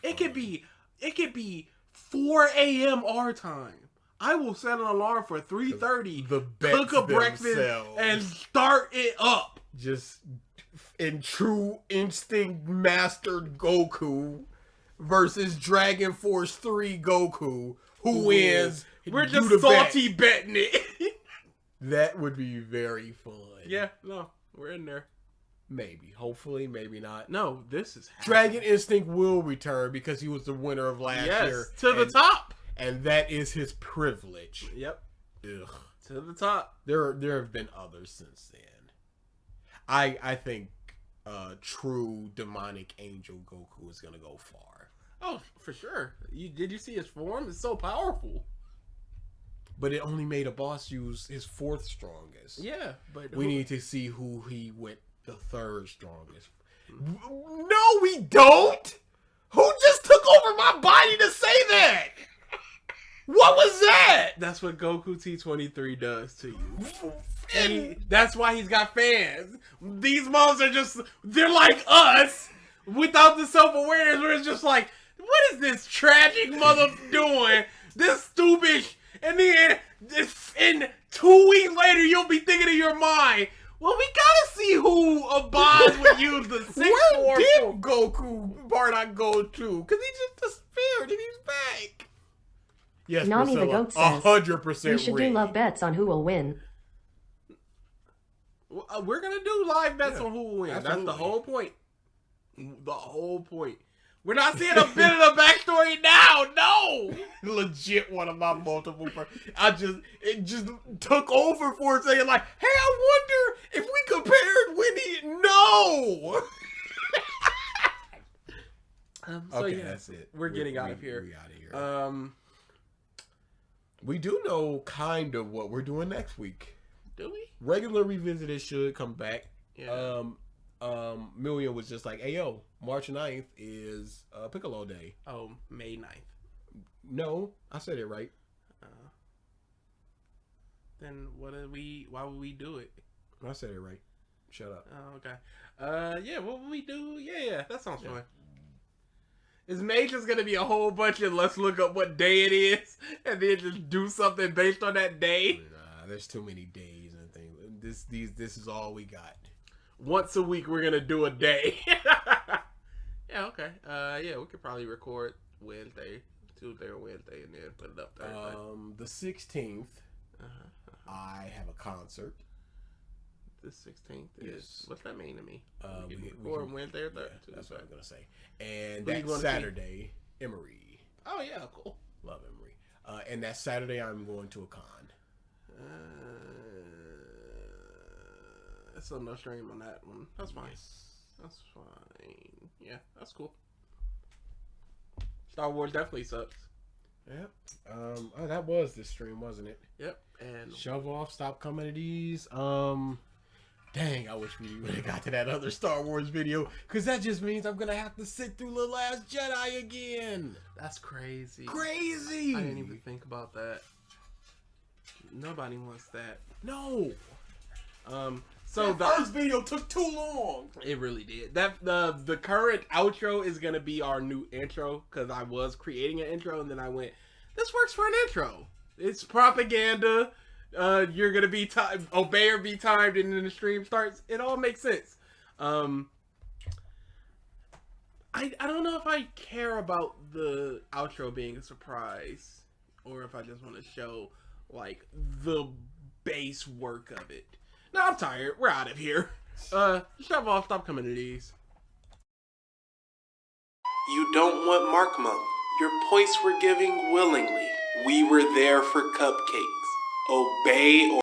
Speaker 4: It could be 4 a.m. our time. I will set an alarm for 3:30. Cook a breakfast and start it up.
Speaker 3: Just in true instinct mastered Goku versus Dragon Force 3 Goku. Who wins?
Speaker 4: We're just salty betting it.
Speaker 3: That would be very fun.
Speaker 4: Yeah, no, we're in there.
Speaker 3: Maybe. Hopefully, maybe not.
Speaker 4: No, this is happening.
Speaker 3: Dragon Instinct will return because he was the winner of last year.
Speaker 4: To the top.
Speaker 3: And that is his privilege.
Speaker 4: Yep.
Speaker 3: Ugh.
Speaker 4: To the top.
Speaker 3: There have been others since then. I think true demonic angel Goku is gonna go far.
Speaker 4: Oh, for sure. Did you see his form? It's so powerful.
Speaker 3: But it only made a boss use his 4th strongest.
Speaker 4: Yeah, but
Speaker 3: we need to see who he went the 3rd strongest. No, we don't. Who just took over my body to say that? What was that?
Speaker 4: That's what Goku T23 does to you. And that's why he's got fans. These moms are they're like us without the self-awareness where it's just like, what is this tragic mother doing? This stupid. And then in 2 weeks later, you'll be thinking in your mind, well, we gotta see who Abaz would use the 6-4.
Speaker 3: Where did Goku Bardock go to? Because he just disappeared and he's back. Yes,
Speaker 5: Nani the
Speaker 3: Priscilla,
Speaker 5: Goat says
Speaker 3: 100%
Speaker 5: we should do love bets on who will win.
Speaker 4: We're gonna do live bets on who will win.
Speaker 3: Absolutely.
Speaker 4: That's the whole point. The whole point. We're not seeing a bit of the backstory now. No,
Speaker 3: legit one of my multiple. It just took over for a second. Like, hey, I wonder if we compared Winnie. No.
Speaker 4: So
Speaker 3: okay,
Speaker 4: yeah,
Speaker 3: that's it.
Speaker 4: We're getting out of here.
Speaker 3: We out of here. We do know kind of what we're doing next week.
Speaker 4: Do we?
Speaker 3: Regular Revisited should come back.
Speaker 4: Yeah.
Speaker 3: Million was just like, hey, yo, March 9th is Piccolo Day.
Speaker 4: Oh, May 9th.
Speaker 3: No, I said it right.
Speaker 4: Then why would we do it?
Speaker 3: I said it right. Shut up.
Speaker 4: Oh, okay. Yeah, what would we do? Yeah, that sounds fun. Is May just gonna be a whole bunch of let's look up what day it is and then just do something based on that day?
Speaker 3: Nah, there's too many days and things. This is all we got.
Speaker 4: Once a week we're gonna do a day. Yeah, okay. Yeah, we could probably record Tuesday or Wednesday, and then put it up Thursday.
Speaker 3: The 16th, I have a concert.
Speaker 4: The 16th is
Speaker 3: Yes.
Speaker 4: what's that mean to me?
Speaker 3: We
Speaker 4: record Wednesday or Thursday.
Speaker 3: Yeah, that's what I'm gonna say. And
Speaker 4: Who you
Speaker 3: that
Speaker 4: gonna
Speaker 3: Saturday, Emory.
Speaker 4: Oh yeah, cool.
Speaker 3: Love Emory. And that Saturday, I'm going to a con.
Speaker 4: So no stream on that one. That's fine. That's fine. Yeah, that's cool. Star Wars definitely sucks.
Speaker 3: Yep. That was this stream, wasn't it?
Speaker 4: Yep. And
Speaker 3: shove off. Stop coming to these. Dang, I wish we would have got to that other Star Wars video, because that just means I'm gonna have to sit through The Last Jedi again.
Speaker 4: That's crazy.
Speaker 3: Crazy.
Speaker 4: I didn't even think about that. Nobody wants that.
Speaker 3: No.
Speaker 4: So
Speaker 3: the first video took too long.
Speaker 4: It really did. That the current outro is gonna be our new intro, because I was creating an intro and then I went, this works for an intro. It's propaganda. You're gonna be obey or be timed, and then the stream starts. It all makes sense. I don't know if I care about the outro being a surprise, or if I just want to show like the base work of it. No, I'm tired. We're out of here. Shove off. Stop coming to these. You don't want Mark Month. Your points were giving willingly. We were there for cupcakes. Obey or